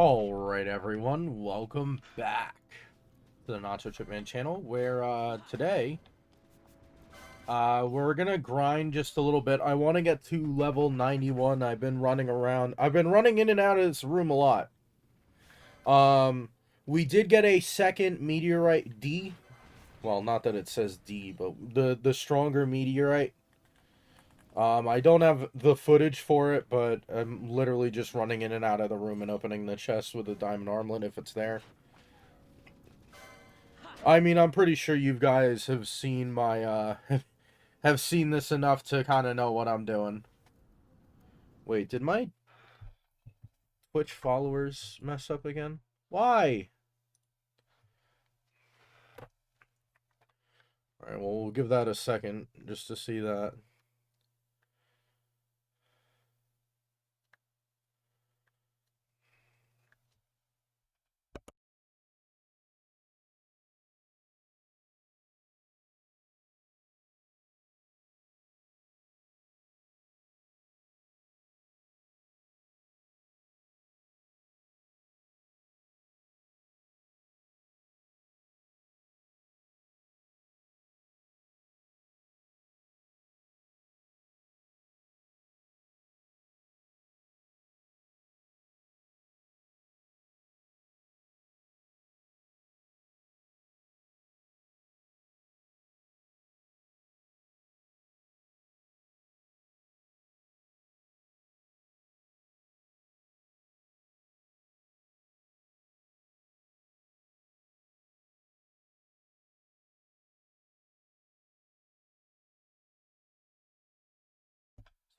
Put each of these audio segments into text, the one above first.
Alright everyone, welcome back to the Nachochipman channel, where today we're gonna grind just a little bit. I want to get to level 91. I've been running in and out of this room a lot. We did get a second meteorite D. Well, not that it says D, but the stronger meteorite. I don't have the footage for it, but I'm literally just running in and out of the room and opening the chest with a diamond armlet if it's there. I mean, I'm pretty sure you guys have seen my, have seen this enough to kind of know what I'm doing. Wait, did my Twitch followers mess up again? Why? Alright, well, we'll give that a second just to see that.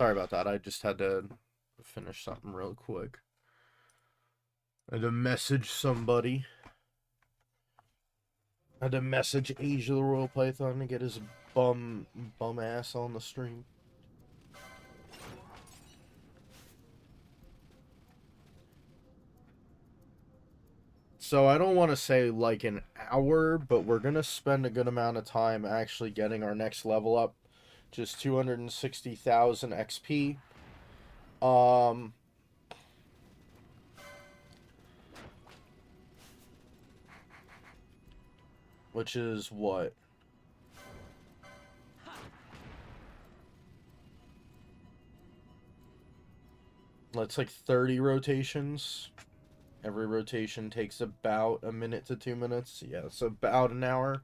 Sorry about that, I just had to finish something real quick. I had to message somebody. I had to message Asia the Royal Python to get his bum ass on the stream. So I don't want to say like an hour, but we're going to spend a good amount of time actually getting our next level up. Just 260,000 XP. Which is what? That's like 30 rotations. Every rotation takes about a minute to 2 minutes. Yeah, it's about an hour.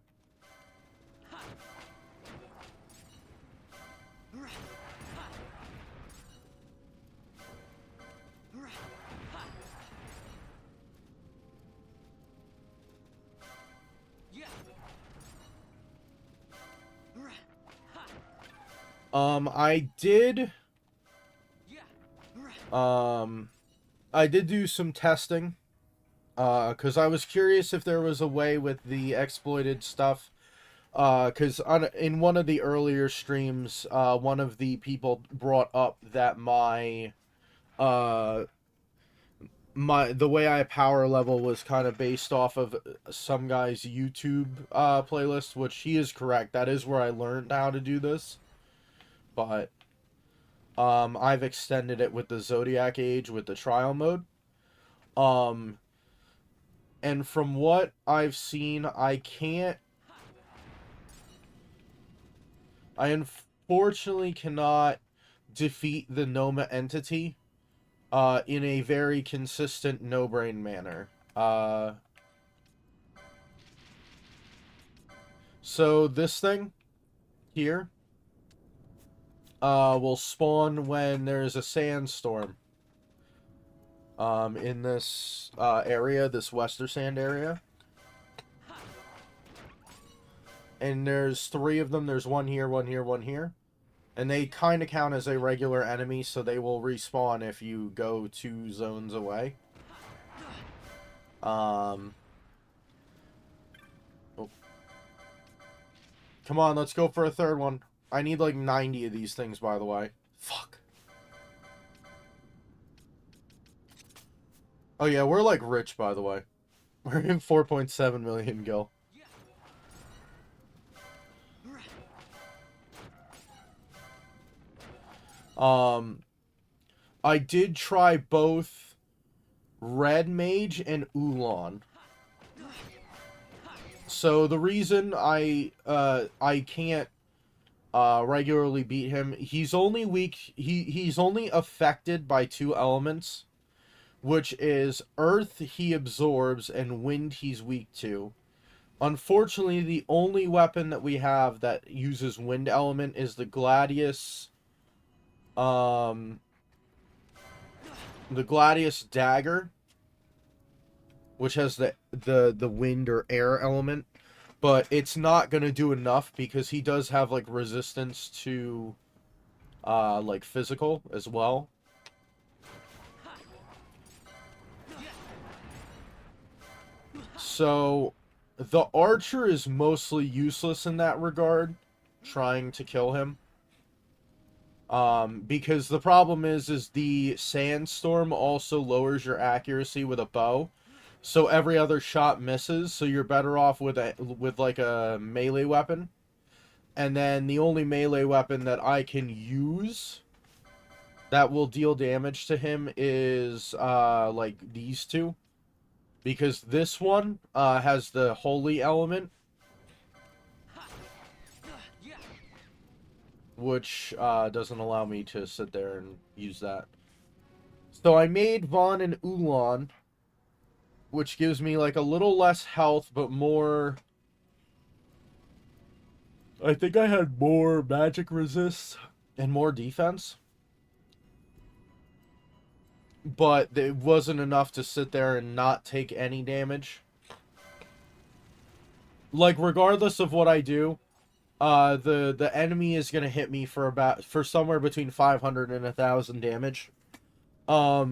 I did do some testing, because I was curious if there was a way with the exploited stuff, because in one of the earlier streams, one of the people brought up that the way I power level was kind of based off of some guy's YouTube playlist, which he is correct. That is where I learned how to do this. But I've extended it with the Zodiac Age with the trial mode. And from what I've seen, I unfortunately cannot defeat the Noma entity in a very consistent no-brain manner. So this thing here will spawn when there's a sandstorm in this area, this Wester Sand area. And there's 3 of them. There's one here, one here, one here. And they kind of count as a regular enemy, so they will respawn if you go 2 zones away. Oh. Come on, let's go for a 3rd one. I need like 90 of these things, by the way. Fuck. Oh yeah, we're like rich, by the way. We're in 4.7 million gil. I did try both Red Mage, and Ulan. So the reason I can't regularly beat him, he's only weak. He's only affected by 2 elements, which is Earth he absorbs and Wind he's weak to. Unfortunately, the only weapon that we have that uses Wind element is the Gladius, the Gladius dagger, which has the wind or air element, but it's not gonna do enough because he does have like resistance to like physical as well. So the archer is mostly useless in that regard, trying to kill him. Because the problem is the sandstorm also lowers your accuracy with a bow. So every other shot misses, so you're better off with like a melee weapon. And then the only melee weapon that I can use that will deal damage to him is like these two. Because this one has the holy element, which doesn't allow me to sit there and use that. So I made Vaughn and Ulan, which gives me like a little less health, but more... I think I had more magic resist and more defense. But it wasn't enough to sit there and not take any damage. Like, regardless of what I do, the enemy is gonna hit me for somewhere between 500 and 1,000 damage. Let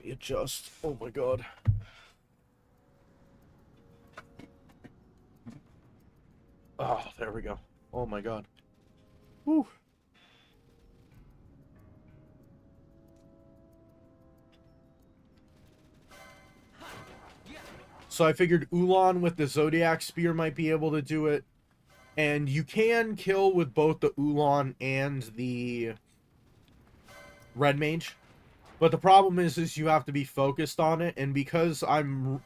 me adjust. Oh my god. Oh, there we go. Oh my god. Whew. So I figured Ulan with the Zodiac Spear might be able to do it. And you can kill with both the Ulan and the Red Mage. But the problem is you have to be focused on it. And because I'm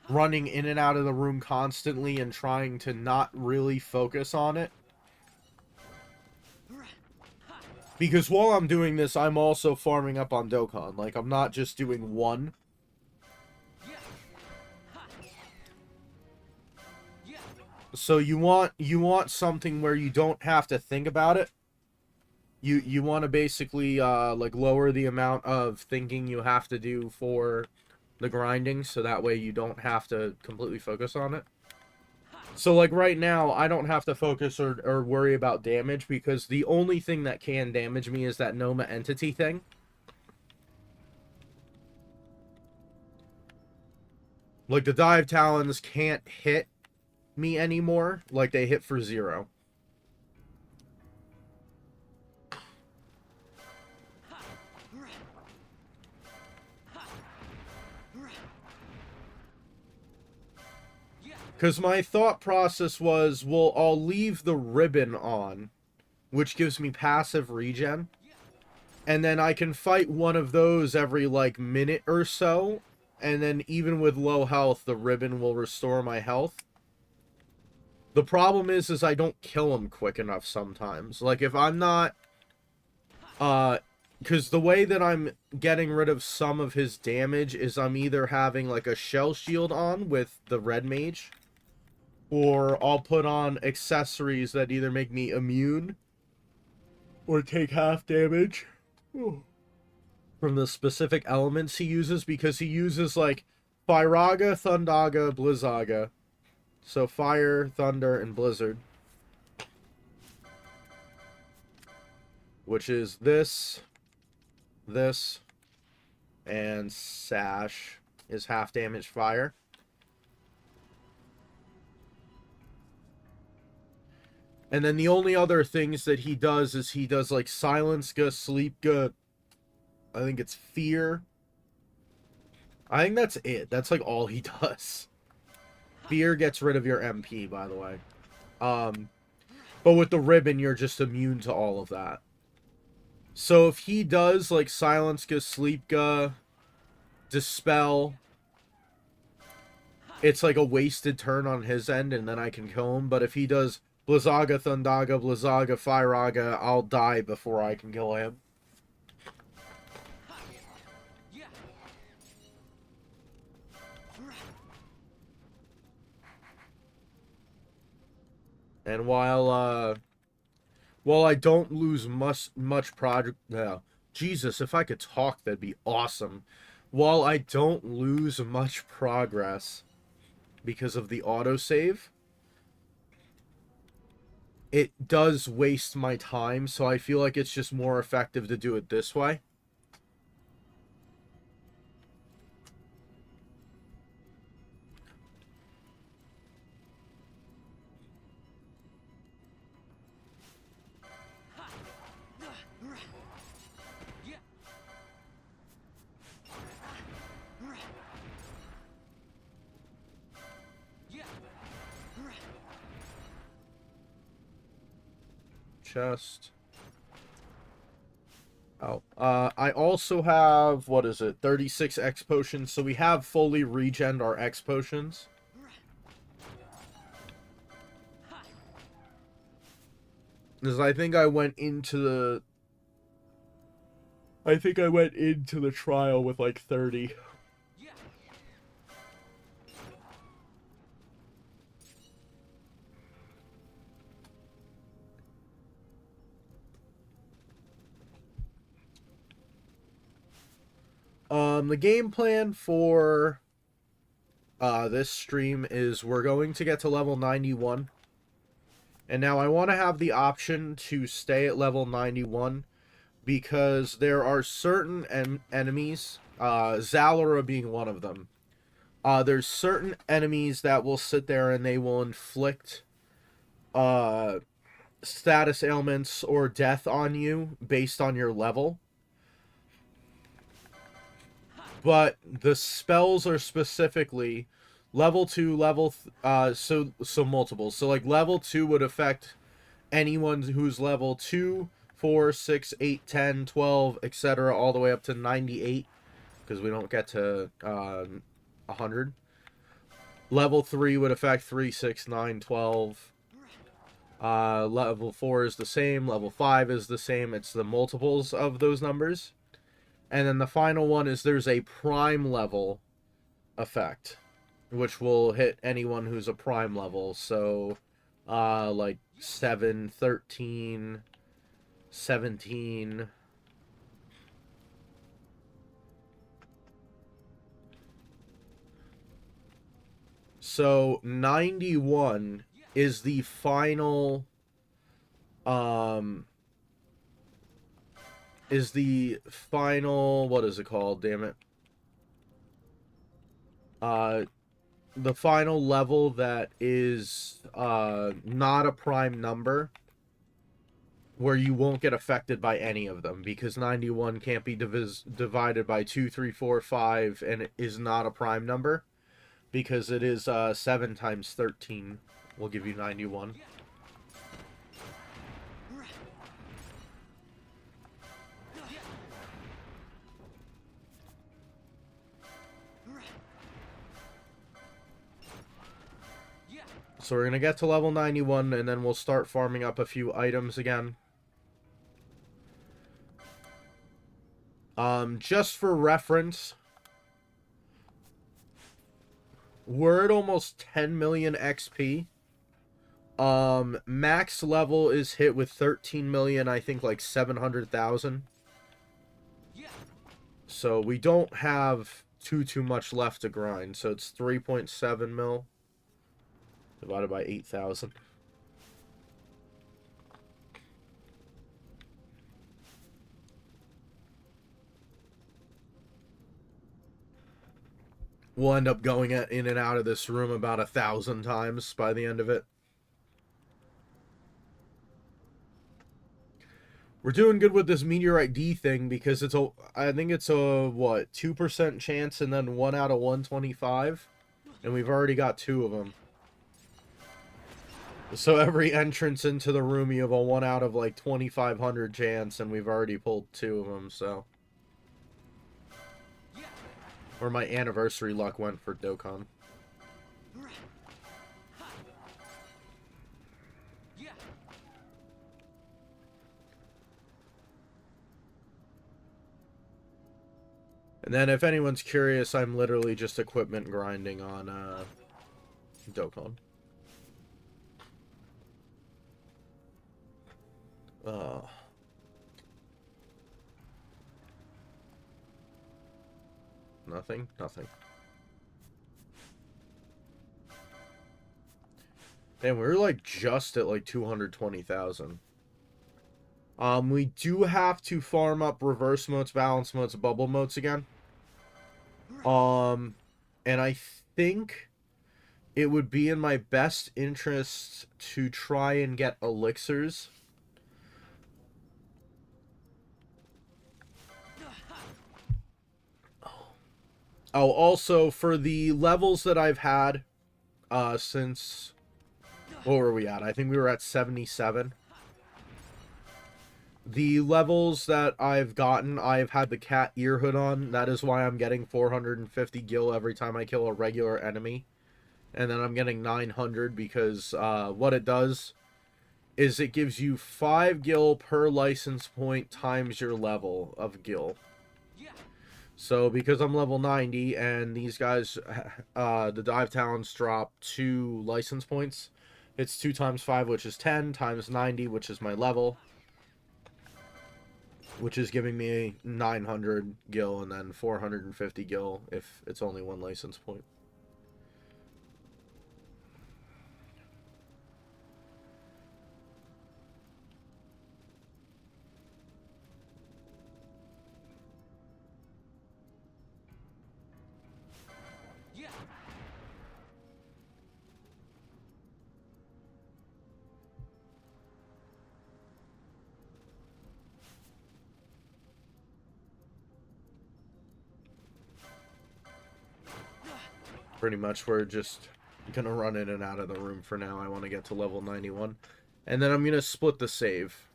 running in and out of the room constantly and trying to not really focus on it. Because while I'm doing this, I'm also farming up on Dokkan. Like, I'm not just doing one. So you want something where you don't have to think about it. You want to basically like lower the amount of thinking you have to do for the grinding, so that way you don't have to completely focus on it. So like right now, I don't have to focus or worry about damage because the only thing that can damage me is that Noma entity thing. Like the Dive Talons can't hit me anymore, like they hit for 0. Because my thought process was, well, I'll leave the ribbon on, which gives me passive regen, and then I can fight one of those every, like, minute or so, and then even with low health, the ribbon will restore my health. The problem is I don't kill him quick enough sometimes. Like, if I'm not... because the way that I'm getting rid of some of his damage is I'm either having, like, a shell shield on with the Red Mage, or I'll put on accessories that either make me immune or take half damage from the specific elements he uses, because he uses, like, Firaga, Thundaga, Blizzaga. So Fire, Thunder, and Blizzard. Which is this, and Sash is half damage fire. And then the only other things that he does is he does like Silence Ga, Sleep Ga, I think it's Fear. I think that's it. That's like all he does. Fear gets rid of your MP, by the way. But with the ribbon, you're just immune to all of that. So if he does, like, Silenska, Sleepga, Dispel, it's like a wasted turn on his end, and then I can kill him. But if he does Blizzaga, Thundaga, Blizzaga, Firaga, I'll die before I can kill him. And while I don't lose much project, Jesus, if I could talk, that'd be awesome. While I don't lose much progress because of the autosave, it does waste my time, so I feel like it's just more effective to do it this way. Chest. Oh, I also have, what is it, 36 X potions, so we have fully regened our X potions. Because I think I went into the trial with like 30. The game plan for this stream is we're going to get to level 91. And now I want to have the option to stay at level 91 because there are certain enemies, Zalora being one of them. There's certain enemies that will sit there and they will inflict status ailments or death on you based on your level. But the spells are specifically level 2, so multiple. So like level 2 would affect anyone who's level 2, 4, 6, 8, 10, 12, etc. all the way up to 98 because we don't get to 100. Level 3 would affect 3, 6, 9, 12. Level 4 is the same. Level 5 is the same. It's the multiples of those numbers. And then the final one is there's a prime level effect, which will hit anyone who's a prime level. So, like 7, 13, 17. So 91 is the final, what is it called? Damn it. The final level that is not a prime number where you won't get affected by any of them because 91 can't be divided by 2, 3, 4, 5 and it is not a prime number because it is 7 times 13 will give you 91. So we're going to get to level 91, and then we'll start farming up a few items again. Just for reference, we're at almost 10 million XP. Max level is hit with 13 million, I think like 700,000. So we don't have too much left to grind. So it's 3.7 mil. Divided by 8,000. We'll end up going in and out of this room about 1,000 times by the end of it. We're doing good with this Meteorite D thing because it's I think it's a, what, 2% chance and then 1 out of 125? And we've already got 2 of them. So every entrance into the room, you have a 1 out of like 2,500 chance, and we've already pulled 2 of them, so. Or my anniversary luck went for Dokkan. And then if anyone's curious, I'm literally just equipment grinding on Dokkan. Nothing? Nothing. Damn, we were like just at like 220,000. We do have to farm up reverse motes, balance motes, bubble motes again. And I think it would be in my best interest to try and get elixirs. Oh, also, for the levels that I've had, since... What were we at? I think we were at 77. The levels that I've gotten, I've had the cat ear hood on. That is why I'm getting 450 gil every time I kill a regular enemy. And then I'm getting 900 because what it does is it gives you 5 gil per license point times your level of gil. So because I'm level 90 and these guys, the dive talents drop 2 license points, it's 2 times 5, which is 10, times 90, which is my level, which is giving me 900 gil and then 450 gil if it's only 1 license point. Pretty much we're just gonna run in and out of the room for now. I want to get to level 91. And then I'm gonna split the save.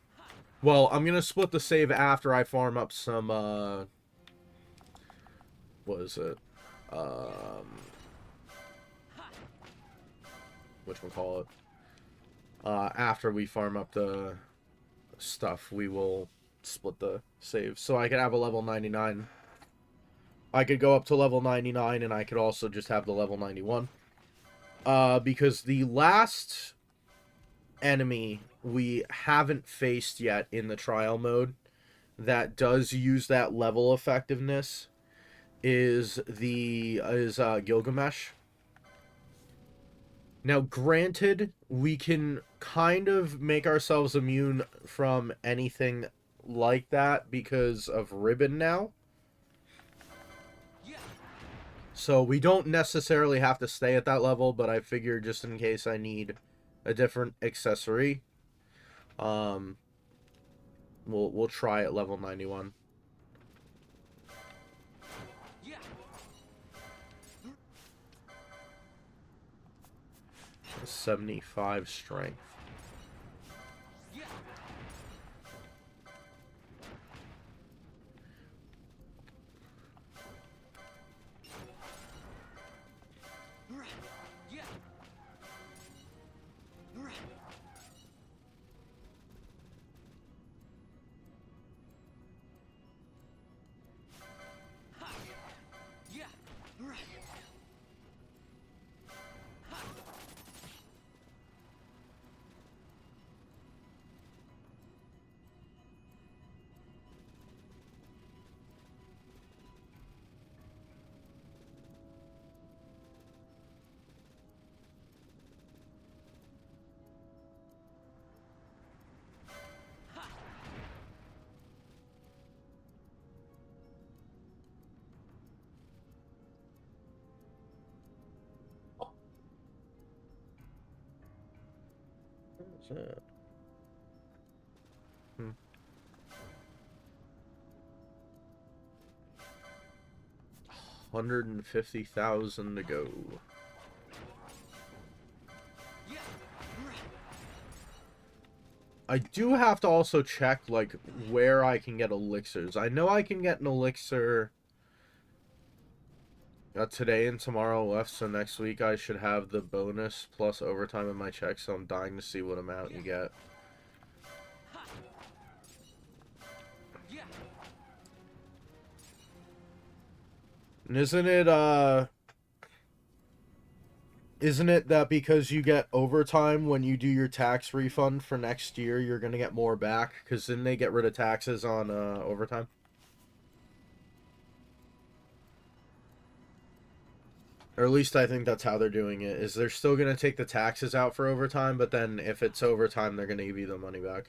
Well, I'm gonna split the save after I farm up some, what is it? Whatchamacallit? After we farm up the stuff, we will split the save. So I could have a level 99. I could go up to level 99, and I could also just have the level 91. Because the last enemy we haven't faced yet in the trial mode that does use that level effectiveness is Gilgamesh. Now, granted, we can kind of make ourselves immune from anything like that because of Ribbon now. So we don't necessarily have to stay at that level, but I figure just in case I need a different accessory, we'll try at level 91. 75 strength. What's that? 150,000 to go. I do have to also check, like, where I can get elixirs. I know I can get an elixir today and tomorrow left, so next week I should have the bonus plus overtime in my check, so I'm dying to see what amount you get. And isn't it that because you get overtime when you do your tax refund for next year, you're going to get more back? Because then they get rid of taxes on overtime? Or at least I think that's how they're doing it, is they're still going to take the taxes out for overtime, but then if it's overtime, they're going to give you the money back.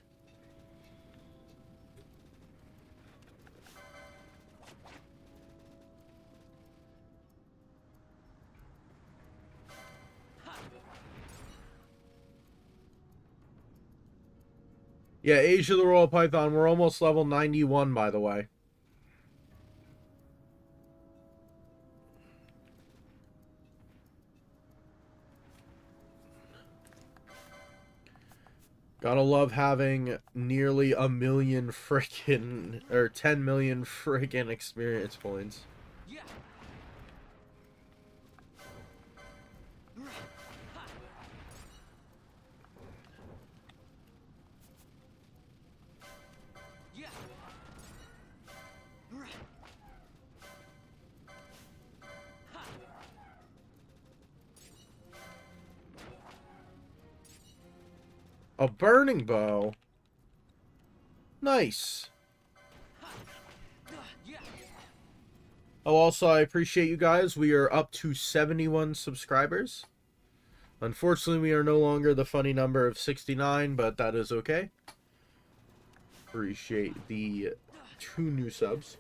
Yeah, Age of the Royal Python, we're almost level 91, by the way. Gotta love having nearly a million frickin', or 10 million frickin' experience points. A burning bow? Nice. Oh, also, I appreciate you guys. We are up to 71 subscribers. Unfortunately, we are no longer the funny number of 69, but that is okay. Appreciate the 2 new subs.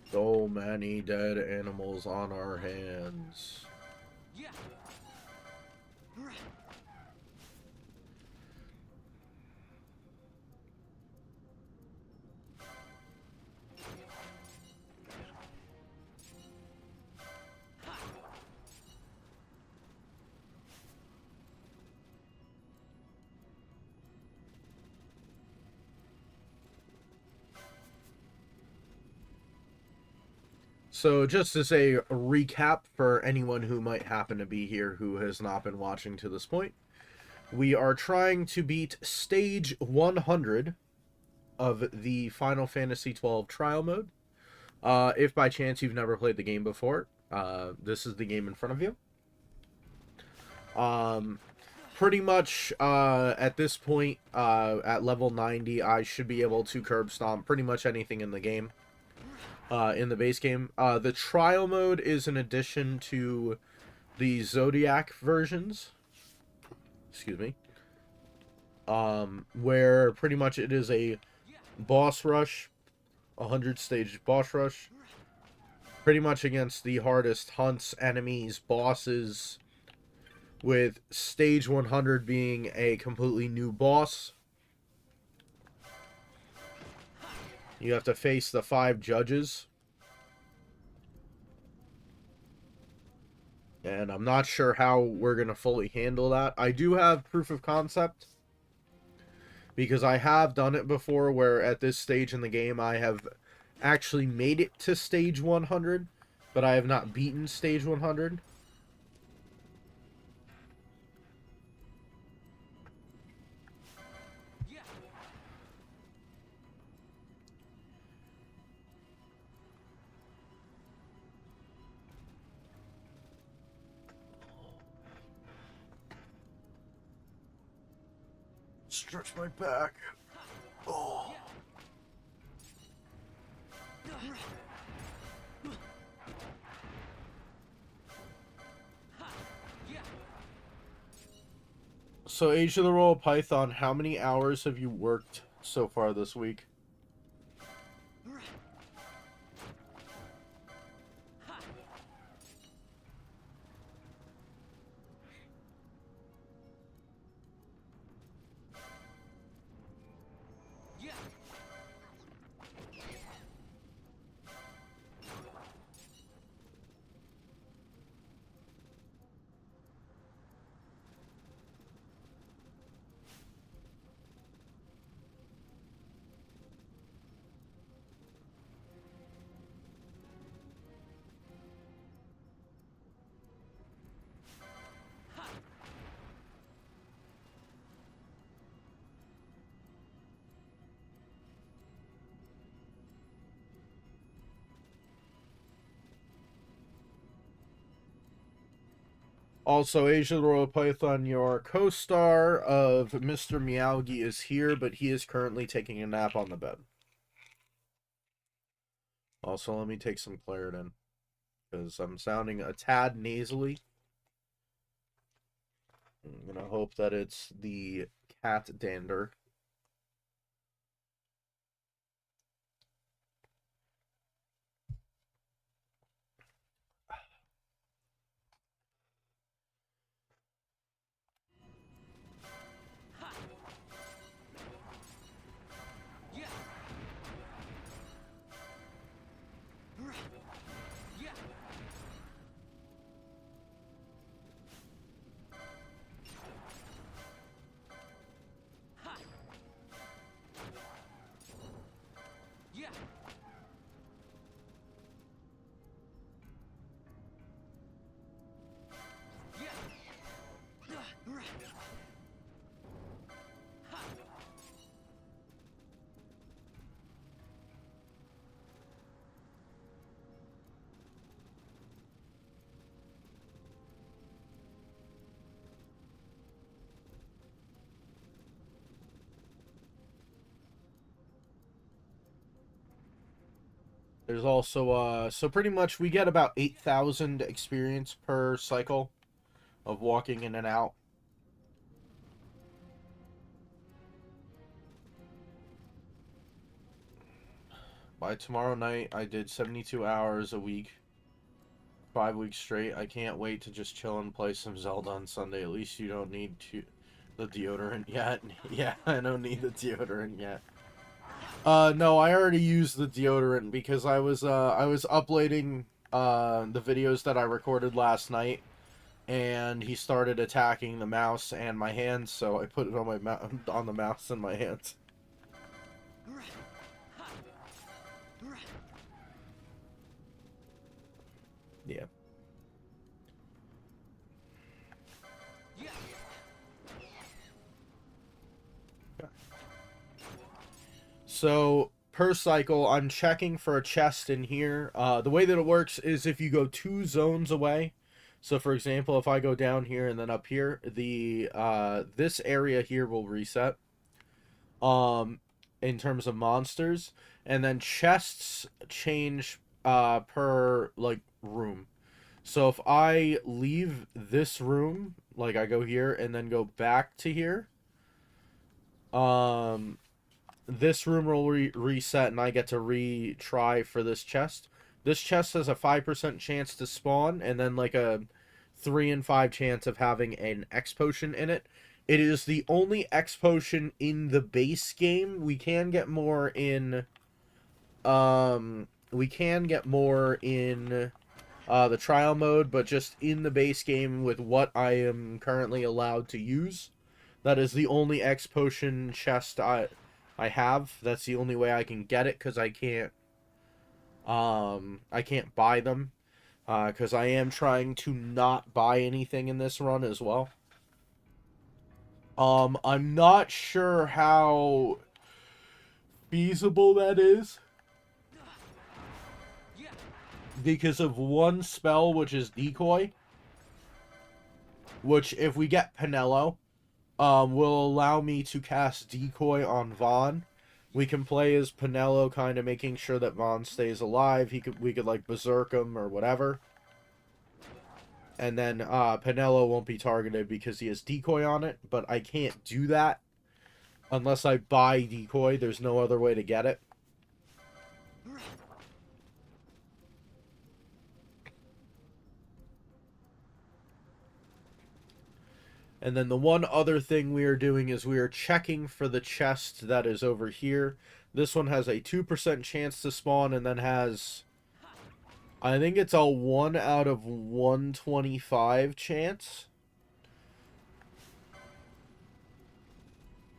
So many dead animals on our hands. So just as a recap for anyone who might happen to be here who has not been watching to this point, we are trying to beat stage 100 of the Final Fantasy XII trial mode. If by chance you've never played the game before, this is the game in front of you. Pretty much at this point, at level 90, I should be able to curb stomp pretty much anything in the game. In the base game. The trial mode is an addition to the Zodiac versions. Excuse me. Where pretty much it is a boss rush, 100-stage boss rush. Pretty much against the hardest hunts, enemies, bosses, with stage 100 being a completely new boss. You have to face the 5 judges. And I'm not sure how we're going to fully handle that. I do have proof of concept, because I have done it before where at this stage in the game I have actually made it to stage 100, but I have not beaten stage 100. Stretch my back. Oh. So, Age of the Royal Python, how many hours have you worked so far this week? Also, Age of the Royal Python, your co-star of Mr. Meowgi is here, but he is currently taking a nap on the bed. Also, let me take some Claritin, because I'm sounding a tad nasally. I'm going to hope that it's the cat dander. There's also, so pretty much we get about 8,000 experience per cycle of walking in and out. By tomorrow night, I did 72 hours a week, 5 weeks straight. I can't wait to just chill and play some Zelda on Sunday. At least you don't need the deodorant yet. Yeah, I don't need the deodorant yet. No, I already used the deodorant because I was uploading the videos that I recorded last night, and he started attacking the mouse and my hands, so I put it on my on the mouse and my hands. Yeah. So, per cycle, I'm checking for a chest in here. The way that it works is if you go 2 zones away. So, for example, if I go down here and then up here, the this area here will reset. In terms of monsters, and then chests change per like room. So if I leave this room, like I go here and then go back to here, um this room will reset and I get to retry for this chest. This chest has a 5% chance to spawn and then like a 3 in 5 chance of having an X potion in it. It is the only X potion in the base game. We can get more in the trial mode, but just in the base game with what I am currently allowed to use. That is the only X potion chest I have. That's the only way I can get it, because I can't buy them, because I am trying to not buy anything in this run as well. I'm not sure how feasible that is, because of one spell, which is Decoy, which if we get Pinello, will allow me to cast Decoy on Vaughn, We can play as Pinello, kind of making sure that Vaughn stays alive. We could like berserk him or whatever. And then Pinello won't be targeted because he has decoy on it, but I can't do that unless I buy decoy. There's no other way to get it. And then the one other thing we are doing is we are checking for the chest that is over here. This one has a 2% chance to spawn and then has, I think it's a 1 out of 125 chance.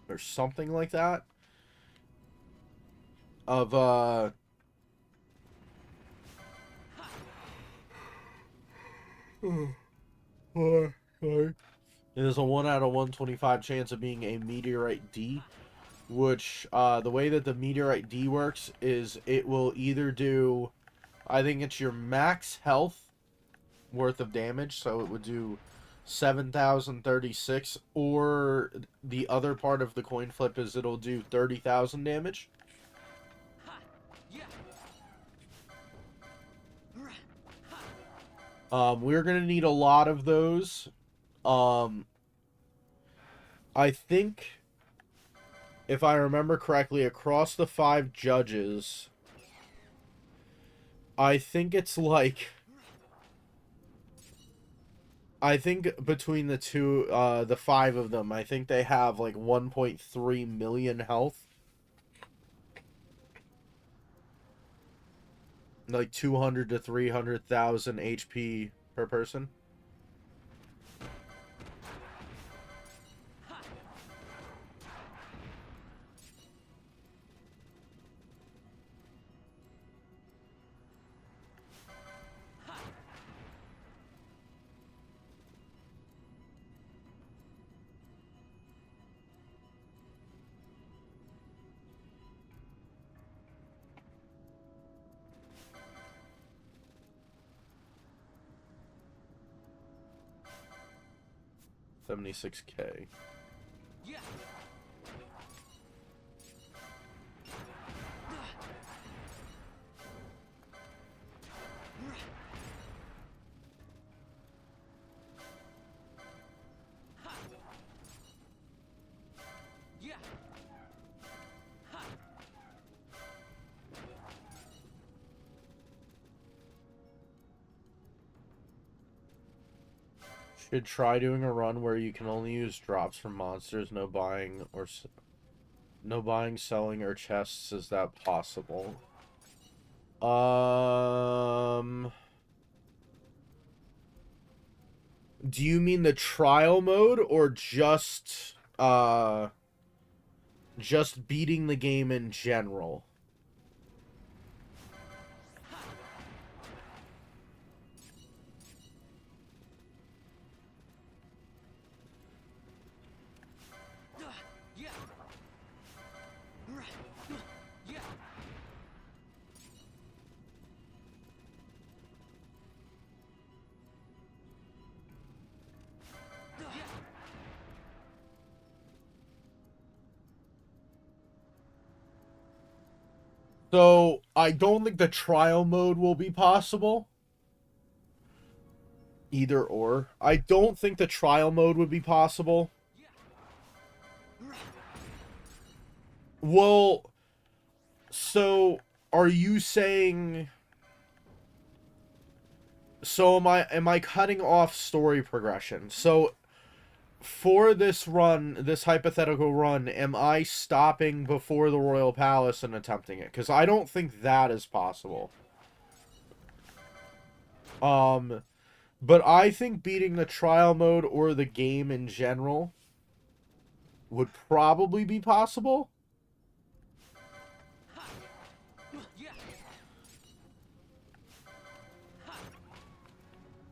Or something like that. Of, sorry. It is a 1 out of 125 chance of being a Meteorite D, which, the way that the Meteorite D works is it will either do, I think it's your max health worth of damage, so it would do 7,036, or the other part of the coin flip is it'll do 30,000 damage. We're gonna need a lot of those. I think, if I remember correctly, across the 5 judges, I think it's like, I think between the two, the 5 of them, I think they have like 1.3 million health. Like 200 to 300,000 HP per person. $76K. Should try doing a run where you can only use drops from monsters, no buying, selling, or chests. Is that possible? Do you mean the trial mode or just beating the game in general? So, I don't think the trial mode will be possible. Either or. I don't think the trial mode would be possible. Well, so, are you saying... So, am I cutting off story progression? So, for this run, this hypothetical run, am I stopping before the Royal Palace and attempting it? Because I don't think that is possible. But I think beating the trial mode or the game in general would probably be possible.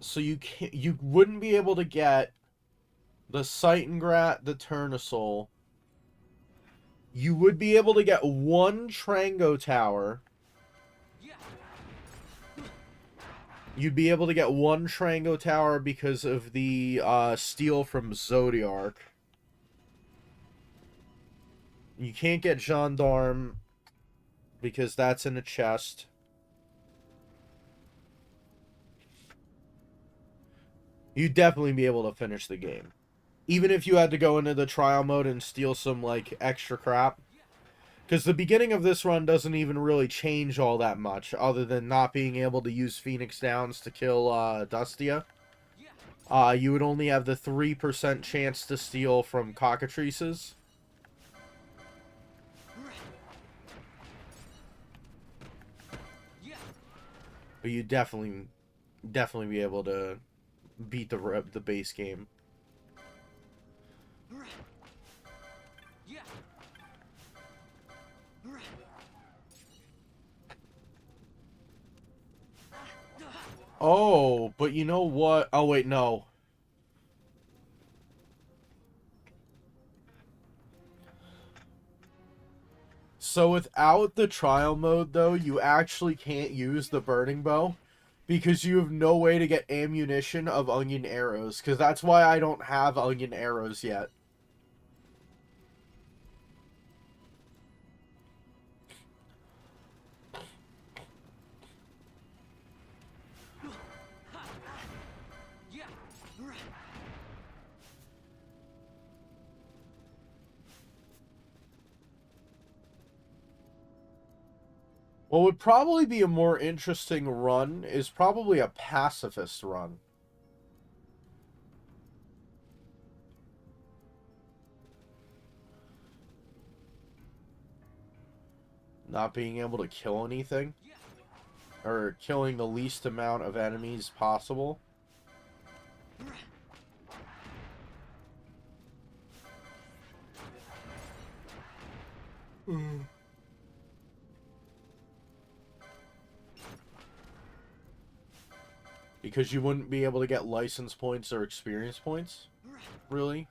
So you wouldn't be able to get the Seitengrat, the Turnisol. You would be able to get one Trango Tower. You'd be able to get one Trango Tower because of the steel from Zodiark. You can't get gendarme because that's in a chest. You'd definitely be able to finish the game. Even if you had to go into the trial mode and steal some, like, extra crap. Because the beginning of this run doesn't even really change all that much, other than not being able to use Phoenix Downs to kill Dustia. You would only have the 3% chance to steal from cockatrices. But you definitely be able to beat the base game. Oh, but you know what? Oh, wait, no. So without the trial mode, though, you actually can't use the burning bow because you have no way to get ammunition of onion arrows, because that's why I don't have onion arrows yet. What would probably be a more interesting run is probably a pacifist run. Not being able to kill anything. Or killing the least amount of enemies possible. Because you wouldn't be able to get license points or experience points? Really?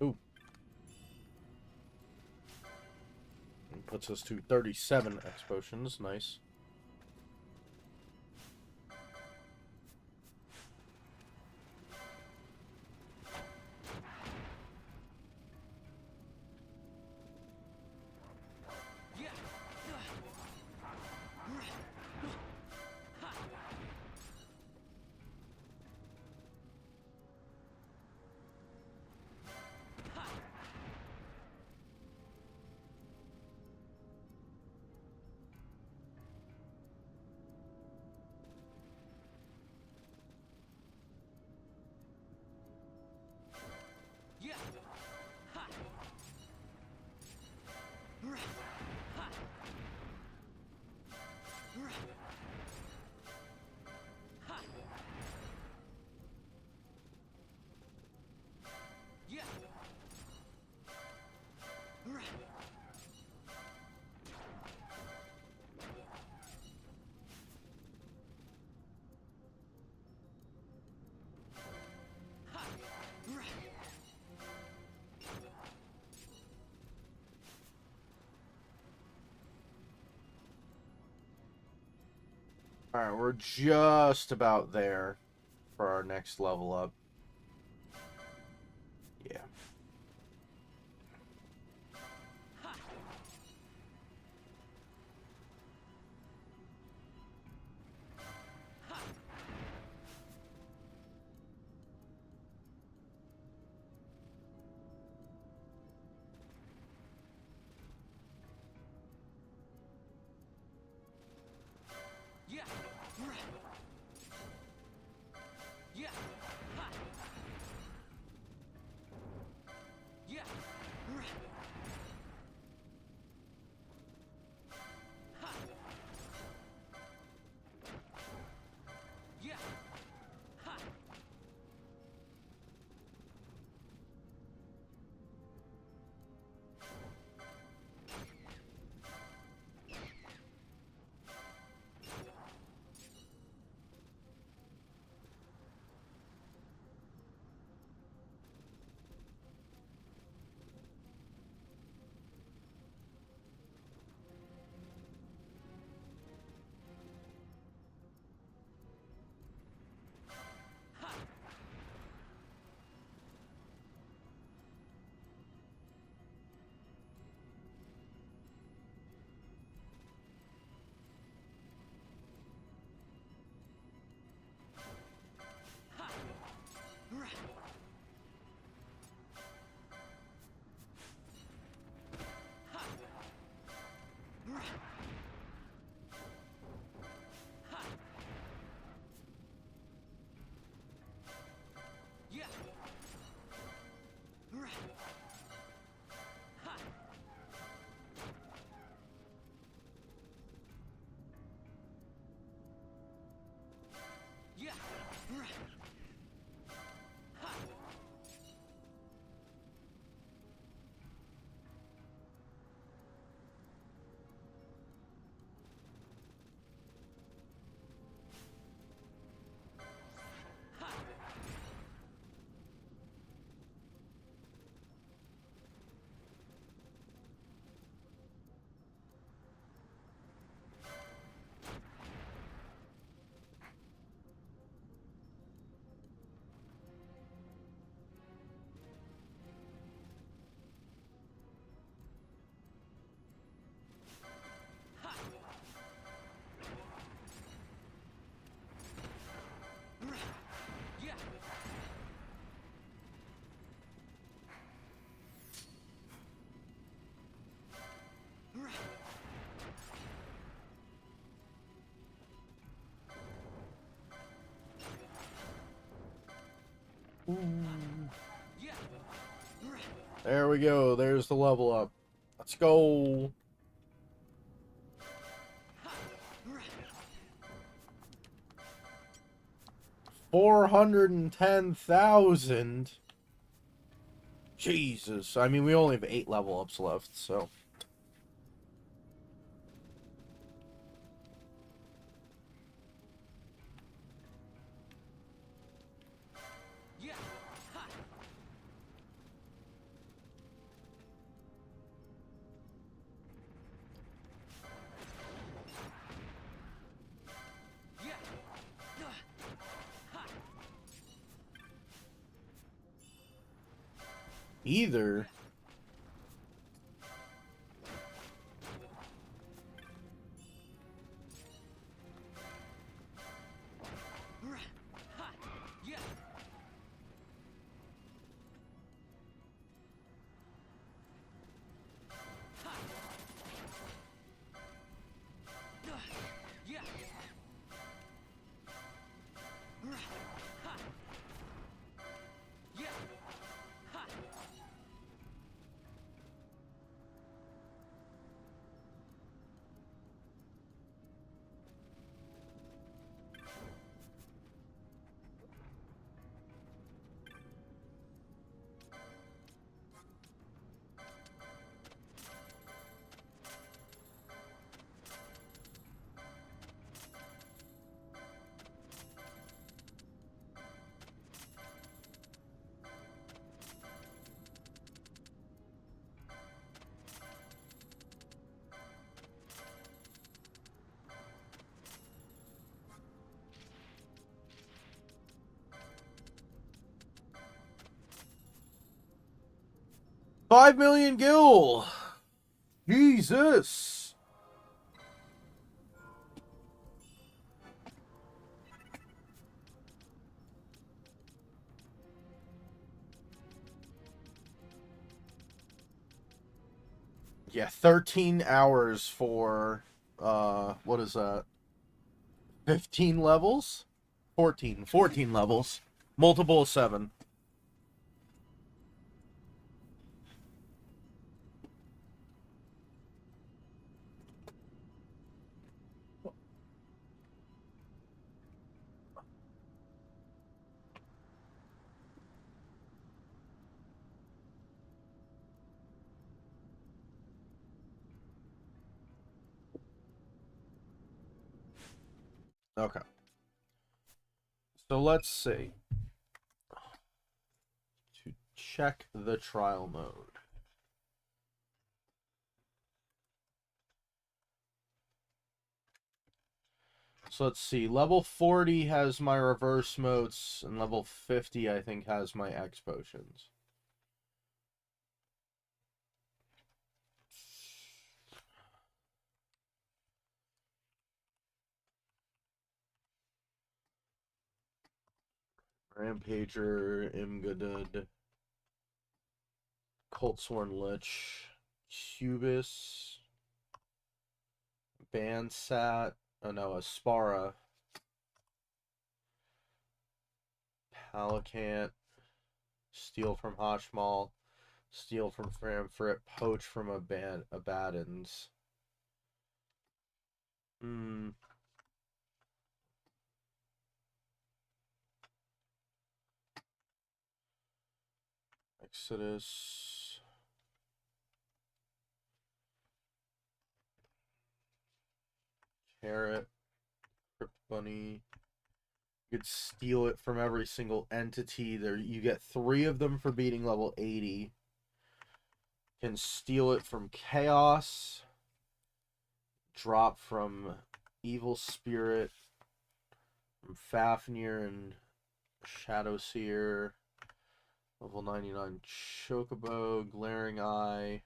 Ooh. Puts us to 37 X potions. Nice. Alright, we're just about there for our next level up. Yeah. Ooh. There we go. There's the level up. Let's go. $410,000. Jesus. I mean, we only have 8 level ups left, so. Either. 5 million gil. Jesus. Yeah, 13 hours for what is that? 15 levels? 14 levels. Multiple of 7. Okay. So let's see. To check the trial mode. So let's see. Level 40 has my reverse motes, and level 50 I think has my X potions. Rampager, Imgadud, Coltsworn Lich, Cubis, Bansat, oh no, Aspara, Palicant, Steal from Hashmal, Steal from Framfrit, Poach from Abaddon's. Exodus. Carrot. Crypt Bunny. You could steal it from every single entity. There, you get 3 of them for beating level 80. Can steal it from Chaos. Drop from Evil Spirit. From Fafnir and Shadowseer. Level 99 Chocobo. Glaring Eye.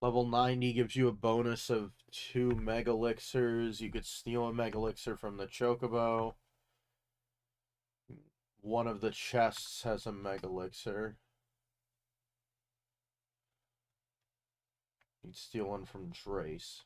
Level 90 gives you a bonus of 2 Mega Elixirs. You could steal a Mega Elixir from the Chocobo. One of the chests has a Mega Elixir. You can steal one from Drace.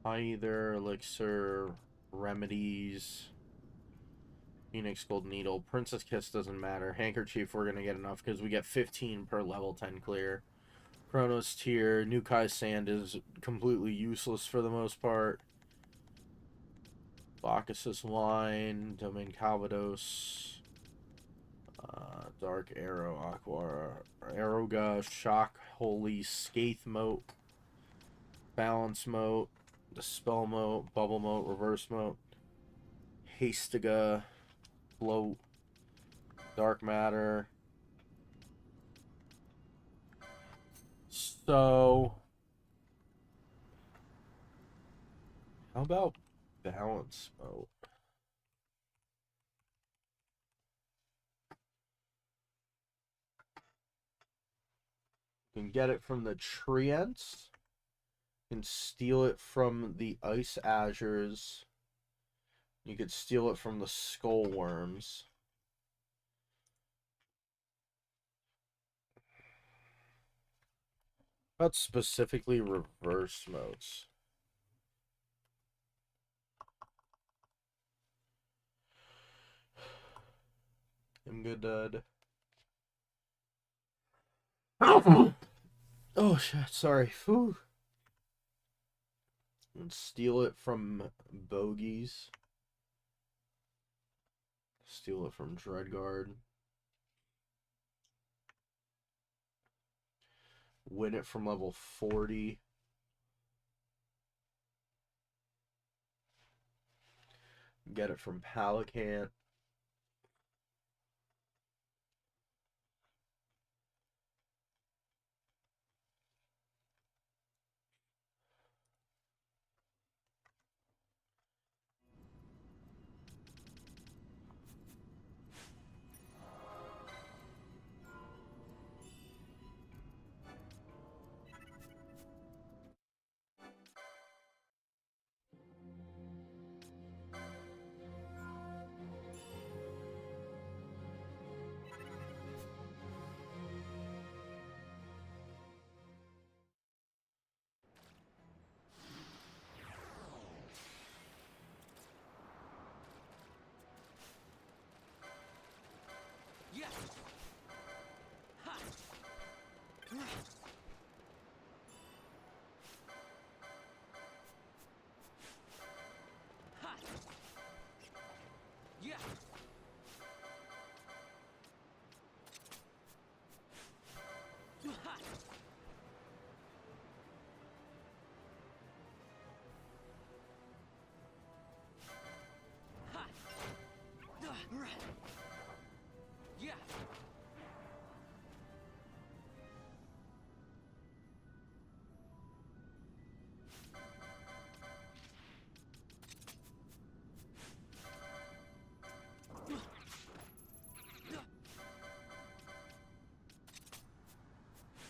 Either Elixir, Remedies, Phoenix Gold Needle, Princess Kiss doesn't matter. Handkerchief, we're going to get enough because we get 15 per level 10 clear. Chronos Tier, Nukai Sand is completely useless for the most part. Bacchus's Wine, Domain Calvados, Dark Arrow, Aqua, Aeroga, Shock, Holy, Scathe Mote, Balance Mote, Dispel Mote, Bubble Mote, Reverse Mote, Hastiga, Float, Dark Matter. So, how about Balance Mote? You can get it from the Treants. You can steal it from the Ice Azures. You could steal it from the Skull Worms. About specifically reverse modes. I'm good, Dad. Oh shit, sorry. Whew. And steal it from Bogies. Steal it from Dreadguard. Win it from level 40. Get it from Palicant.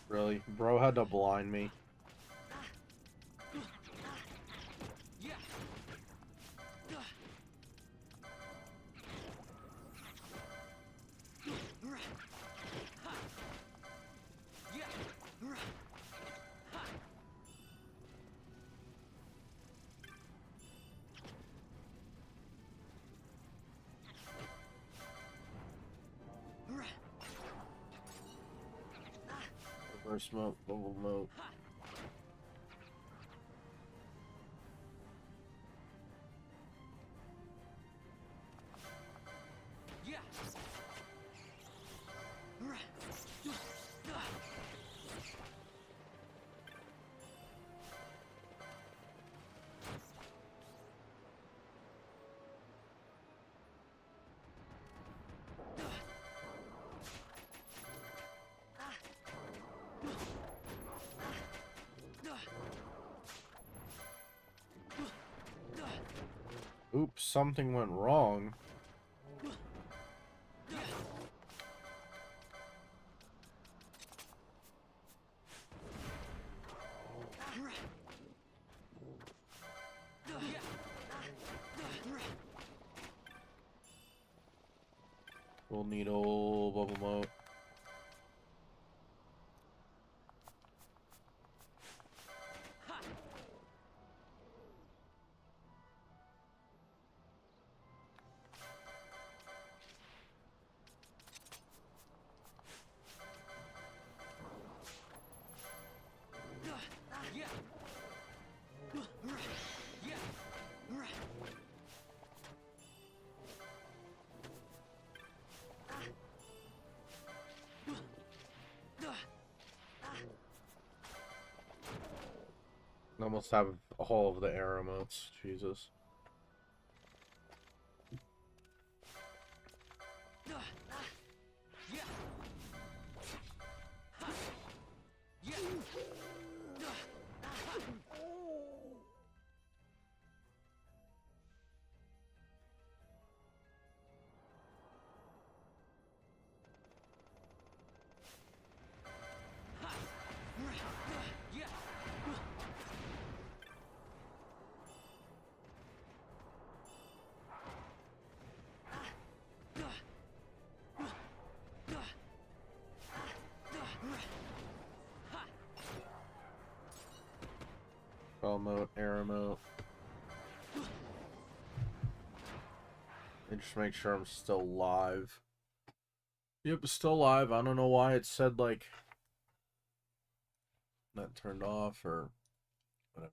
Really? Bro had to blind me. Reverse smoke, bubble moat. Oops, something went wrong. We'll need old bubble moat. Almost have all of the arrow moats. Jesus. Spell moat, arrow moat. And just make sure I'm still live. Yep, still live. I don't know why it said like not turned off or whatever.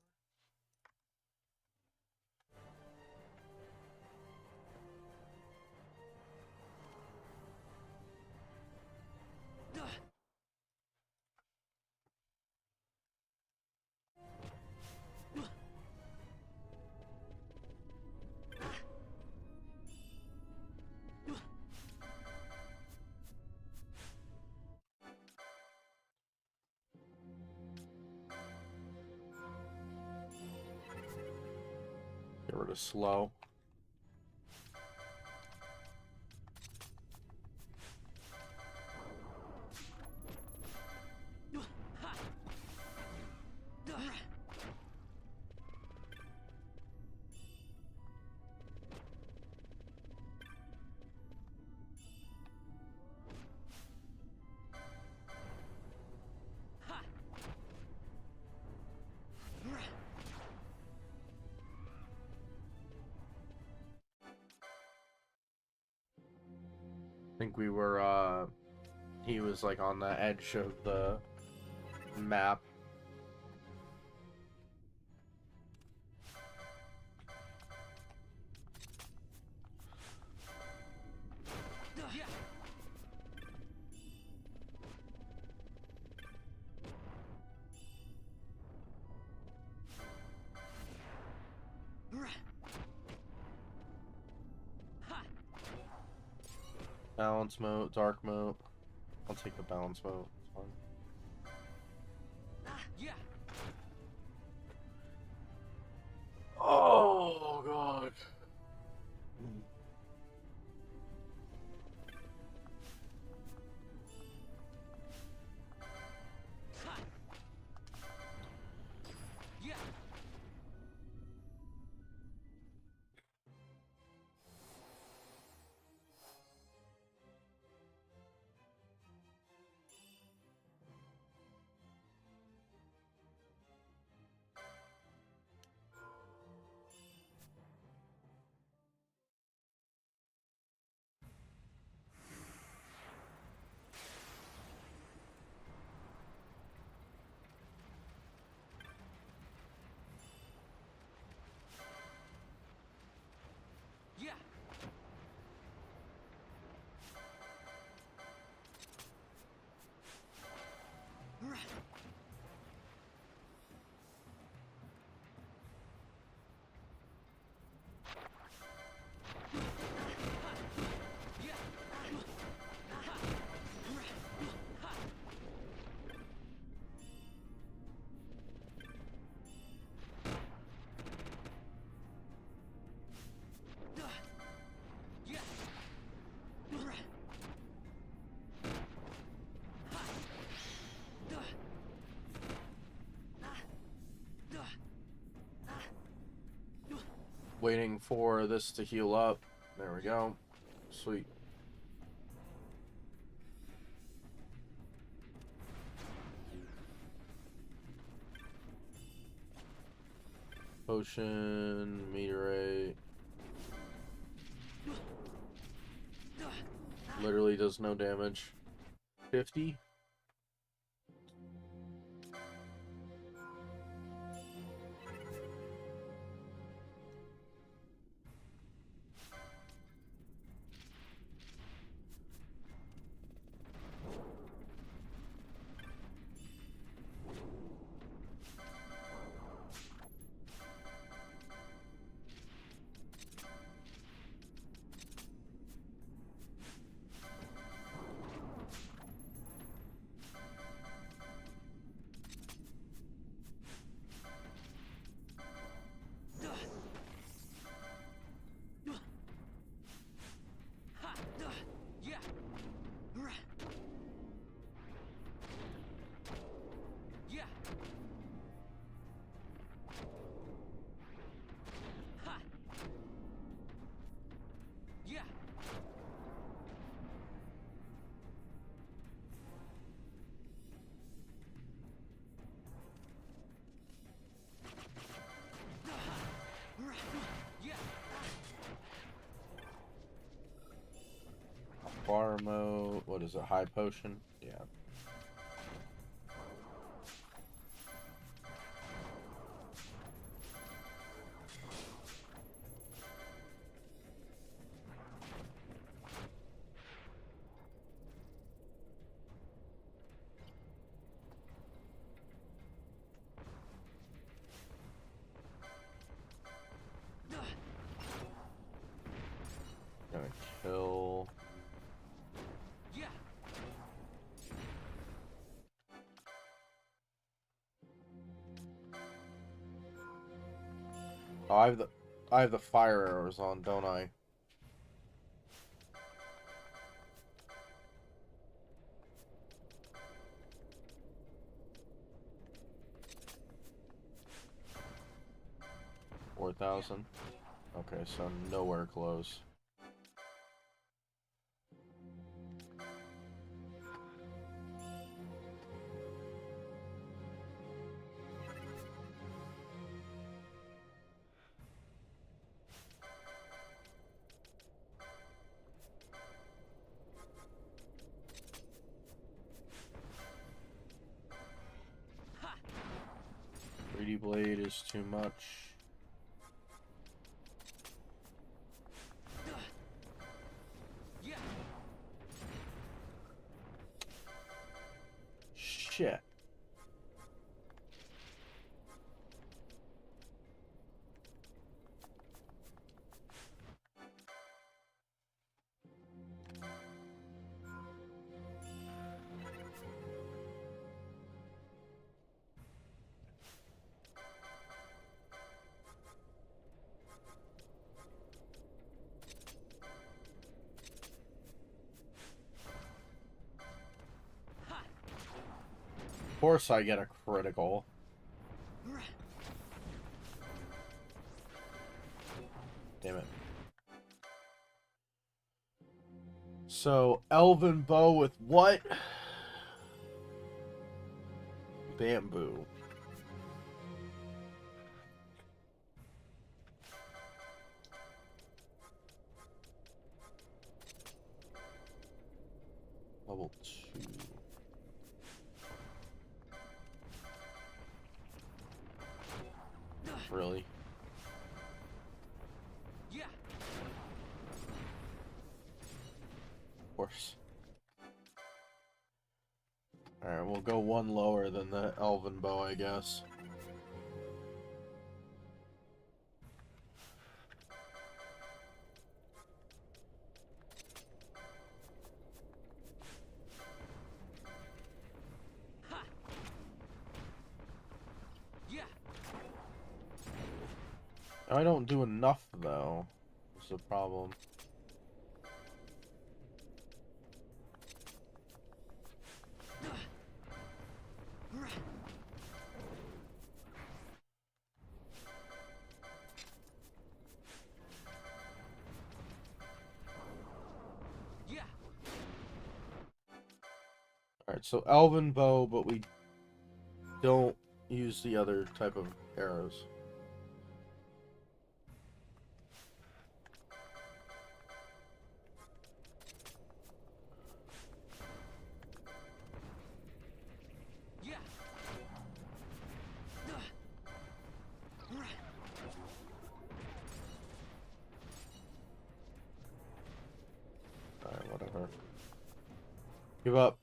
sort of slow. I think we were, he was like on the edge of the map. Balance mode, dark mode. I'll take the balance mode. It's fine. Oh god. Waiting for this to heal up. There we go. Sweet. Potion, meteorite. Literally does no damage. 50? Bar mode. What is it? High potion? Yeah. Gonna kill. Oh, I have the fire arrows on, don't I? $4,000. Okay, so nowhere close. Blade is too much. Shit. Of course I get a critical. Damn it. So, elven bow with what? Bamboo. Level 2. Really? Yeah. Of course. Alright, we'll go one lower than the elven bow, I guess. I don't do enough, though. That's the problem. Alright, so elven bow, but we don't use the other type of arrows. Alright, whatever. Give up.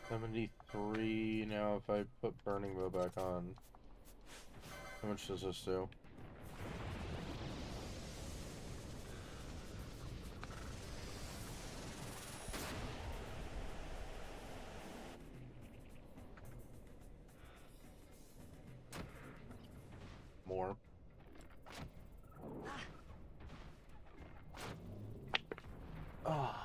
$73. Now, if I put Burning Bow back on, how much does this do? More. Oh.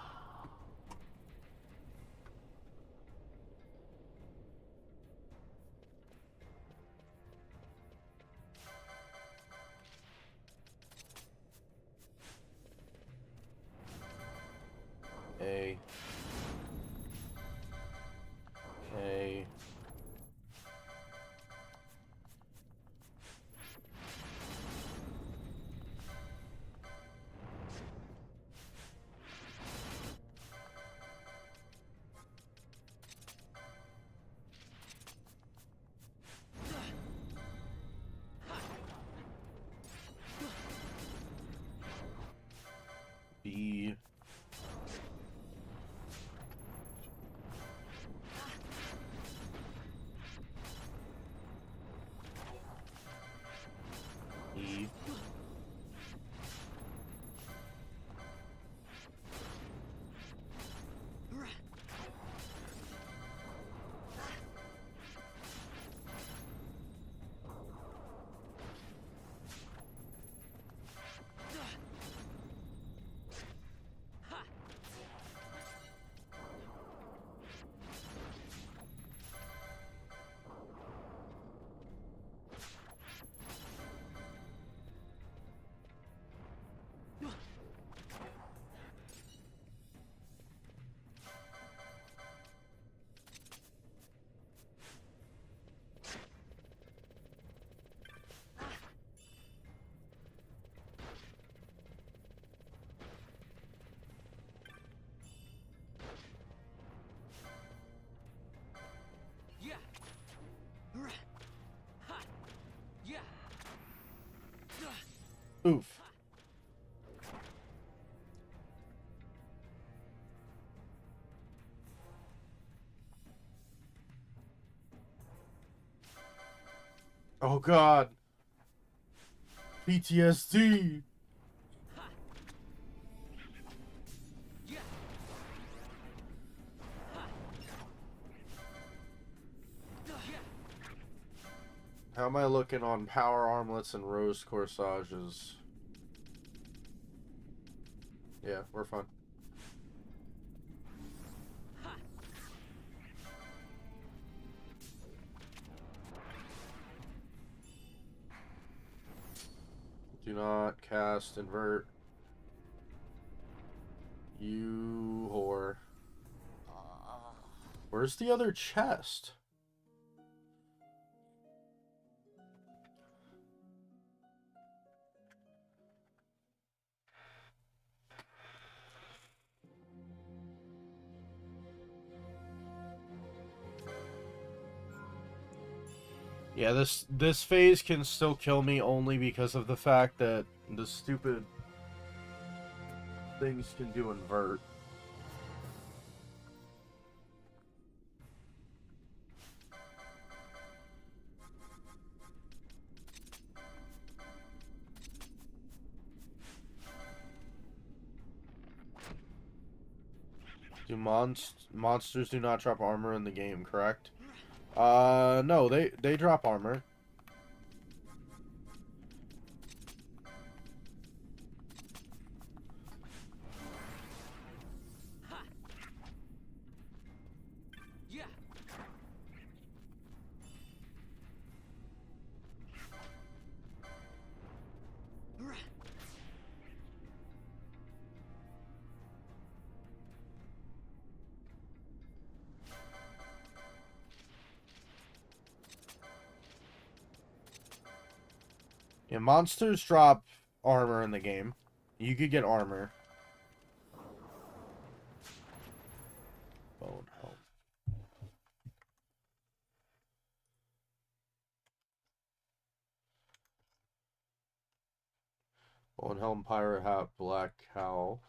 Oof. Oh god. PTSD. How am I looking on power armlets and rose corsages? Yeah, we're fine. Do not cast invert. You whore. Where's the other chest? Yeah, this phase can still kill me only because of the fact that the stupid things can do invert. Do monsters do not drop armor in the game, correct? No, they drop armor. Yeah, monsters drop armor in the game. You could get armor. Bone helm. Bone helm, pirate hat, black cowl.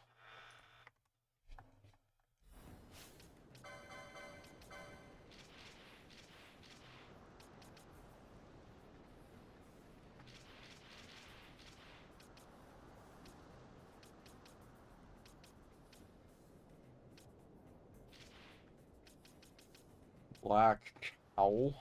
Black cowl.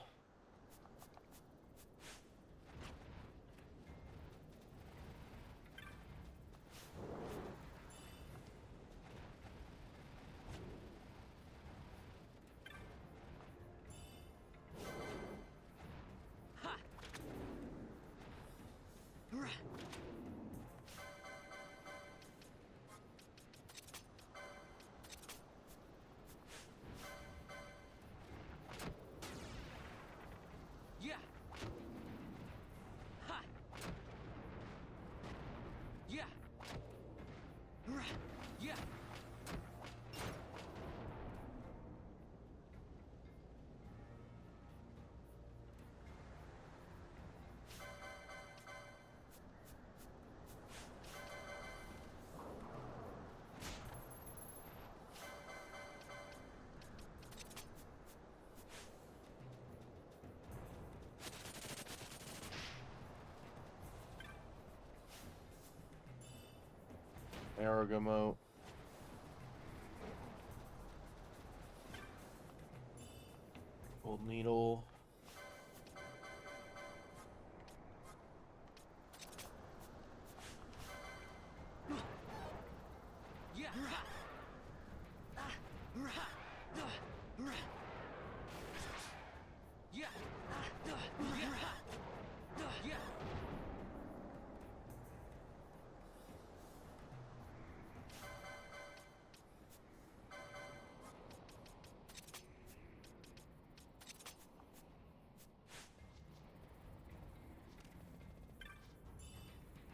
Aragamo. Gold needle.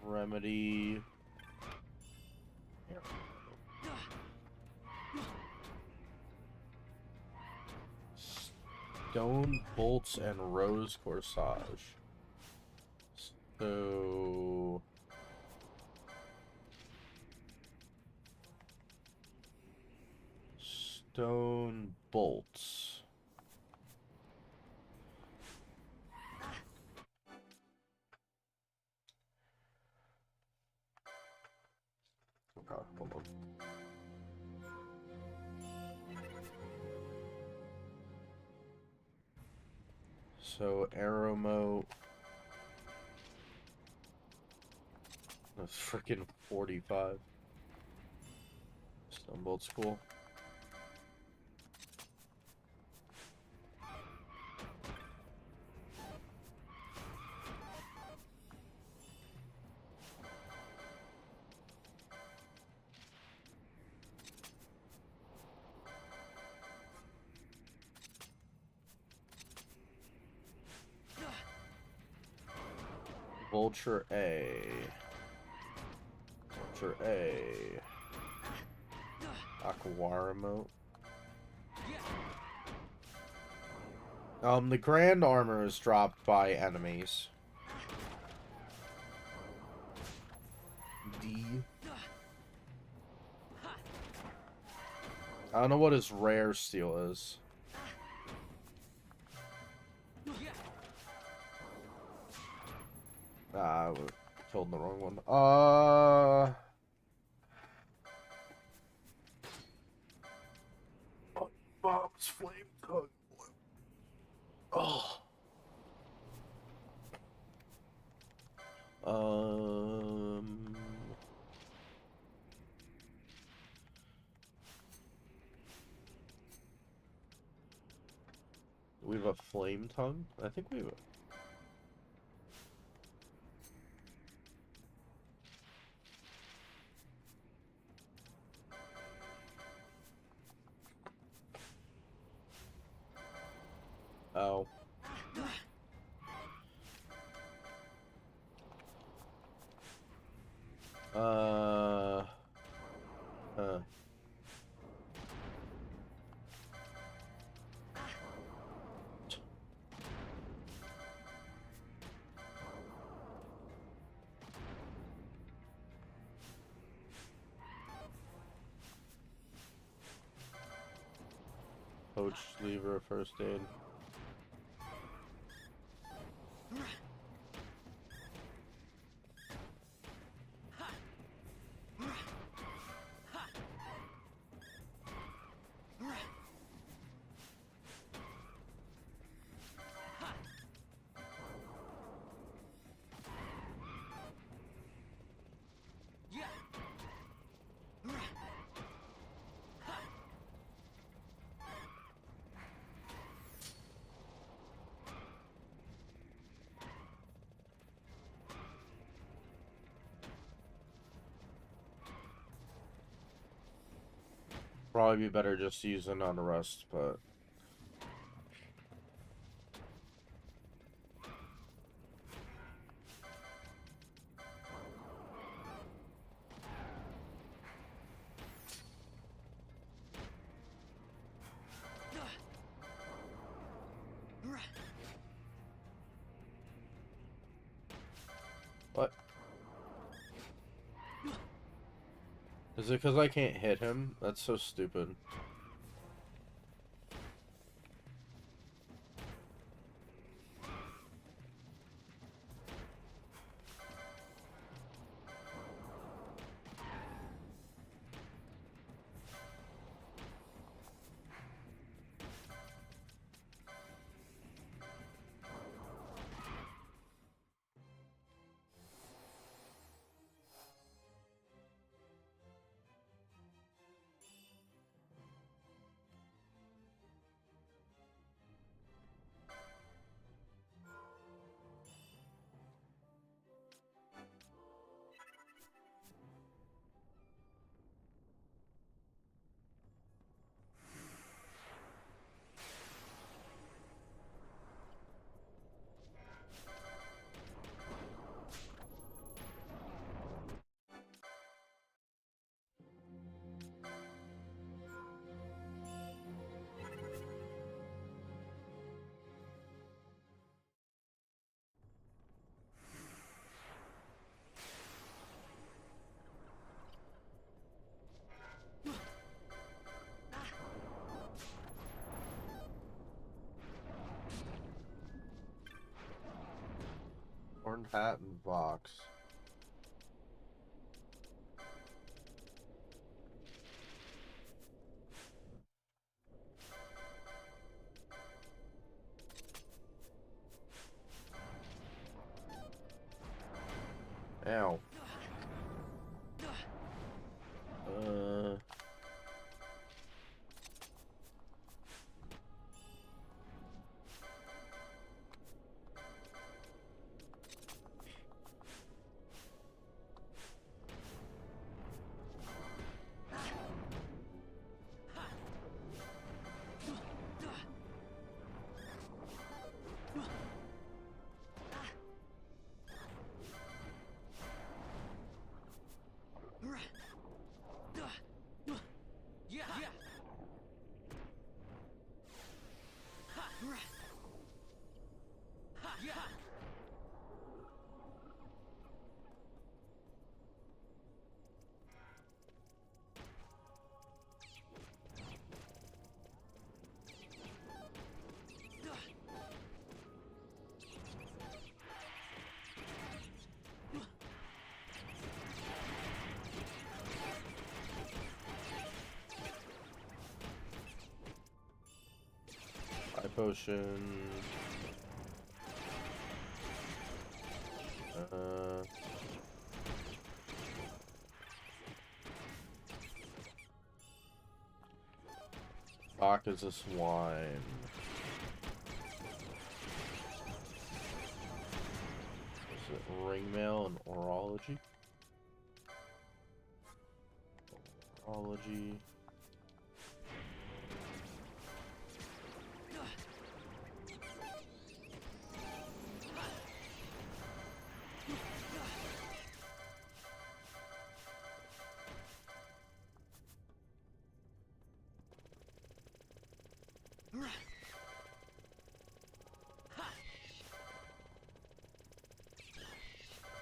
Remedy. Stone bolts and rose corsage. So Stone bolts. Oh god, hold on. So arrow moat. That's freaking 45. Stone bolt's cool. Vulture A. Vulture A. Aquara moat. The grand armor is dropped by enemies. D. I don't know what his rare steel is. Ah, I killed the wrong one. Bob's flame tongue. Oh. We have a flame tongue? I think we have a... Oh. Huh. Poached lever, first aid. Probably be better just using on the rust, but... What? Is it because I can't hit him? That's so stupid. Horned hat and box. Ow. Potion. Bach is a swine. Is it ringmail and orology? Orology.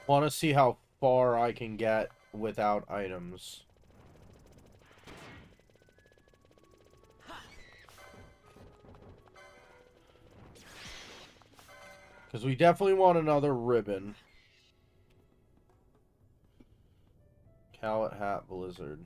Want to see how far I can get without items. Because we definitely want another ribbon. Cowlet hat blizzard.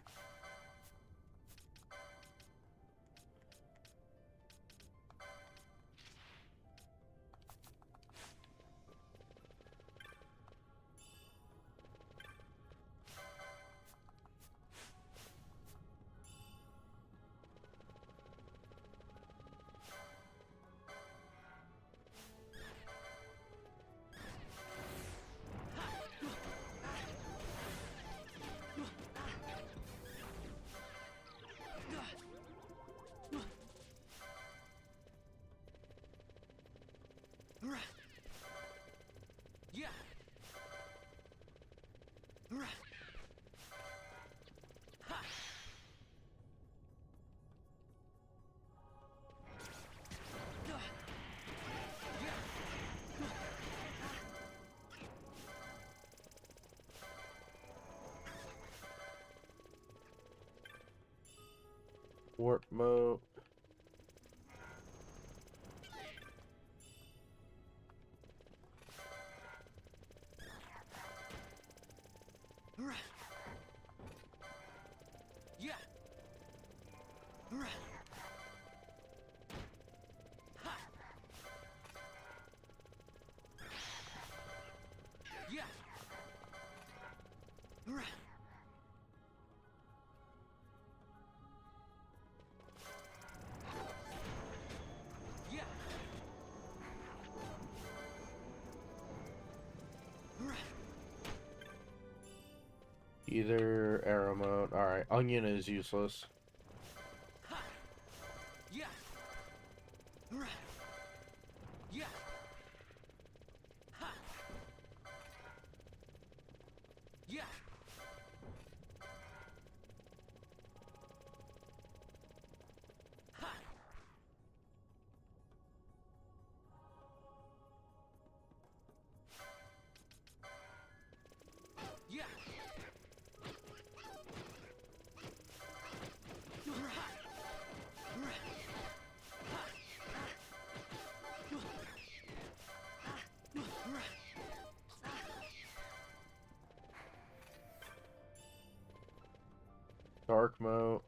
Warp mode. Either arrow mode. Alright, onion is useless. dark moat.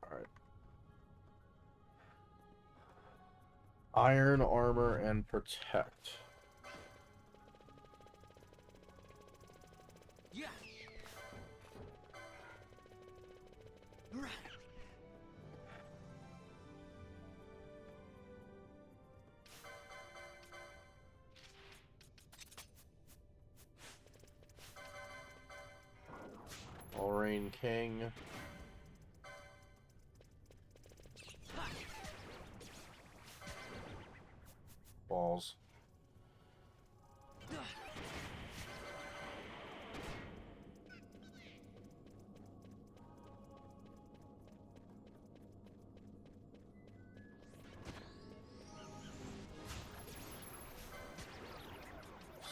Alright. Iron armor and protect. Yeah. Right. All-Rain King. Balls.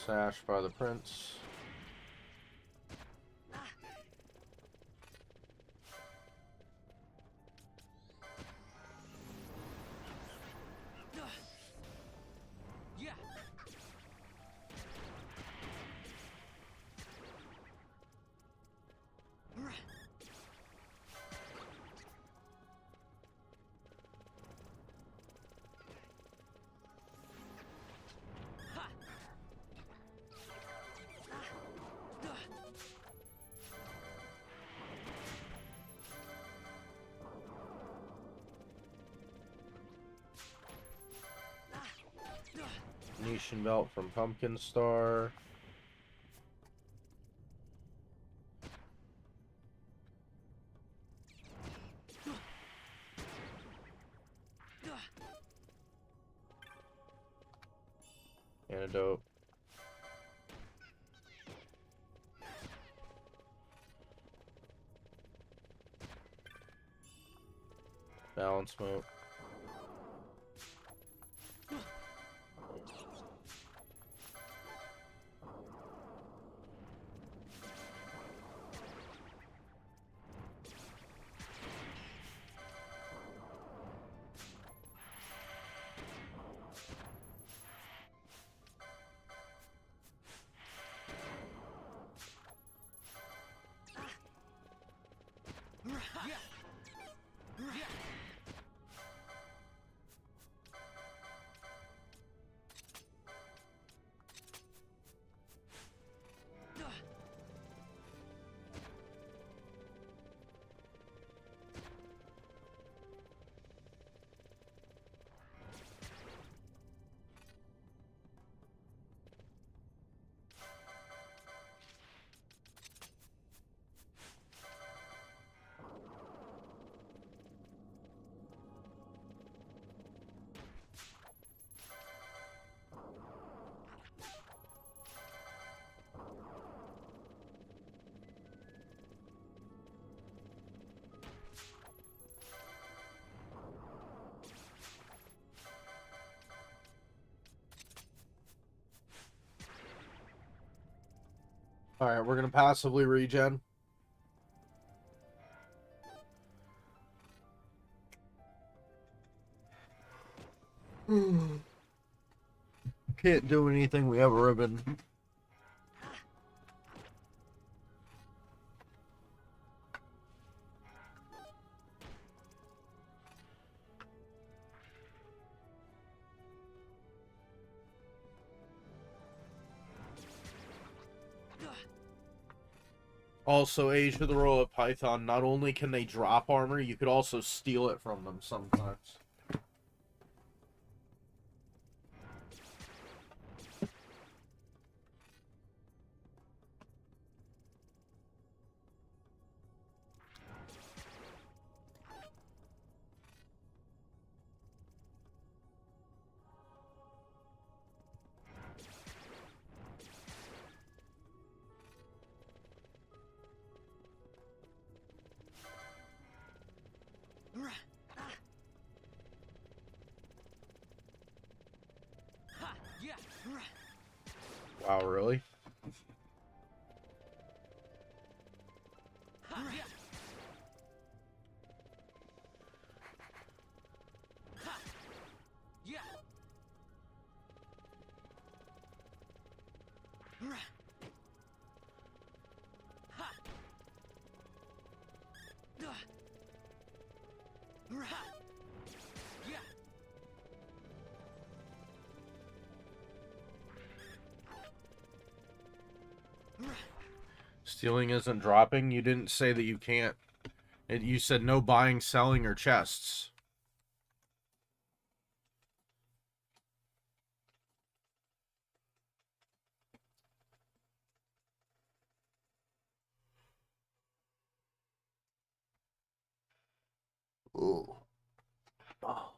Sash by the prince. Yeah. Right. Nation belt from Pumpkin Star. Antidote. Balance smoke. Yeah. Yeah. Alright, we're gonna passively regen. Can't do anything, we have a ribbon. Also, Age of the Royal Python, not only can they drop armor, you could also steal it from them sometimes. Right. Yeah. Right. Wow, really? Yeah. Yeah. Yeah. Stealing isn't dropping. You didn't say that you can't. You said no buying, selling, or chests. Ooh. Oh.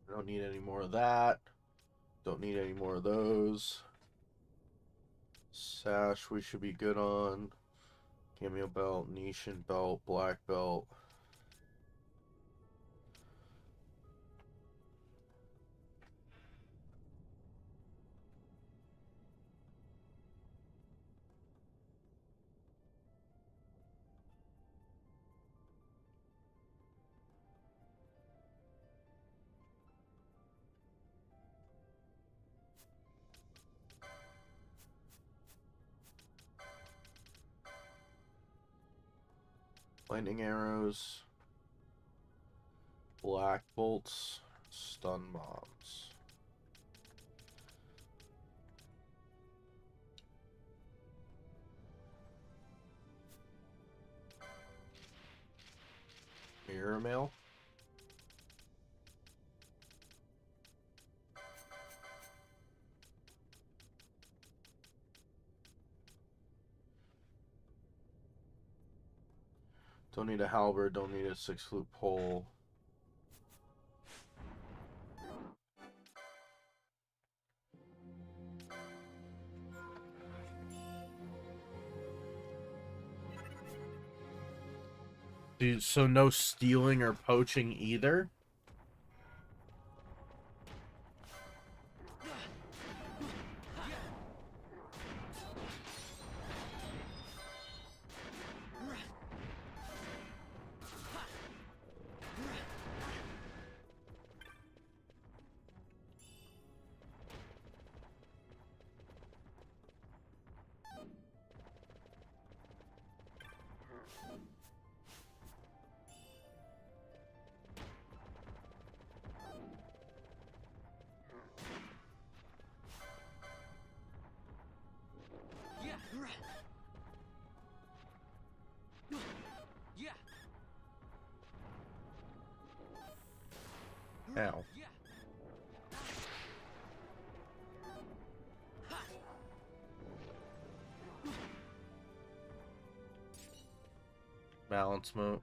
I don't need any more of that. Don't need any more of those. Sash we should be good on. Cameo belt, Nishan belt, black belt. Lightning arrows. Black bolts. Stun bombs. Mirror mail. Don't need a halberd, don't need a 6-loop pole. Dude, so no stealing or poaching either? Yeah. Ow. Yeah. Balance mode.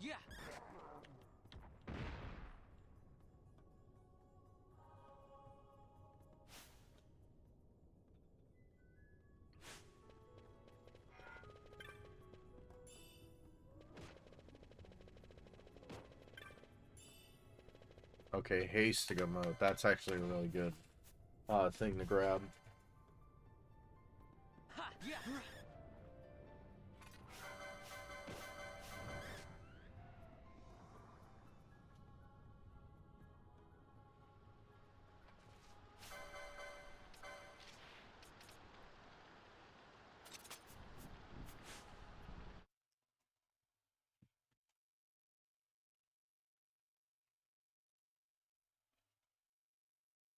Yeah. Okay, Hastiga mode. That's actually a really good thing to grab. Ha. Yeah.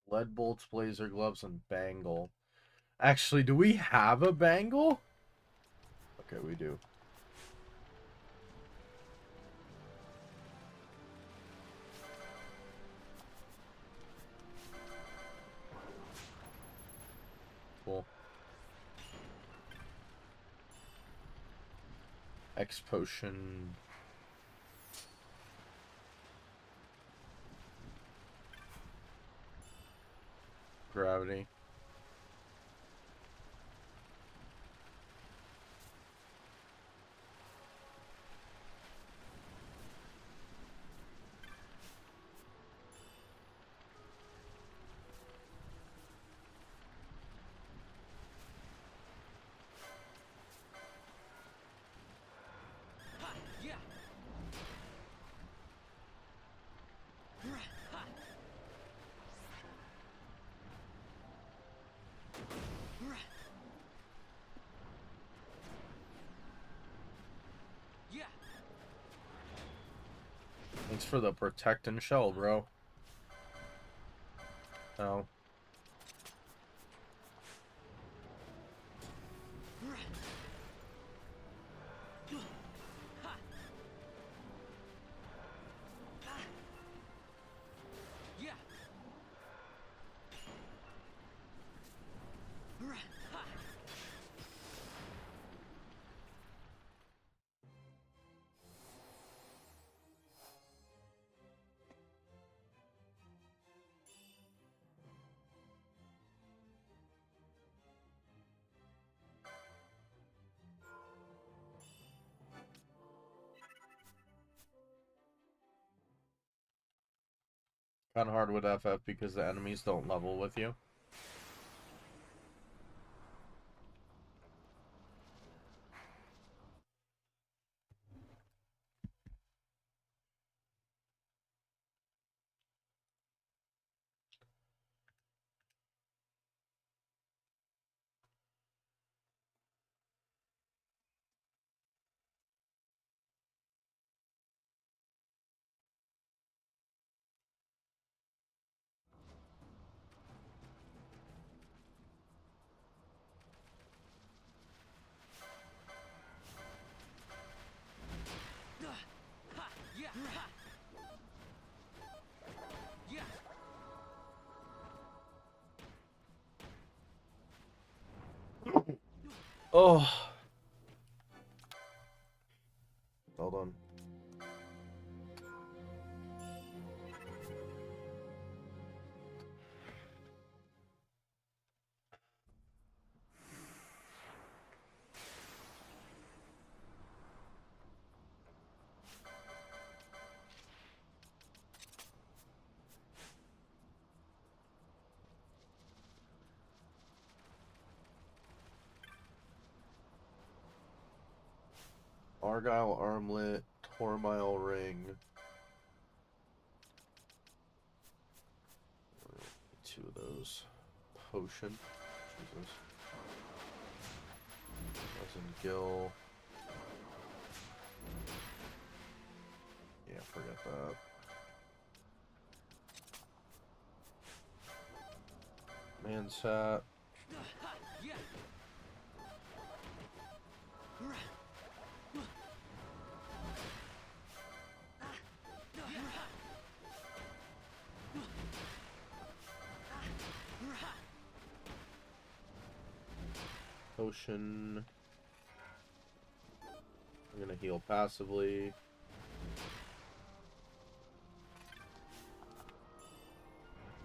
Lead bolts, blazer gloves, and bangle. Actually, do we have a bangle? Okay, we do. Cool. X potion. Gravity. Thanks for the protect and shell, bro. Oh. Yeah. Kind of hard with FF because the enemies don't level with you. Yeah. Yeah. Oh. Hold on. Argyle Armlet, Tormile Ring. Two of those. Potion. Jesus. Resin Gill. Yeah, forget that. Mansat. Yeah. Potion. I'm gonna heal passively.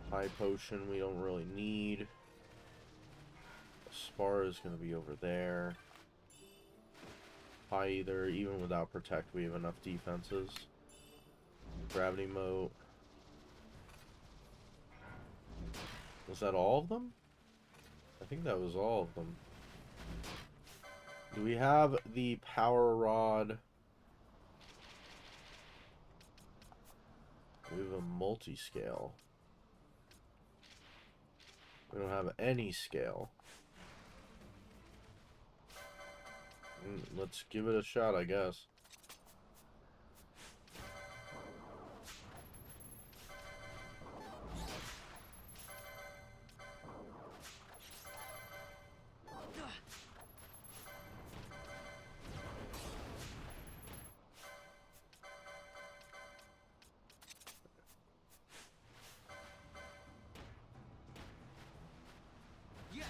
High potion we don't really need. Spar is gonna be over there. High either, even without protect we have enough defenses. Gravity moat. Was that all of them? I think that was all of them. Do we have the power rod? We have a multi-scale. We don't have any scale. Let's give it a shot, I guess. Yes.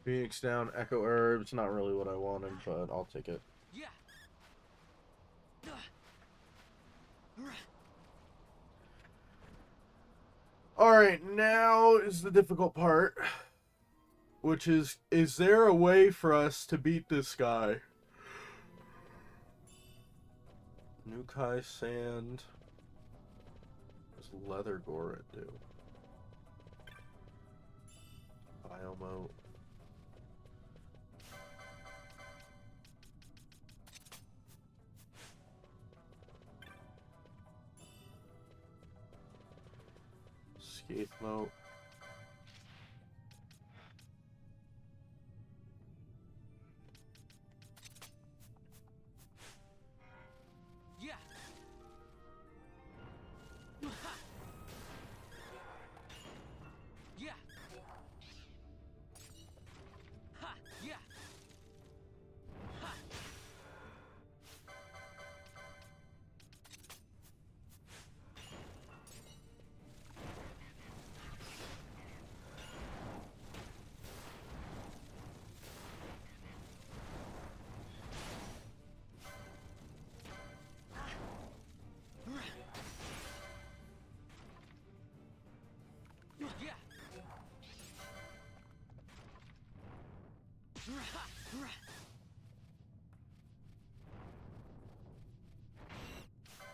Phoenix down, Echo Herbs. Not really what I wanted, but I'll take it. Yeah. Alright, now is the difficult part. Which is there a way for us to beat this guy? Nukai Sand. What does Leather Goret do? Biomote. Skaith Mote.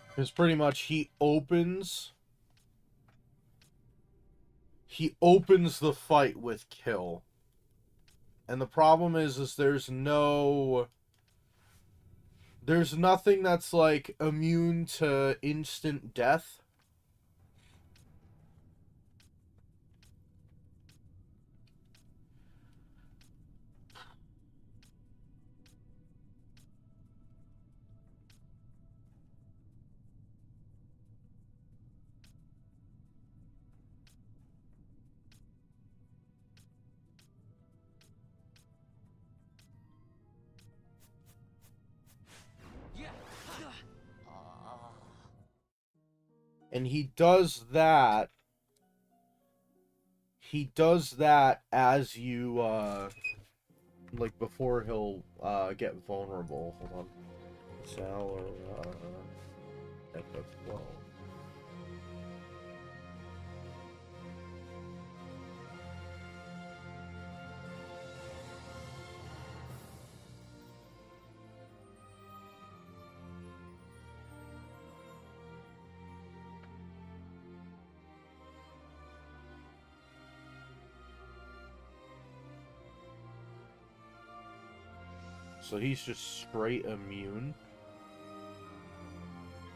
Because pretty much he opens the fight with kill. And the problem is there's nothing that's like immune to instant death. And he does that as you like before he'll get vulnerable. Hold on. Sal or FF12. So he's just straight immune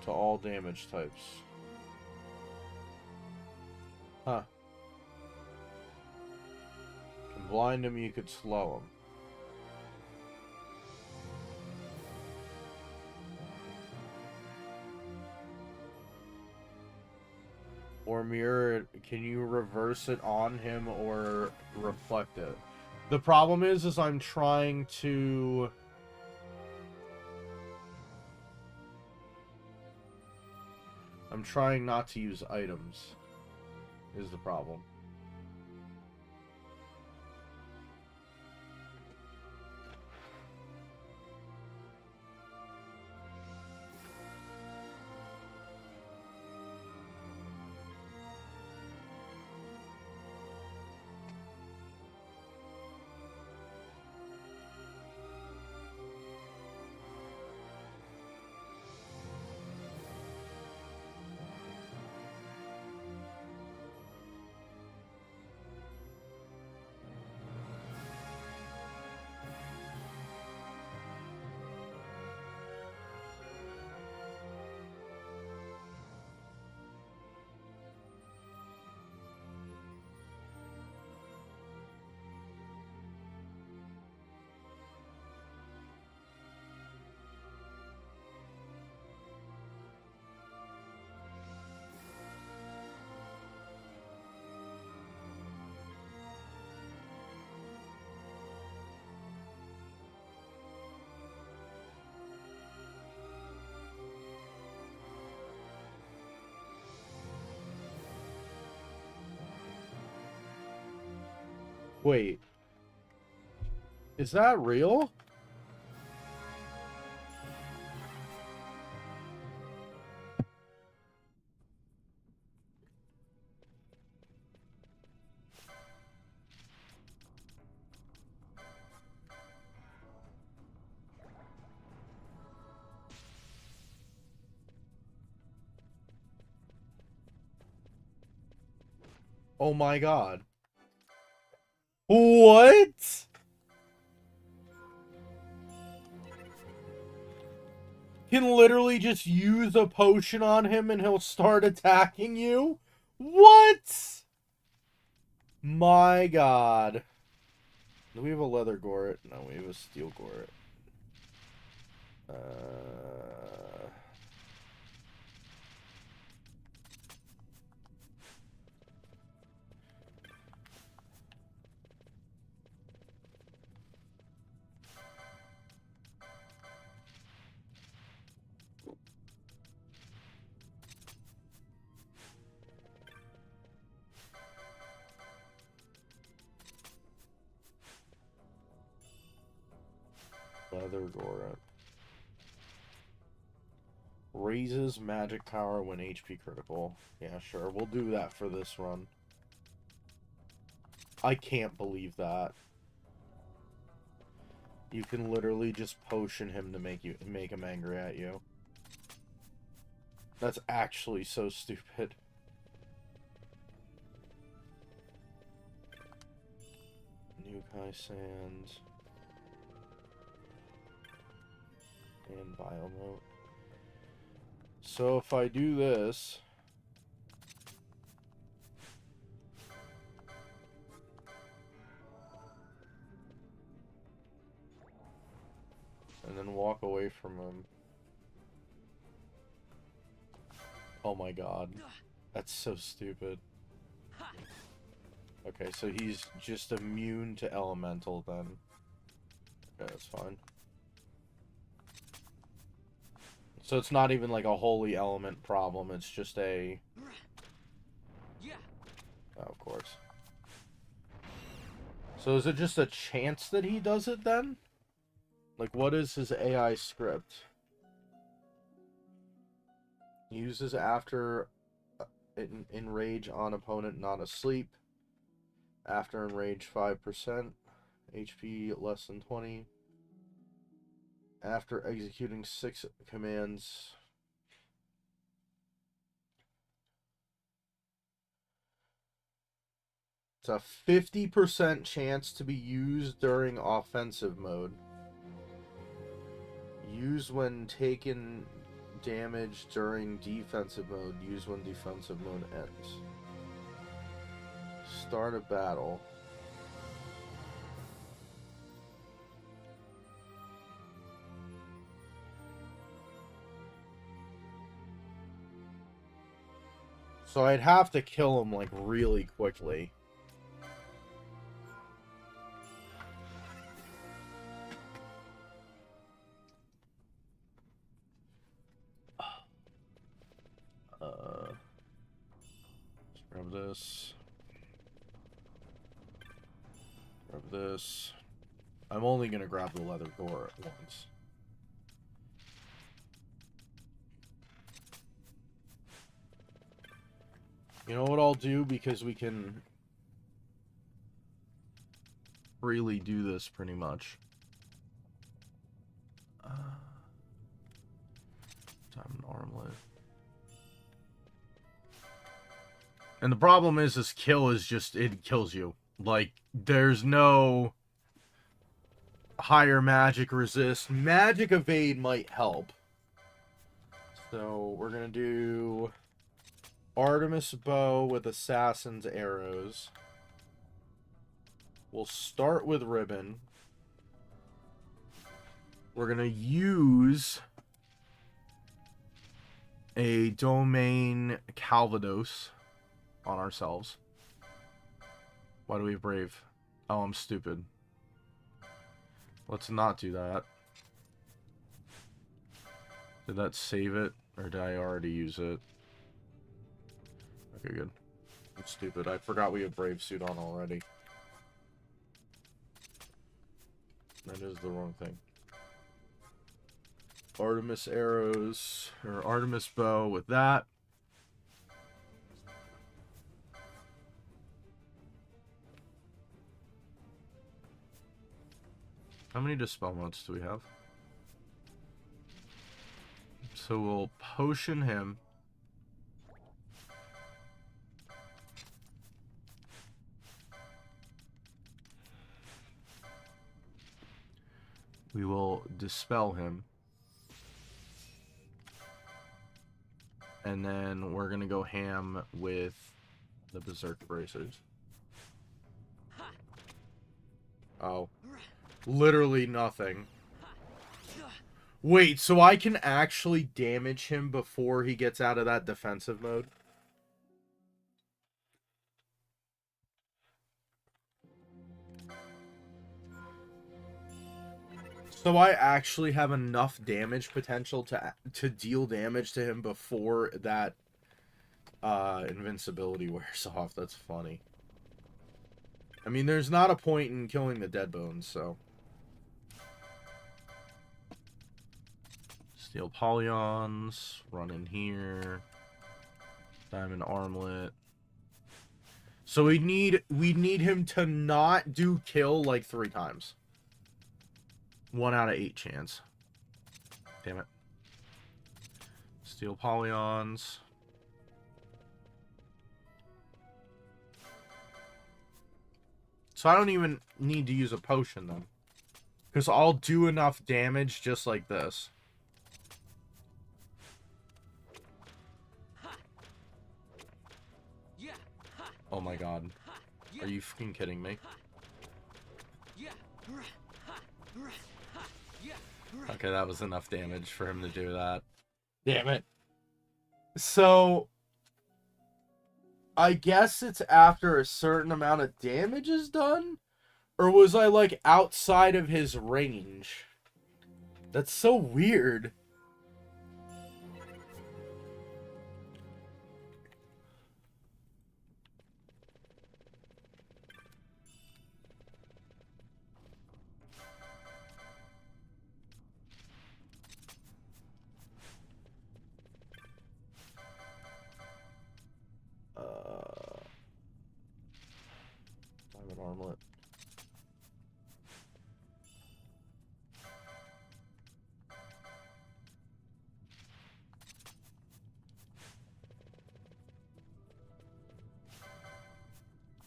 to all damage types. Huh. You can blind him, you could slow him. Or mirror it. Can you reverse it on him or reflect it? The problem is I'm trying to... I'm trying not to use items, is the problem. Wait. Is that real? Oh my god. What? Can literally just use a potion on him and he'll start attacking you? What? My god. Do we have a leather goret? No, we have a steel goret. Leather goret. Raises magic power when HP critical. Yeah, sure. We'll do that for this run. I can't believe that. You can literally just potion him to make him angry at you. That's actually so stupid. New Kai Sand. And Biomote. So if I do this... and then walk away from him. Oh my god. That's so stupid. Okay, so he's just immune to elemental then. Okay, that's fine. So it's not even like a holy element problem, it's just a... oh, of course. So is it just a chance that he does it then? Like, what is his AI script? Uses after enrage on opponent not asleep. After enrage 5%. HP less than 20. After executing 6 commands. It's a 50% chance to be used during offensive mode. Use when taken damage during defensive mode. Use when defensive mode ends. Start a battle. So I'd have to kill him like really quickly. Let's grab this. Grab this. I'm only gonna grab the leather door at once. You know what I'll do, because we can freely do this pretty much. Diamond armlet. And the problem is, this kill is just, it kills you. Like, there's no higher magic resist. Magic evade might help. So we're gonna do Artemis bow with assassin's arrows. We'll start with ribbon. We're gonna use a domain Calvados on ourselves. Why do we have brave? Oh, I'm stupid. Let's not do that. Did that save it? Or did I already use it? Okay, good. I'm stupid. I forgot we have brave suit on already. That is the wrong thing. Artemis arrows, or Artemis bow with that. How many dispel modes do we have? So we'll potion him. We will dispel him. And then we're gonna go ham with the Berserk Bracers. Oh. Literally nothing. Wait, so I can actually damage him before he gets out of that defensive mode? So I actually have enough damage potential to deal damage to him before that invincibility wears off. That's funny. I mean, there's not a point in killing the dead bones, so. Steel Polyons, run in here. Diamond Armlet. So we need him to not do kill like 3 times. 1 out of 8 chance. Damn it. Steel polygons. So I don't even need to use a potion then. Because I'll do enough damage just like this. Oh my god. Are you fucking kidding me? Okay, that was enough damage for him to do that. Damn it. So, I guess it's after a certain amount of damage is done? Or was I, like, outside of his range? That's so weird. Diamond armlet.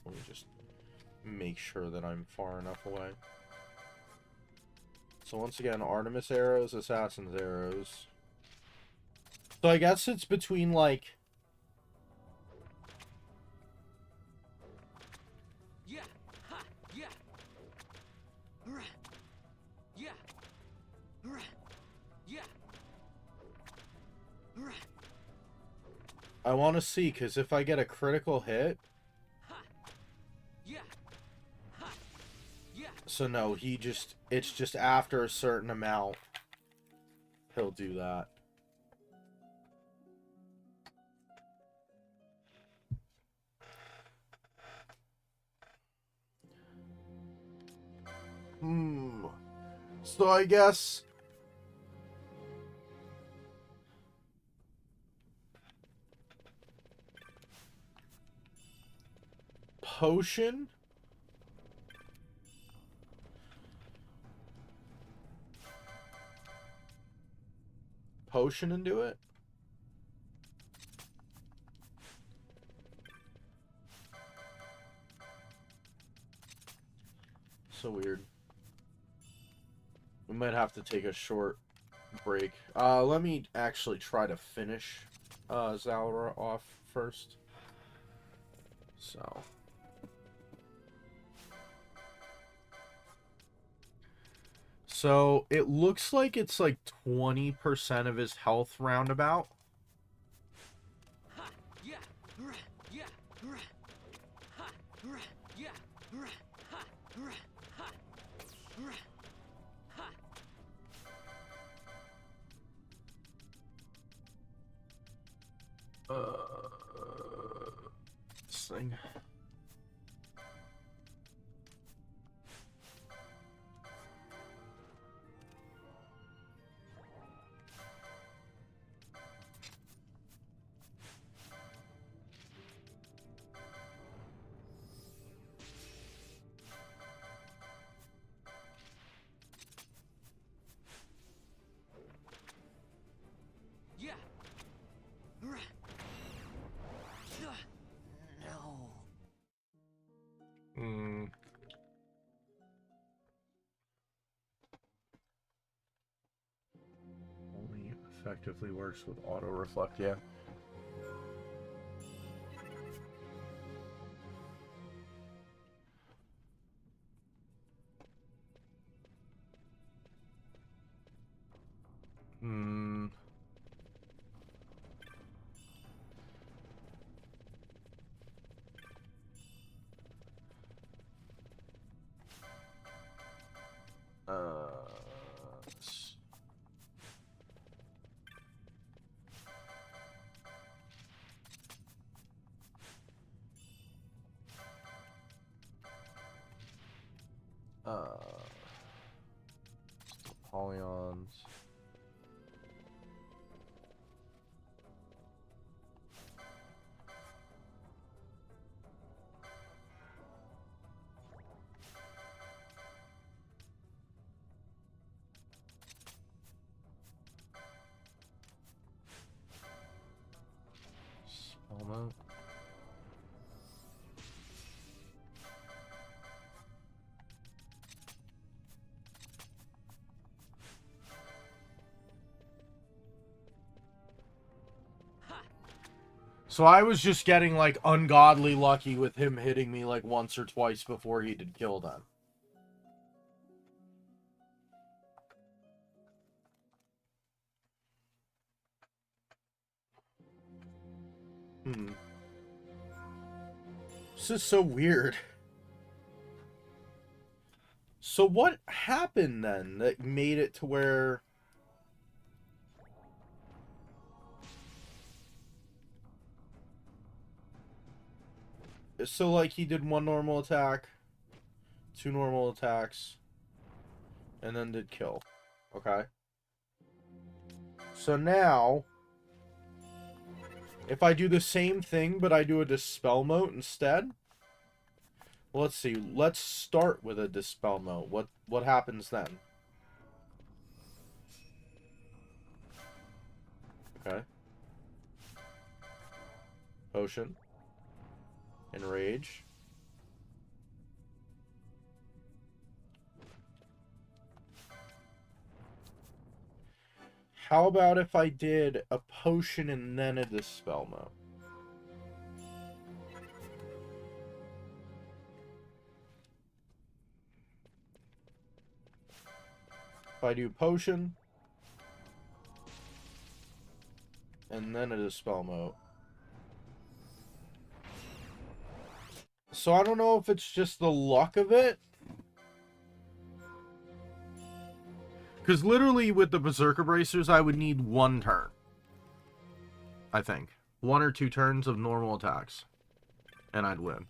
Let me just make sure that I'm far enough away. So once again, Artemis arrows, Assassin's arrows. So I guess it's between, like... I want to see, because if I get a critical hit... So no, it's just after a certain amount, he'll do that. So I guess... Potion? Potion and do it? So weird. We might have to take a short break. Let me actually try to finish Zalra off first. So it looks like it's like 20% of his health roundabout. This thing. Only effectively works with auto reflect, yeah. Polyons. So I was just getting, like, ungodly lucky with him hitting me, like, once or twice before he did kill them. This is so weird. So what happened then that made it to where... So, like, he did one normal attack, 2 normal attacks, and then did kill. Okay. So now, if I do the same thing, but I do a Dispel Mote instead... Well, let's see. Let's start with a Dispel Mote. What happens then? Okay. Potion. Enrage. How about if I did a potion and then a Dispel Mote? If I do potion and then a Dispel Mote. So I don't know if it's just the luck of it. Because literally with the Berserker Bracers, I would need 1 turn. I think. 1 or 2 turns of normal attacks. And I'd win.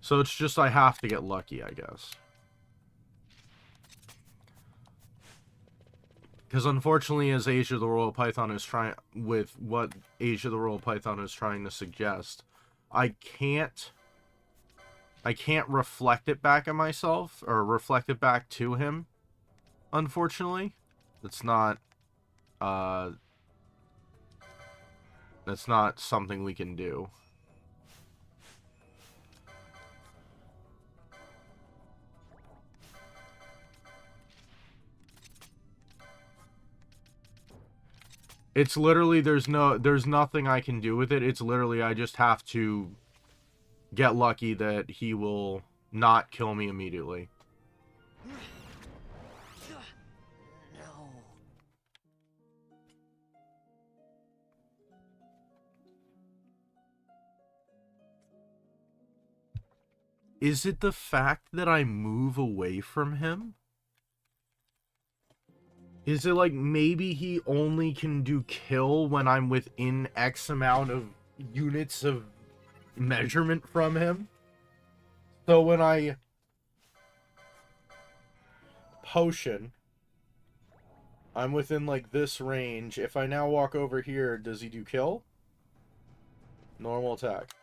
So it's just I have to get lucky, I guess. Because unfortunately, as Asia the Royal Python is trying... With what Asia the Royal Python is trying to suggest, I can't reflect it back at myself, or reflect it back to him, unfortunately. That's not something we can do. It's literally, there's nothing I can do with it. It's literally, I just have to get lucky that he will not kill me immediately. No. Is it the fact that I move away from him? Is it like maybe he only can do kill when I'm within X amount of units of measurement from him? So when I potion, I'm within like this range. If I now walk over here, does he do kill? Normal attack.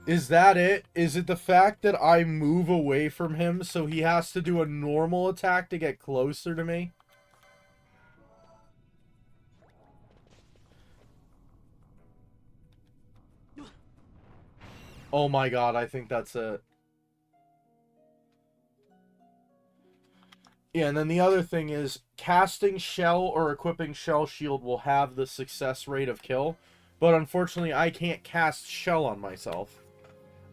Is that it? Is it the fact that I move away from him so he has to do a normal attack to get closer to me? Oh my god, I think that's it. Yeah, and then the other thing is, casting Shell or equipping Shell Shield will have the success rate of kill, but unfortunately I can't cast Shell on myself.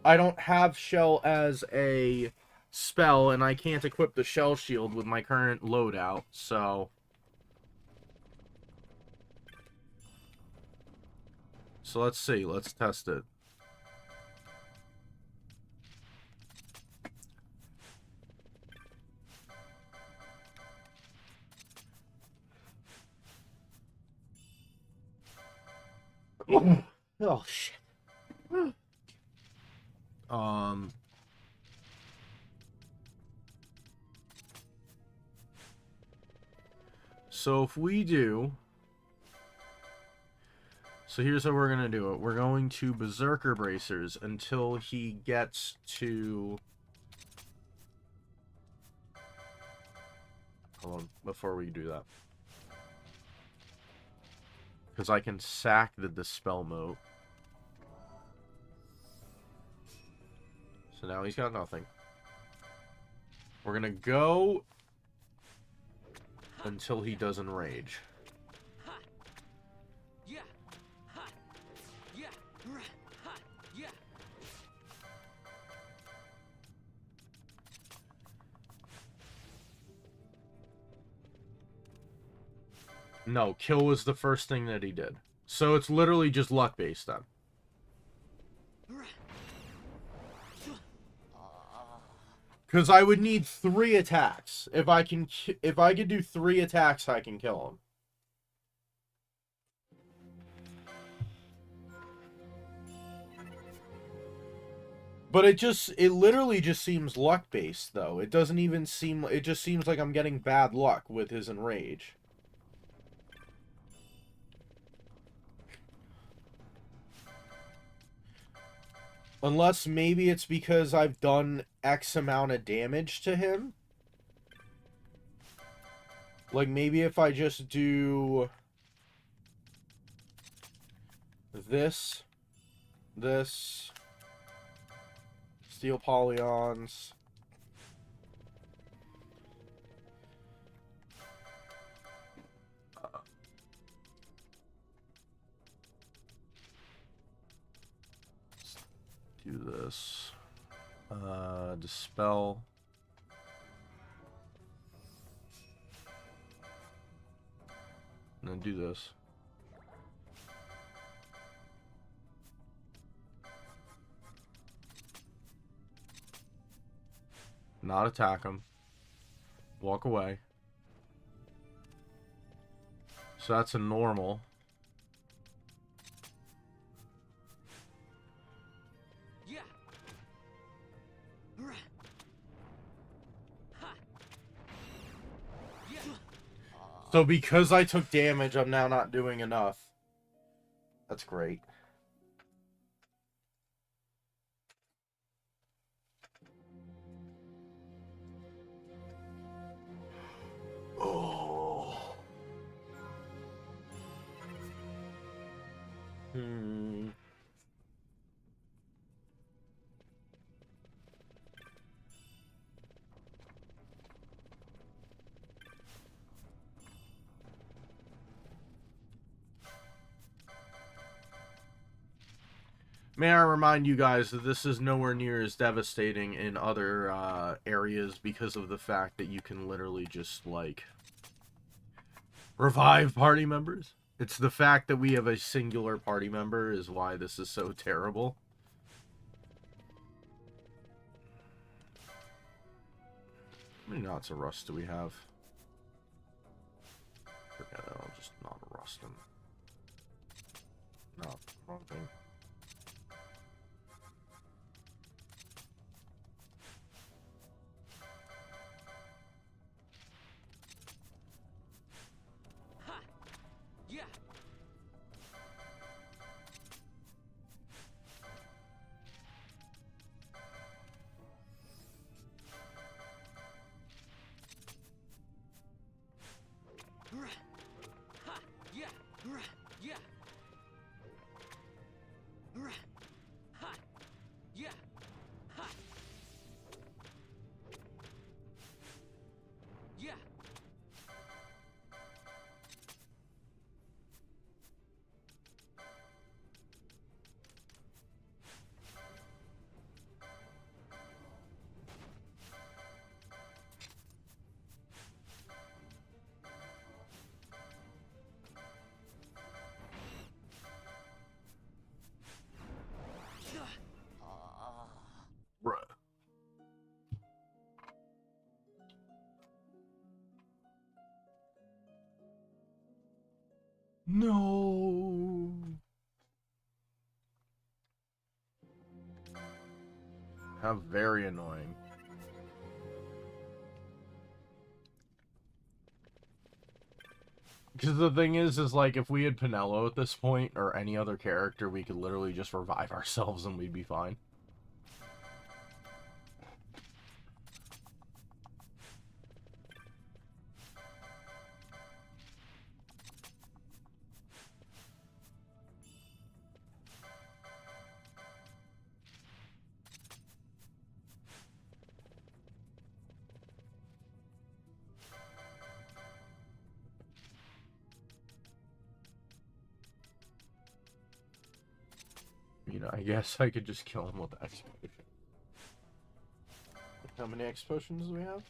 I don't have Shell as a spell, and I can't equip the Shell Shield with my current loadout, so... So let's see, let's test it. Oh, shit. So if we do... So here's how we're going to do it. We're going to Berserker Bracers until he gets to... Hold on, before we do that. Because I can sack the Dispel Mote. So now he's got nothing. We're gonna go until he does enrage. No, kill was the first thing that he did. So it's literally just luck based then. Because I would need 3 attacks. If I could do 3 attacks, I can kill him. But it literally just seems luck based though. It doesn't even seem, it just seems like I'm getting bad luck with his enrage. Unless maybe it's because I've done X amount of damage to him. Like, maybe if I just do this, Steel Polyons, do this, Dispel, and then do this. Not attack him. Walk away. So that's a normal. So because I took damage, I'm now not doing enough. That's great. Oh. May I remind you guys that this is nowhere near as devastating in other areas because of the fact that you can literally just, like, revive party members. It's the fact that we have a singular party member is why this is so terrible. How many knots of rust do we have? Forget it, I'll just not rust them. No, wrong thing. Bruh. No. How very annoying. Because the thing is like, if we had Pinello at this point, or any other character, we could literally just revive ourselves and we'd be fine. I guess I could just kill him with X potion. How many X potions do we have?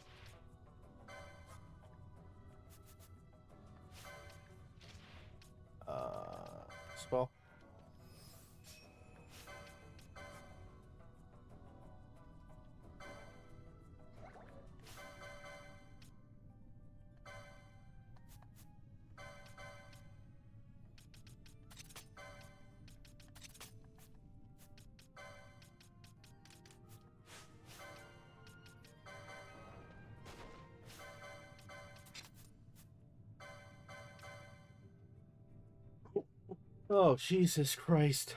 Spell. Oh, Jesus Christ.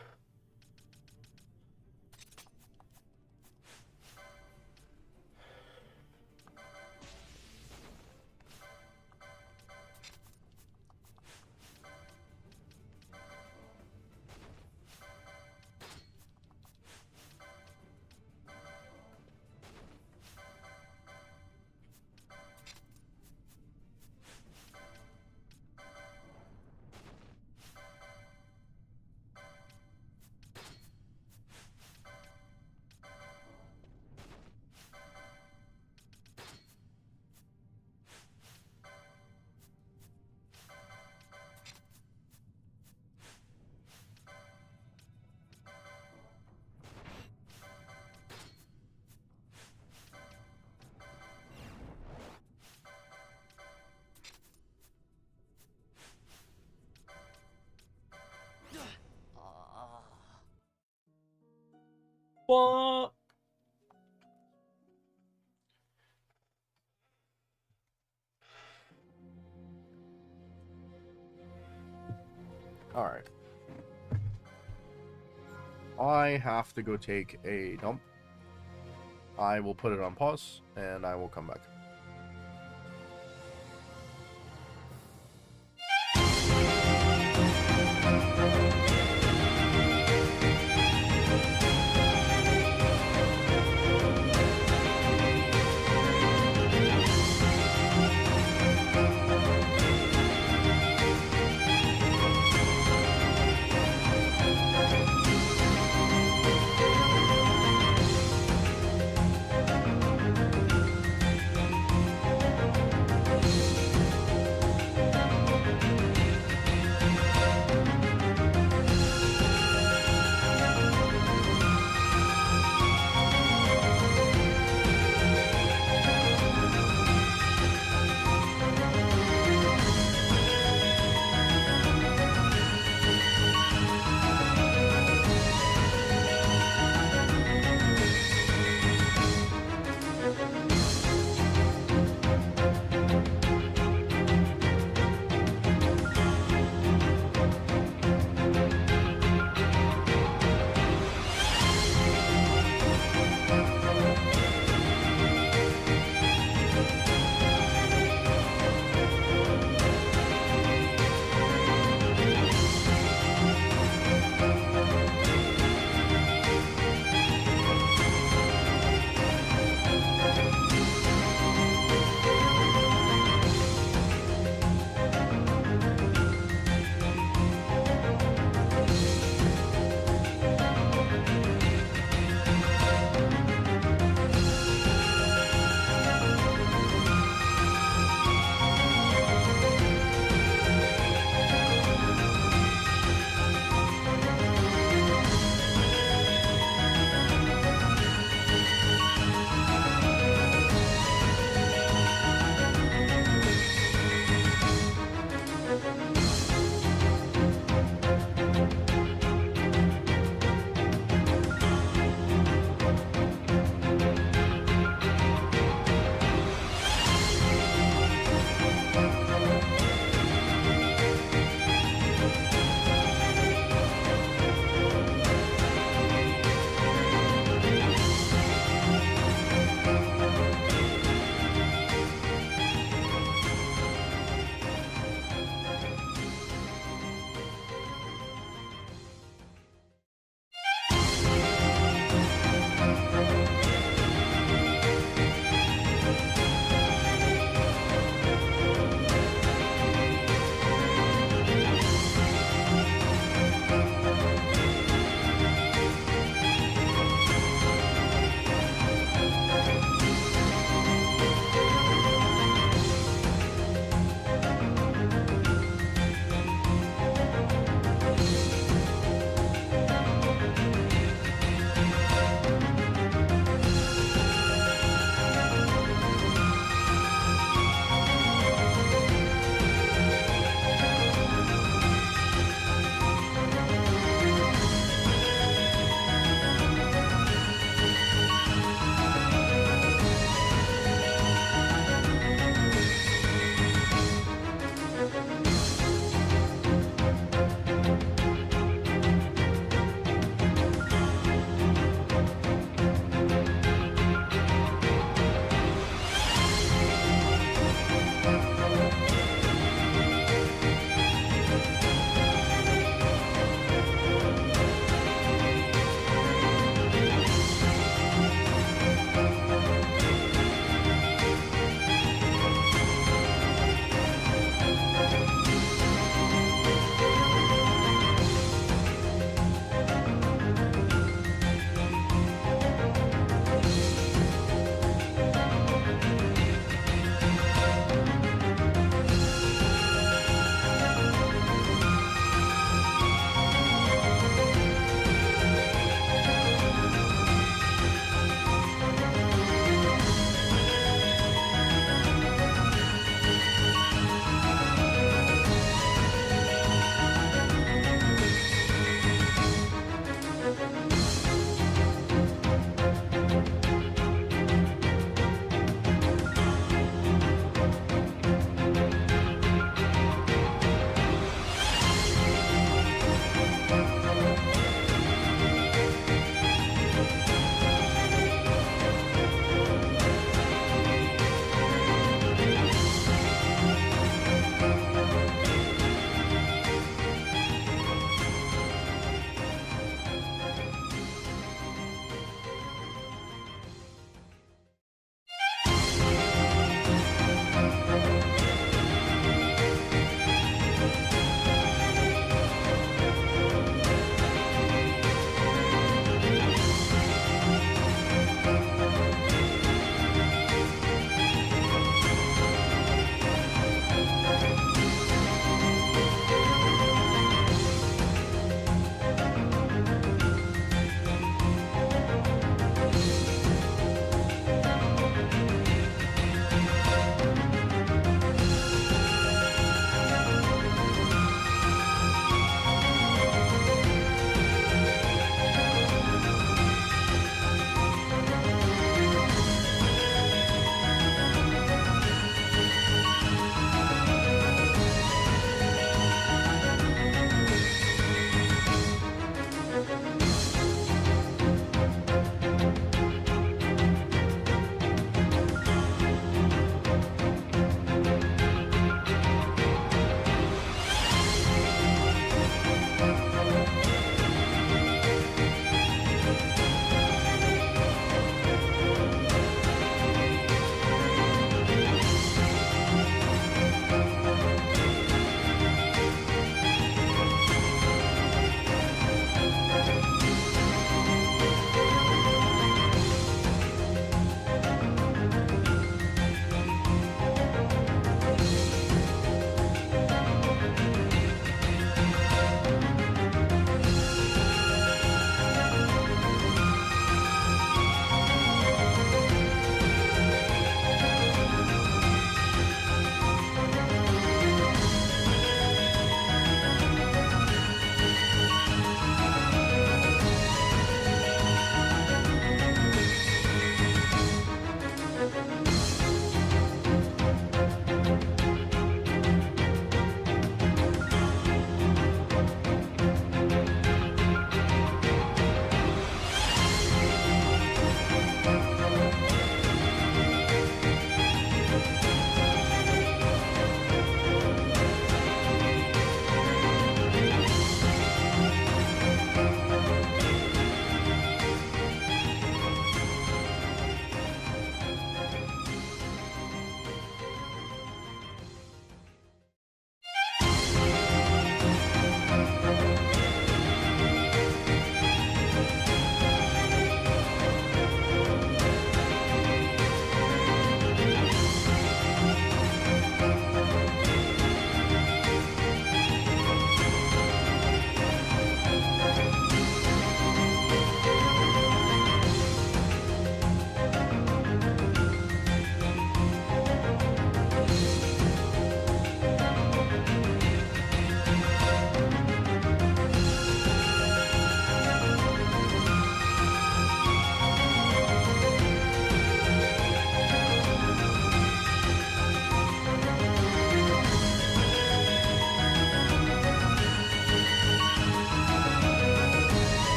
What? Alright. I have to go take a dump. I will put it on pause, and I will come back.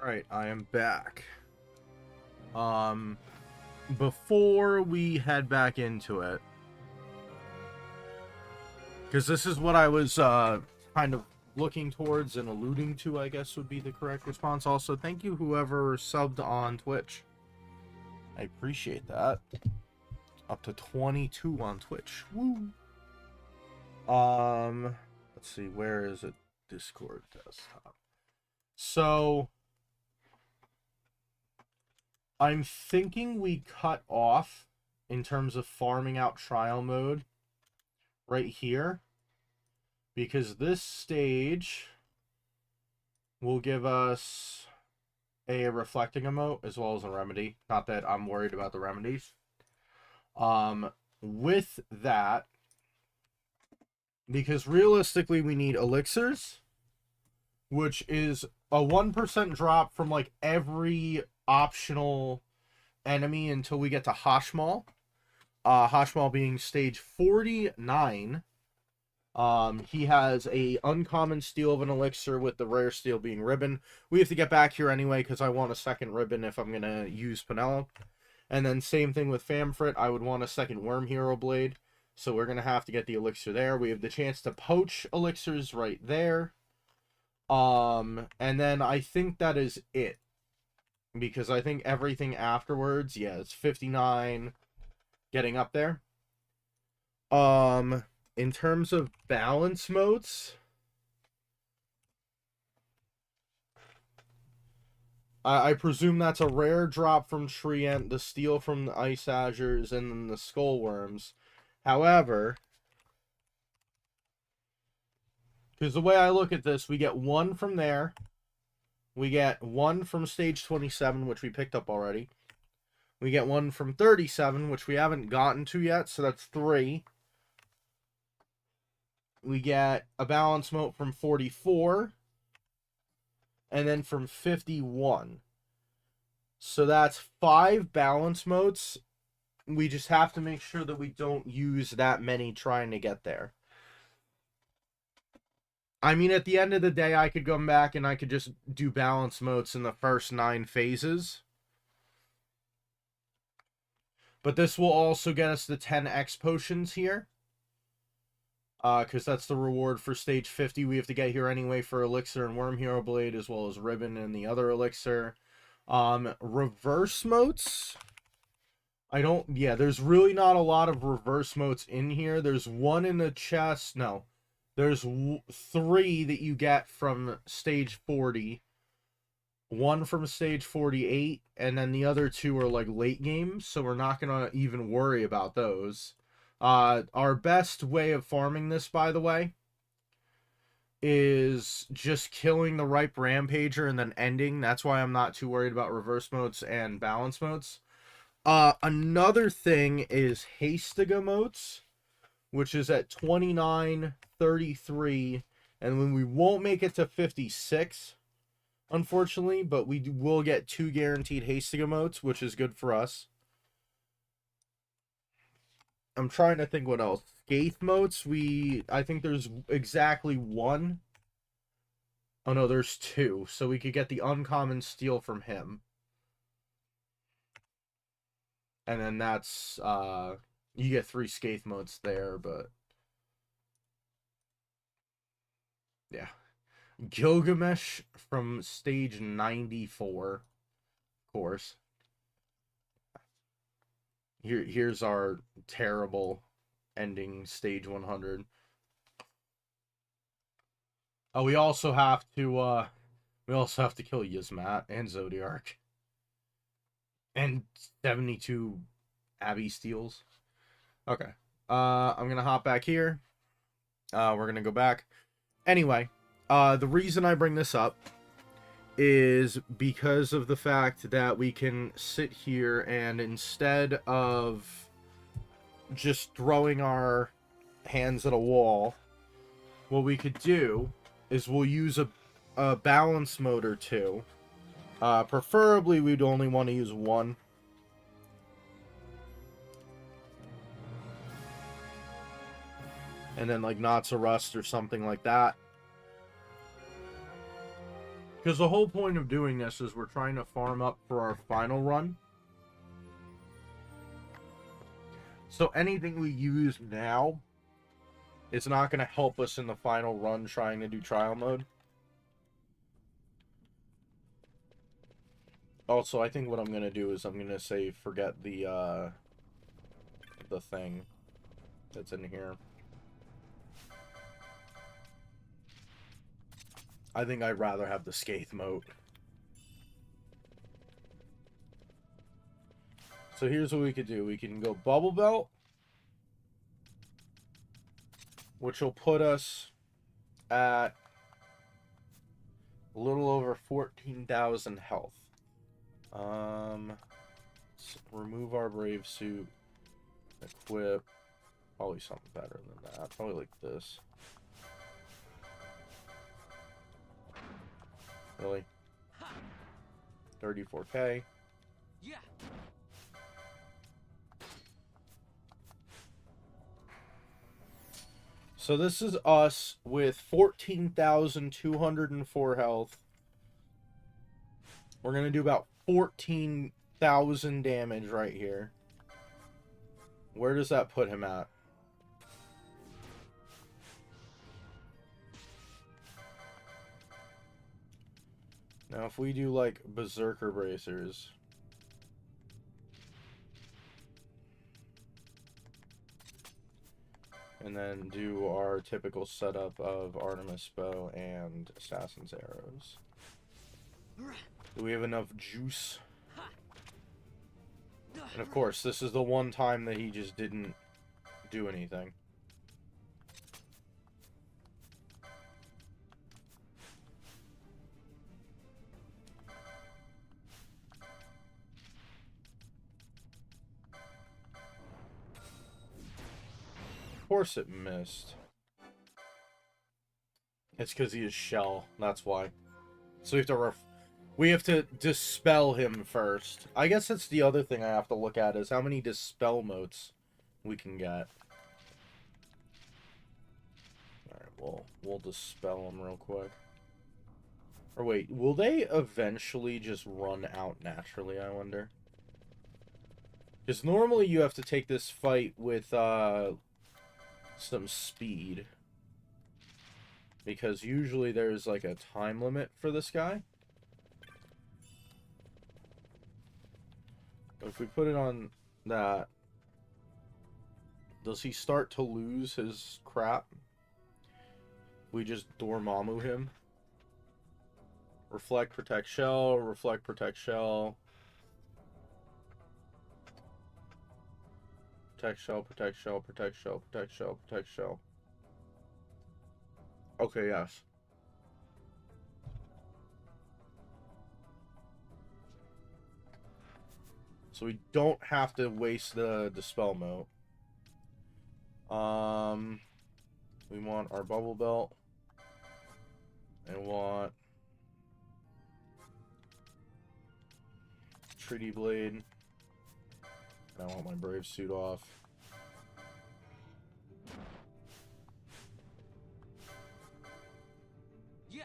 Alright, I am back. Before we head back into it, because this is what I was, kind of looking towards and alluding to, I guess would be the correct response. Also, thank you whoever subbed on Twitch. I appreciate that. Up to 22 on Twitch. Woo! Let's see, where is it? Discord desktop. So, I'm thinking we cut off in terms of farming out trial mode right here, because this stage will give us a reflecting emote as well as a remedy. Not that I'm worried about the remedies. With that, because realistically we need elixirs, which is a 1% drop from like every optional enemy until we get to Hashmal. Hashmal being stage 49. He has a uncommon steel of an elixir with the rare steel being ribbon. We have to get back here anyway because I want a second ribbon if I'm going to use Penelope. And then same thing with Famfrit. I would want a second Worm Hero Blade. So we're going to have to get the elixir there. We have the chance to poach elixirs right there. And then I think that is it. Because I think everything afterwards, yeah, it's 59 getting up there. In terms of balance modes, I presume that's a rare drop from Treant, the steel from the Ice Azures, and then the Skull Worms. However, because the way I look at this, we get one from there. We get one from stage 27, which we picked up already. We get one from 37, which we haven't gotten to yet, so that's 3. We get a balance mote from 44. And then from 51. So that's 5 balance motes. We just have to make sure that we don't use that many trying to get there. I mean, at the end of the day, I could come back and I could just do balance motes in the first 9 phases. But this will also get us the 10x potions here. Because that's the reward for stage 50 we have to get here anyway for Elixir and Worm Hero Blade, as well as Ribbon and the other Elixir. Reverse motes. There's really not a lot of reverse motes in here. There's one in the chest. No. There's 3 that you get from stage 40. One from stage 48, and then the other 2 are like late games, so we're not going to even worry about those. Our best way of farming this, by the way, is just killing the Ripe Rampager and then ending. That's why I'm not too worried about reverse motes and balance motes. Another thing is Hastiga motes, which is at 29, 33, and when we won't make it to 56, unfortunately, but we will get 2 guaranteed Hastiga motes, which is good for us. I'm trying to think what else. Skaith motes, I think there's exactly 1. Oh no, there's 2. So we could get the uncommon steel from him. And then that's, you get 3 Skaith motes there, but... yeah. Gilgamesh from stage 94, of course. Here's our terrible ending stage 100. Oh, we also have to kill Yzmat and Zodiark. And 72 Abbey Steels. Okay. I'm gonna hop back here. We're gonna go back. Anyway, the reason I bring this up is because of the fact that we can sit here and instead of just throwing our hands at a wall, what we could do is we'll use a balance mode or 2. Preferably we'd only want to use 1. And then like Knots of Rust or something like that. Because the whole point of doing this is we're trying to farm up for our final run. So anything we use now is not going to help us in the final run trying to do trial mode. Also, I think what I'm going to do is I'm going to say forget the thing that's in here. I think I'd rather have the Scathe moat. So here's what we could do. We can go Bubble Belt, which will put us at a little over 14,000 health. Let's remove our Brave Suit. Equip. Probably something better than that. Probably like this. Really? 34k. Yeah. So this is us with 14,204 health. We're going to do about 14,000 damage right here. Where does that put him at? Now, if we do, like, Berserker Bracers... and then do our typical setup of Artemis Bow and Assassin's Arrows. Do we have enough juice? And of course, this is the one time that he just didn't do anything. Of course it missed. It's because he is shell. That's why. So we have to dispel him first. I guess that's the other thing I have to look at is how many dispel motes we can get. Alright, we'll dispel him real quick. Or wait, will they eventually just run out naturally, I wonder? Because normally you have to take this fight with some speed. Because usually there's like a time limit for this guy. If we put it on that, does he start to lose his crap? We just Dormammu him. Reflect, protect, shell, reflect, protect, shell. Protect, shell, protect, shell, protect, shell, protect, shell, protect, shell. Okay, yes. So we don't have to waste the dispel mote. We want our bubble belt. And want treaty blade. And I want my brave suit off. Yeah.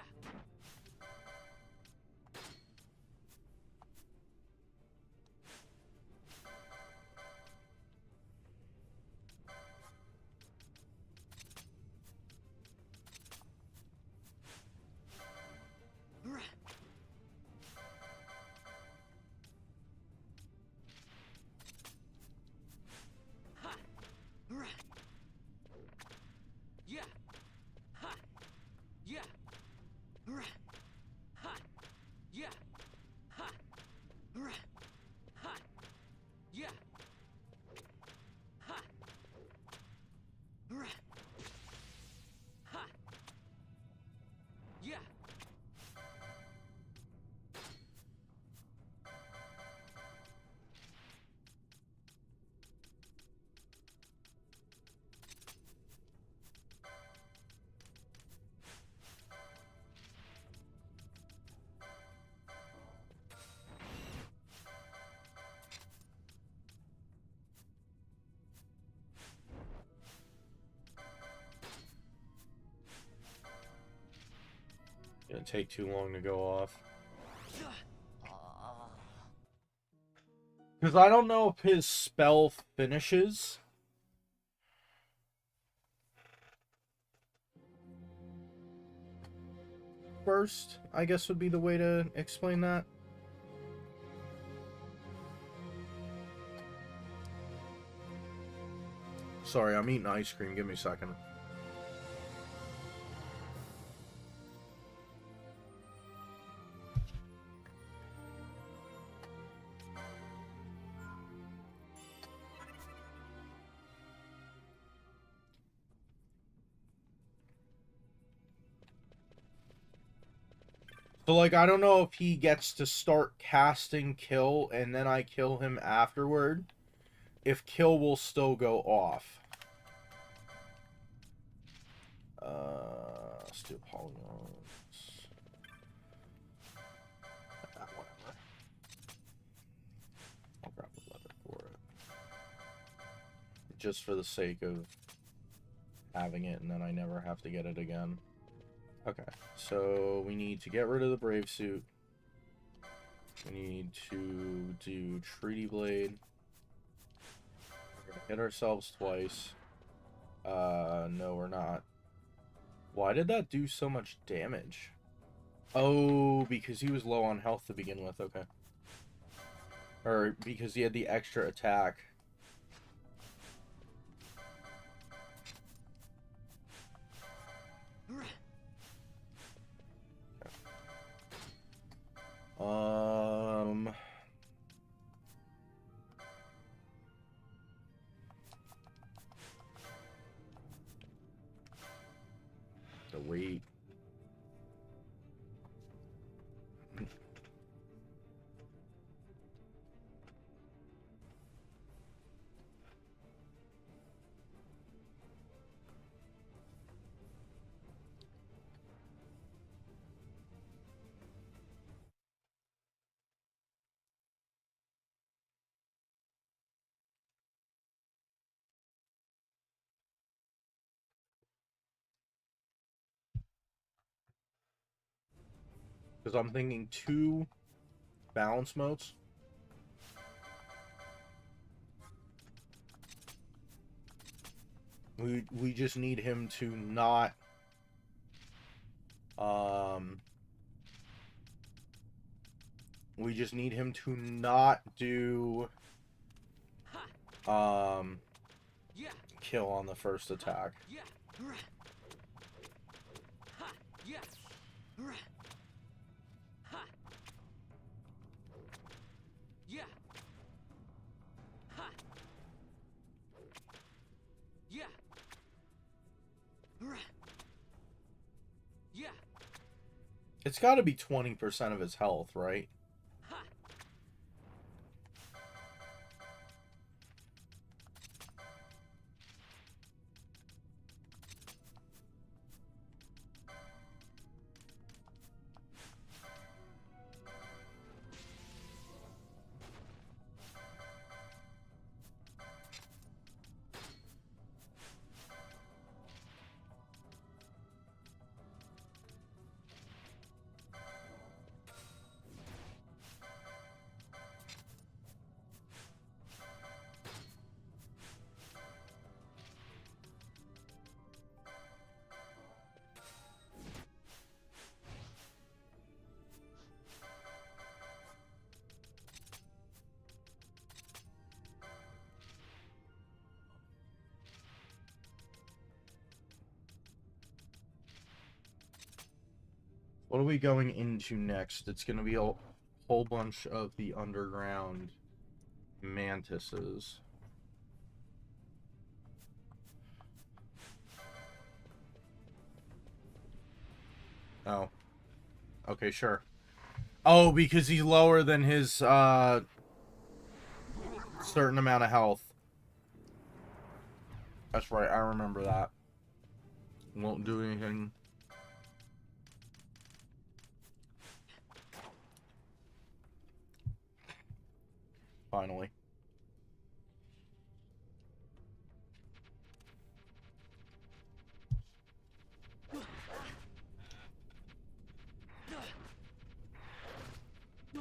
Didn't take too long to go off. Because I don't know if his spell finishes. First, I guess would be the way to explain that. Sorry, I'm eating ice cream. Give me a second. So, like, I don't know if he gets to start casting kill and then I kill him afterward. If kill will still go off. Let's do polygons. Whatever. I'll grab the leather for it. Just for the sake of having it and then I never have to get it again. Okay, so we need to get rid of the Brave Suit. We need to do Treaty Blade. We're gonna hit ourselves twice. No, we're not. Why did that do so much damage? Oh, because he was low on health to begin with, okay. Or because he had the extra attack. The weight. Because I'm thinking 2 balance modes. We just need him to not we just need him to not do kill on the first attack. It's got to be 20% of his health, right? What are we going into next? It's going to be a whole bunch of the underground mantises. Oh. Okay, sure. Oh, because he's lower than his certain amount of health. That's right, I remember that. Won't do anything. Finally.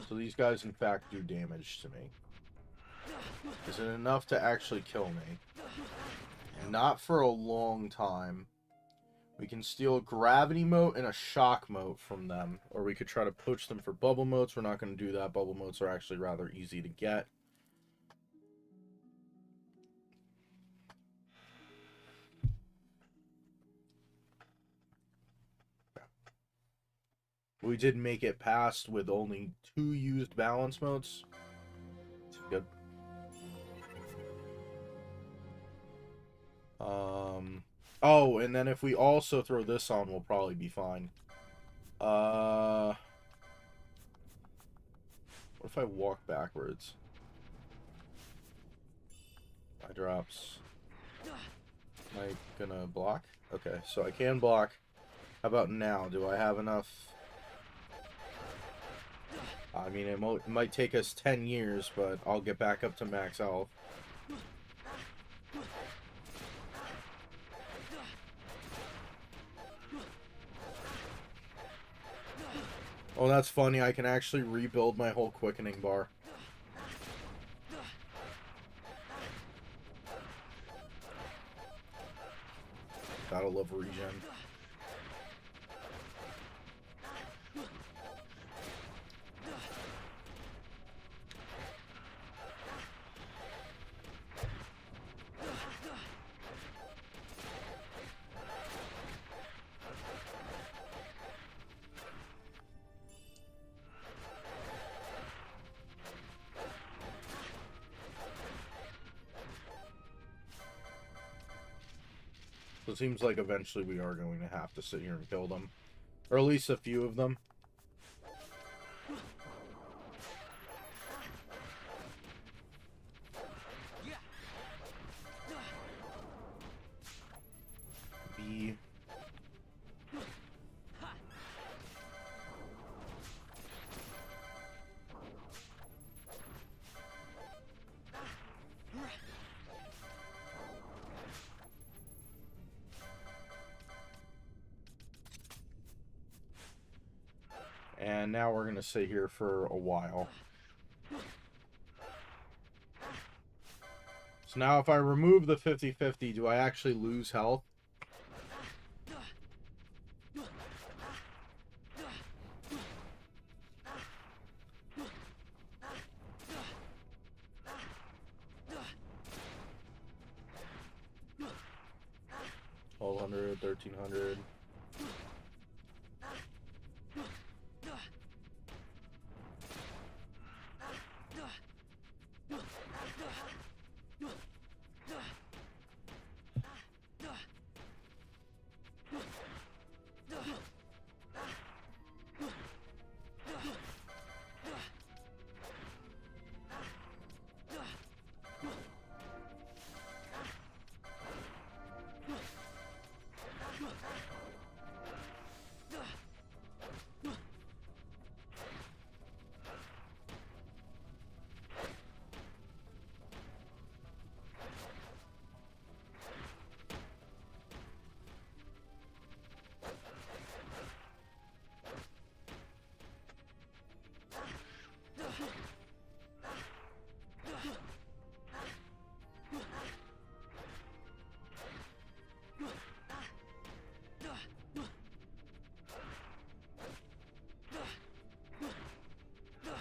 So these guys, in fact, do damage to me. Is it enough to actually kill me? Not for a long time. We can steal a gravity mote and a shock mote from them. Or we could try to poach them for bubble motes. We're not going to do that. Bubble motes are actually rather easy to get. We did make it past with only 2 used balance motes. Good. Oh, and then if we also throw this on, we'll probably be fine. What if I walk backwards? My drops. Am I gonna block? Okay, so I can block. How about now? Do I have enough? I mean, it might take us 10 years, but I'll get back up to max health. Oh, that's funny. I can actually rebuild my whole quickening bar. Gotta love regen. So it seems like eventually we are going to have to sit here and kill them. Or at least a few of them. B. And now we're going to sit here for a while. So now if I remove the 50-50, do I actually lose health? $1,200, $1,300.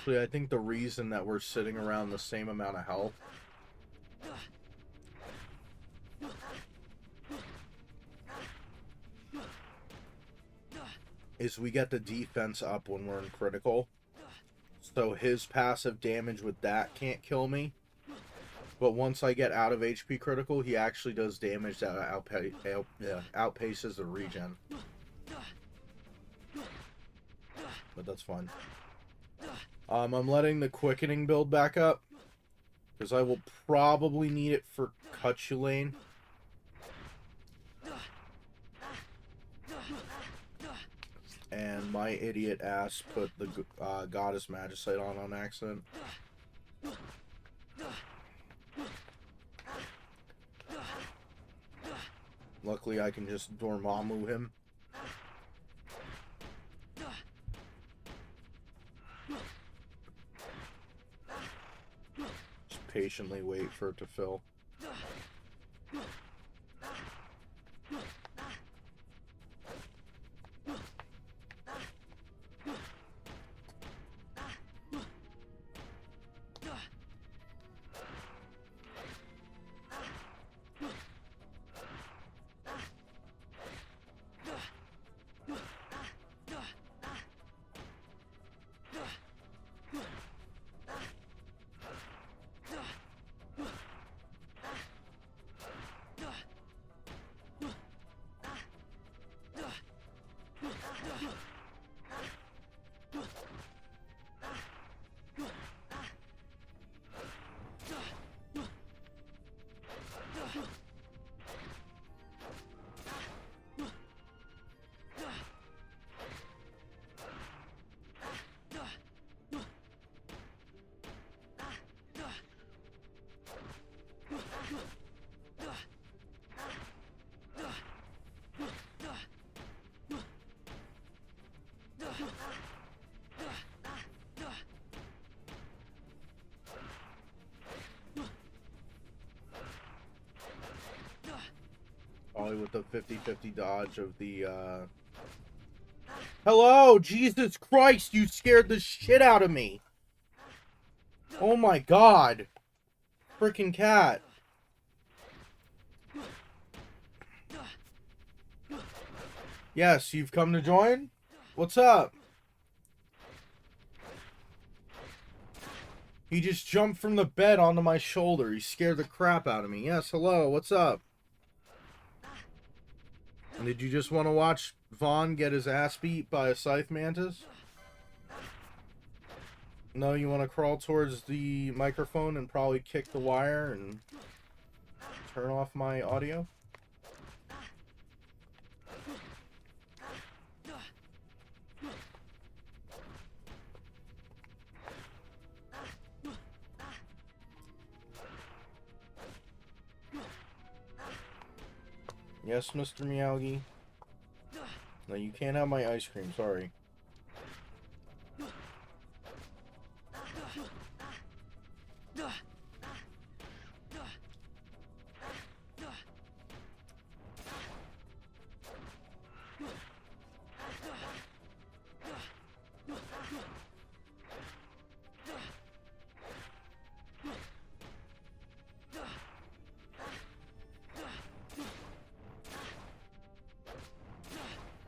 Actually, I think the reason that we're sitting around the same amount of health is we get the defense up when we're in critical. So his passive damage with that can't kill me. But once I get out of HP critical, he actually does damage that outpaces the regen. But that's fine. I'm letting the quickening build back up, because I will probably need it for Ffxii. And my idiot ass put the Goddess Magicite on accident. Luckily I can just Dormammu him. patiently wait for it to fill. Probably with the 50-50 dodge of the, Hello! Jesus Christ, you scared the shit out of me! Oh my god! Frickin' cat. Yes, you've come to join? What's up? He just jumped from the bed onto my shoulder. He scared the crap out of me. Yes, hello, what's up? And did you just want to watch Vaughn get his ass beat by a scythe mantis? No, you want to crawl towards the microphone and probably kick the wire and turn off my audio? Yes, Mr. Miyagi. No, you can't have my ice cream, sorry.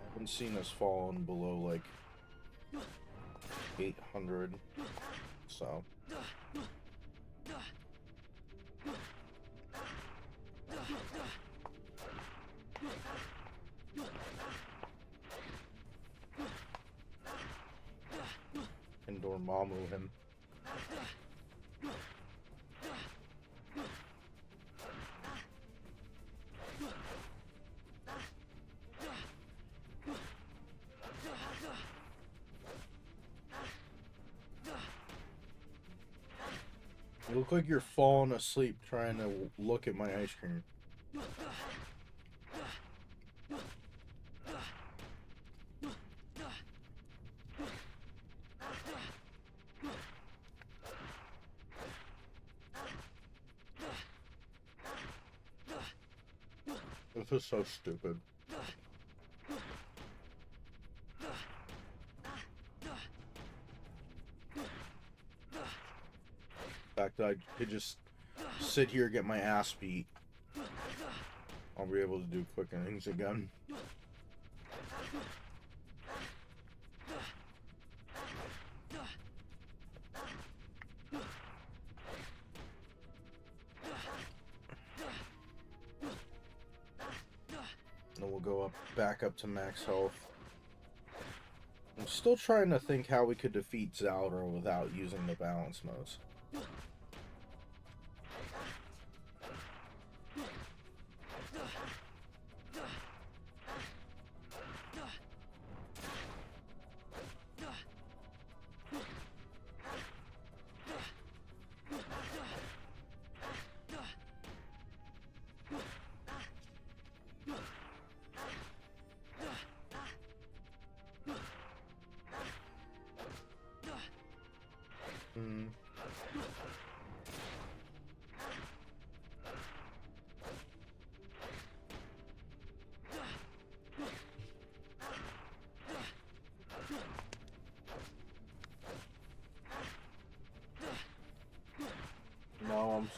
I haven't seen us fallen below like 800, so. And Dormammu him. You look like you're falling asleep trying to look at my ice cream. This is so stupid. The fact that I could just sit here, get my ass beat. I'll be able to do quick innings again. And we'll go back up to max health. I'm still trying to think how we could defeat Zelda without using the balance modes.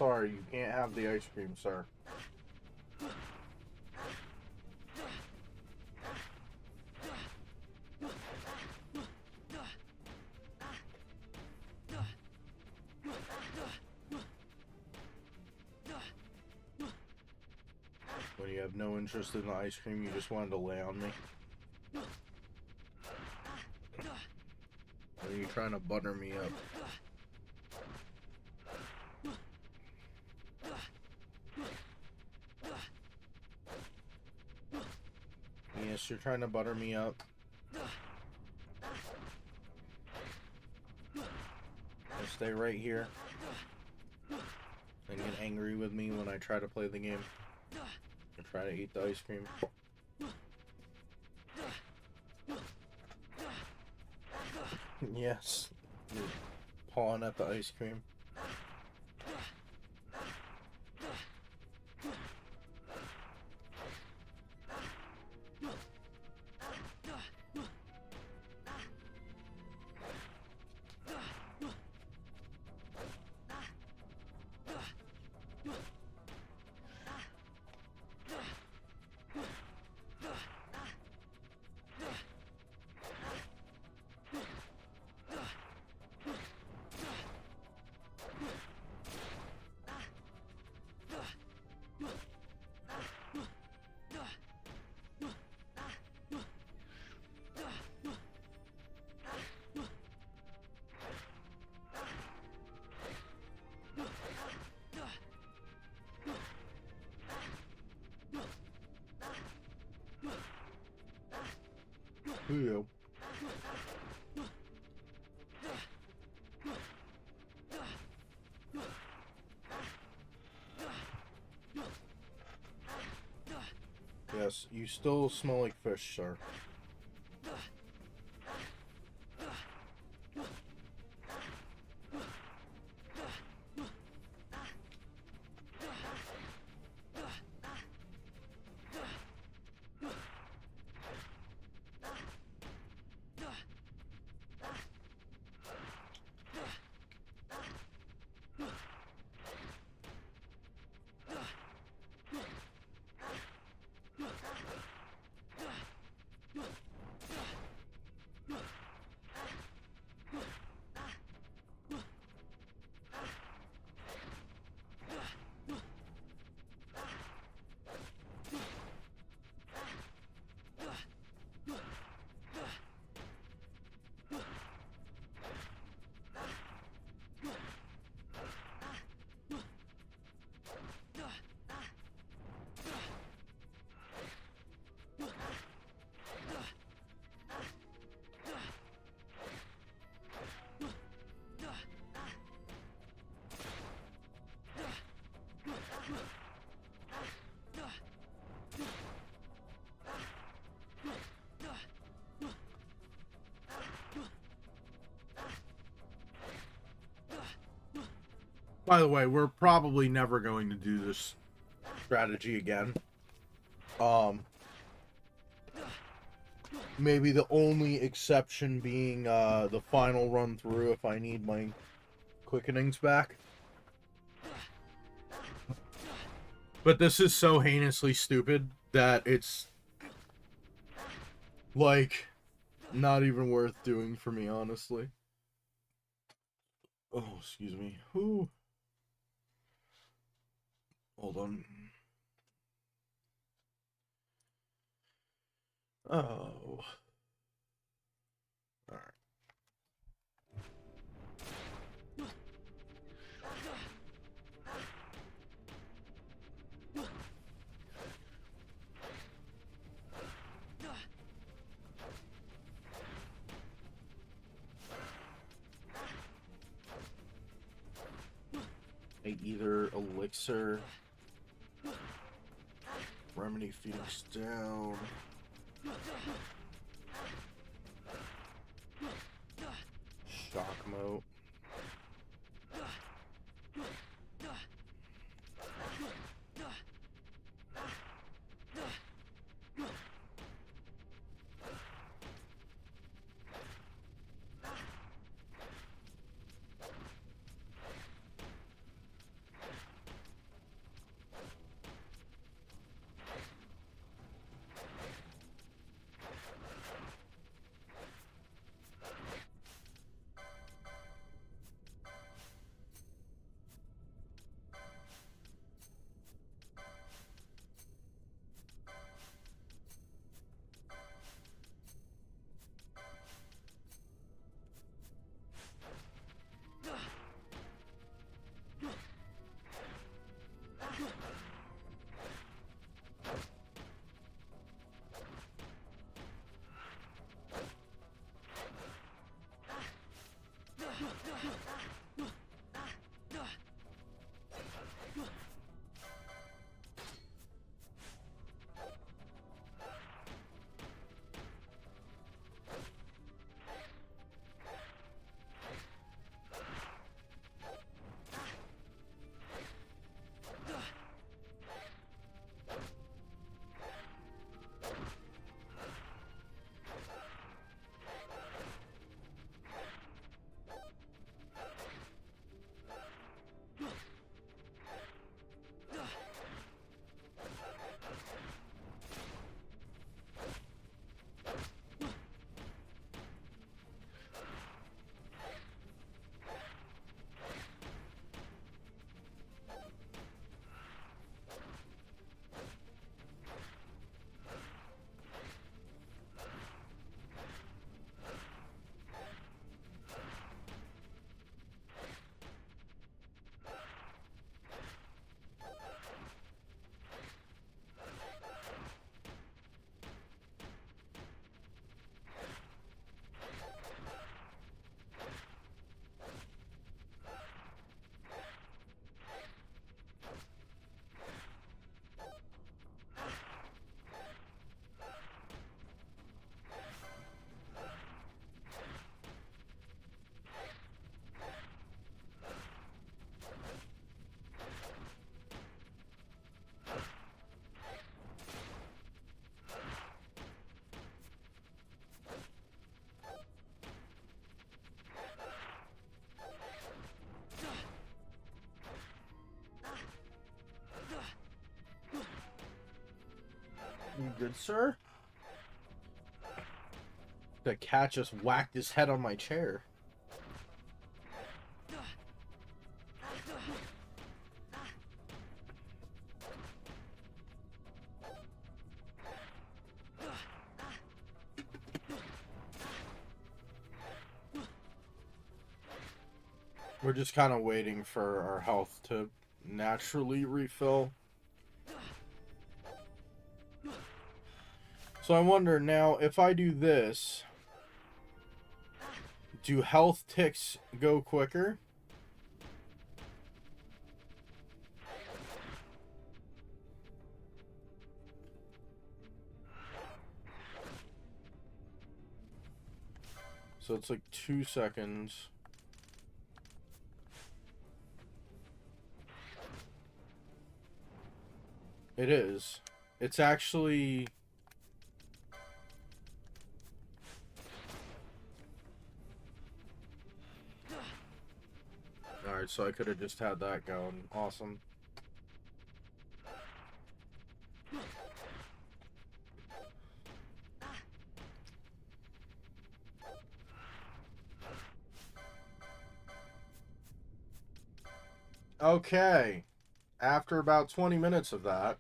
sorry, you can't have the ice cream, sir. When you have no interest in the ice cream, you just wanted to lay on me. When you're trying to butter me up. Yes, you're trying to butter me up. I'll stay right here. And get angry with me when I try to play the game. And try to eat the ice cream. Yes. You're pawing at the ice cream. Who? Yes, you still smell like fish, sir. By the way, we're probably never going to do this strategy again. Maybe the only exception being the final run through if I need my quickenings back. But this is so heinously stupid that it's like not even worth doing for me, honestly. Oh, excuse me. Whew. Hold on. Oh. Alright. Either elixir, remedy Phoenix down, shock moat. good sir? The cat just whacked his head on my chair. We're just kind of waiting for our health to naturally refill. So I wonder now, if I do this, do health ticks go quicker? So it's like 2 seconds. It is. It's actually... Alright, so I could have just had that going. Awesome. Okay. After about 20 minutes of that...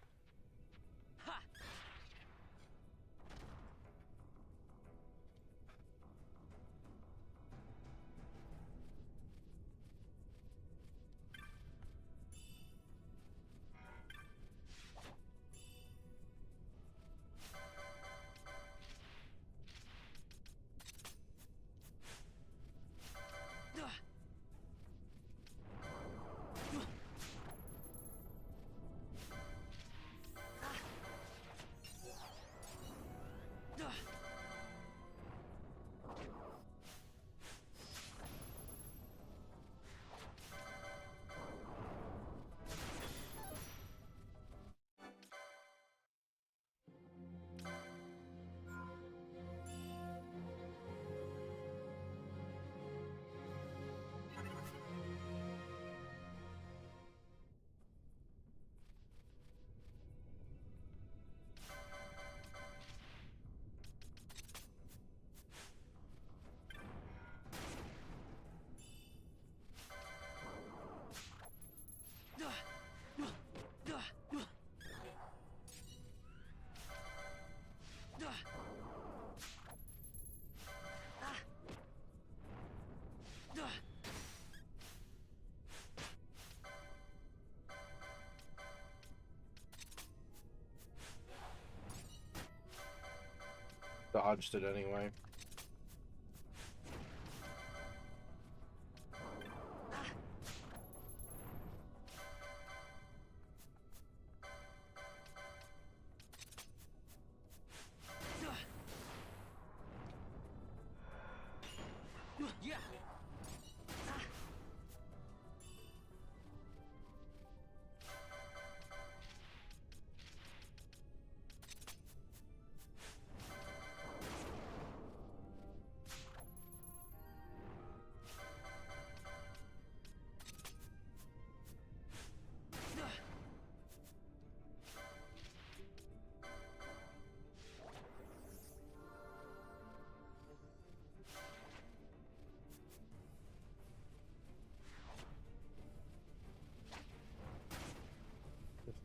Dodged it anyway.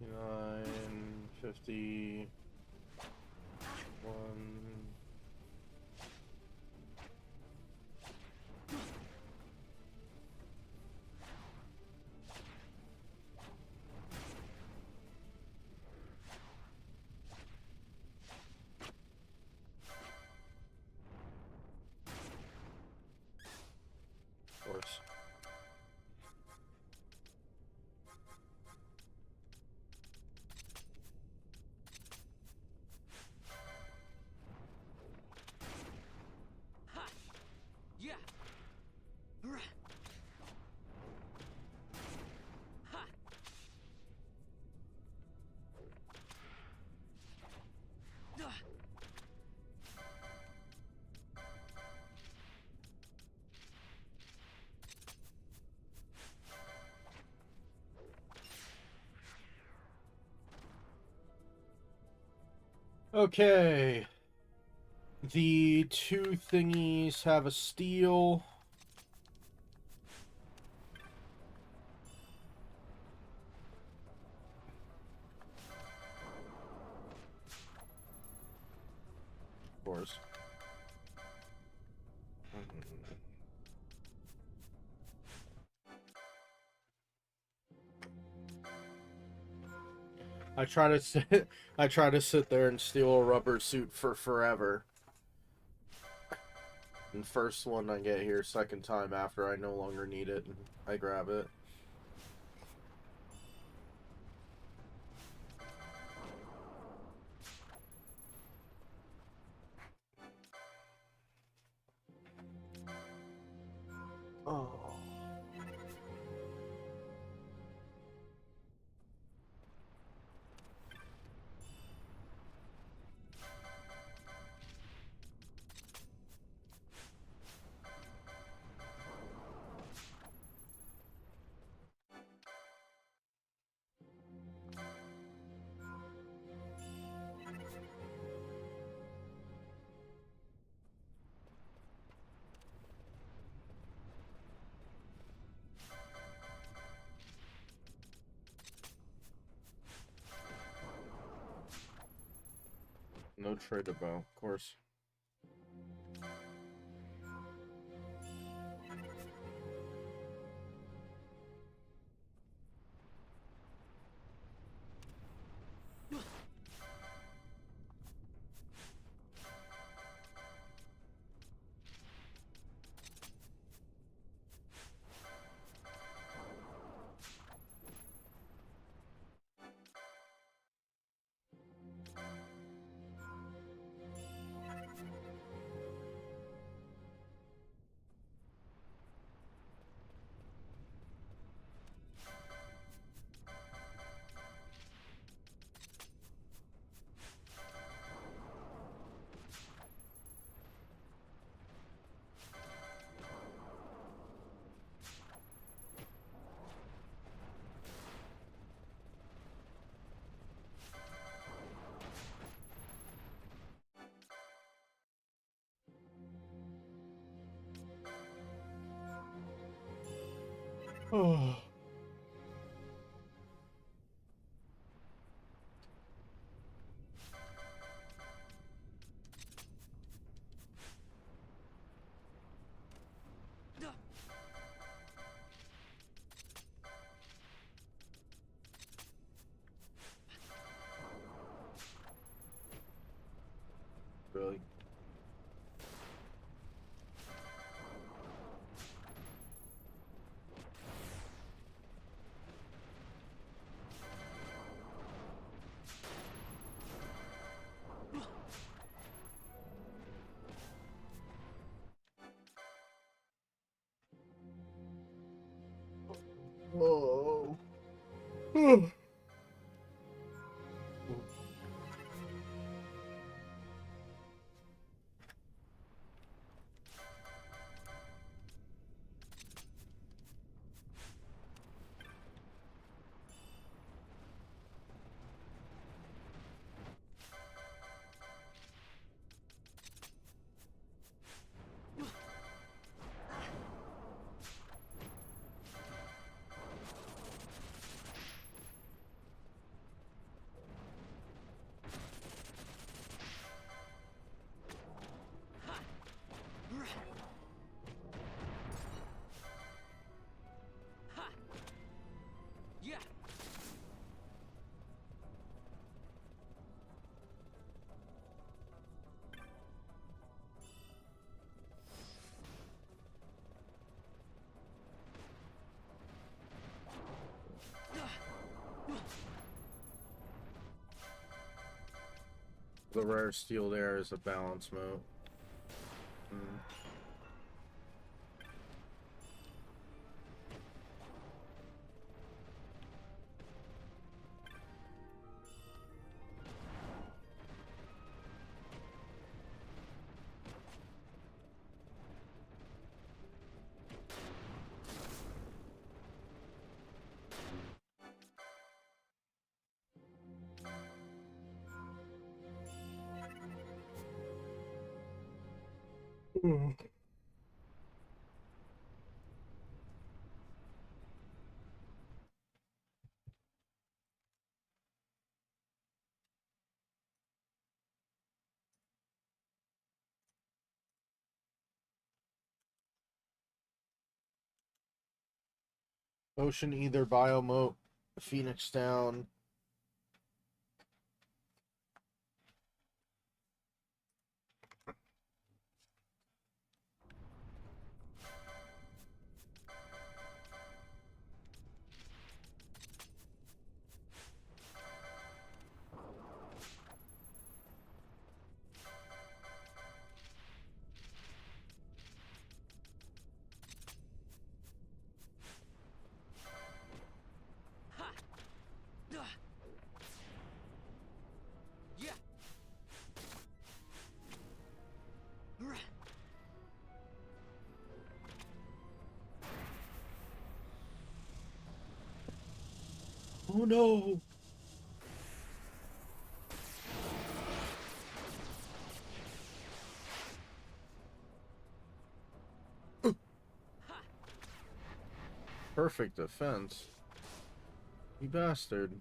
$59, $51. Of course. Okay. The two thingies have a steel. Of course. I try to sit there and steal a rubber suit for forever. And first one I get here, second time after I no longer need it, and I grab it. Oh. No tradable, of course. Oh. Really? Oh. Yeah. The rare steel there is a balance mode. Ocean Ether, Biomote, Phoenix Down. Oh no! Perfect defense. You bastard.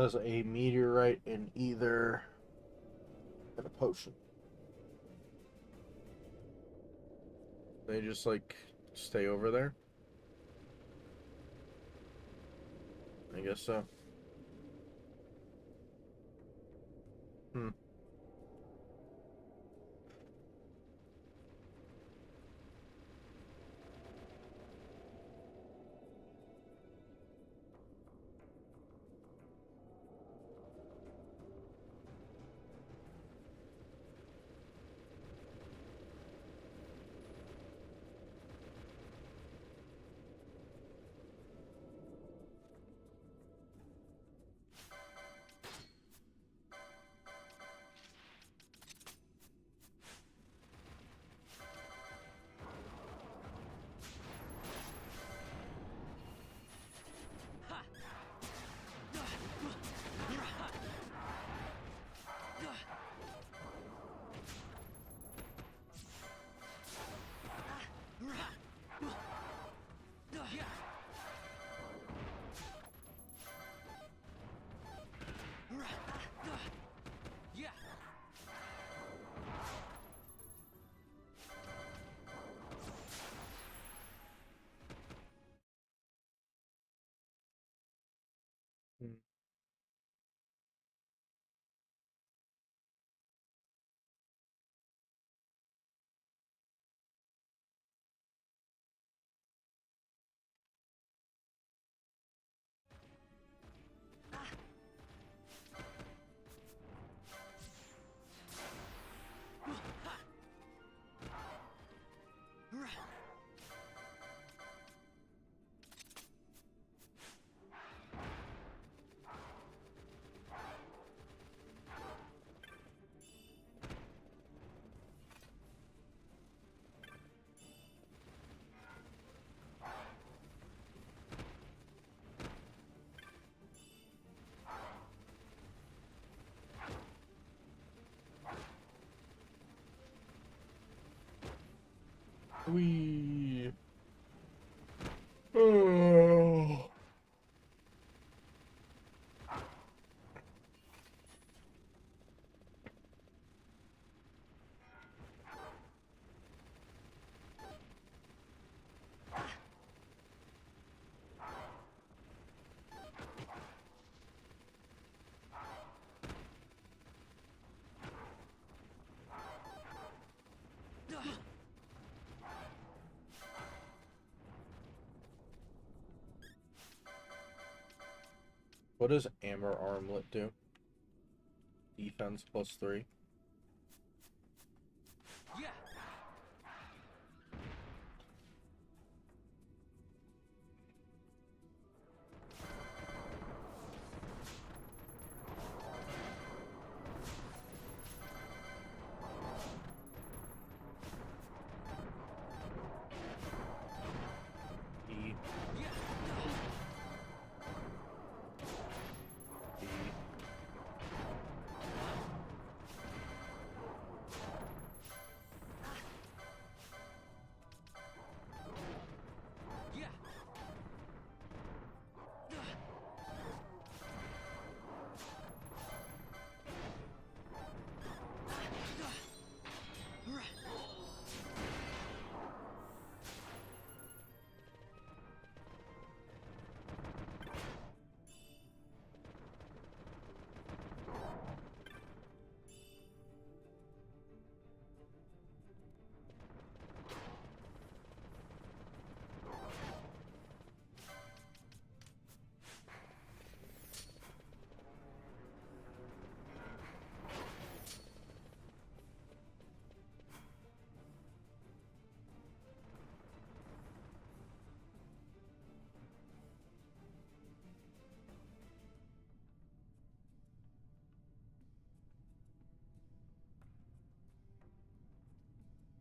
There's a meteorite in either and a potion. They just like stay over there? I guess so. Hmm. Hmm. We. Oh. What does Hammer Armlet do? Defense +3. Yeah. E. Yeah. E. Yeah.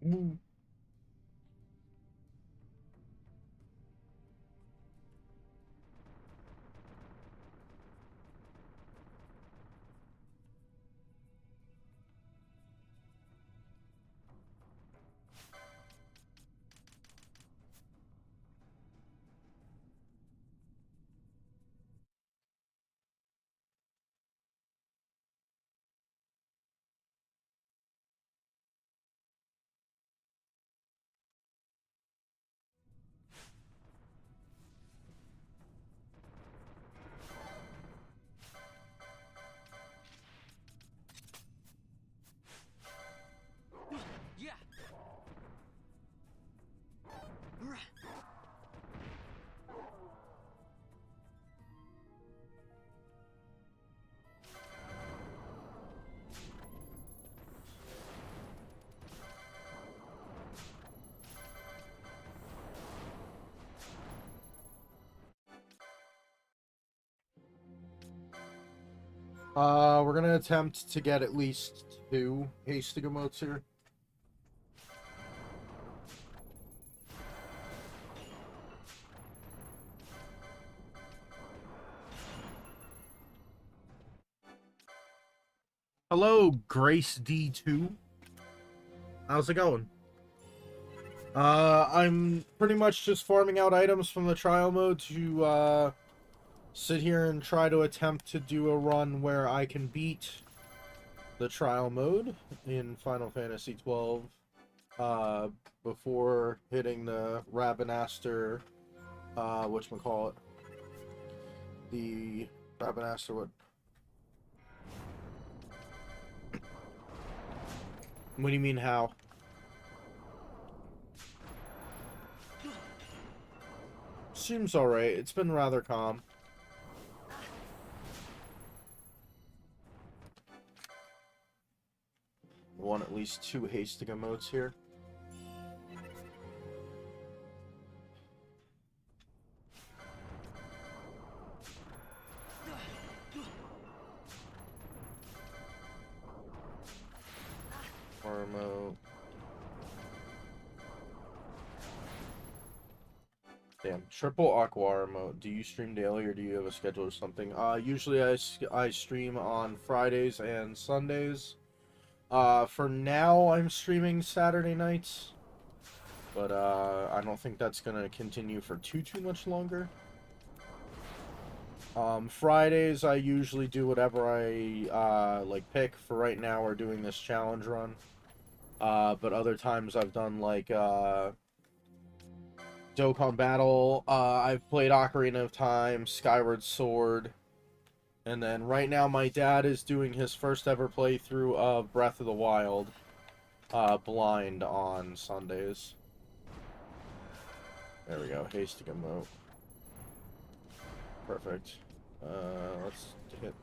Woo. Yeah. We're gonna attempt to get at least 2 hasty emotes here. Hello, Grace D2. How's it going? I'm pretty much just farming out items from the trial mode to, sit here and try to attempt to do a run where I can beat the trial mode in Final Fantasy XII, before hitting the Rabanastre, whatchamacallit, the Rabanastre, what do you mean, how? Seems alright, it's been rather calm. Want at least 2 hasting emotes here. Emote. Damn, triple aqua emote. Do you stream daily or do you have a schedule or something? Usually I stream on Fridays and Sundays. For now I'm streaming Saturday nights, but I don't think that's gonna continue for too much longer. Fridays I usually do whatever I like pick. For right now we're doing this challenge run. But other times I've done like Dokkan Battle, I've played Ocarina of Time, Skyward Sword, and then right now my dad is doing his first ever playthrough of Breath of the Wild, blind on Sundays. There we go, hasting emote. Perfect. Let's hit.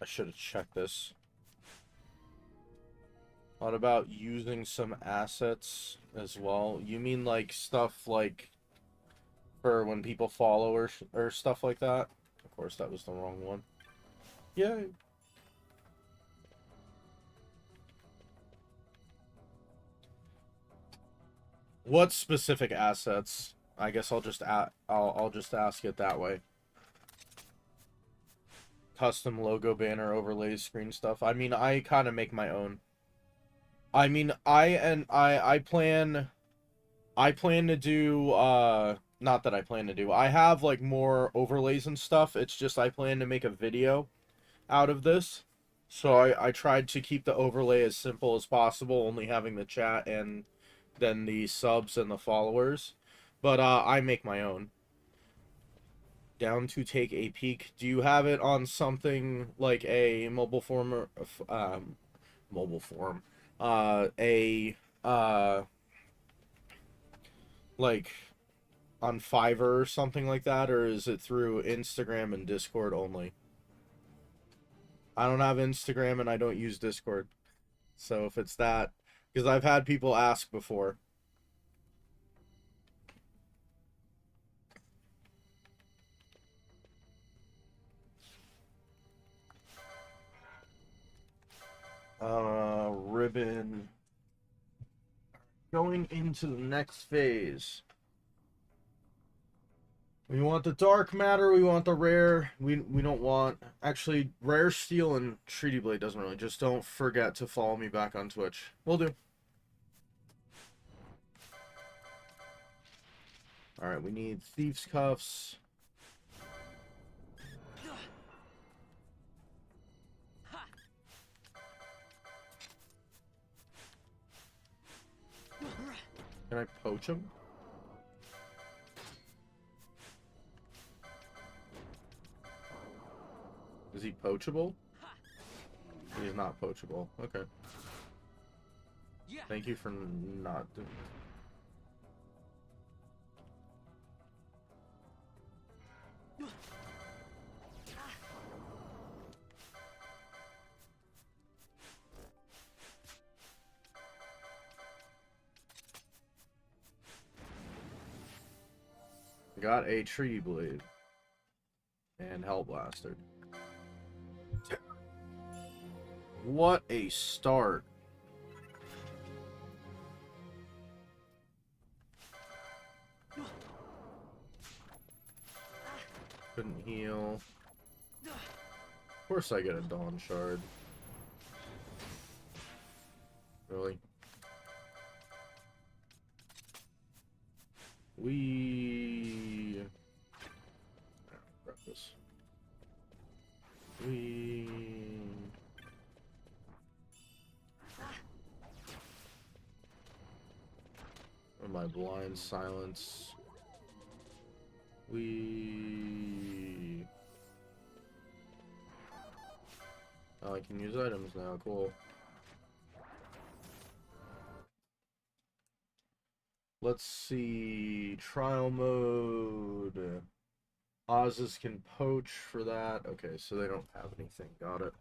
I should have checked this. What about using some assets as well? You mean like stuff like for when people follow or stuff like that? Of course, that was the wrong one. Yeah. What specific assets? I guess I'll just I'll just ask it that way. Custom logo, banner, overlays, screen stuff. I mean, I kind of make my own. I mean, I plan to do not that I plan to do. I have like more overlays and stuff. It's just I plan to make a video out of this. So I tried to keep the overlay as simple as possible, only having the chat and then the subs and the followers. But I make my own. Down to take a peek. Do you have it on something like a mobile form or mobile form? Like on Fiverr or something like that, or is it through Instagram and Discord only? I don't have Instagram and I don't use Discord. So if it's that, because I've had people ask before. Ribbon. Going into the next phase. We want the dark matter, we want the rare, we don't want, actually, rare steel and treaty blade doesn't really, just don't forget to follow me back on Twitch. Will do. Alright, we need thieves cuffs. Can I poach him? Is he poachable? He's not poachable. Okay. Thank you for not doing. Got a tree blade and hell blaster. What a start. Couldn't heal. Of course I get a Dawn Shard. Really? Grab this. Or my blind silence. Oh, I can use items now. Cool. Let's see. Trial mode. Oz's can poach for that. Okay, so they don't have anything. Got it.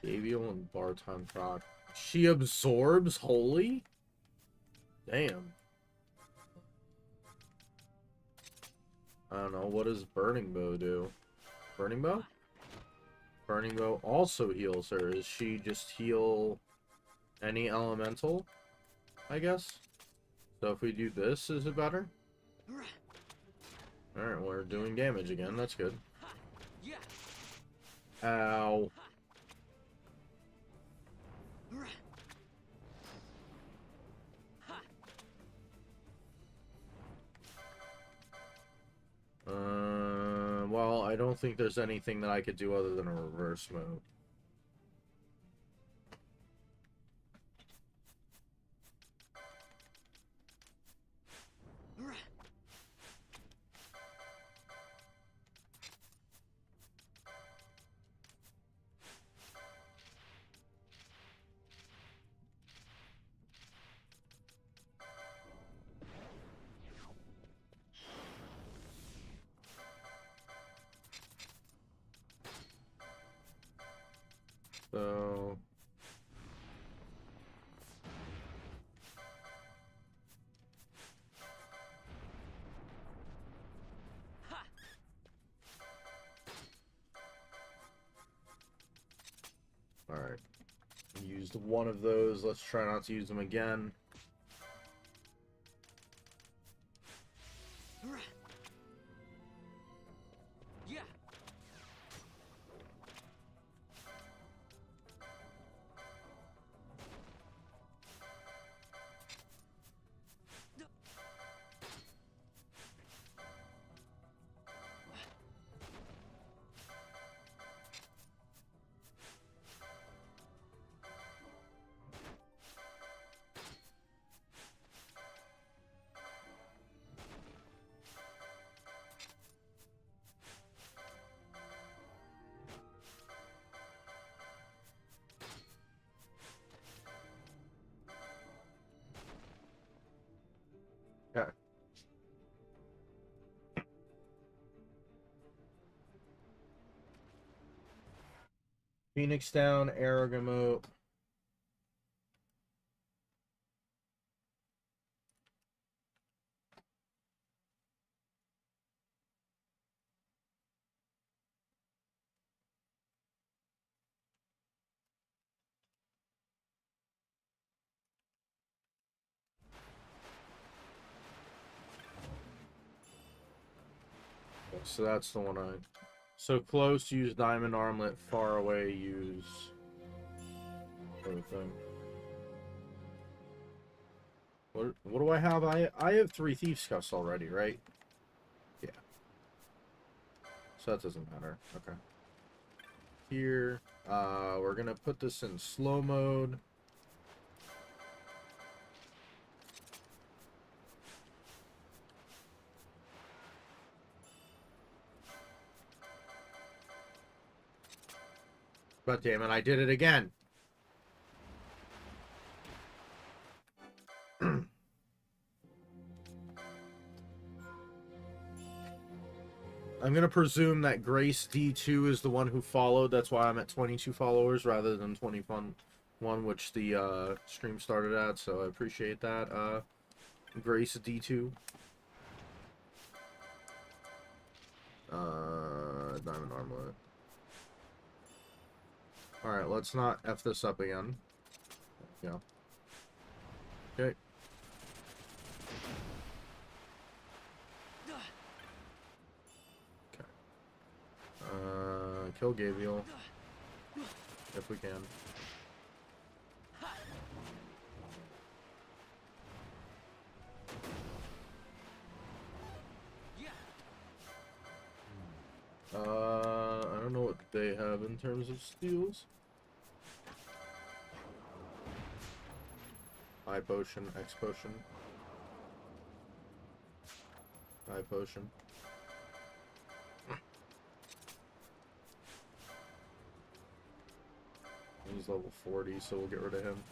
Gavial and bar time proc. She absorbs holy? Damn. I don't know. What does Burning Bow do? Burning Bow? Burning Bow also heals her. Is she just heal any elemental? I guess. So if we do this, is it better? Alright, we're doing damage again. That's good. Ow. Well, I don't think there's anything that I could do other than a reverse mode. So... Alright. Used one of those. Let's try not to use them again. Yeah. Okay. Phoenix down, Aragamot. So that's the one I... So close, use Diamond Armlet. Far away, use... everything. What do I have? I have 3 Thieves' Cuffs already, right? Yeah. So that doesn't matter. Okay. Here, we're gonna put this in slow mode. But damn it, I did it again. I'm gonna presume that Grace D2 is the one who followed. That's why I'm at 22 followers rather than 21, which the stream started at. So I appreciate that, Grace D2. Diamond Armlet. Alright, let's not F this up again. Yeah. Okay. Kill Gabriel. If we can. I don't know what they have in terms of steals. High potion, X potion. High potion. He's level 40, so we'll get rid of him.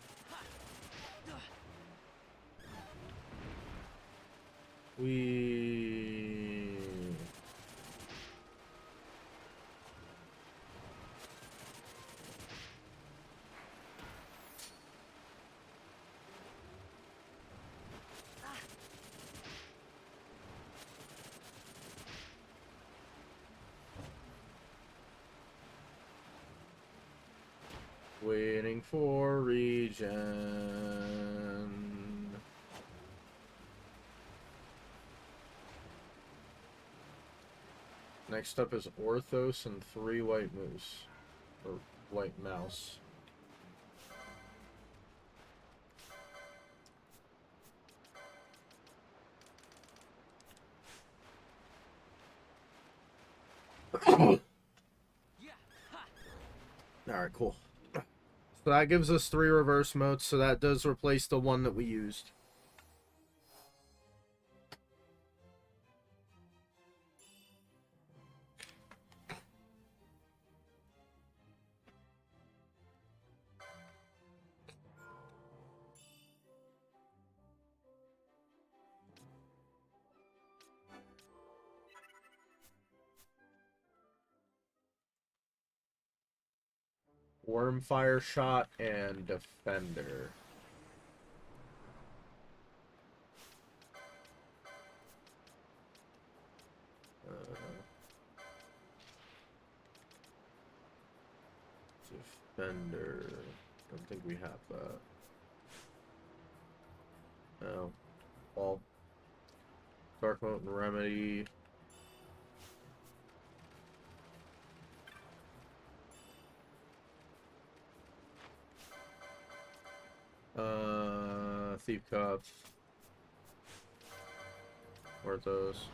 Waiting for regen. Next up is Orthos and 3 white moose. Or white mouse. Alright, cool. So that gives us 3 reverse motes, so that does replace the one that we used. Wormfire shot and defender. Defender. Don't think we have that. No. Well. Dark Moat and Remedy. Thief Cups. Where are those?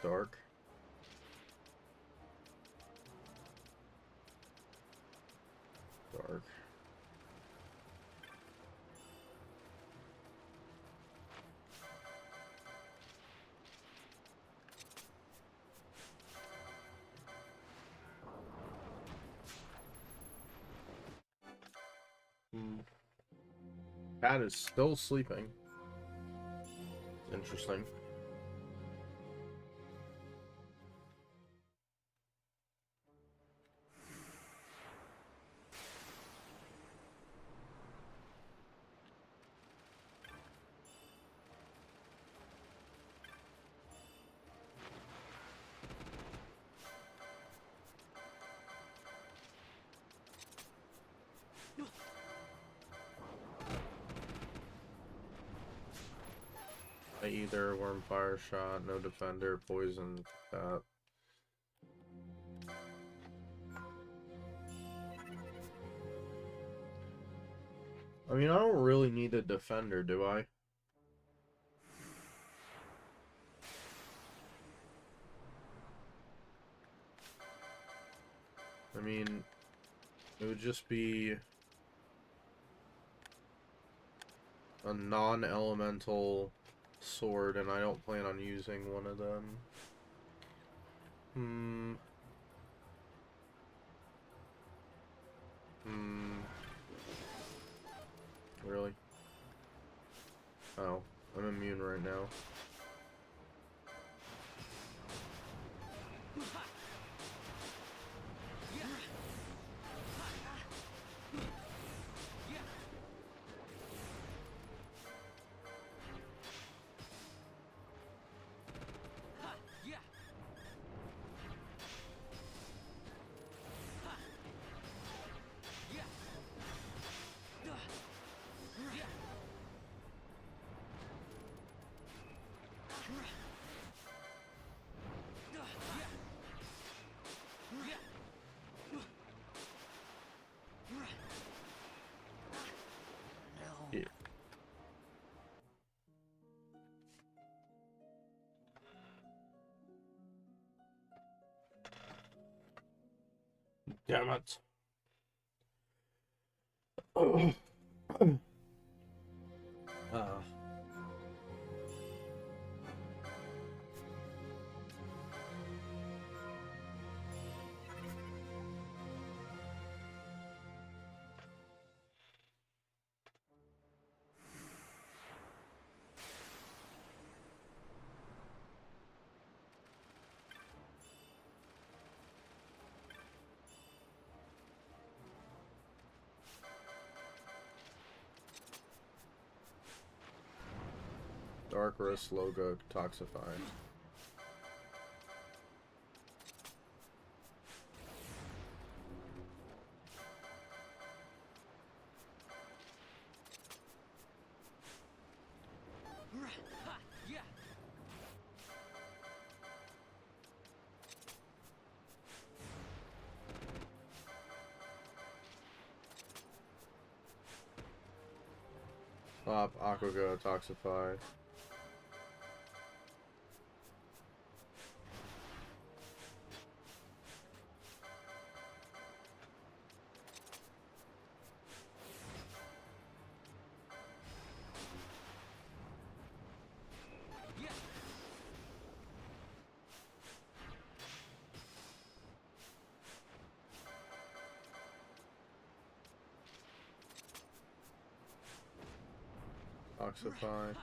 Dark. Dark. Cat is still sleeping. Interesting. Either Wormfire shot, no defender, poison, that. I mean, I don't really need a defender, do I? I mean, it would just be a non-elemental sword, and I don't plan on using one of them. Really? Oh, I'm immune right now. Yeah. Damn it. Dark Wrist logo toxify. Pop, Aquago, Toxify. Toxify.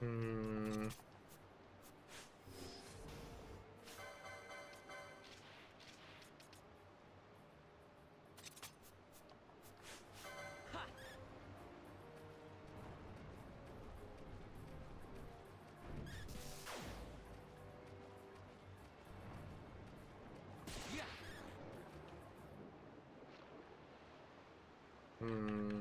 Hmm. Hmm.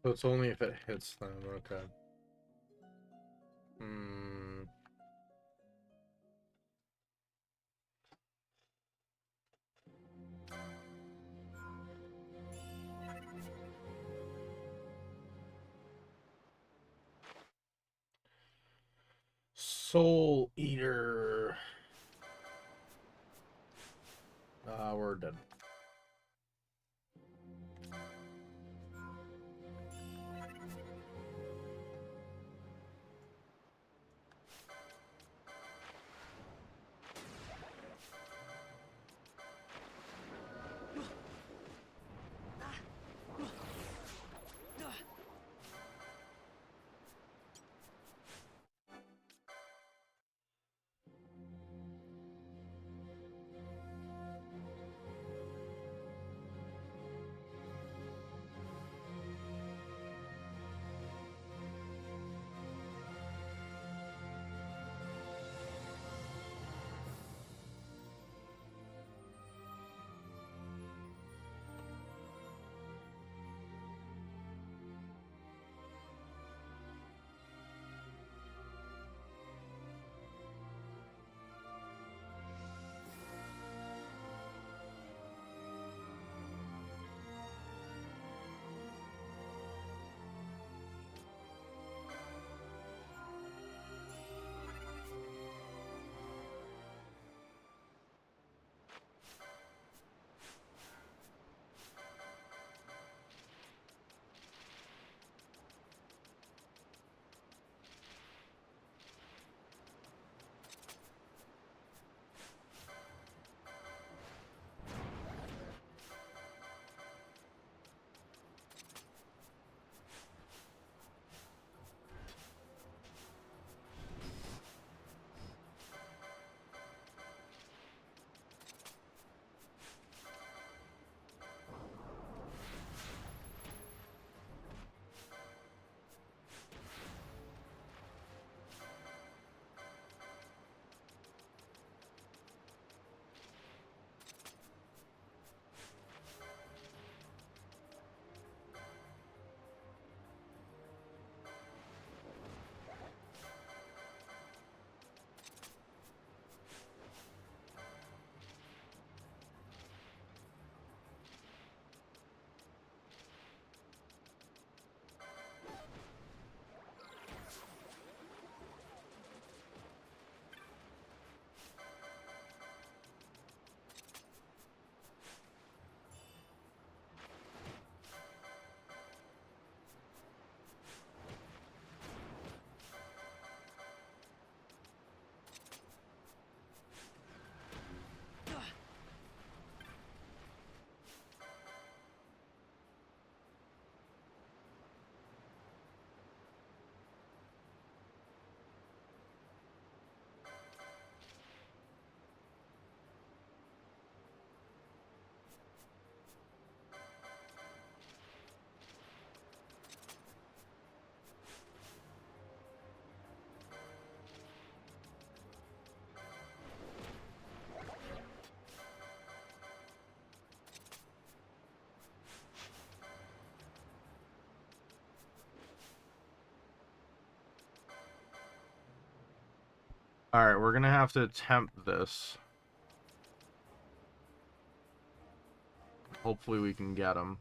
So it's only if it hits them, okay. Hmm. Soul Eater. We're dead. Alright, we're gonna have to attempt this. Hopefully we can get him.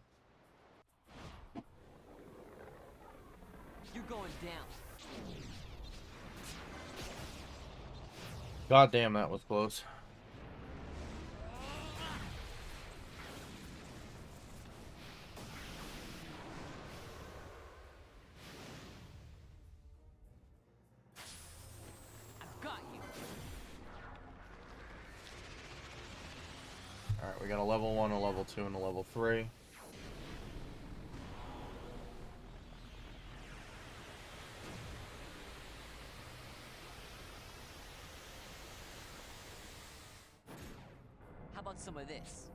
You're going down. God damn, that was close. I've got you. Alright, we got a level 1, a level 2, and a level 3. How about some of this?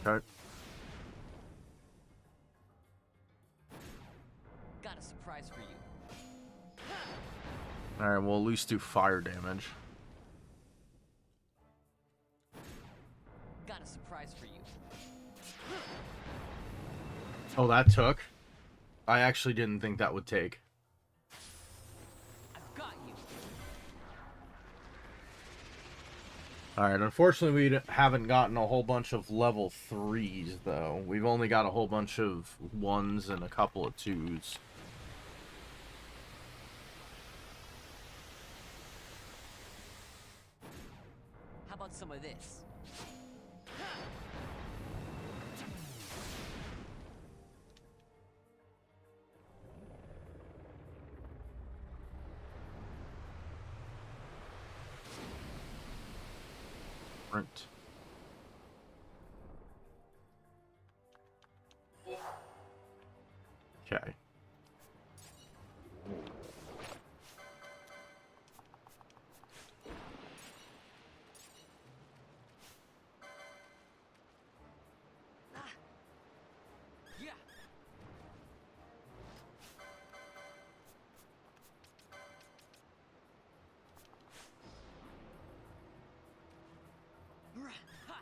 Okay. Got a surprise for you. Alright, we'll at least do fire damage. Got a surprise for you. Oh, that took? I actually didn't think that would take. I've got you. Alright, unfortunately we haven't gotten a whole bunch of level 3s, though. We've only got a whole bunch of 1s and a couple of 2s. How about some of this? Print. Okay. Yeah. Ha.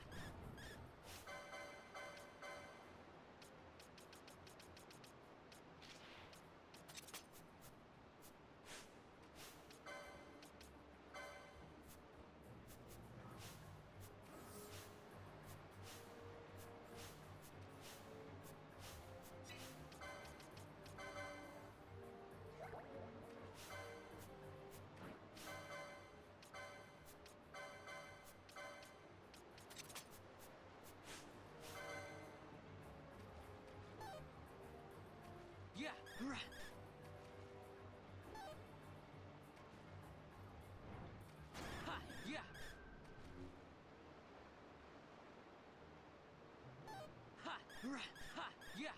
Yeah. Ha. Yeah. Ha. Ha. Yeah.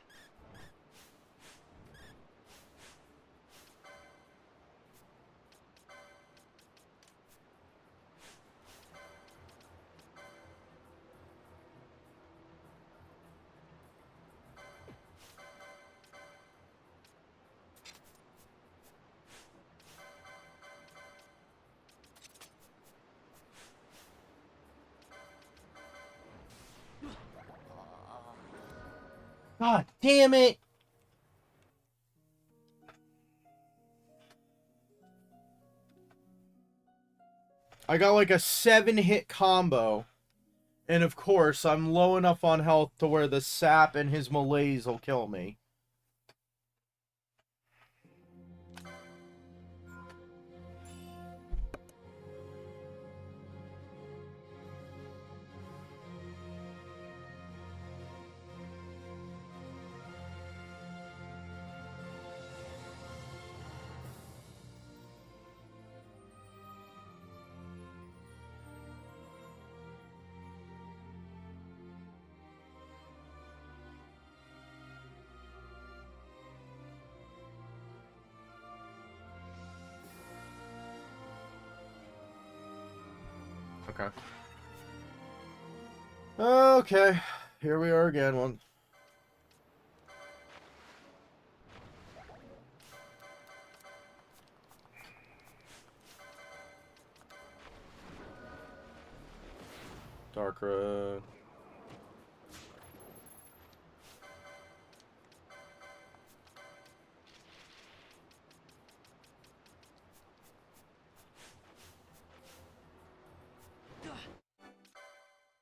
God damn it! I got like a 7-hit combo. And of course, I'm low enough on health to where the sap and his malaise will kill me. Okay. Okay. Here we are again. One. Dark Road.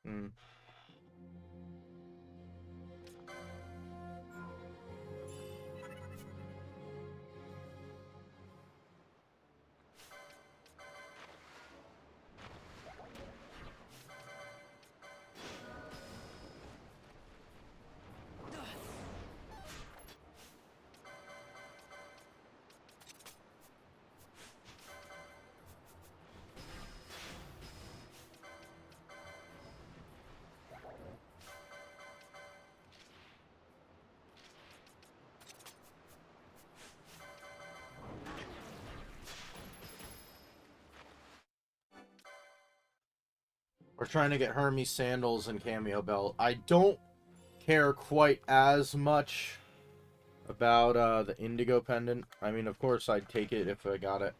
Hmm. We're trying to get Hermes sandals and cameo belt. I don't care quite as much about the indigo pendant. I mean, of course, I'd take it if I got it.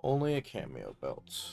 Only a cameo belt.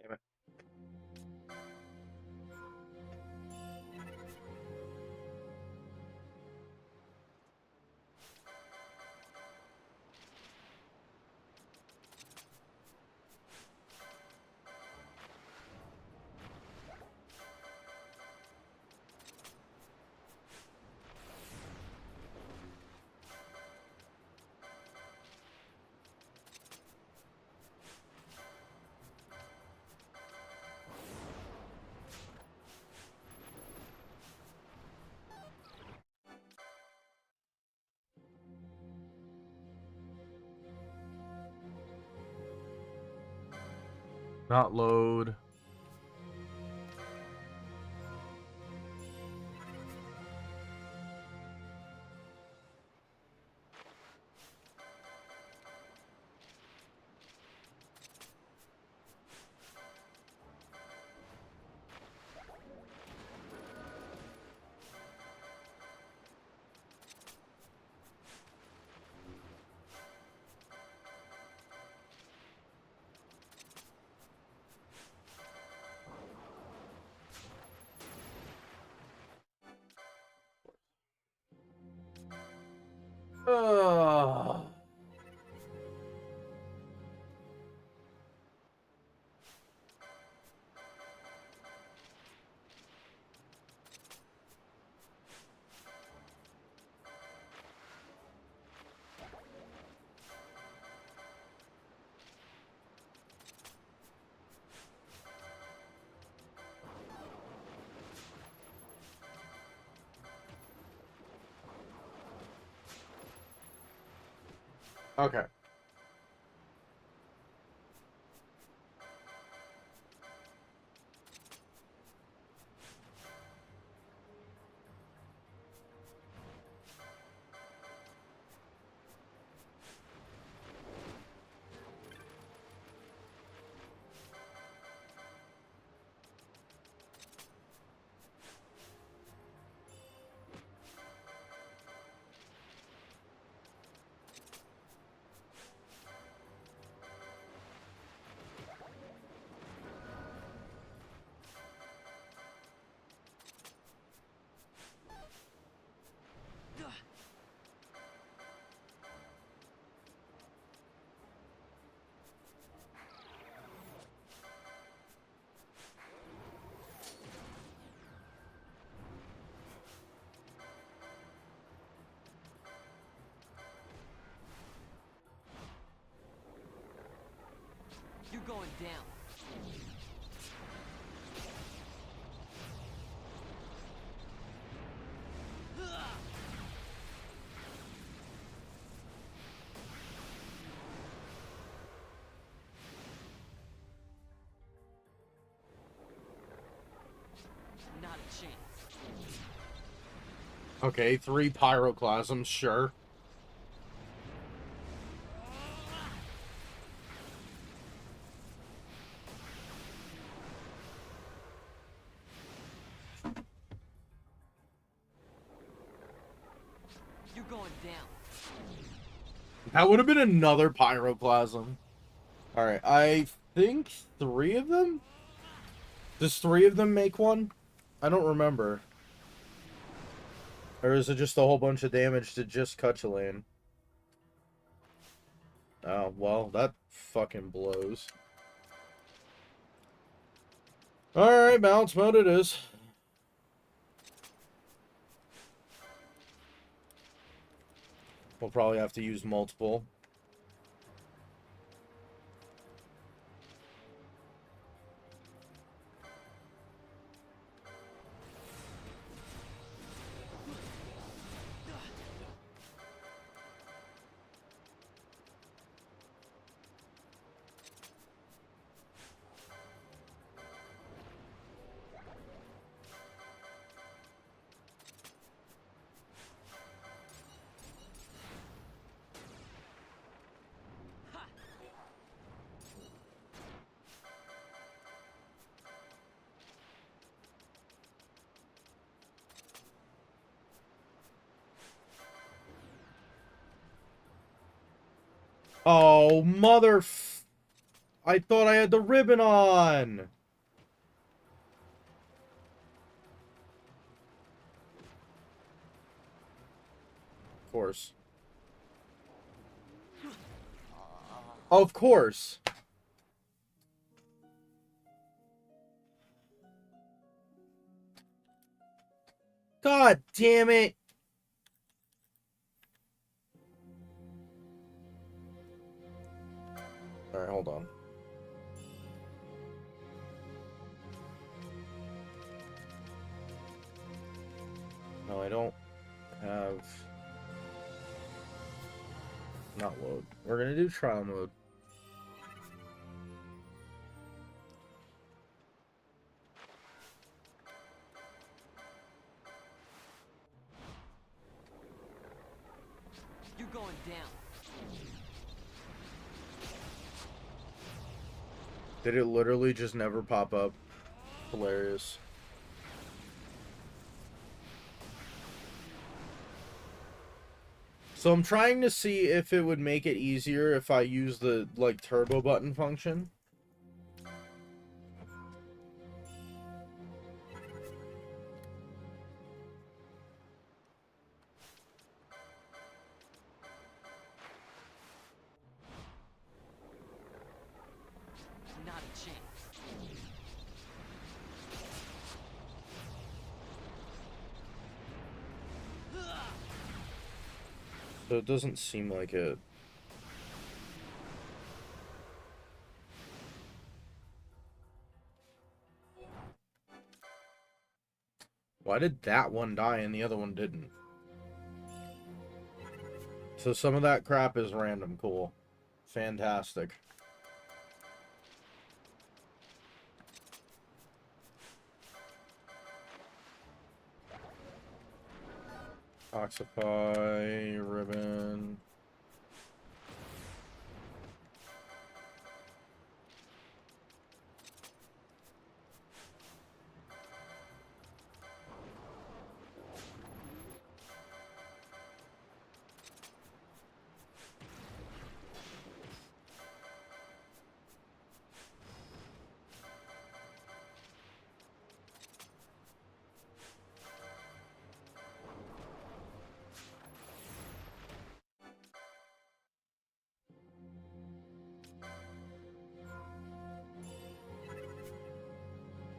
Damn it. Not load. Ugh. Okay. You're going down. Not a chance. Okay, 3 pyroclasms, sure. You're going down. That would have been another pyroclasm. Alright, I think 3 of them? Does 3 of them make one? I don't remember. Or is it just a whole bunch of damage to just Cuchulainn? Oh, well, that fucking blows. Alright, balance mode it is. We'll probably have to use multiple. Oh, I thought I had the ribbon on! Of course. Of course! God damn it! Alright, hold on. No, I don't have... Not load. We're gonna do trial mode. You're going down. Did it literally just never pop up? Hilarious. So I'm trying to see if it would make it easier if I use the, like, turbo button function. Not a chance. So it doesn't seem like it. Why did that one die and the other one didn't? So some of that crap is random. Cool. Fantastic. Ffxii, ribbon.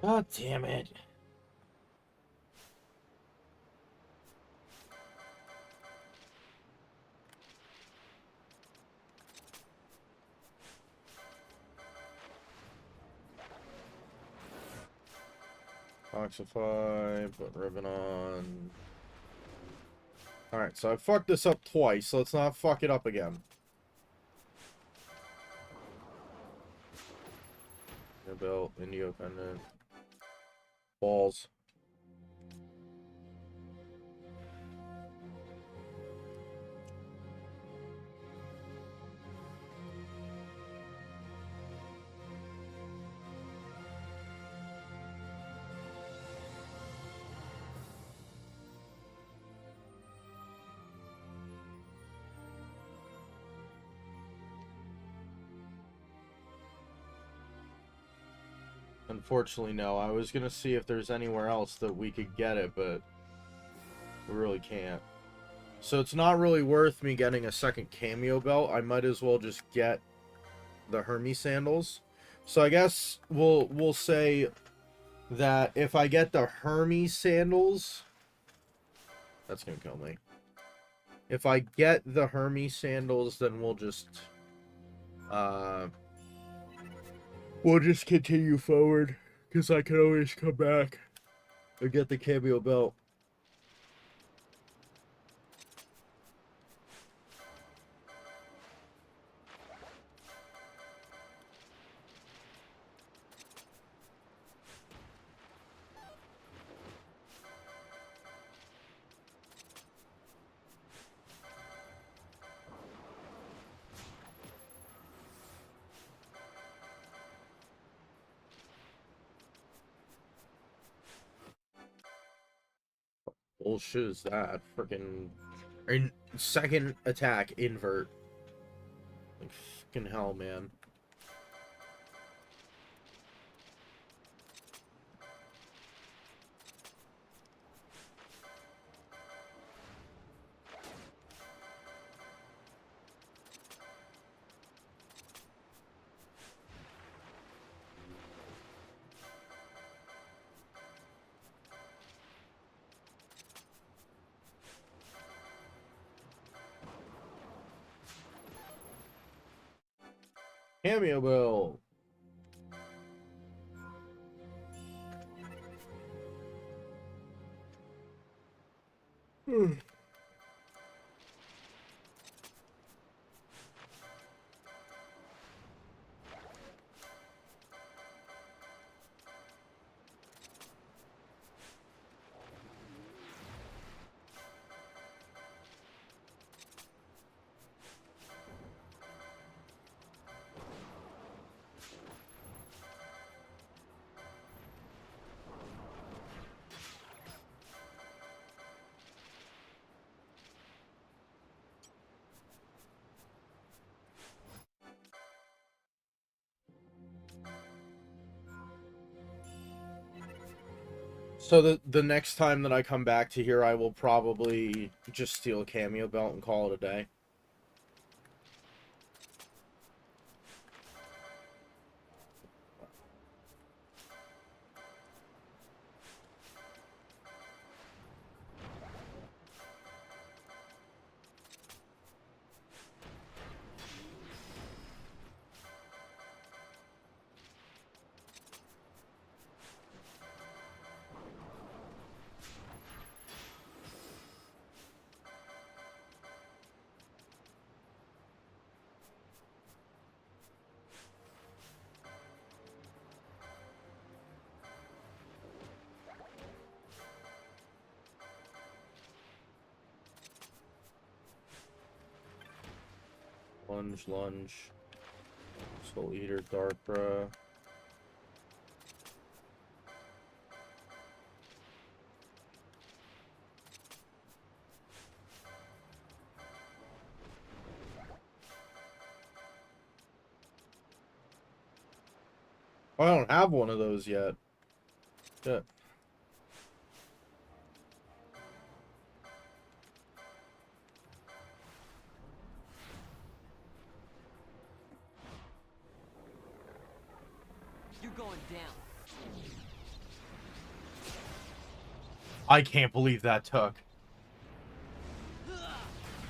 God damn it. Ffxii, put ribbon on. Alright, so I fucked this up twice, so let's not fuck it up again. Belt, Indigo pendant. Balls. Unfortunately, no. I was gonna see if there's anywhere else that we could get it, but we really can't. So it's not really worth me getting a second cameo belt. I might as well just get the Hermes sandals. So I guess we'll say that if I get the Hermes sandals, that's gonna kill me. If I get the Hermes sandals, then we'll just continue forward, because I can always come back and get the cameo belt. Bullshit is that? Freaking second attack invert. Like fucking hell, man. Cameo belt. So the next time that I come back to here, I will probably just steal a cameo belt and call it a day. Lunge. Soul Eater, Darkra. Oh, I don't have one of those yet. Yeah. You're going down. I can't believe that took.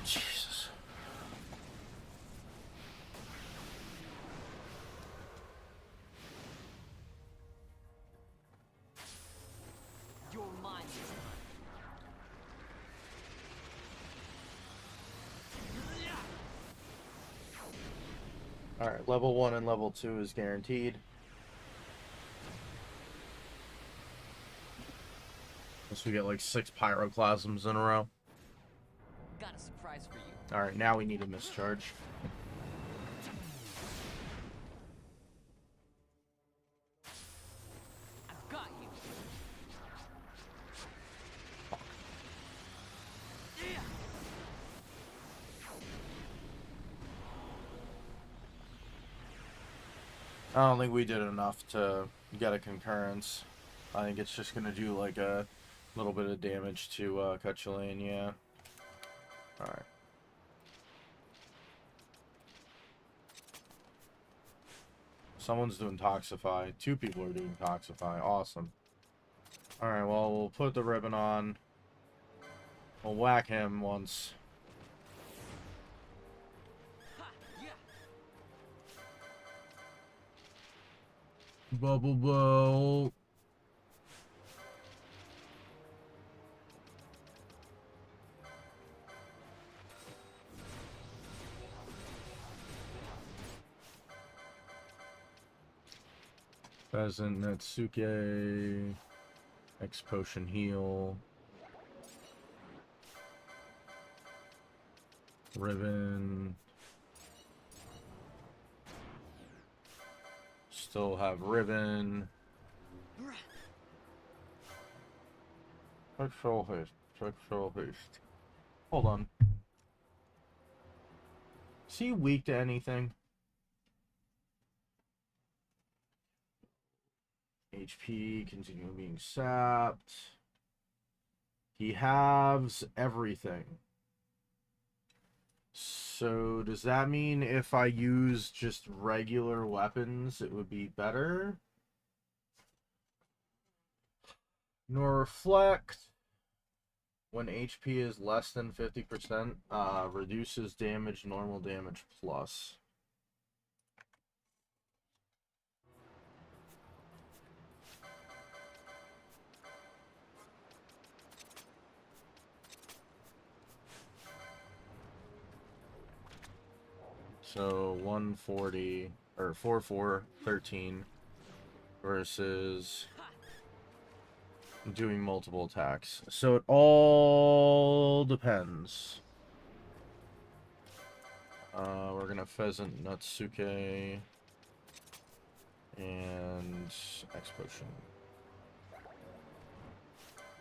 Jesus. You're mine this time. Alright, level 1 and level 2 is guaranteed. Unless we get like 6 pyroclasms in a row. Got a surprise for you. Alright, now we need a mischarge. I've got you. I don't think we did enough to get a concurrence. I think it's just gonna do like a little bit of damage to Ffxii, yeah. Alright. Someone's doing Toxify. 2 people are doing Toxify. Awesome. Alright, well, we'll put the ribbon on. We'll whack him once. Bubble blow. Pheasant, Natsuke, X potion heal, ribbon, still have ribbon, sexual haste, hold on, is he weak to anything? HP, continue being sapped. He halves everything. So, does that mean if I use just regular weapons, it would be better? Nor reflect. When HP is less than 50%, reduces damage, normal damage plus. So 140 or 4-4-13 versus doing multiple attacks. So it all depends. We're gonna Pheasant Natsuke and X Potion.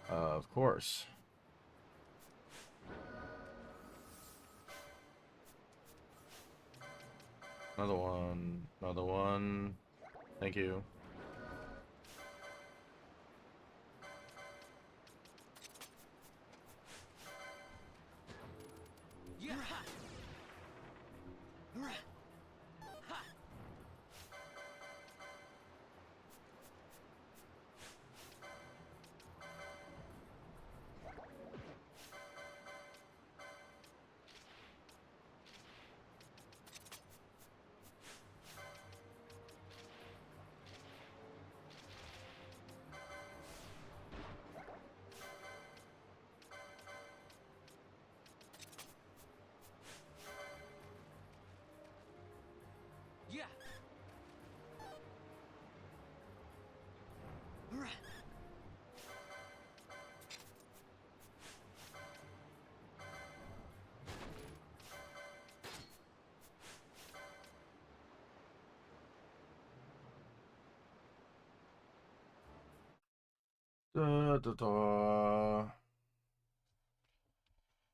Of course. Another one. Another one. Thank you.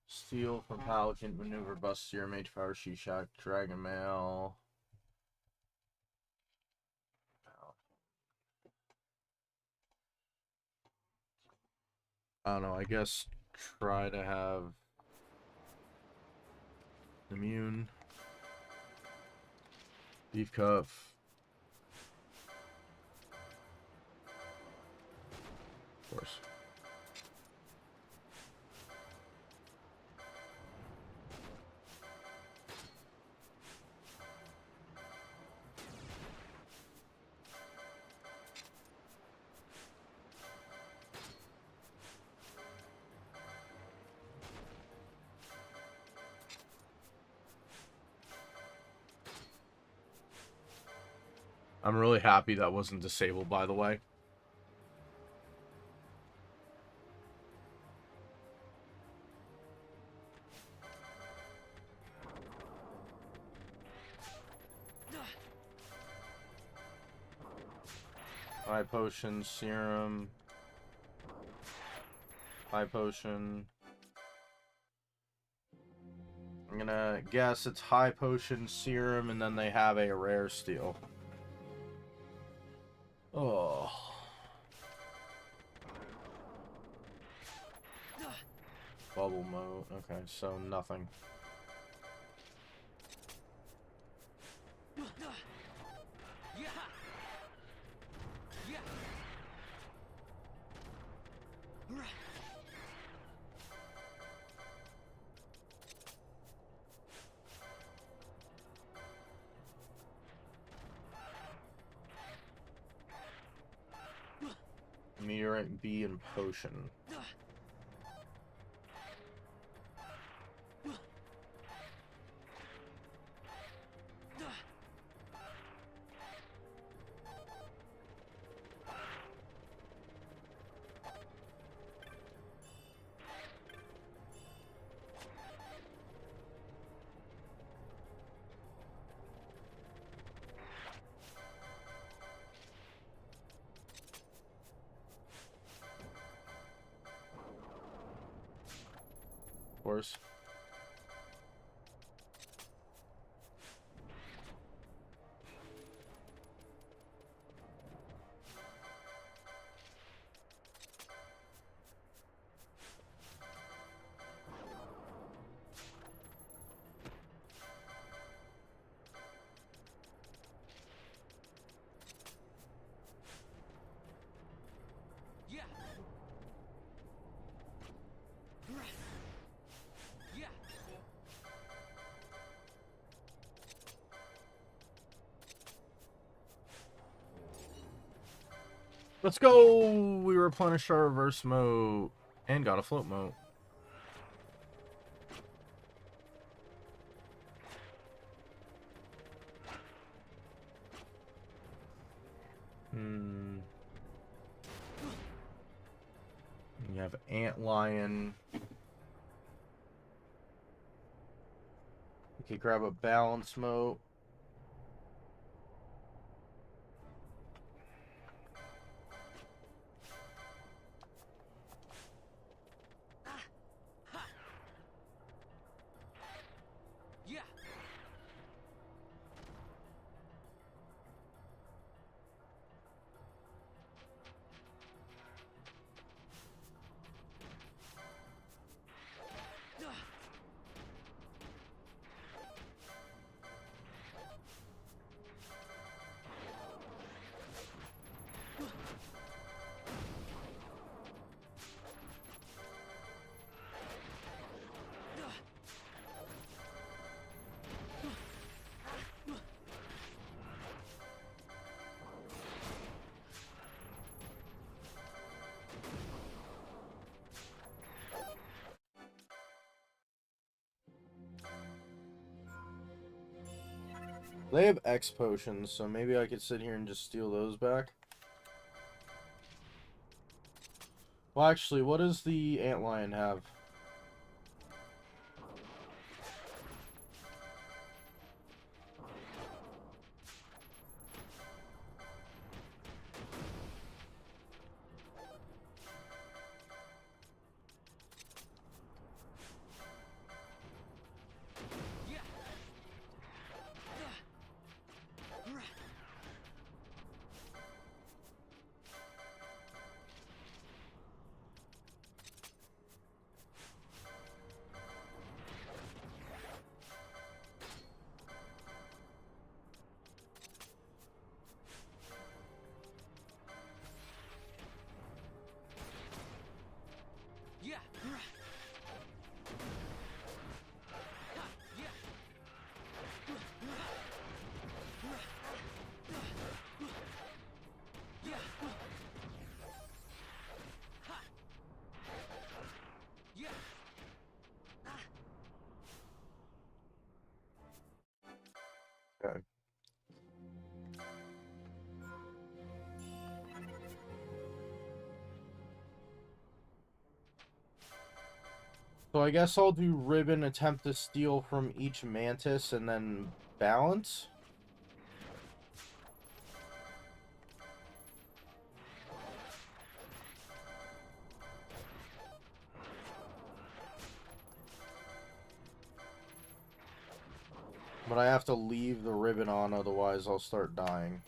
Steal from Pelican, maneuver, Bustier, Mage Power, She-Shock, Dragon Mail. I don't know, I guess try to have immune. Beef Cuff. Of course. I'm really happy that wasn't disabled, by the way. High potion, serum. High potion. I'm gonna guess it's high potion, serum, and then they have a rare steel. Oh. Bubble mode. Okay, so nothing. Meteorite B and potion. Of course. Let's go! We replenished our reverse mode and got a float mode. You have Antlion. You could grab a balance mode. They have X potions, so maybe I could sit here and just steal those back. Well, actually, what does the Antlion have? Okay. So I guess I'll do Ribbon, attempt to steal from each Mantis, and then balance. But I have to leave the ribbon on, otherwise I'll start dying.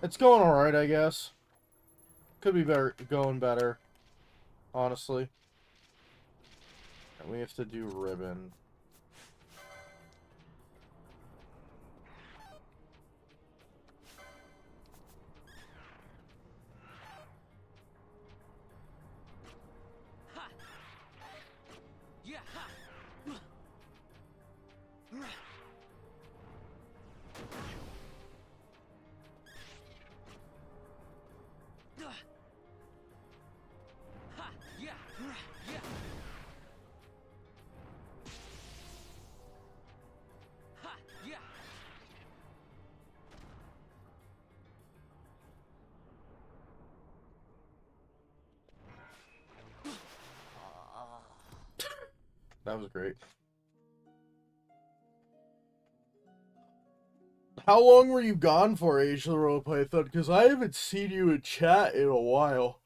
It's going alright, I guess. Could be better, going better, honestly. And we have to do ribbon. Ha! Yeah! Ha! Ha! Yeah! Yeah! Ha! Yeah! That was great. How long were you gone for, Age of the Royal Python? Because I haven't seen you in chat in a while.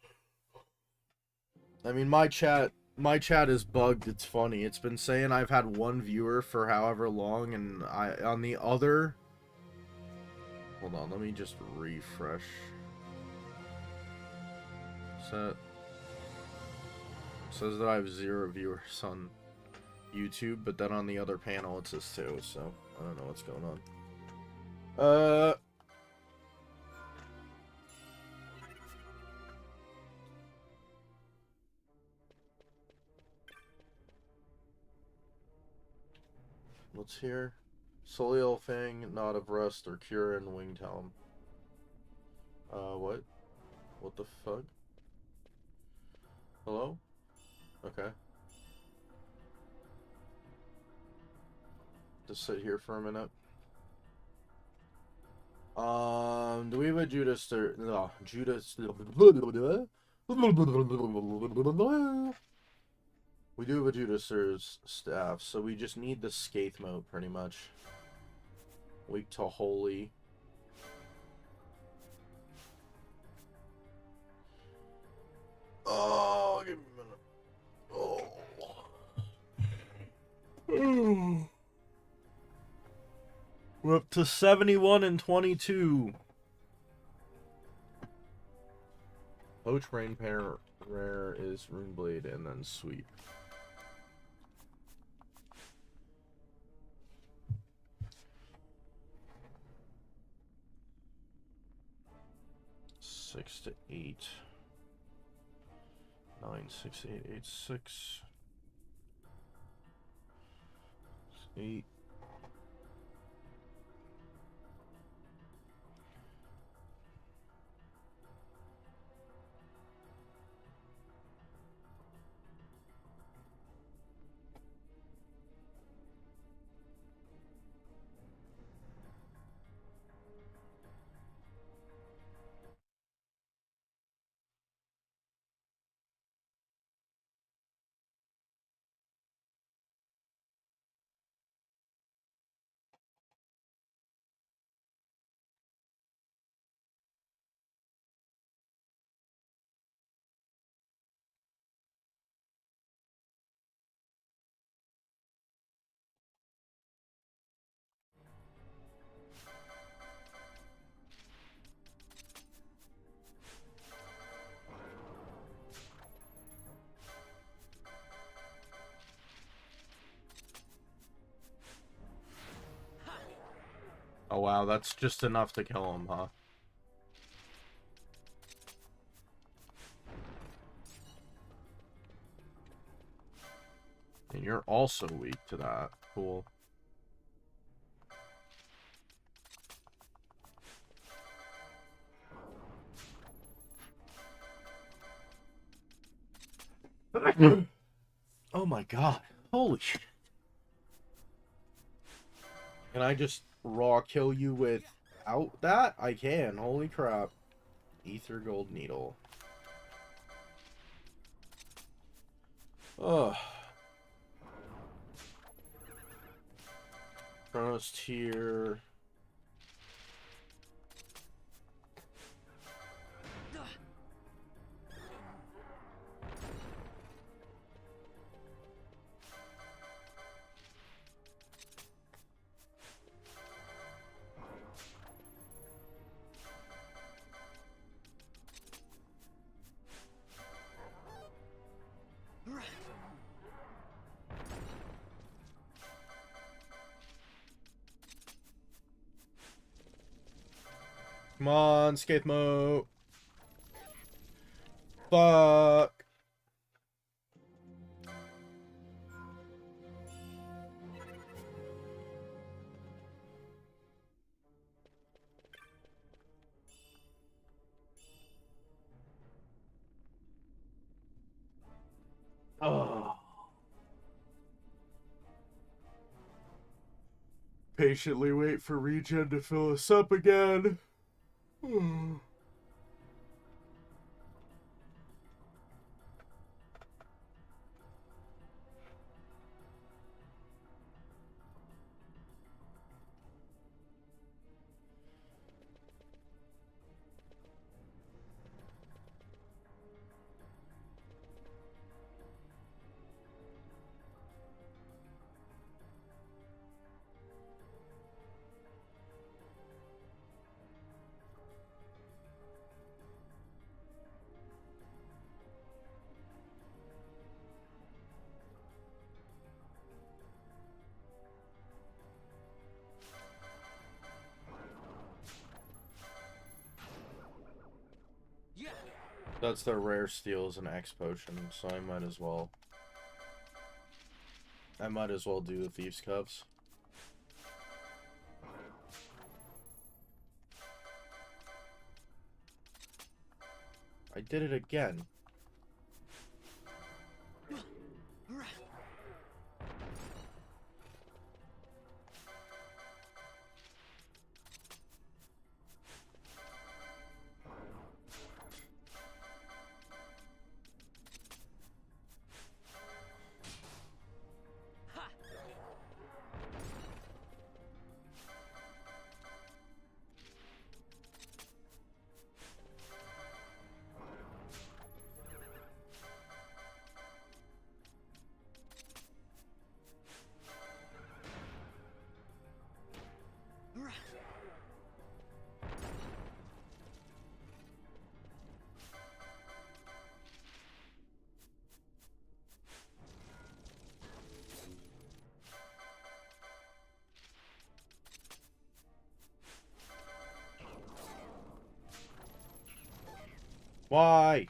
I mean, my chat is bugged. It's funny. It's been saying I've had one viewer for however long, and on the other... Hold on, let me just refresh. Set. It says that I have 0 viewers on YouTube, but then on the other panel it says 2, so I don't know what's going on. What's here? Soleil Fang, Knot of Rust, or Cure and Winged Helm. What? What the fuck? Hello? Okay. Just sit here for a minute. Do we have a Judas or no Judas? We do have a Judas's staff, so we just need the Scathe mode pretty much. Weak to Holy. Oh, give me a minute. Oh. We're up to 71 and 22. Poach Rain Pair Rare is Runeblade and then Sweep. Six to 8. 9, 6, 8, 8, 6. 8. Oh wow, that's just enough to kill him, huh? And you're also weak to that. Cool. Oh my god. Holy shit. Can I just raw kill you without that? I can. Holy crap. Ether Gold Needle. Ugh. Chronos Tier. Come on, skate mode. Fuck. Oh. Patiently wait for regen to fill us up again. Yeah. That's their rare steals and X potion, so I might as well. I might as well do the Thieves' Cups. I did it again. Why?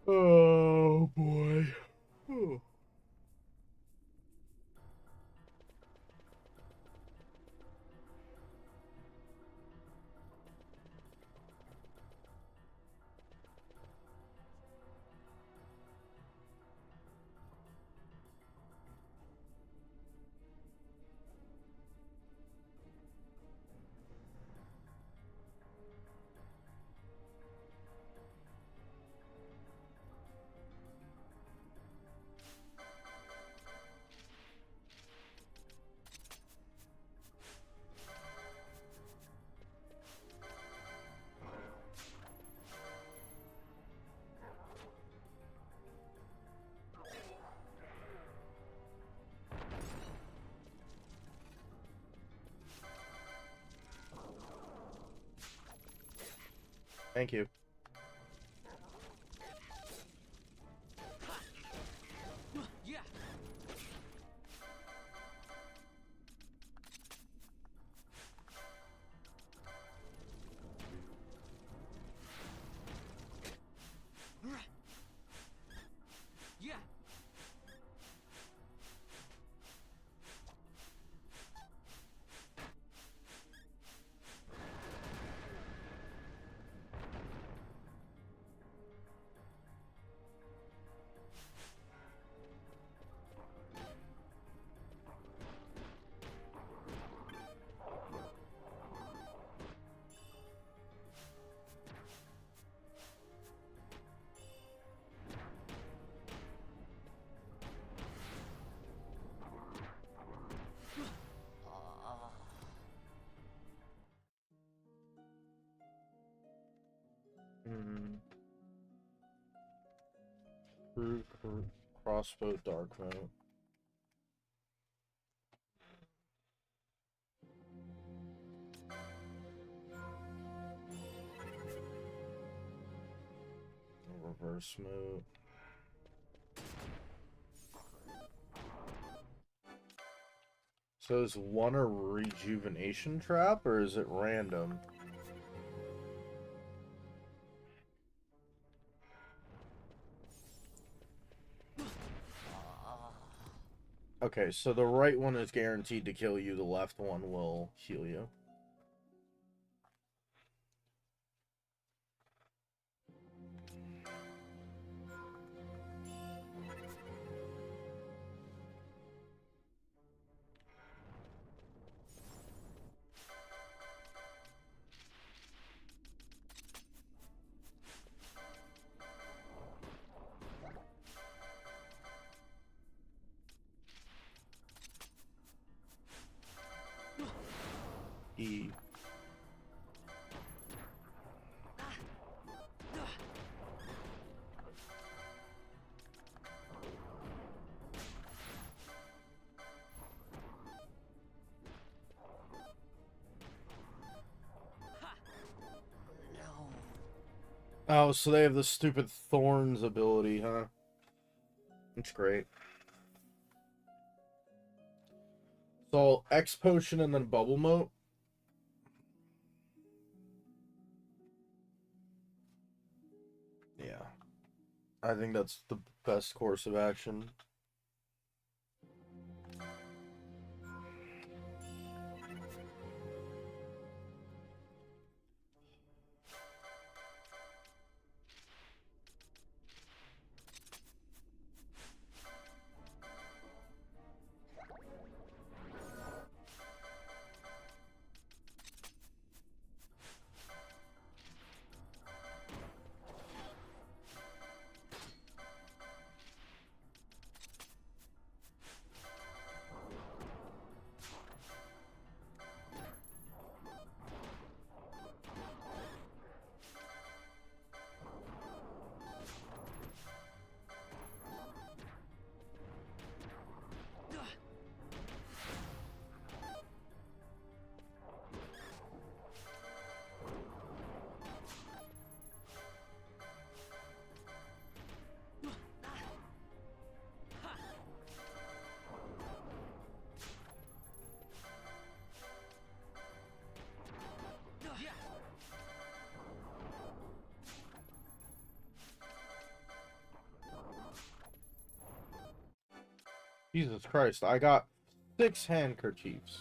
Oh boy. Oh. Thank you. Yeah. Crossbow dark mode. Reverse mode. So is one a rejuvenation trap or is it random? Okay, so the right one is guaranteed to kill you, the left one will heal you. E. Oh, so they have the stupid thorns ability, huh? It's great. So, X potion and then bubble moat. Yeah. I think that's the best course of action. Jesus Christ, I got 6 handkerchiefs.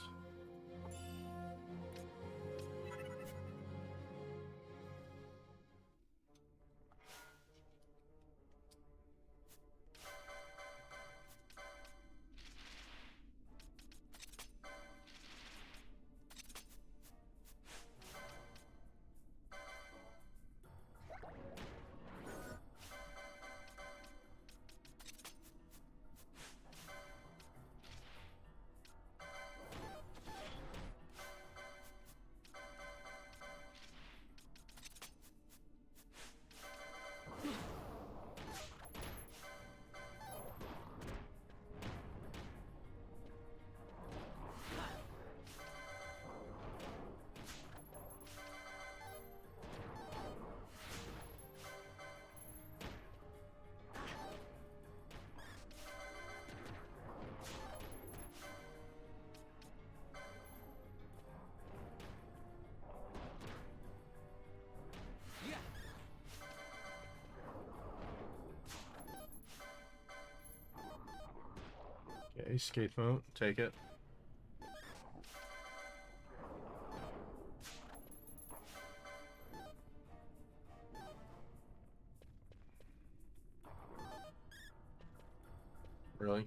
Okay, skate mode, take it. Really?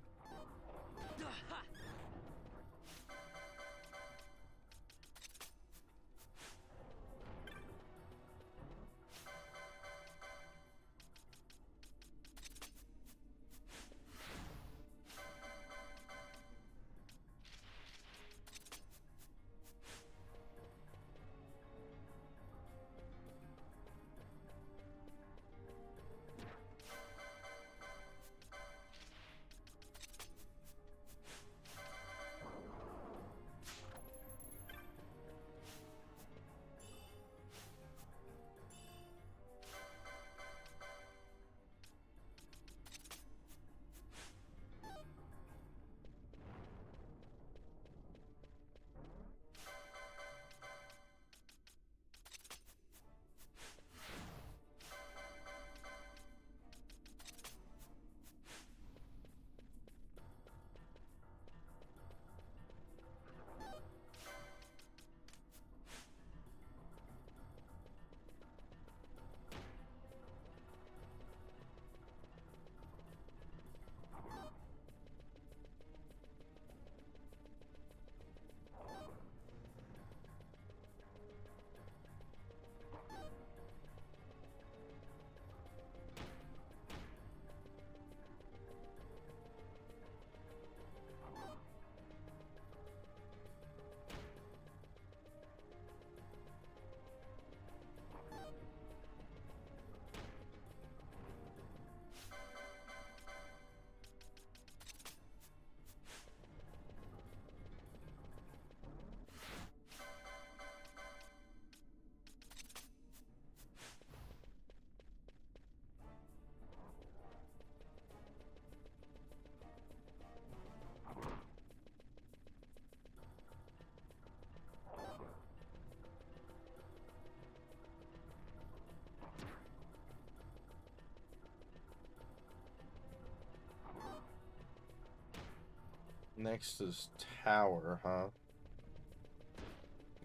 Next is tower, huh?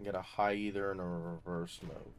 Get a high either and a reverse mode.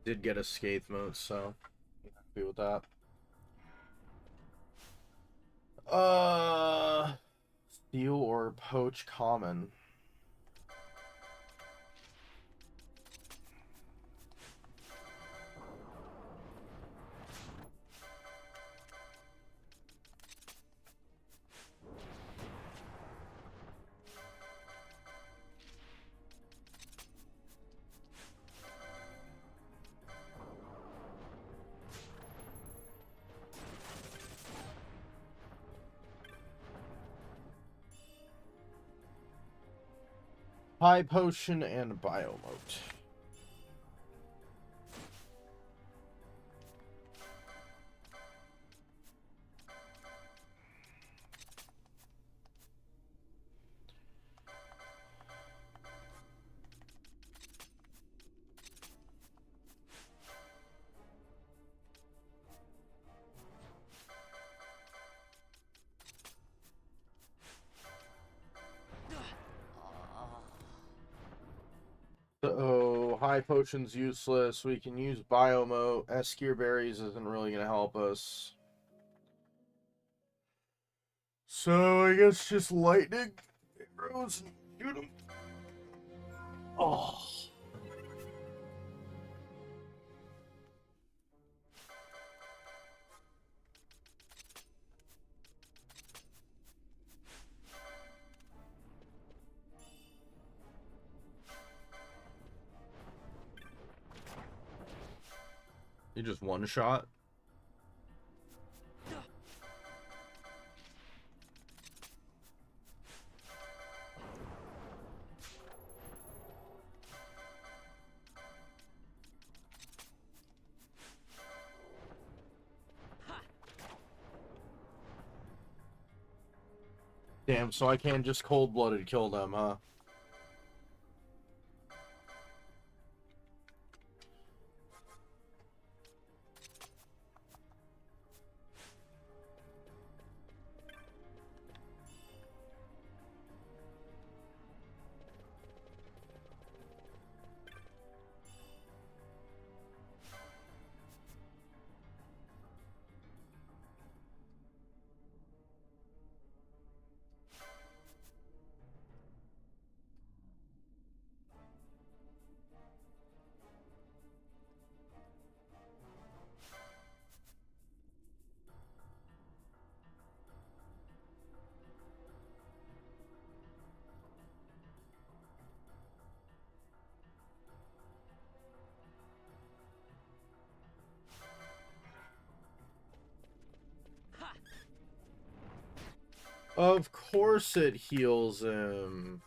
Did get a scathe mode, so happy with that. Steal or poach common. High potion and biomote. So high potion's useless. We can use biomote. Eskeer berries isn't really gonna help us. So I guess just lightning arrows and shoot them. Oh. You just one shot? Damn, so I can't just cold-blooded kill them, huh? Of course it heals him.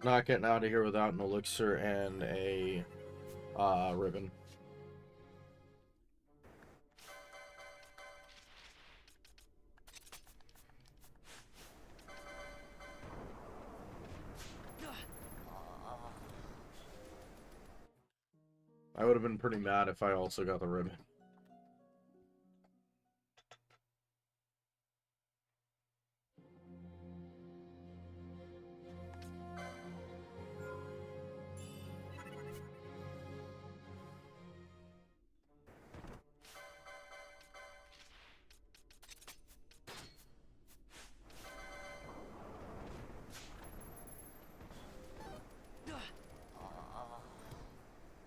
Not getting out of here without an elixir and a ribbon. I would have been pretty mad if I also got the ribbon.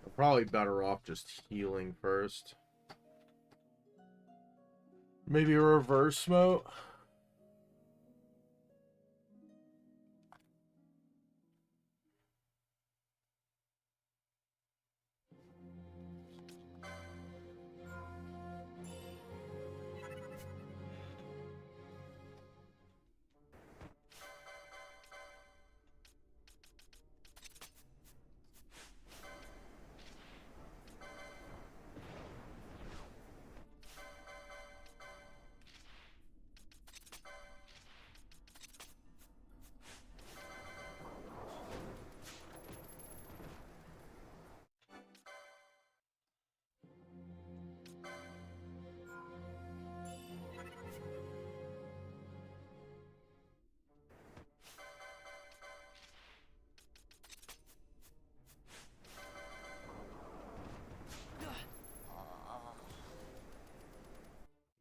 I'm probably better off just healing first. Maybe a reverse smote.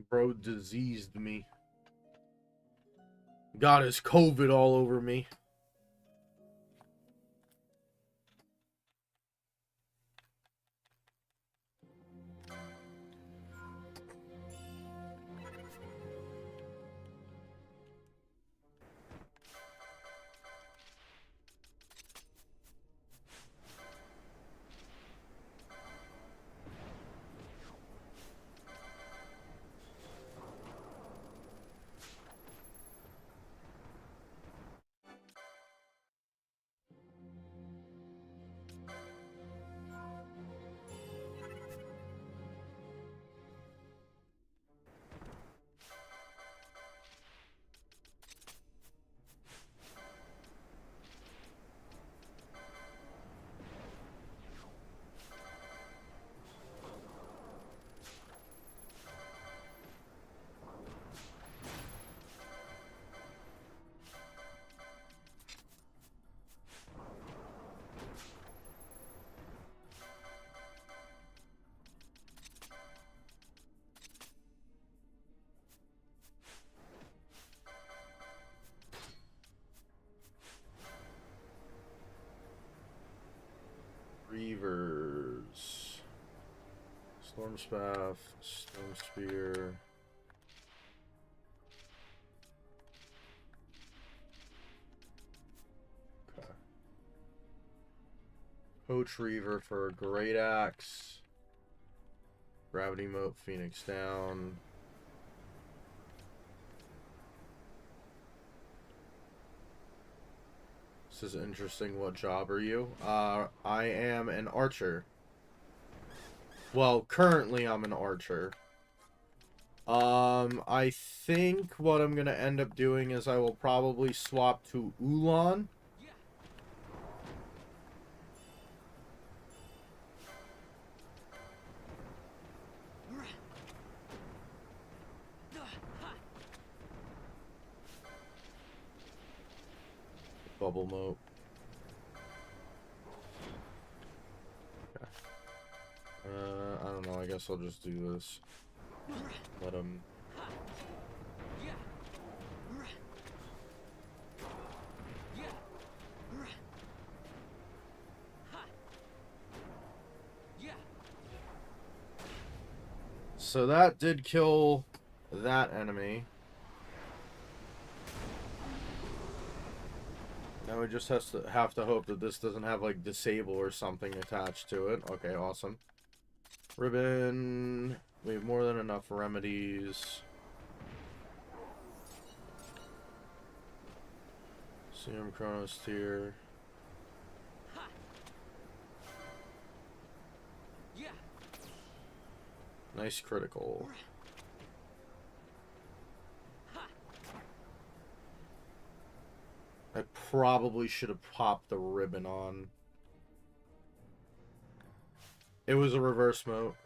Bro diseased me. Got his COVID all over me. Reavers. Storm Spaff, Storm Spear. Okay. Coach Reaver for a Great Axe. Gravity Moat, Phoenix down. This is interesting. What job are you? I am an archer. Well, currently I'm an archer. I think what I'm gonna end up doing is I will probably swap to Ulan. Bubble moat. Okay. I don't know. I guess I'll just do this. Let him. So that did kill that enemy. Now we just have to hope that this doesn't have like disable or something attached to it. Okay, awesome. Ribbon. We have more than enough remedies. Serum Chronos tier. Nice critical. I probably should have popped the ribbon on. It was a reverse moat.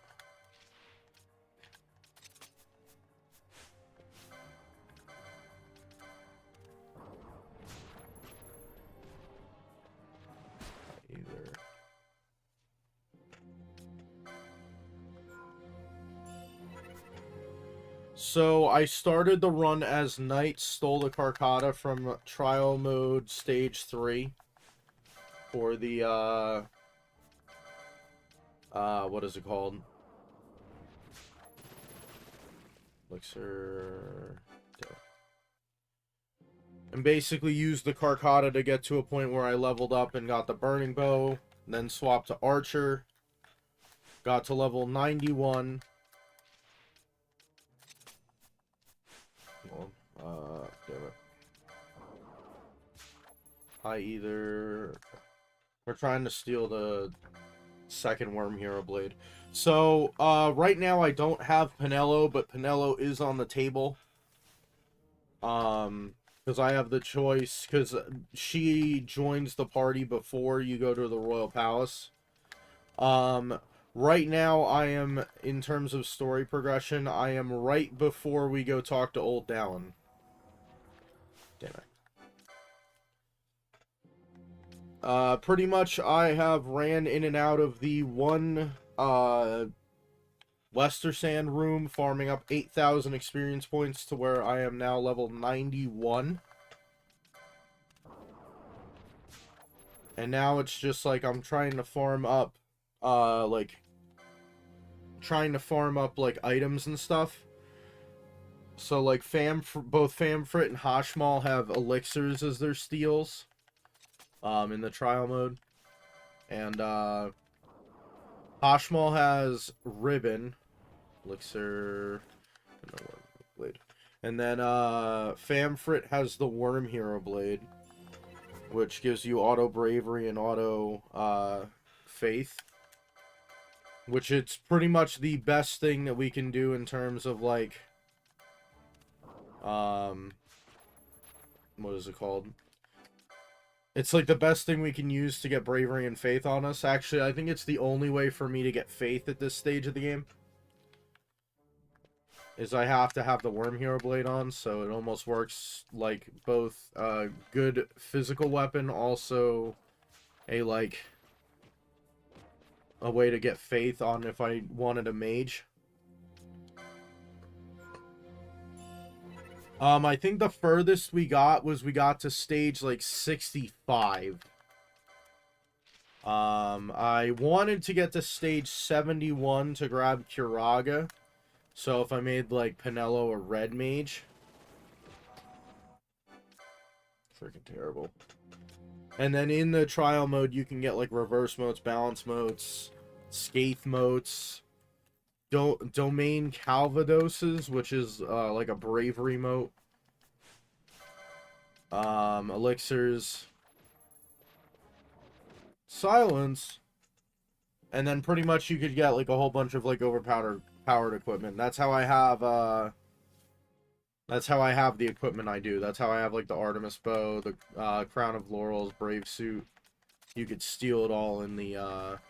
Either. So I started the run as Knight, stole the Carcata from trial mode stage 3 for the what is it called? Elixir. And basically used the Carcata to get to a point where I leveled up and got the Burning Bow, then swapped to Archer, got to level 91. Damn it. We're trying to steal the second Worm Hero Blade. So, right now I don't have Pinello, but Pinello is on the table. Because I have the choice, because she joins the party before you go to the Royal Palace. Right now I am, in terms of story progression, I am right before we go talk to Old Dallin. Damn it. Pretty much I have ran in and out of the one, Lester Sand room, farming up 8,000 experience points to where I am now level 91. And now it's just like I'm trying to farm up, like items and stuff. So like both Famfrit and Hashmal have elixirs as their steals, in the trial mode. And, Hashmal has ribbon, elixir, blade. And then, Famfrit has the Worm Hero Blade, which gives you auto bravery and auto, faith. Which it's pretty much the best thing that we can do in terms of, like, what is it called? It's like the best thing we can use to get bravery and faith on us. Actually, I think it's the only way for me to get faith at this stage of the game. Is I have to have the Worm Hero Blade on, so it almost works like both a good physical weapon, also a, like, a way to get faith on if I wanted a mage. I think the furthest we got to stage, like, 65. I wanted to get to stage 71 to grab Curaga. So if I made, like, Pinello a red mage. Freaking terrible. And then in the trial mode, you can get, like, reverse motes, balance motes, Scathe motes, Domain Calvadoses, which is, like a bravery mote. Elixirs. Silence. And then pretty much you could get, like, a whole bunch of, like, powered equipment. That's how I have, the equipment I do. That's how I have, like, the Artemis Bow, the, Crown of Laurels, Brave Suit. You could steal it all in the,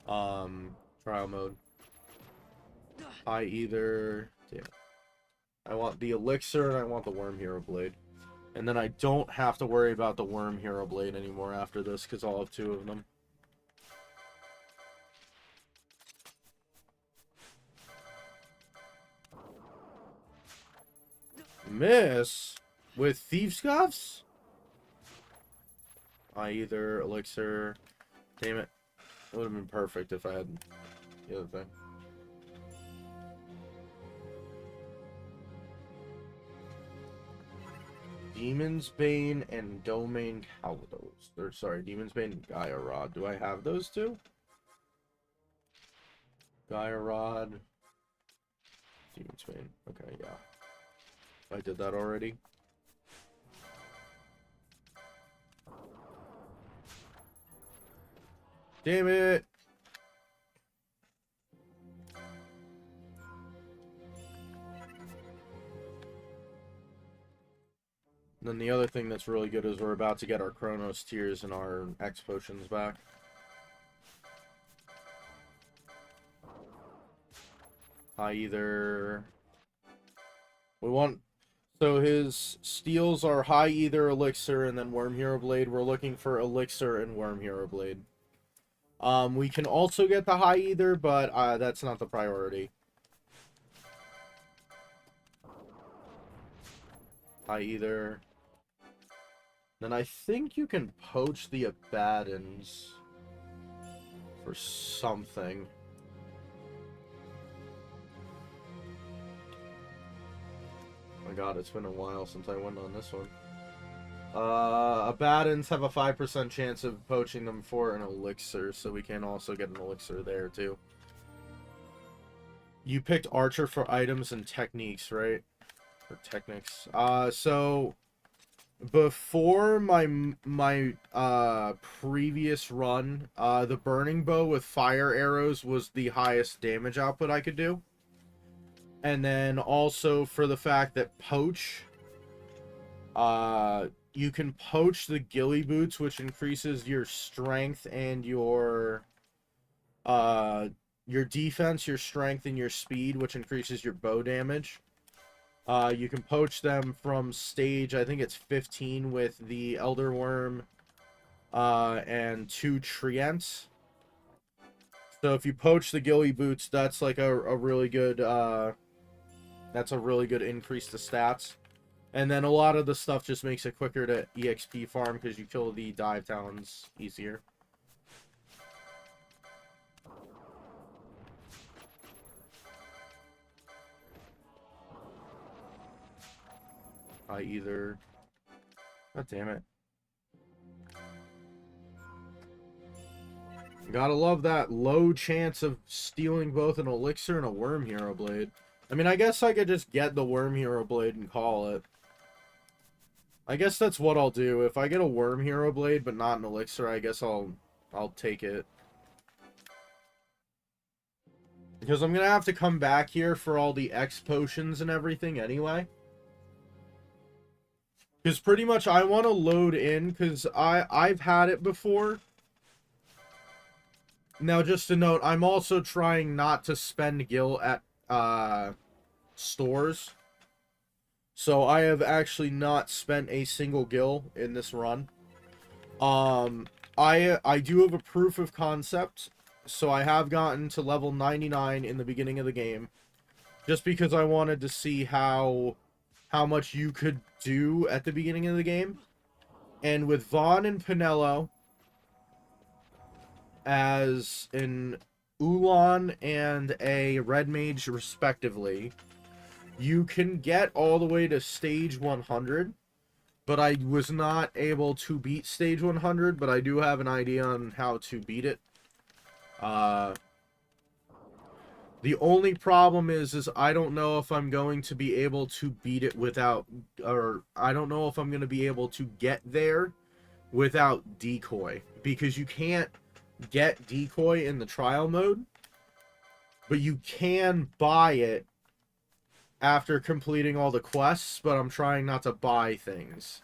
trial mode. Damn. I want the Elixir and I want the Worm Hero Blade. And then I don't have to worry about the Worm Hero Blade anymore after this, because I'll have 2 of them. Miss? With Thieves' Scuffs? Elixir. Damn it. It would have been perfect if I had the other thing. Demon's Bane and Domain Calvados. Or, sorry, Demon's Bane and Gaia Rod. Do I have those two? Gaia Rod. Demon's Bane. Okay, yeah. I did that already. Damn it! the other thing that's really good is we're about to get our Chronos tiers and our X potions back. Either... We want... So his steals are High Ether, Elixir, and then Worm Hero Blade. We're looking for Elixir and Worm Hero Blade. We can also get the High Ether, but that's not the priority. High Ether. Then I think you can poach the Abaddons for something. Oh my god, it's been a while since I went on this one. Abaddons have a 5% chance of poaching them for an elixir, so we can also get an elixir there too. You picked Archer for items and techniques, right? Or techniques. So before my previous run, the burning bow with fire arrows was the highest damage output I could do. And then also for the fact that poach, you can poach the ghillie boots, which increases your strength and your defense, your strength, and your speed, which increases your bow damage. You can poach them from stage, I think it's 15 with the Elder Worm and 2 Treants. So if you poach the ghillie boots, that's like a really good increase to stats. And then a lot of the stuff just makes it quicker to EXP farm because you kill the dive talons easier. God damn it. Gotta love that low chance of stealing both an elixir and a Worm Hero Blade. I mean, I guess I could just get the Worm Hero Blade and call it. I guess that's what I'll do. If I get a Worm Hero Blade but not an elixir, I guess I'll take it. Because I'm gonna have to come back here for all the X potions and everything anyway. Because pretty much I want to load in, because I've had it before. Now, just a note, I'm also trying not to spend gil at stores. So I have actually not spent a single gil in this run. I do have a proof of concept, so I have gotten to level 99 in the beginning of the game. Just because I wanted to see how much you could do at the beginning of the game. And with Vaughn and Pinello as an Ulan and a Red Mage respectively, you can get all the way to stage 100, but I was not able to beat stage 100, but I do have an idea on how to beat it. The only problem is I don't know if I'm going to be able to beat it without, or I don't know if I'm going to be able to get there without decoy, because you can't get decoy in the trial mode, but you can buy it after completing all the quests, but I'm trying not to buy things.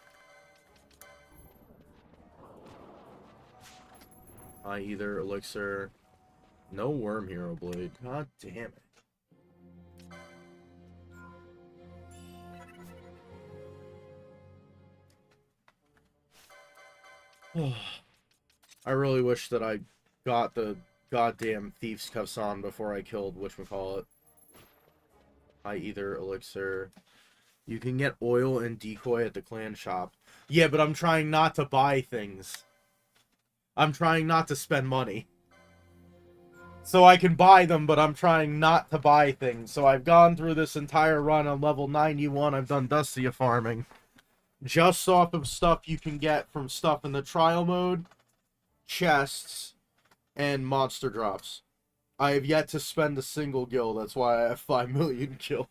Either elixir. No Worm Hero Blade. God damn it. I really wish that I got the goddamn Ffxii before I killed whatchamacallit. Either elixir. You can get oil and decoy at the clan shop. Yeah, but I'm trying not to buy things. I'm trying not to spend money. So I can buy them, but I'm trying not to buy things. So I've gone through this entire run on level 91. I've done Dustia farming. Just off of stuff you can get from stuff in the trial mode, chests, and monster drops. I have yet to spend a single gil. That's why I have 5 million gil.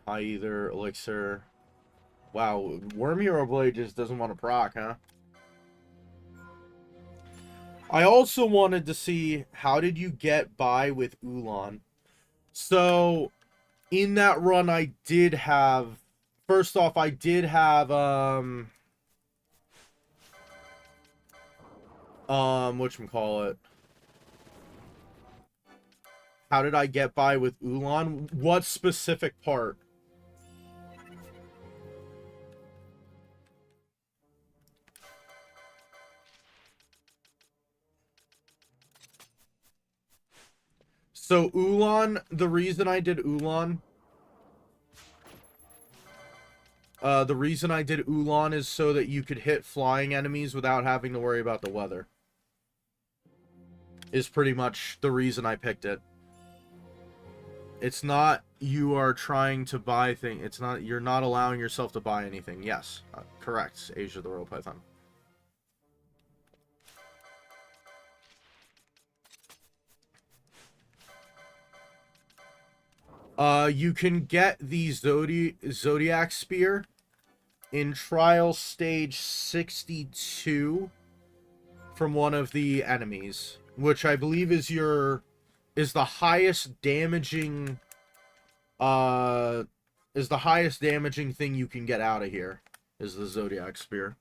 Either elixir. Wow, Worm Hero Blade just doesn't want to proc, huh? I also wanted to see, how did you get by with Ulan? So, in that run, I did have... First off, I did have, whatchamacallit? How did I get by with Ulan? What specific part? So Ulan, the reason I did Ulan, is so that you could hit flying enemies without having to worry about the weather. Is pretty much the reason I picked it. It's not you are trying to buy things. It's not, you're not allowing yourself to buy anything. Yes, correct, Asia the Royal Python. You can get the Zodiac Spear in Trial Stage 62 from one of the enemies, which I believe is the highest damaging thing you can get out of here, is the Zodiac Spear.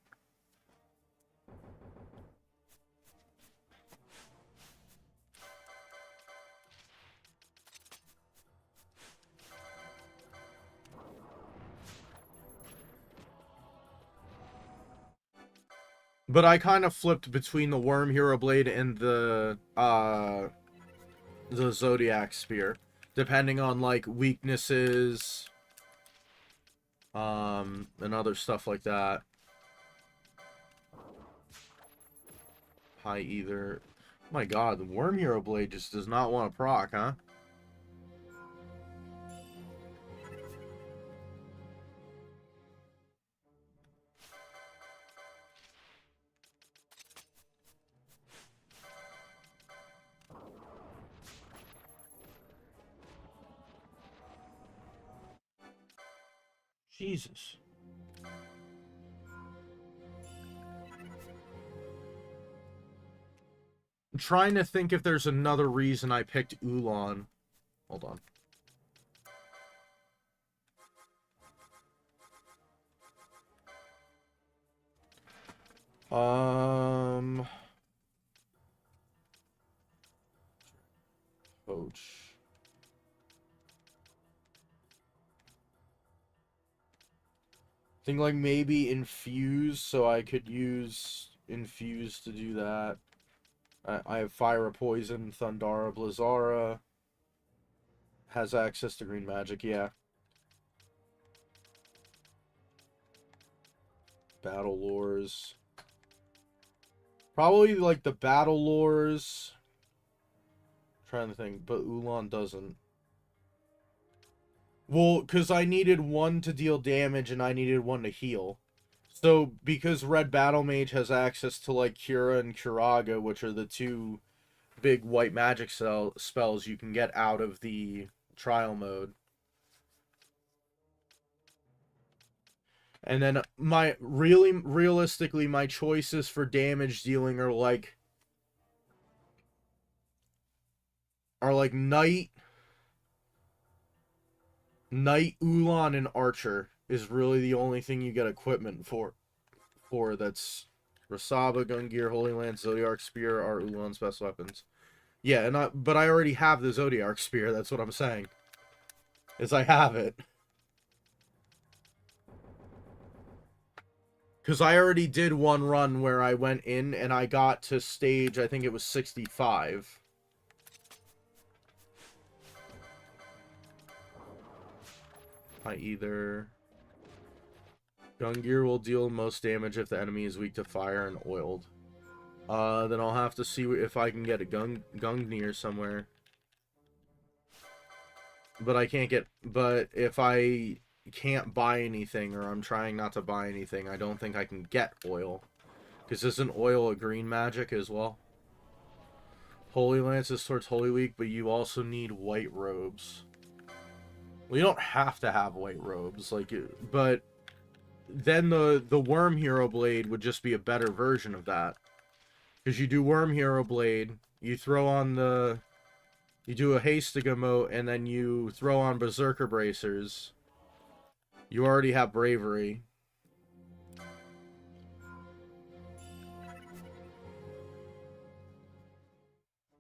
But I kind of flipped between the Worm Hero Blade and the Zodiac Spear, depending on, like, weaknesses, and other stuff like that. High either. Oh my god, the Worm Hero Blade just does not want to proc, huh? Jesus. I'm trying to think if there's another reason I picked Ulan. Hold on. Coach. I think, like, maybe Infuse, so I could use Infuse to do that. I have Fire, Poison, Thundara, Blizzara. Has access to green magic, yeah. Battle Lores. Probably, like, the Battle Lores. I'm trying to think, but Ulan doesn't. Well, because I needed one to deal damage and I needed one to heal. So, because Red Battle Mage has access to, like, Cura and Curaga, which are the two big white magic spells you can get out of the trial mode. And then realistically, my choices for damage dealing are like Knight, Ulan, and Archer is really the only thing you get equipment for. That's Rasaba, Gungear, Holy Lance, Zodiac Spear are Ulan's best weapons. Yeah, but I already have the Zodiac Spear, that's what I'm saying. Is I have it. Because I already did one run where I went in and I got to stage, I think it was 65. Gungear will deal most damage if the enemy is weak to fire and oiled. Then I'll have to see if I can get a Gungnir somewhere. But if I can't buy anything, or I'm trying not to buy anything, I don't think I can get oil. Because isn't oil a green magic as well? Holy Lance is towards Holy Week, but you also need white robes. Well, you don't have to have white robes, but then the Worm Hero Blade would just be a better version of that. Because you do Worm Hero Blade, you throw on the... You do a Hastig emote, and then you throw on Berserker Bracers. You already have Bravery.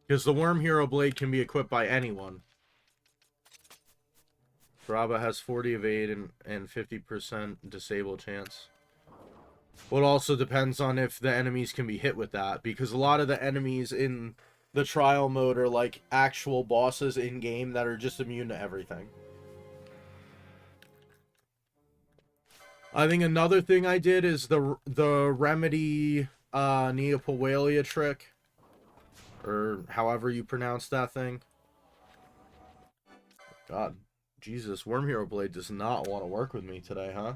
Because the Worm Hero Blade can be equipped by anyone. Brava has 40 evade and 50% disable chance. Well, it also depends on if the enemies can be hit with that. Because a lot of the enemies in the trial mode are like actual bosses in-game that are just immune to everything. I think another thing I did is the Remedy Neopowalia trick. Or however you pronounce that thing. God, Jesus, Worm Hero Blade does not want to work with me today, huh?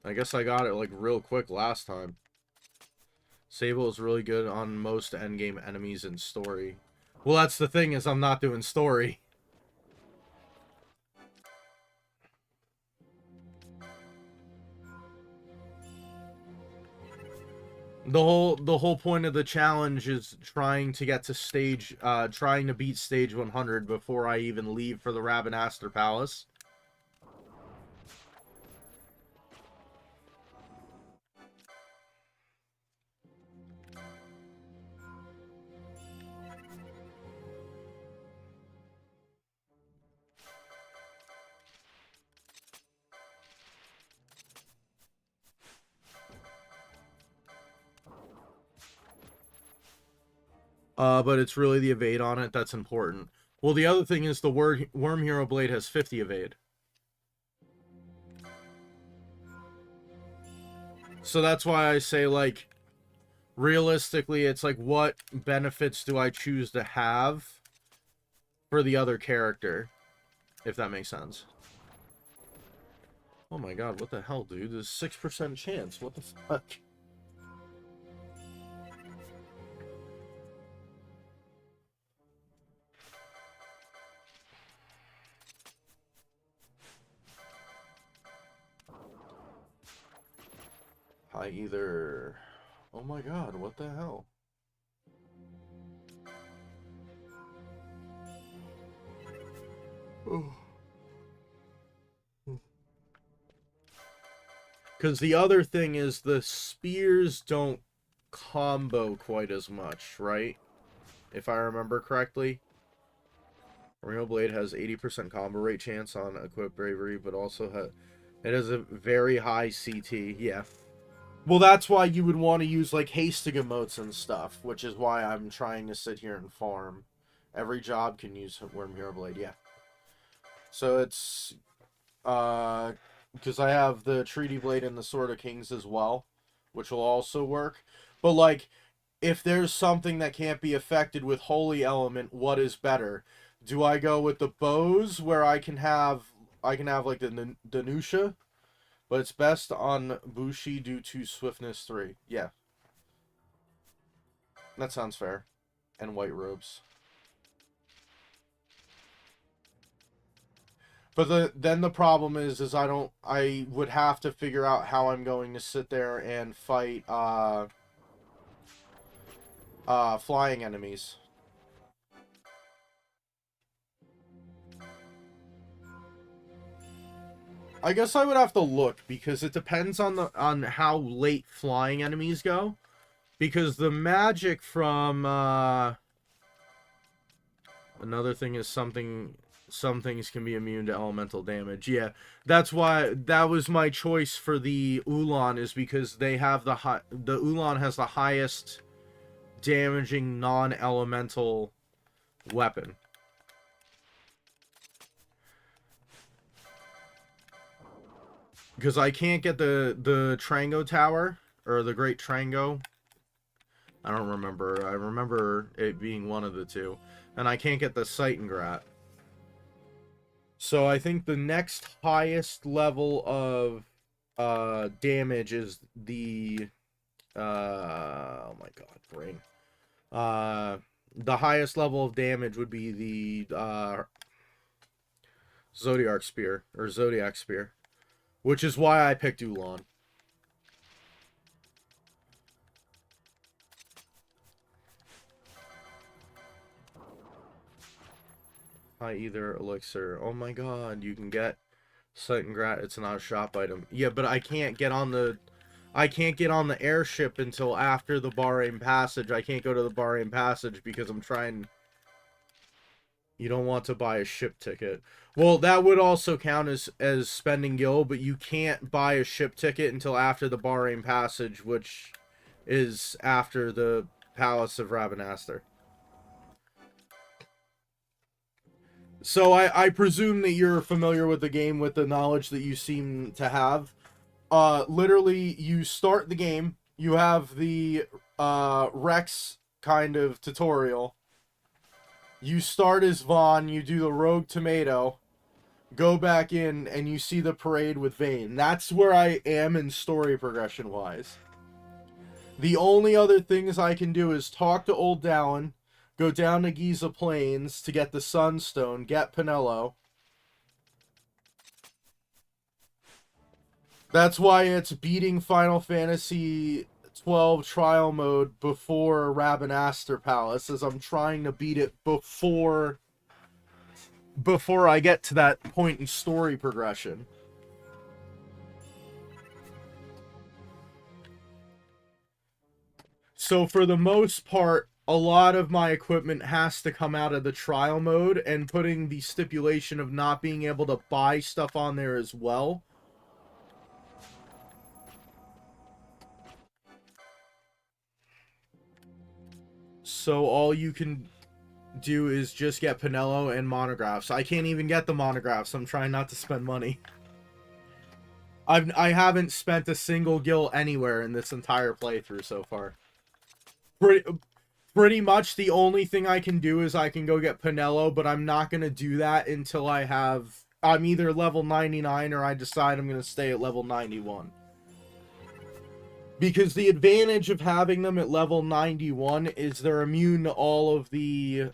I guess I got it like real quick last time. Sable is really good on most endgame enemies in story. Well, that's the thing, is I'm not doing story. The whole point of the challenge is trying to get to trying to beat stage 100 before I even leave for the Rabanastre Palace. But it's really the evade on it that's important. Well, the other thing is the Worm Hero Blade has 50 evade. So that's why I say, like, realistically, it's like, what benefits do I choose to have for the other character? If that makes sense. Oh my god, what the hell, dude? There's 6% chance. What the fuck? I either... Oh my god, what the hell? Because the other thing is the spears don't combo quite as much, right? If I remember correctly. Royal Blade has 80% combo rate chance on equipped bravery, but also it has a very high CT. Yeah. Well, that's why you would want to use like Hastig emotes and stuff, which is why I'm trying to sit here and farm. Every job can use Worm Hero Blade, yeah. So it's because I have the Treaty Blade and the Sword of Kings as well, which will also work. But like, if there's something that can't be affected with Holy Element, what is better? Do I go with the bows where I can have like the Danusha, but it's best on Bushi due to swiftness 3. Yeah. That sounds fair. And white robes. But then the problem is I would have to figure out how I'm going to sit there and fight flying enemies. I guess I would have to look, because it depends on how late flying enemies go. Because the magic from another thing is some things can be immune to elemental damage. Yeah, that's why that was my choice for the Ulan, is because they have the Ulan has the highest damaging non-elemental weapon. Because I can't get the Trango Tower, or the Great Trango. I don't remember. I remember it being one of the two. And I can't get the Seitengrat. So I think the next highest level of damage is the... oh my god, brain. The highest level of damage would be the Zodiac Spear, which is why I picked Ulan. Either elixir. Oh my god, you can get Sight and Grat. It's not a shop item. Yeah, but I can't get on the airship until after the Bahrain Passage. I can't go to the Bahrain Passage because I'm trying. You don't want to buy a ship ticket. Well, that would also count as spending gil, but you can't buy a ship ticket until after the Bahrain Passage, which is after the Palace of Rabanastre. So I presume that you're familiar with the game with the knowledge that you seem to have. Literally, you start the game, you have the Rex kind of tutorial. You start as Vaughn, you do the Rogue Tomato, go back in, and you see the parade with Vane. That's where I am in story progression-wise. The only other things I can do is talk to Old Dallin, go down to Giza Plains to get the Sunstone, get Pinello. That's why it's beating Final Fantasy XII trial mode before Rabanastre Palace, as I'm trying to beat it before I get to that point in story progression. So for the most part, a lot of my equipment has to come out of the trial mode, and putting the stipulation of not being able to buy stuff on there as well. So all you can do is just get Pinello and monographs. I can't even get the monographs. I'm trying not to spend money. I haven't spent a single gil anywhere in this entire playthrough so far. Pretty much the only thing I can do is I can go get Pinello, but I'm not going to do that until I'm either level 99 or I decide I'm going to stay at level 91. Because the advantage of having them at level 91 is they're immune to all of the,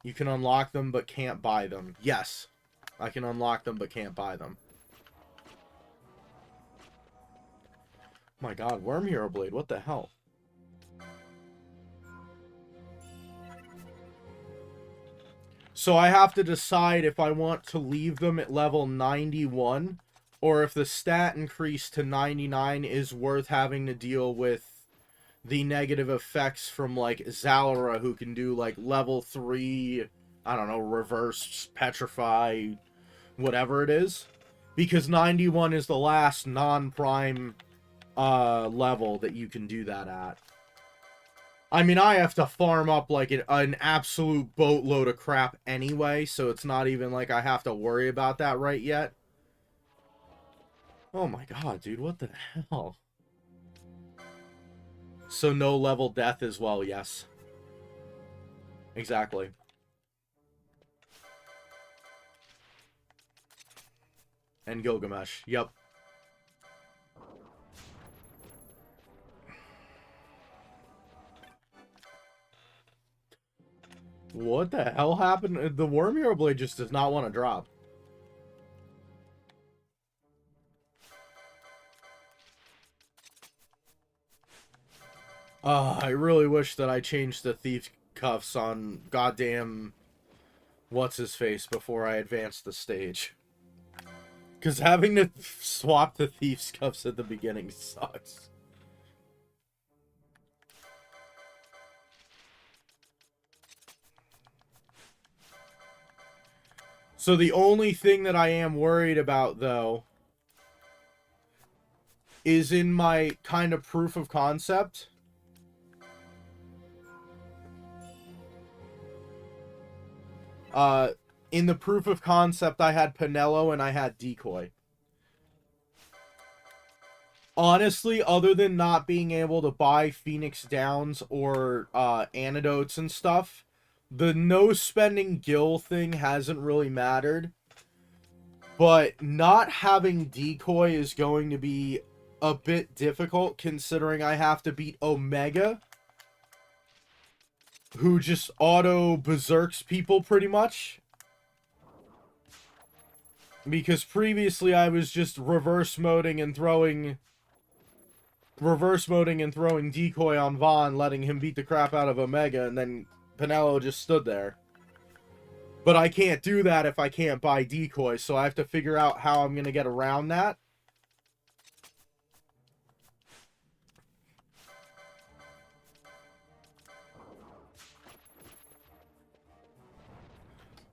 you can unlock them but can't buy them. Yes, I can unlock them but can't buy them. My god, Worm Hero Blade, what the hell? So I have to decide if I want to leave them at level 91, or if the stat increase to 99 is worth having to deal with the negative effects from, like, Zalora, who can do, like, level 3, I don't know, reverse, petrify, whatever it is. Because 91 is the last non-prime level that you can do that at. I mean, I have to farm up, like, an absolute boatload of crap anyway, so it's not even like I have to worry about that right yet. Oh my god, dude, what the hell? So no level death as well, yes. Exactly. And Gilgamesh, yep. What the hell happened? The Worm Hero Blade just does not want to drop. I really wish that I changed the thief cuffs on goddamn what's-his-face before I advanced the stage. Because having to swap the thief's cuffs at the beginning sucks. So the only thing that I am worried about, though, is in my kind of proof of concept. In the proof of concept, I had Pinello and I had Decoy. Honestly, other than not being able to buy Phoenix Downs or antidotes and stuff, the no spending gil thing hasn't really mattered. But not having Decoy is going to be a bit difficult, considering I have to beat Omega, who just auto berserks people pretty much. Because previously I was just reverse moding and throwing decoy on Vaughn, letting him beat the crap out of Omega, and then Pinello just stood there. But I can't do that if I can't buy decoy, so I have to figure out how I'm gonna get around that.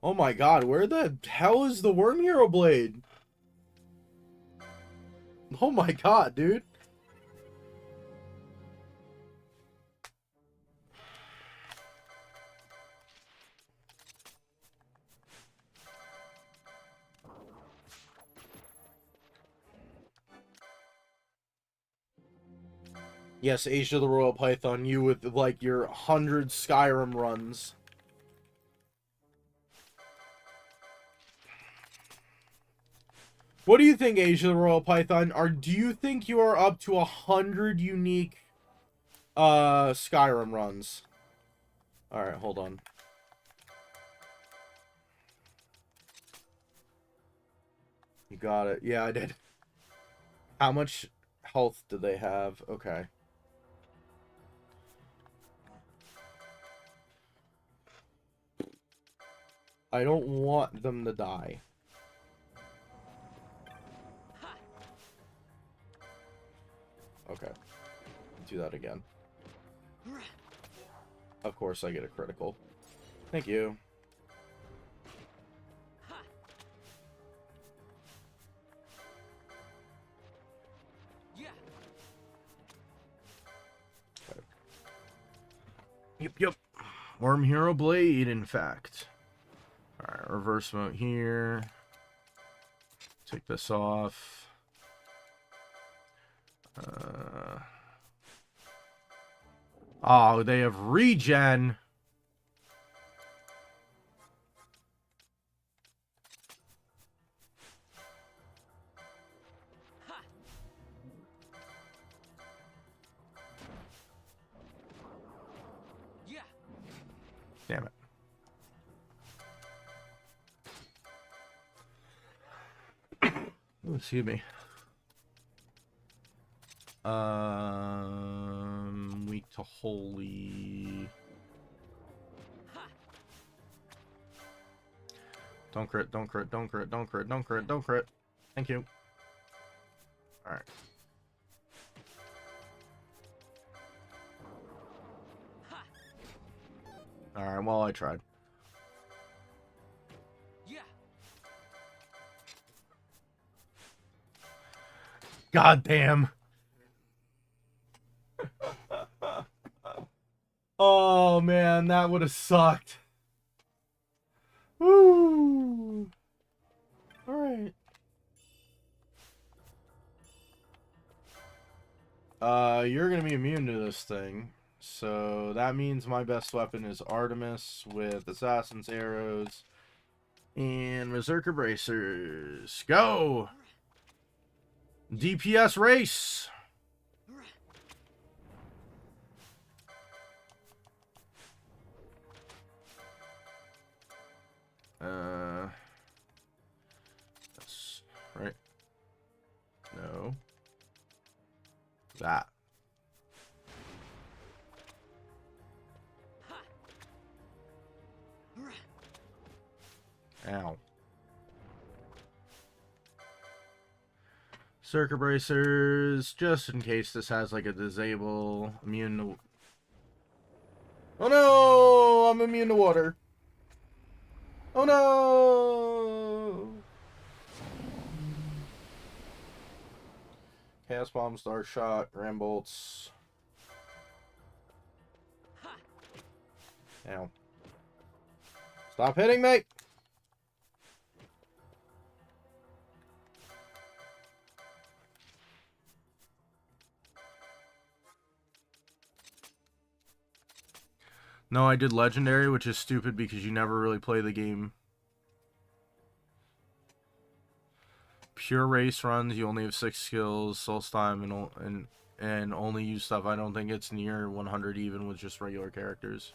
Oh my god, where the hell is the Worm Hero Blade? Oh my god, dude. Yes, Age of the Royal Python, you with, like, your 100 Skyrim runs. What do you think, Age of the Royal Python? Do you think you are up to 100 unique, Skyrim runs? Alright, hold on. You got it. Yeah, I did. How much health do they have? Okay. I don't want them to die. Okay. Do that again. Of course I get a critical. Thank you. Okay. Yep. Worm Hero Blade, in fact. Alright, reverse mode here. Take this off. Oh, they have regen. Damn it. Ooh, excuse me. Weak to holy. Don't crit, don't crit, don't crit, don't crit, don't crit, don't crit. Thank you. Alright. Alright, well, I tried. God damn. Oh, man, that would have sucked. Woo. Alright. You're gonna be immune to this thing. So that means my best weapon is Artemis with Assassin's Arrows and Berserker Bracers. Go! DPS race! That's right. No. That. Ow. Circuit bracers, just in case this has like a disable, immune to... Oh no! I'm immune to water. Oh no! Chaos Bomb, Star Shot, Ram Bolts. Ow. Stop hitting me! No, I did Legendary, which is stupid because you never really play the game. Pure race runs, you only have 6 skills, Soul's Time, and only use stuff. I don't think it's near 100 even with just regular characters.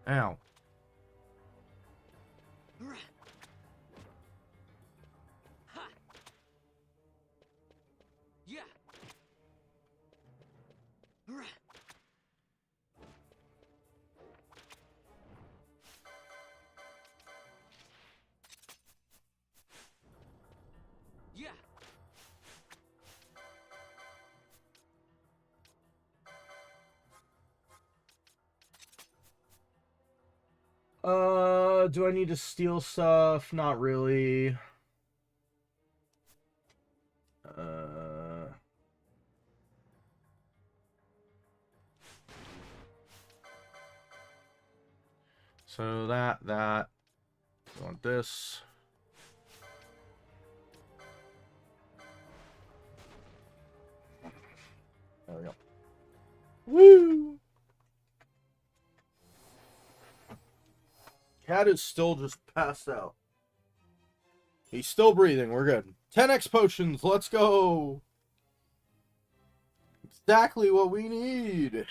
Ow. Ha. Yeah. Yeah. Do I need to steal stuff? Not really. So that. I want this. There we go. Woo! Cat is still just passed out. He's still breathing. We're good. 10x potions. Let's go. Exactly what we need.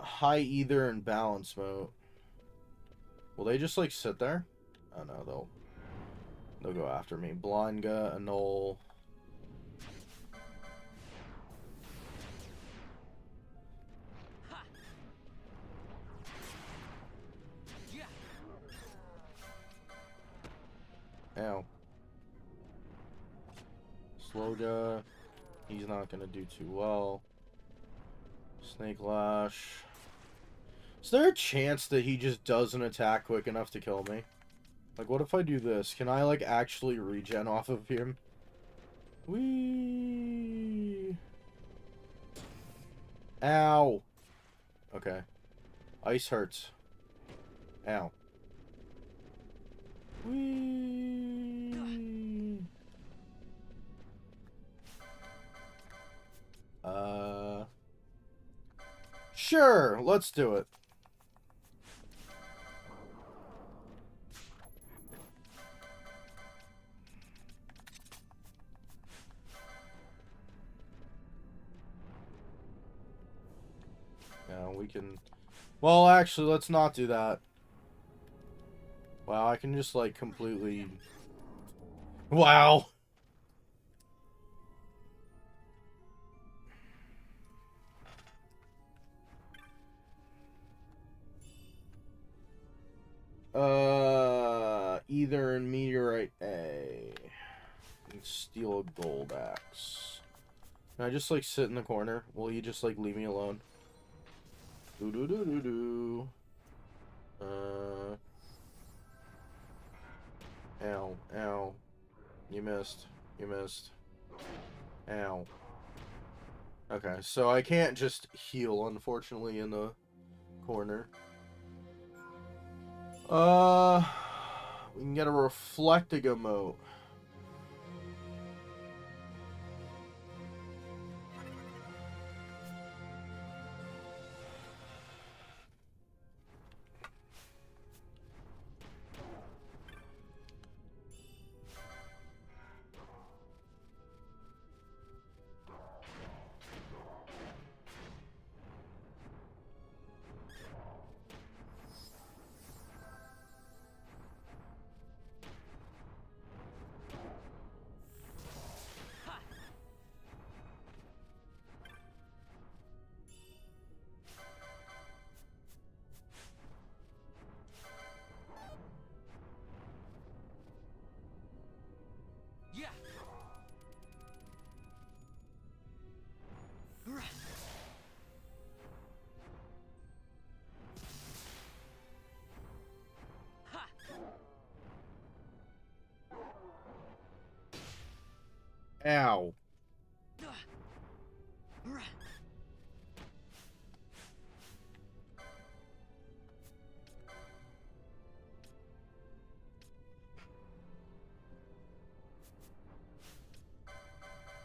High ether and balance mode. Will they just like sit there? Oh no, they'll go after me. Blanga, annul. Ha. Yeah. Ow. Sloga. He's not gonna do too well. Snake Lash. Is there a chance that he just doesn't attack quick enough to kill me? Like, what if I do this? Can I, like, actually regen off of him? Whee! Ow! Okay. Ice hurts. Ow. Whee! Sure, let's do it. Yeah, we can... Well, actually, let's not do that. Wow, I can just, like, completely... Wow! Either in Meteorite A. And steal a gold axe. Can I just, like, sit in the corner? Will you just, like, leave me alone? Do-do-do-do-do. Ow, ow. You missed. You missed. Ow. Okay, so I can't just heal, unfortunately, in the corner. We can get a reflecting emote. Yeah. Ha. Ow.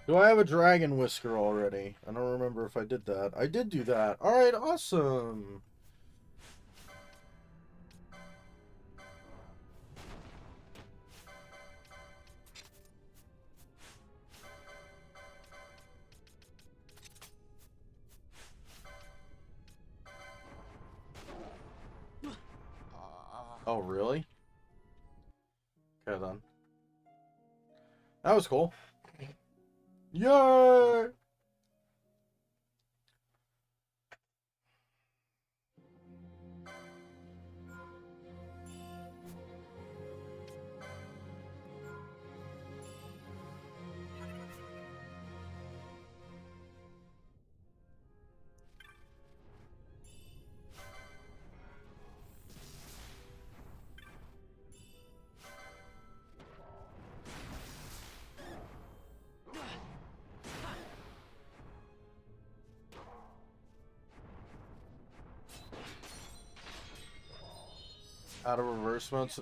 Do I have a dragon whisker already? I don't remember if I did that. I did do that. Alright, awesome. Oh, really? Okay, then. That was cool. Yay! Out of reverse modes.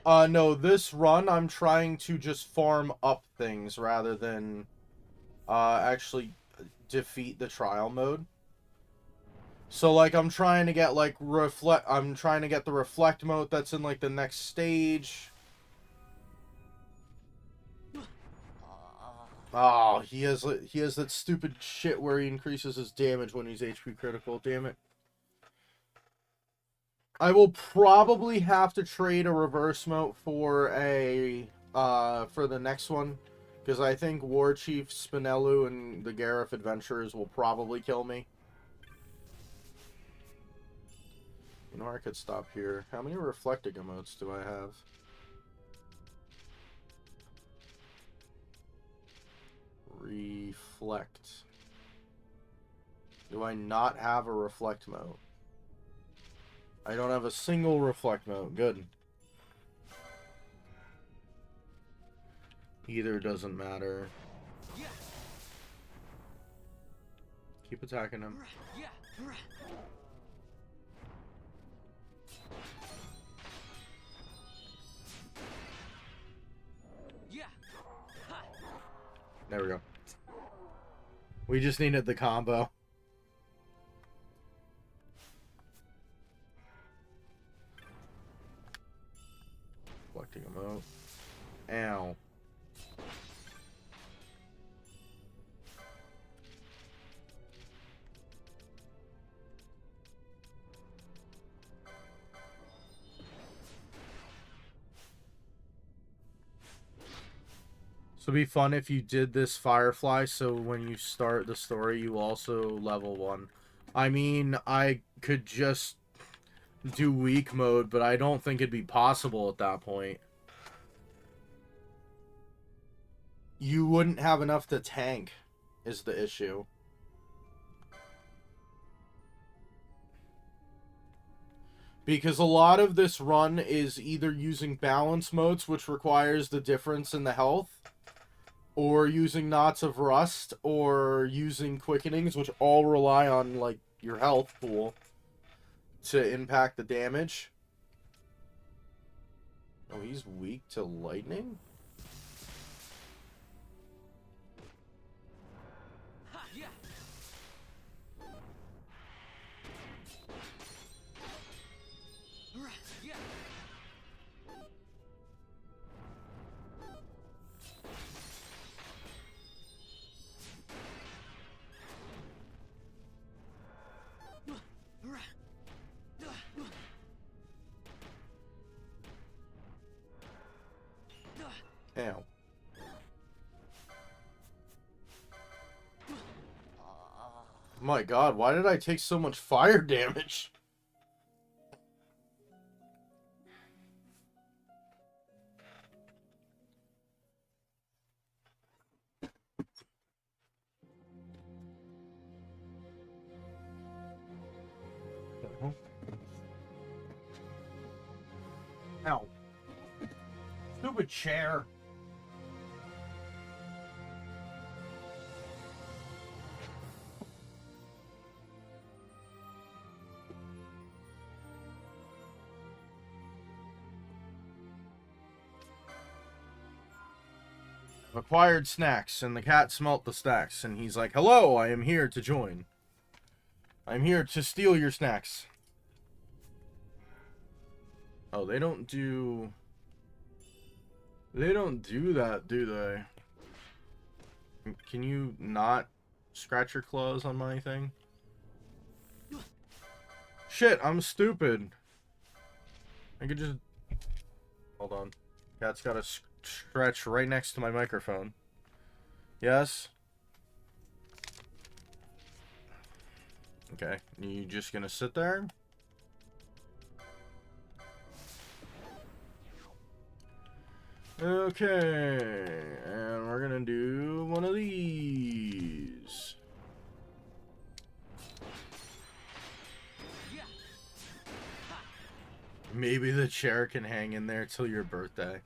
No, this run I'm trying to just farm up things rather than actually defeat the trial mode. So like I'm trying to get like I'm trying to get the reflect mode that's in like the next stage. Oh, he has that stupid shit where he increases his damage when he's HP critical, damn it. I will probably have to trade a reverse mode for for the next one, because I think War Chief Spinellu and the Gareth Adventurers will probably kill me. You know, I could stop here. How many reflecting emotes do I have? Reflect. Do I not have a reflect mode? I don't have a single reflect mode. Good. Either doesn't matter. Keep attacking him. There we go. We just needed the combo. Reflecting him out. Ow. So it'd be fun if you did this Firefly, so when you start the story, you also level 1. I mean, I could just do weak mode, but I don't think it'd be possible at that point. You wouldn't have enough to tank, is the issue. Because a lot of this run is either using balance modes, which requires the difference in the health, or using Knots of Rust, or using Quickenings, which all rely on, like, your health pool to impact the damage. Oh, he's weak to lightning? Ow. My god, why did I take so much fire damage? Ow. Stupid chair. Acquired snacks, and the cat smelt the snacks, and he's like, "Hello, I am here to join. I'm here to steal your snacks." Oh, they don't do that, do they? Can you not scratch your claws on my thing? Shit, I'm stupid. I could just Hold on. Cat's got to stretch right next to my microphone. Yes? Okay. You just gonna sit there? Okay. And we're gonna do one of these. Yeah. Maybe the chair can hang in there till your birthday.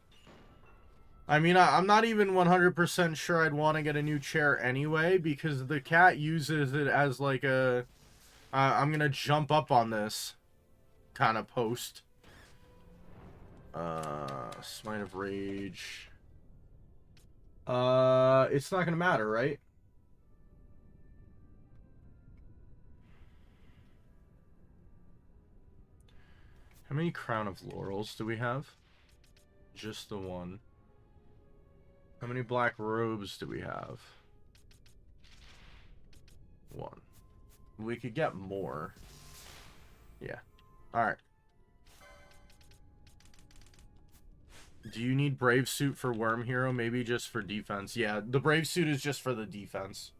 I mean, I'm not even 100% sure I'd want to get a new chair anyway, because the cat uses it as like a... I'm gonna jump up on this kind of post. Smite of Rage. It's not gonna matter, right? How many Crown of Laurels do we have? Just the one. How many black robes do we have? One. We could get more. Yeah. Alright. Do you need Brave Suit for Worm Hero? Maybe just for defense. Yeah, the Brave Suit is just for the defense.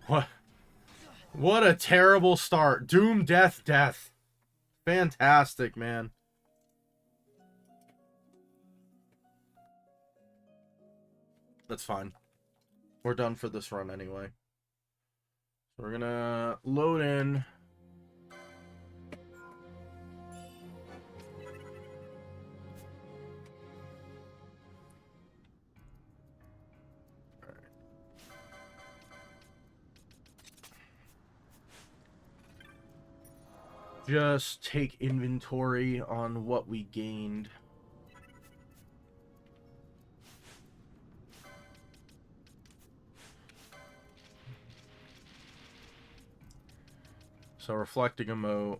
What? What a terrible start. Doom, death, death. Fantastic, man. That's fine. We're done for this run anyway. We're gonna load in. Just take inventory on what we gained. So reflecting emote.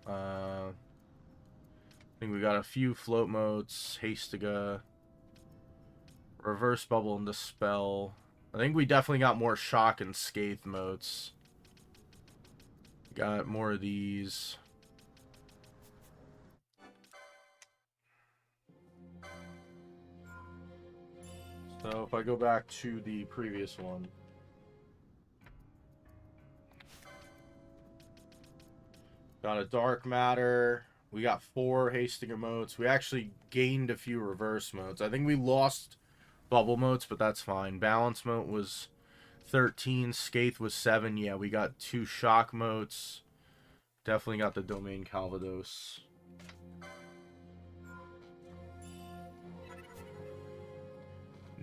I think we got a few float motes. Hastiga. Reverse bubble and dispel. I think we definitely got more shock and scathe motes. Got more of these. So if I go back to the previous one. Got a dark matter. We got 4 hasting emotes. We actually gained a few reverse motes. I think we lost bubble motes, but that's fine. Balance mote was 13. Scathe was 7. Yeah, we got 2 shock motes. Definitely got the Domain Calvados.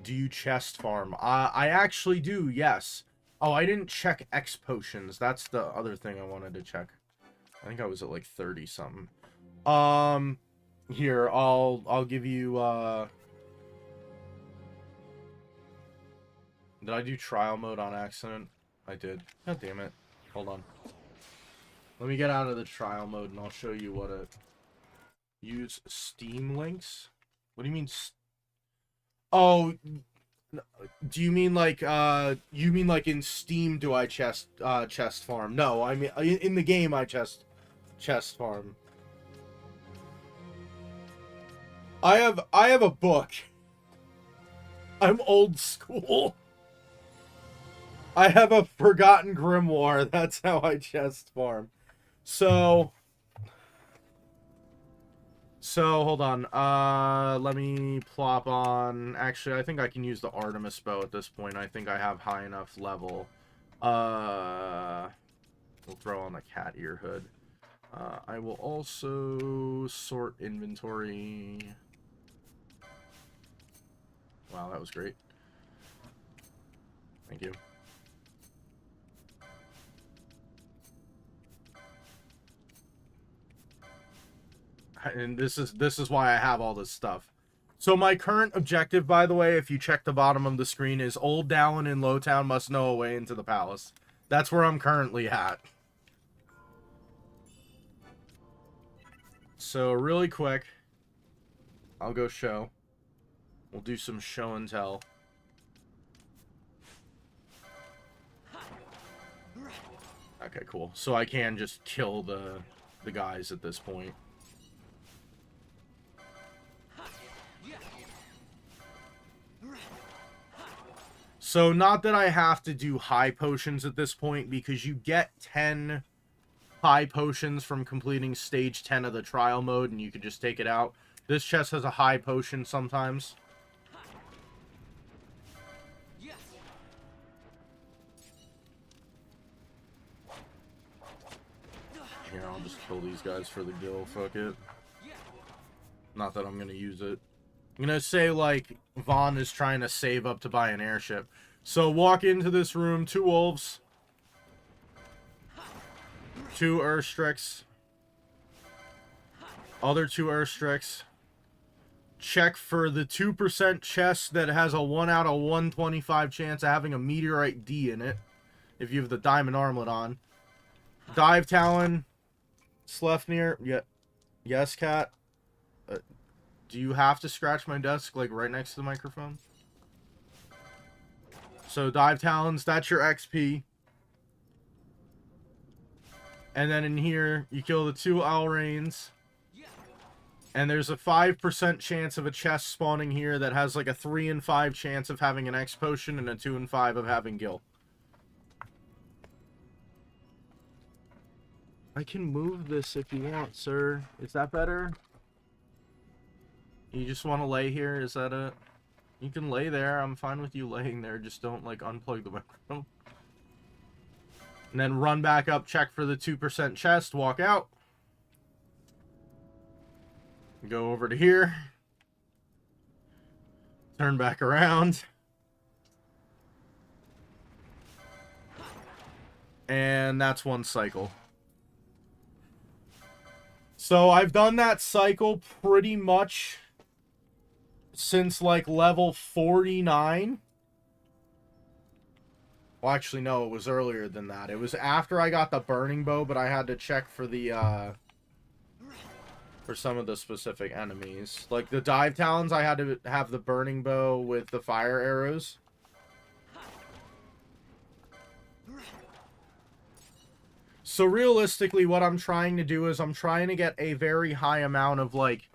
Do you chest farm? I actually do, yes. Oh, I didn't check X potions. That's the other thing I wanted to check. I think I was at like 30 something. Here, I'll give you Did I do trial mode on accident? I did. God damn it. Hold on. Let me get out of the trial mode and I'll show you what it... Use Steam links? What do you mean? Oh, do you mean like in Steam do I chest farm? No, I mean in the game I chest farm. I have a book. I'm old school. I have a forgotten grimoire. That's how I chest farm. So hold on. Let me plop on. Actually, I think I can use the Artemis bow at this point. I think I have high enough level. We'll throw on the cat ear hood. I will also sort inventory. Wow, that was great. Thank you. And this is why I have all this stuff. So my current objective, by the way, if you check the bottom of the screen, is Old Dallin and Lowtown must know a way into the palace. That's where I'm currently at. So really quick, I'll go show. We'll do some show and tell. Okay, cool. So I can just kill the the guys at this point. So, not that I have to do high potions at this point, because you get 10 high potions from completing stage 10 of the trial mode, and you can just take it out. This chest has a high potion sometimes. Here, I'll just kill these guys for the gil, fuck it. Not that I'm gonna use it. I'm gonna say, like, Vaughn is trying to save up to buy an airship. So, walk into this room, 2 wolves. 2 Urstrix. Other 2 Urstrix. Check for the 2% chest that has a 1 out of 125 chance of having a meteorite D in it. If you have the diamond armlet on. Dive Talon. Slefnir. Yeah. Yes, cat. Do you have to scratch my desk, like, right next to the microphone? So, Dive Talons, that's your XP. And then in here, you kill the 2 Alrains. And there's a 5% chance of a chest spawning here that has, like, a 3 in 5 chance of having an X potion and a 2 in 5 of having gil. I can move this if you want, sir. Is that better? You just want to lay here? Is that it? You can lay there. I'm fine with you laying there. Just don't, like, unplug the microphone. And then run back up, check for the 2% chest, walk out. Go over to here. Turn back around. And that's 1 cycle. So I've done that cycle pretty much since, like, level 49. Well, actually, no, it was earlier than that. It was after I got the burning bow, but I had to check for the, for some of the specific enemies. Like, the Dive Talons, I had to have the burning bow with the fire arrows. So, realistically, what I'm trying to do is I'm trying to get a very high amount of, like,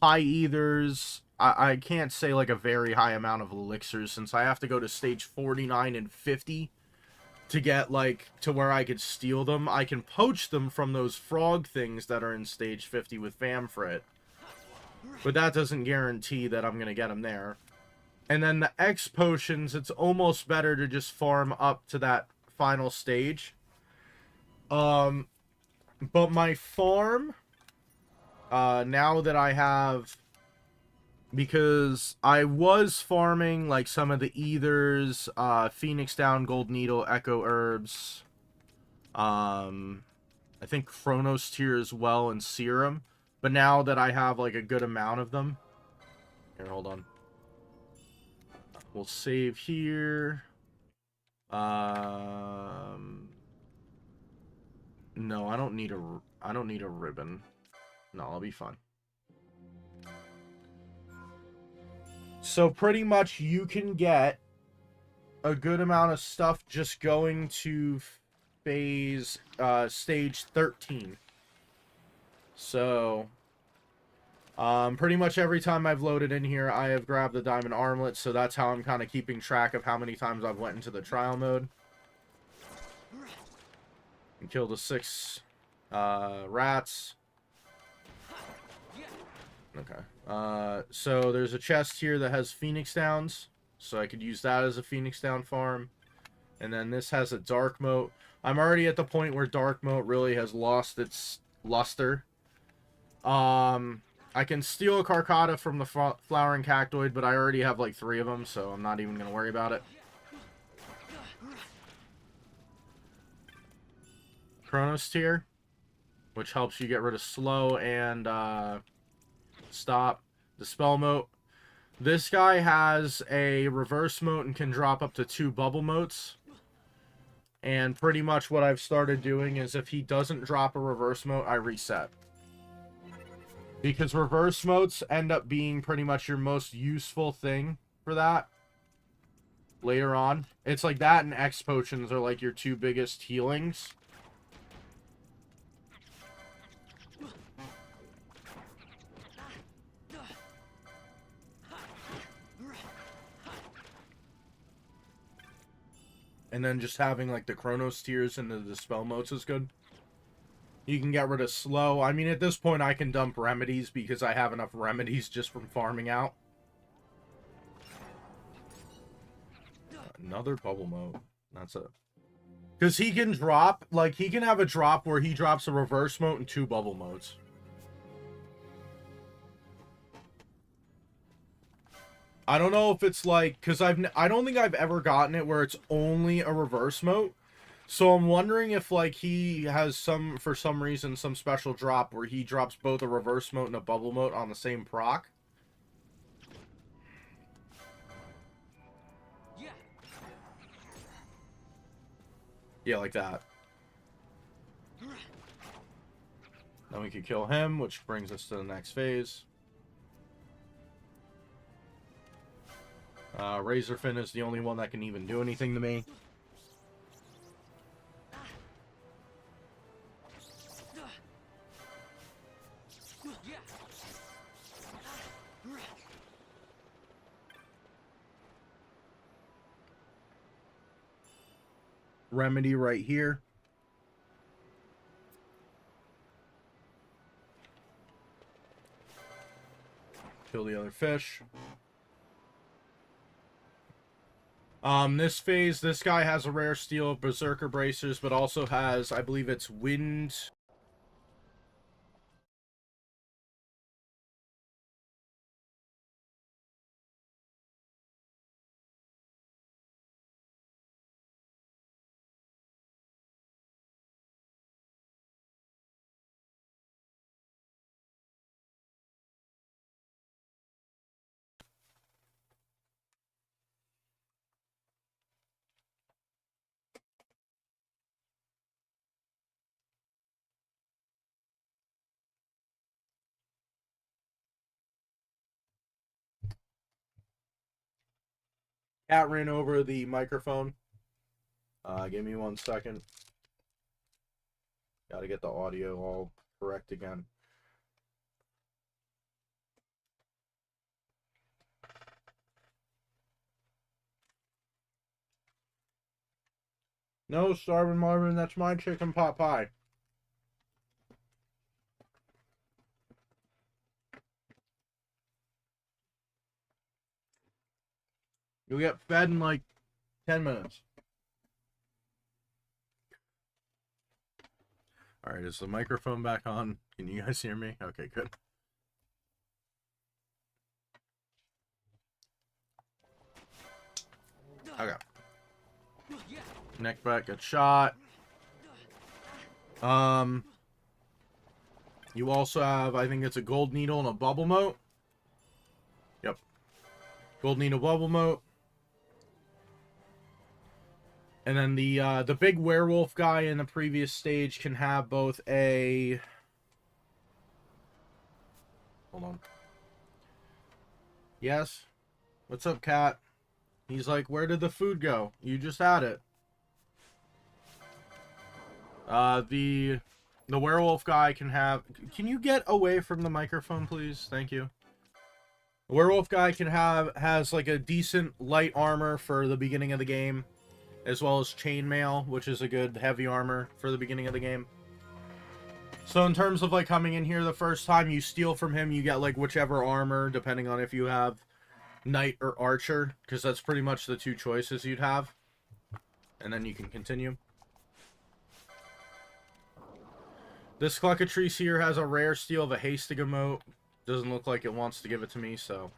high ethers. I can't say, like, a very high amount of elixirs, since I have to go to stage 49 and 50 to get, like, to where I could steal them. I can poach them from those frog things that are in stage 50 with Famfrit, but that doesn't guarantee that I'm going to get them there. And then the X potions, it's almost better to just farm up to that final stage. But my farm, now that I have... Because I was farming, like, some of the ethers, Phoenix Down, Gold Needle, Echo Herbs, I think Chronos Tier as well, and Serum. But now that I have, like, a good amount of them... Here, hold on. We'll save here. No, I don't need a ribbon. No, I'll be fine. So pretty much you can get a good amount of stuff just going to stage 13. So, pretty much every time I've loaded in here, I have grabbed the diamond armlet, so that's how I'm kind of keeping track of how many times I've went into the trial mode. And killed the 6 rats. Okay. So there's a chest here that has Phoenix Downs, so I could use that as a Phoenix Down farm. And then this has a Dark Moat. I'm already at the point where Dark Moat really has lost its luster. I can steal a Carcata from the Flowering Cactoid, but I already have like 3 of them, so I'm not even going to worry about it. Chronos Tier, which helps you get rid of slow and stop. The spell moat. This guy has a reverse moat and can drop up to 2 bubble moats. And pretty much what I've started doing is if he doesn't drop a reverse moat, I reset. Because reverse moats end up being pretty much your most useful thing for that later on. It's like that and X potions are like your 2 biggest healings. And then just having, like, the Chronos tiers and the Dispel modes is good. You can get rid of slow. I mean, at this point, I can dump remedies because I have enough remedies just from farming out. Another bubble mode. That's it. Because he can drop, like, he can have a drop where he drops a reverse mode and 2 bubble modes. I don't know if it's like, because I don't think I've ever gotten it where it's only a reverse mode. So I'm wondering if, like, he has for some reason, some special drop where he drops both a reverse mode and a bubble mode on the same proc. Yeah. Yeah, like that. Then we could kill him, which brings us to the next phase. Razorfin is the only one that can even do anything to me. Remedy right here. Kill the other fish. This phase, this guy has a rare steel of Berserker Bracers, but also has, I believe it's Wind. Cat ran over the microphone. Give me 1 second. Gotta get the audio all correct again. No, Starvin' Marvin, that's my chicken pot pie. You'll get fed in like 10 minutes. Alright, is the microphone back on? Can you guys hear me? Okay, good. Okay. Neckback got shot. You also have, I think it's a gold needle and a bubble moat. Yep. Gold needle, bubble moat. And then the big werewolf guy in the previous stage can have both a... Hold on. Yes? What's up, cat? He's like, where did the food go? You just had it. The werewolf guy can have... Can you get away from the microphone, please? Thank you. The werewolf guy has like a decent light armor for the beginning of the game, as well as chainmail, which is a good heavy armor for the beginning of the game. So in terms of like coming in here the first time, you steal from him, you get like whichever armor, depending on if you have knight or archer, because that's pretty much the 2 choices you'd have. And then you can continue. This Cluckatrice here has a rare steel of a hasting emote. Doesn't look like it wants to give it to me, so...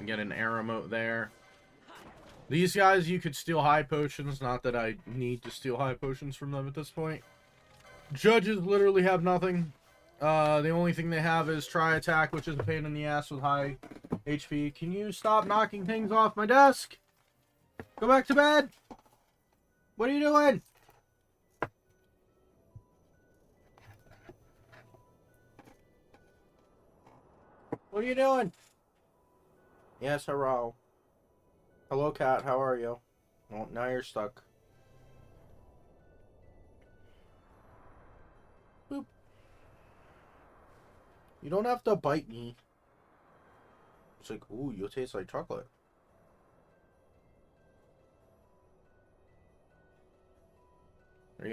Get an air emote there. These guys, you could steal high potions. Not that I need to steal high potions from them at this point. Judges literally have nothing. The only thing they have is try attack, which is a pain in the ass with high HP. Can you stop knocking things off my desk? Go back to bed. What are you doing? What are you doing? Yes, hello. Hello, cat. How are you? Oh, now you're stuck. Boop. You don't have to bite me. It's like, ooh, you taste like chocolate.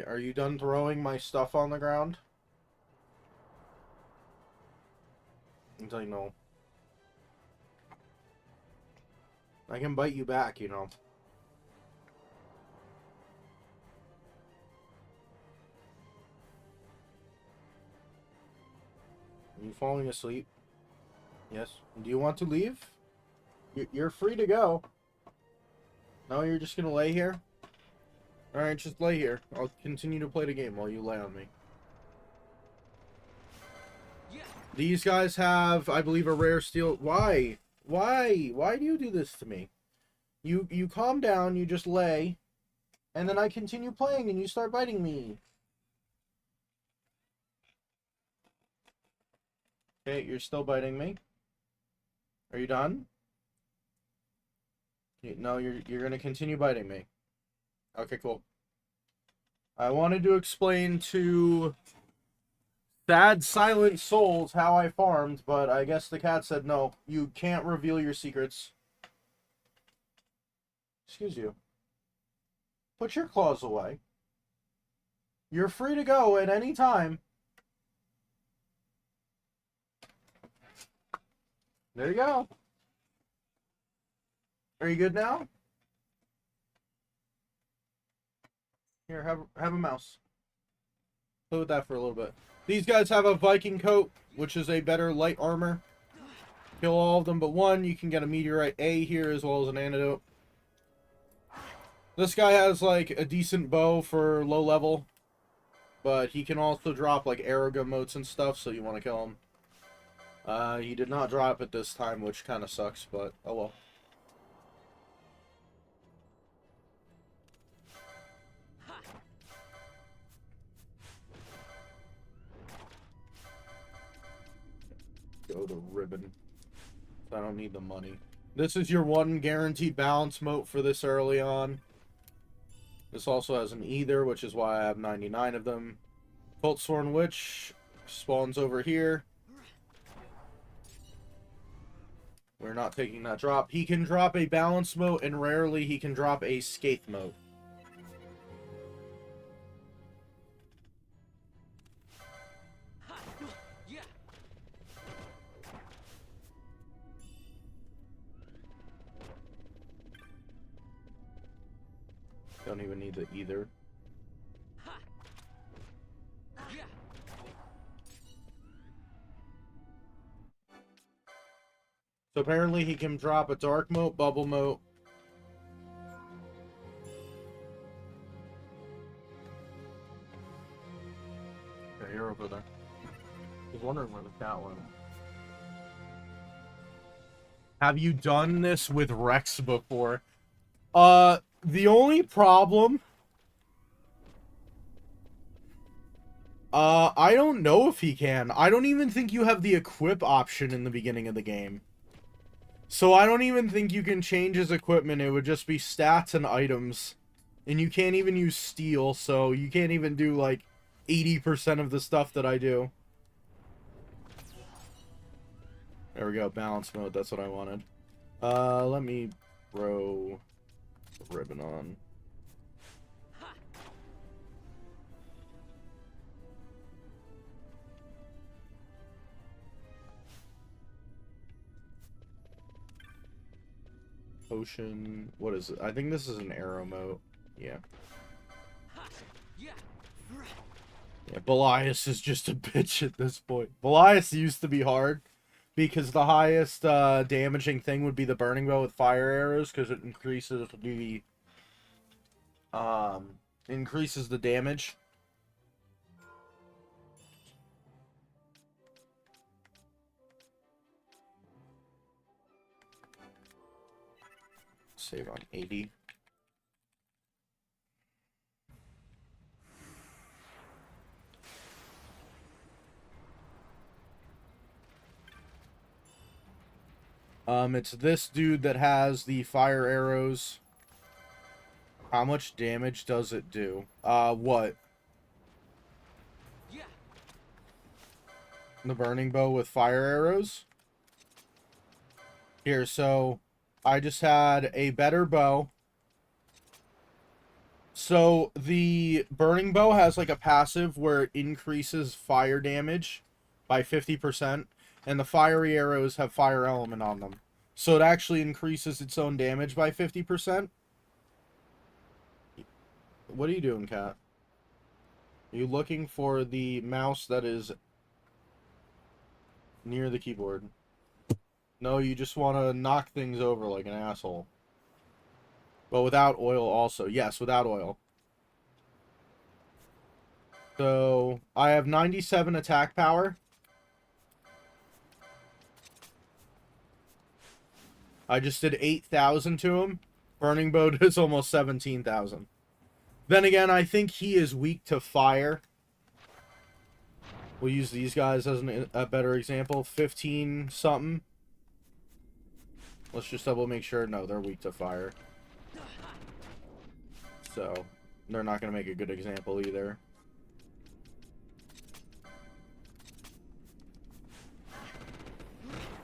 Are you done throwing my stuff on the ground? Until you know. I can bite you back, you know. Are you falling asleep? Yes. Do you want to leave? You're free to go. No, you're just gonna lay here? Alright, just lay here. I'll continue to play the game while you lay on me. Yeah. These guys have, I believe, a rare steel... Why? Why? Why do you do this to me? You calm down, you just lay, and then I continue playing and you start biting me. Okay, you're still biting me. Are you done? No, you're gonna continue biting me. Okay, cool. I wanted to explain to sad silent souls how I farmed, but I guess the cat said no. You can't reveal your secrets. Excuse you. Put your claws away. You're free to go at any time. There you go. Are you good now? Here, have a mouse. Play with that for a little bit. These guys have a Viking coat, which is a better light armor. Kill all of them but one. You can get a meteorite A here as well as an antidote. This guy has like a decent bow for low level, but he can also drop like arrow gun motes and stuff, so you want to kill him. He did not drop it this time, which kind of sucks, but oh well. Go to ribbon. I don't need the money. This is your one guaranteed balance mote for this early on. This also has an either, which is why I have 99 of them. Cult Sworn Witch spawns over here. We're not taking that drop. He can drop a balance mote, and rarely he can drop a Skaith mote. Yeah. Don't even need the either. Yeah. So apparently he can drop a dark mote, bubble mote. Okay, you're over there. I was wondering where the cat went. Have you done this with Rex before? The only problem... I don't know if he can. I don't even think you have the equip option in the beginning of the game. So I don't even think you can change his equipment. It would just be stats and items. And you can't even use steel, so you can't even do, like, 80% of the stuff that I do. There we go, balance mode, that's what I wanted. Let me throw the ribbon on. Potion, what is it? I think this is an arrow mote. Yeah. Yeah. Yeah, Belias is just a bitch at this point. Belias used to be hard, because the highest damaging thing would be the burning bow with fire arrows, because it increases the damage. Save on 80. It's this dude that has the fire arrows. How much damage does it do? What? Yeah. The burning bow with fire arrows. Here, so I just had a better bow. So the burning bow has like a passive where it increases fire damage by 50%, and the fiery arrows have fire element on them. So it actually increases its own damage by 50%. What are you doing, cat? Are you looking for the mouse that is near the keyboard? No, you just want to knock things over like an asshole. But without oil also. Yes, without oil. So, I have 97 attack power. I just did 8,000 to him. Burning Bow does almost 17,000. Then again, I think he is weak to fire. We'll use these guys as a better example. 15 something. Let's just double make sure. No, they're weak to fire. So, they're not going to make a good example either.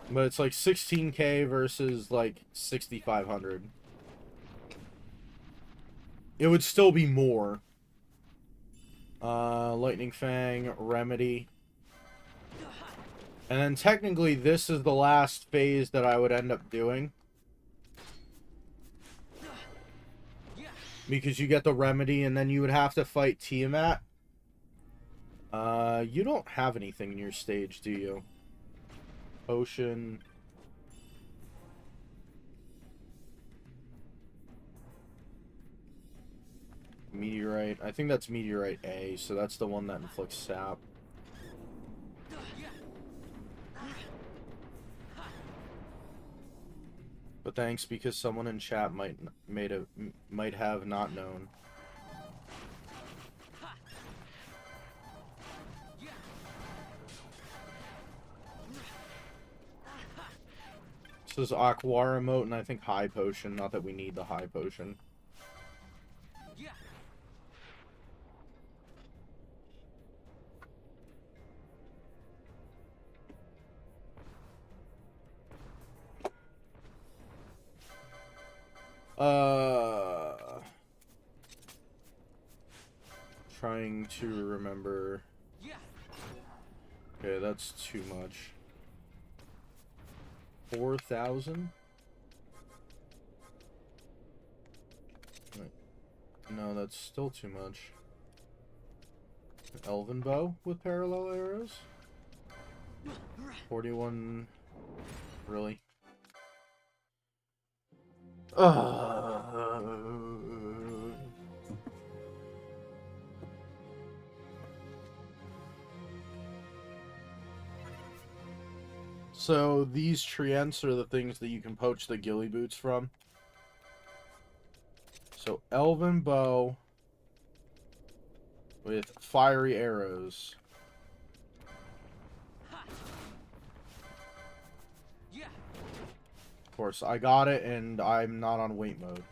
But it's like 16k versus like 6,500. It would still be more. Lightning Fang, Remedy. And then technically this is the last phase that I would end up doing. Because you get the Remedy and then you would have to fight Tiamat. You don't have anything in your stage, do you? Potion. Meteorite. I think that's Meteorite A, so that's the one that inflicts sap. But thanks, because someone in chat might have not known. This is Aqua Remote, and I think High Potion. Not that we need the High Potion. Trying to remember. Okay, that's too much. 4,000? No, that's still too much. Elven Bow with parallel arrows? 41... Really? So these treants are the things that you can poach the ghillie boots from. So Elven Bow with fiery arrows. Of course, I got it and I'm not on wait mode.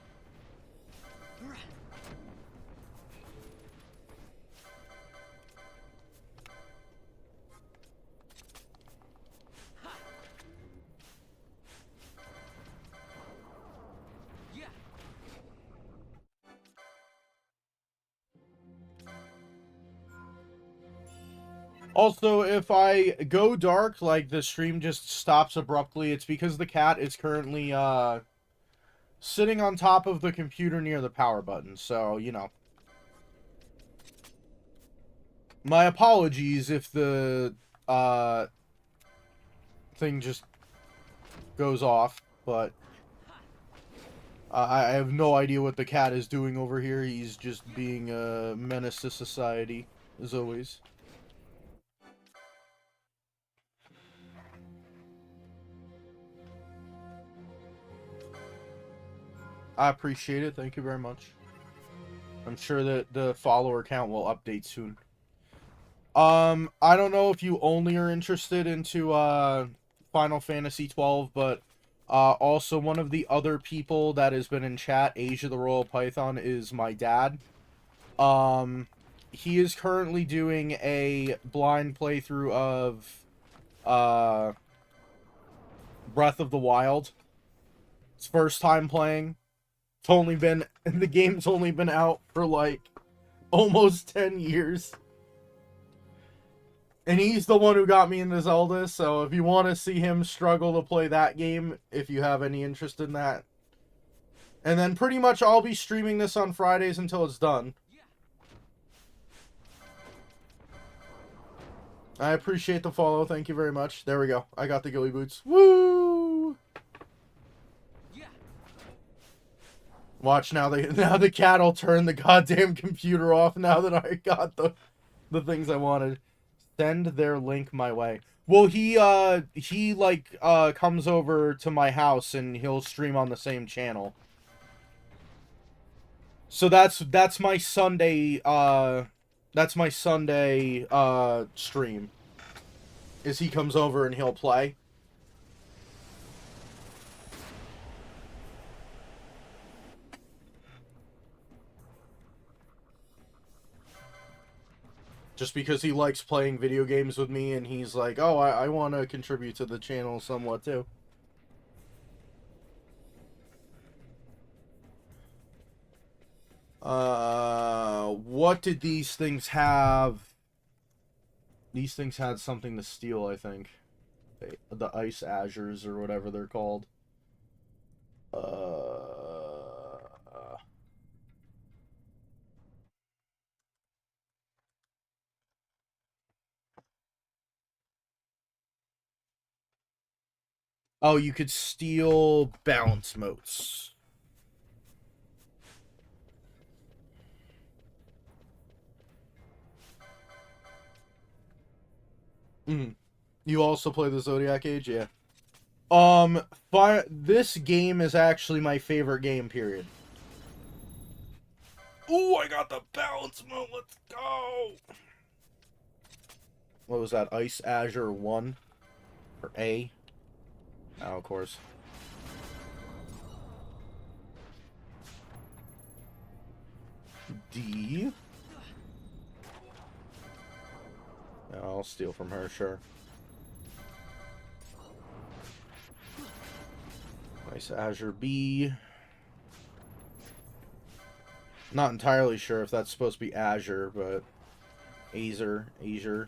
Also, if I go dark, like, the stream just stops abruptly, it's because the cat is currently, sitting on top of the computer near the power button, so, you know. My apologies if the, thing just goes off, but I have no idea what the cat is doing over here. He's just being a menace to society, as always. I appreciate it. Thank you very much. I'm sure that the follower count will update soon. I don't know if you only are interested into Final Fantasy XII, but also one of the other people that has been in chat, Asia the Royal Python, is my dad. He is currently doing a blind playthrough of Breath of the Wild. It's first time playing. It's only been, the game's only been out for like almost 10 years. And he's the one who got me into Zelda, so if you want to see him struggle to play that game, if you have any interest in that. And then pretty much I'll be streaming this on Fridays until it's done. I appreciate the follow, thank you very much. There we go, I got the ghillie boots. Woo! Watch now, now the cat will turn the goddamn computer off now that I got the things I wanted. Send their link my way. Well, he comes over to my house and he'll stream on the same channel. So that's my Sunday stream. Is he comes over and he'll play. Just because he likes playing video games with me, and he's like, oh, I want to contribute to the channel somewhat, too. What did these things have? These things had something to steal, I think. The Ice Azures, or whatever they're called. Oh, you could steal balance motes. You also play the Zodiac Age? Yeah. This game is actually my favorite game, period. Ooh, I got the balance mote, let's go! What was that, Ice Azure 1? Or A? Oh, of course. D. Yeah, I'll steal from her, sure. Nice Azure B. Not entirely sure if that's supposed to be Azure, but Azure.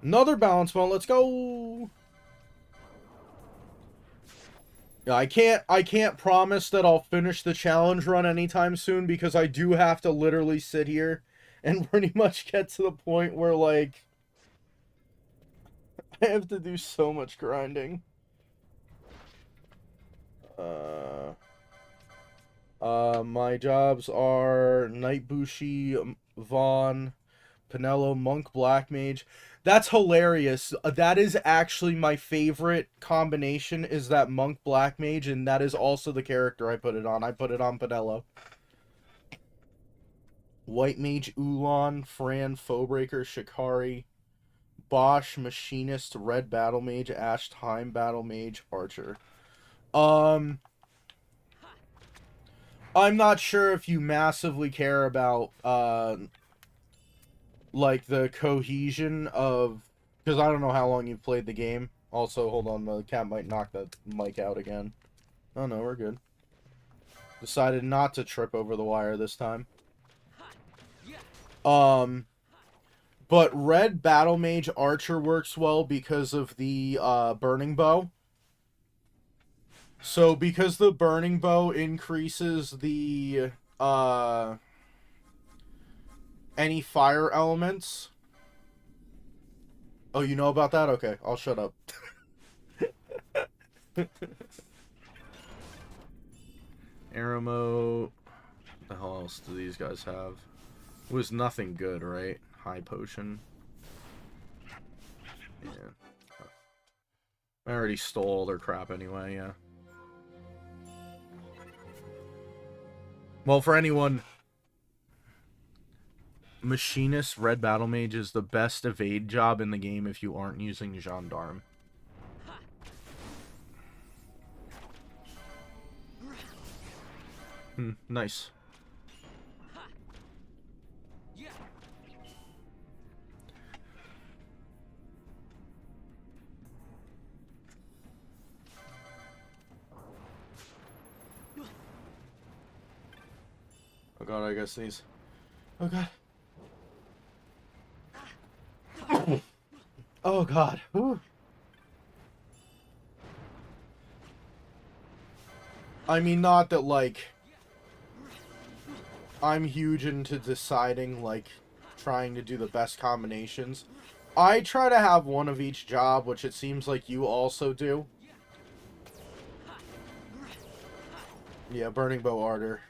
Another balance mode, let's go! Yeah, I can't promise that I'll finish the challenge run anytime soon, because I do have to literally sit here and pretty much get to the point where, like, I have to do so much grinding. My jobs are Knight Bushi, Vaughn, Pinello, Monk, Black Mage. That's hilarious. That is actually my favorite combination, is that Monk Black Mage, and that is also the character I put it on. I put it on Pinello. White Mage, Ulan, Fran, Foebreaker, Shikari, Bosch, Machinist, Red Battle Mage, Ash Time Battle Mage, Archer. I'm not sure if you massively care about, like, the cohesion of... Because I don't know how long you've played the game. Also, hold on, the cat might knock the mic out again. Oh no, we're good. Decided not to trip over the wire this time. But Red Battle Mage Archer works well because of the, Burning Bow. So, because the Burning Bow increases the, any fire elements... Oh, you know about that? Okay, I'll shut up. Aramo. What the hell else do these guys have? It was nothing good, right? High potion. Yeah. I already stole all their crap anyway, yeah. Well, for anyone... Machinist Red Battle Mage is the best evade job in the game if you aren't using Gendarme. Nice. god, I guess these. Oh god. Oh god. Whew. I mean, not that, like, I'm huge into deciding, like, trying to do the best combinations. I try to have one of each job, which it seems like you also do. Yeah, Burning Bow Ardor.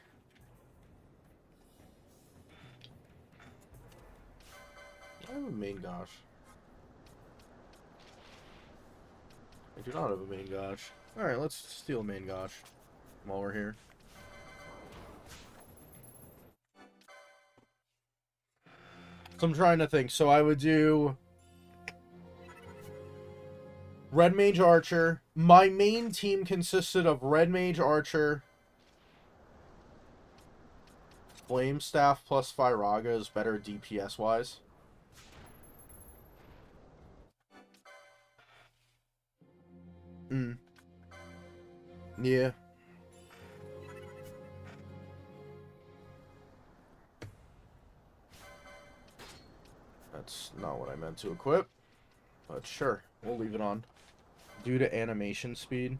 I have a main gosh. I do not have a main gosh. Alright, let's steal a main gosh while we're here. So I'm trying to think. So I would do Red Mage Archer. My main team consisted of Red Mage Archer. Flame Staff plus Firaga is better DPS wise. Yeah. That's not what I meant to equip. But sure, we'll leave it on. Due to animation speed.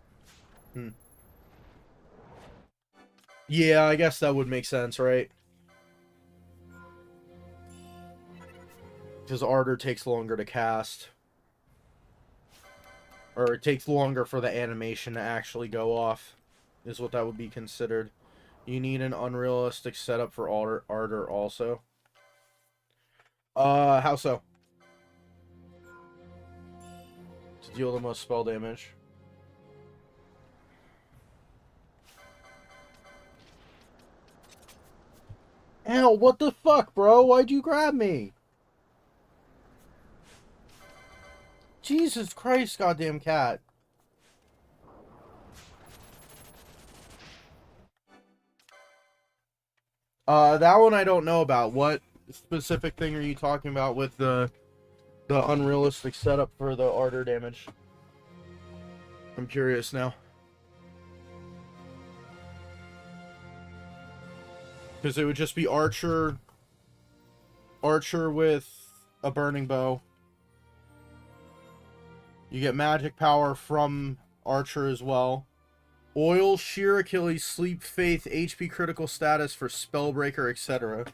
Yeah, I guess that would make sense, right? Because Ardor takes longer to cast. Or it takes longer for the animation to actually go off. Is what that would be considered. You need an unrealistic setup for Ardor also. How so? To deal the most spell damage. Ow, what the fuck, bro? Why'd you grab me? Jesus Christ, goddamn cat. That one I don't know about. What specific thing are you talking about with the unrealistic setup for the Ardor damage? I'm curious now. Because it would just be Archer with a Burning Bow. You get magic power from Archer as well. Oil, Sheer Achilles, Sleep, Faith, HP critical status for Spellbreaker, etc.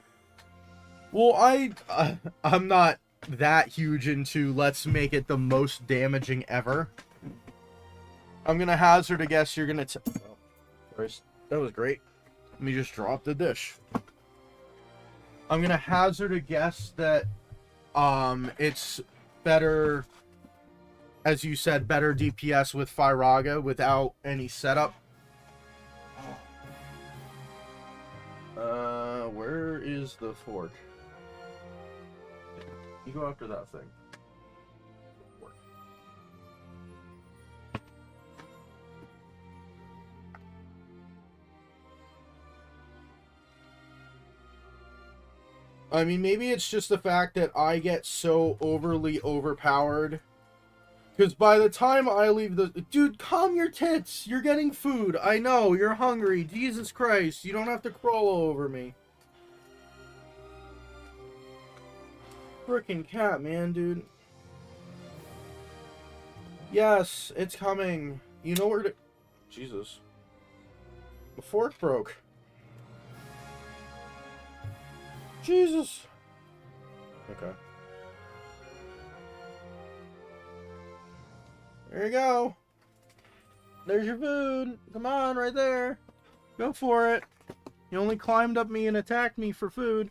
Well, I'm not that huge into let's make it the most damaging ever. I'm gonna hazard a guess you're gonna oh, that was great. Let me just drop the dish. I'm gonna hazard a guess that it's better, as you said, better DPS with Firaga without any setup. Where is the fork? You go after that thing. I mean, maybe it's just the fact that I get so overly overpowered. Because by the time I leave the... Dude, calm your tits! You're getting food. I know, you're hungry. Jesus Christ, you don't have to crawl over me. Frickin' cat, man, dude. Yes, it's coming. You know where to... Jesus. The fork broke. Jesus. Okay. There you go. There's your food. Come on, right there. Go for it. You only climbed up me and attacked me for food.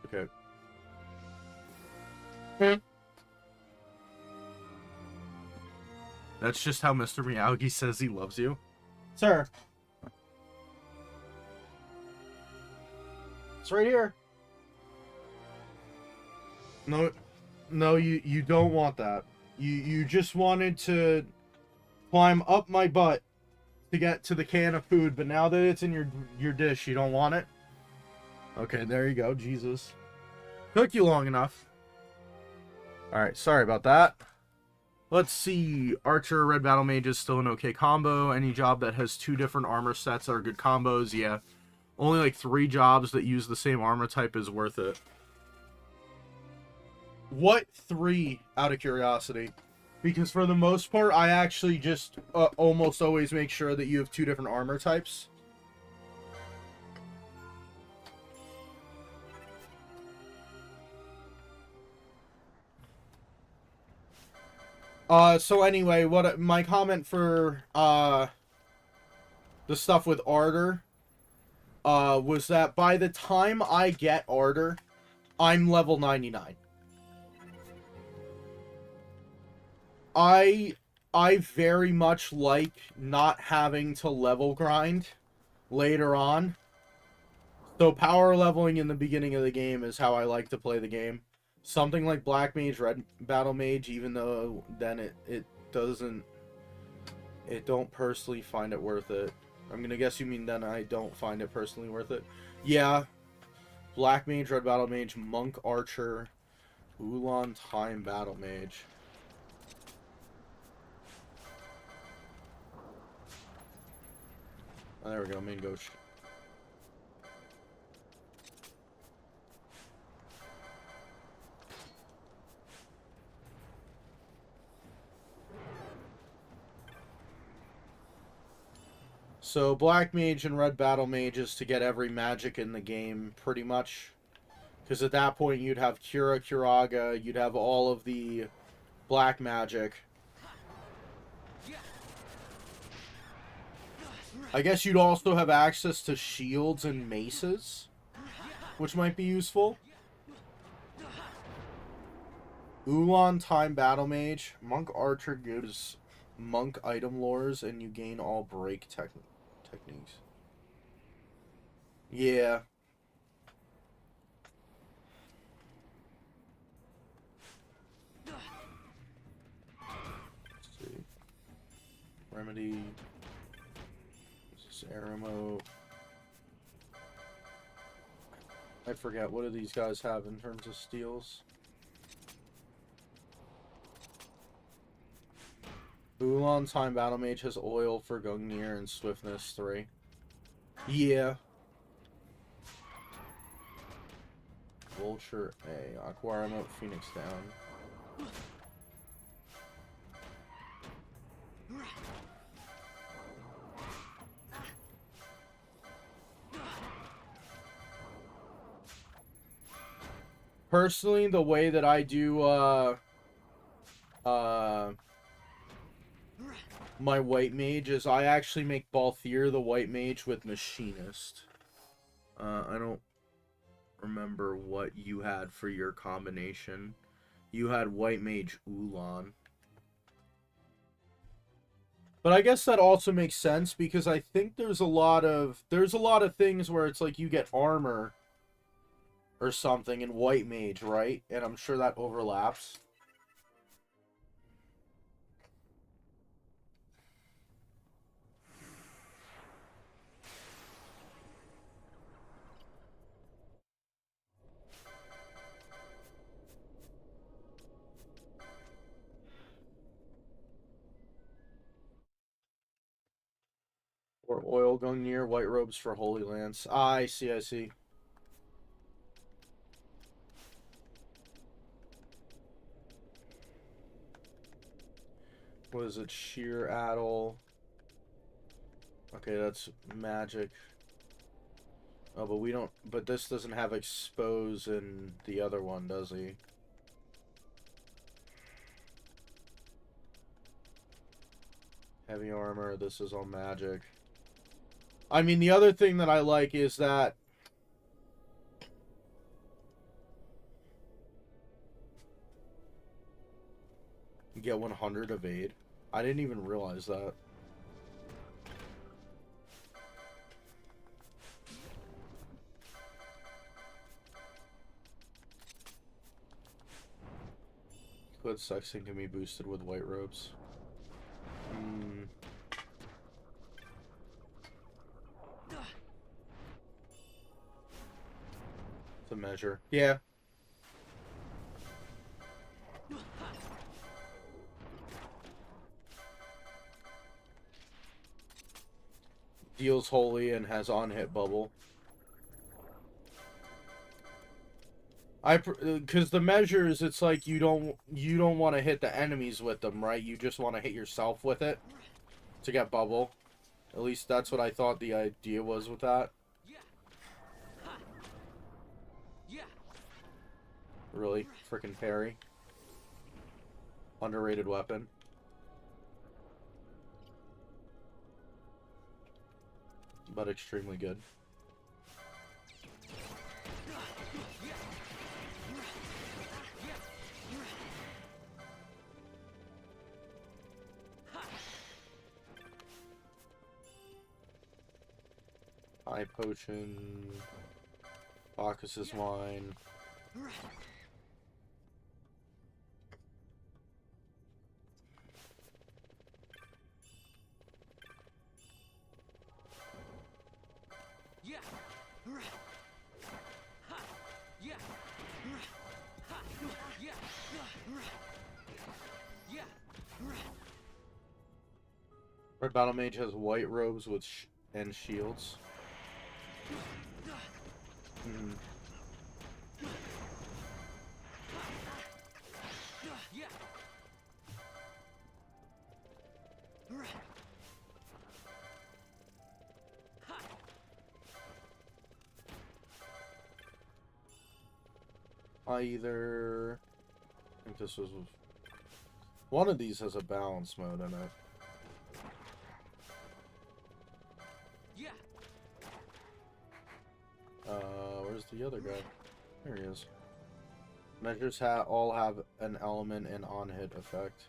Okay. That's just how Mr. Miyagi says he loves you. Sir. It's right here. No, you don't want that. You just wanted to climb up my butt to get to the can of food, but now that it's in your dish, you don't want it? Okay, there you go. Jesus. Took you long enough. Alright, sorry about that. Let's see. Archer, Red Battle Mage is still an okay combo. Any job that has 2 different armor sets are good combos. Yeah. Only like 3 jobs that use the same armor type is worth it. What 3, out of curiosity? Because for the most part, I actually just almost always make sure that you have 2 different armor types. So anyway, what my comment for the stuff with Ardor was that by the time I get Ardor, I'm level 99. I very much like not having to level grind later on. So power leveling in the beginning of the game is how I like to play the game. Something like Black Mage, Red Battle Mage, even though then it don't personally find it worth it. I'm gonna guess you mean then I don't find it personally worth it. Yeah. Black Mage, Red Battle Mage, Monk Archer, Ulan Time Battle Mage. Oh, there we go, main ghost. So, Black Mage and Red Battle Mage is to get every magic in the game, pretty much. Because at that point, you'd have Cura, Curaga, you'd have all of the black magic. I guess you'd also have access to shields and maces, which might be useful. Ulan Time Battle Mage. Monk Archer gives monk item lores, and you gain all break techniques. Yeah. Let's see. Remedy. This is Aramo. I forget, what do these guys have in terms of steals? Ulan Time Battle Mage has oil for Gungnir and Swiftness 3. Yeah. Vulture A. Aqua Remote Phoenix down. Personally, the way that I do my white mage is I actually make Balthier the white mage with Machinist. I don't remember what you had for your combination. You had white mage Ulan. But I guess that also makes sense because I think there's a lot of things where it's like you get armor or something in white mage, right? And I'm sure that overlaps. Or oil Gungnir, white robes for Holy Lance. Ah, I see, I see. What is it? Sheer Addle. Okay, that's magic. Oh, but we don't... But this doesn't have expose in the other one, does he? Heavy armor, this is all magic. I mean, the other thing that I like is that... You get 100 evade. I didn't even realize that. But sexing can be boosted with white robes. It's a measure. Yeah. Deals holy and has on-hit bubble. Because the measures, it's like you don't want to hit the enemies with them, right? You just want to hit yourself with it to get bubble. At least that's what I thought the idea was with that. Really freaking parry. Underrated weapon. But extremely good. High potion. Bacchus's wine. Red Battle Mage has white robes with and shields. Mm-hmm. I think this was one of these has a balance mode in it. Where's the other guy? There he is. Measures all have an element and on-hit effect.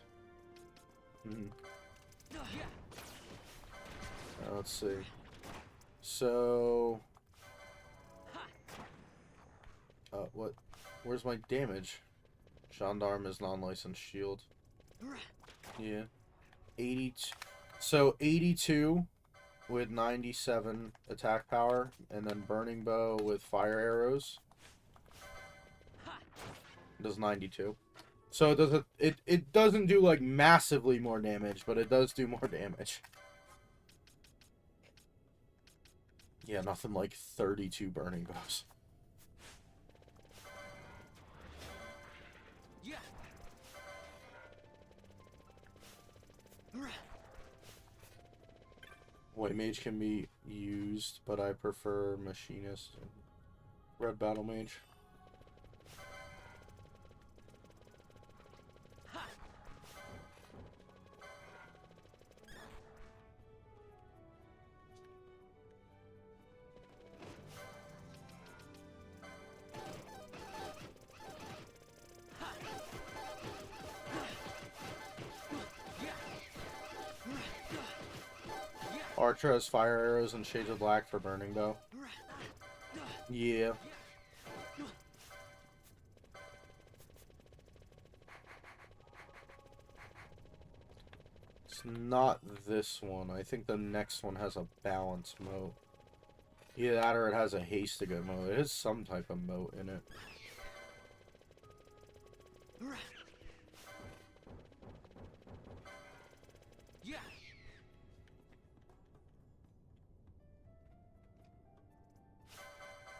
Let's see. So, what? Where's my damage? Gendarme is non-licensed shield. Yeah. 82. So 82 with 97 attack power, and then Burning Bow with fire arrows does 92. So it doesn't do like massively more damage, but it does do more damage. Yeah, nothing like 32 Burning Bows. White Mage can be used, but I prefer Machinist and Red Battle Mage. Archer has fire arrows and shades of black for Burning Bow. Yeah. It's not this one. I think the next one has a balance mode. Either that or it has a haste-to-go mode. It has some type of mode in it.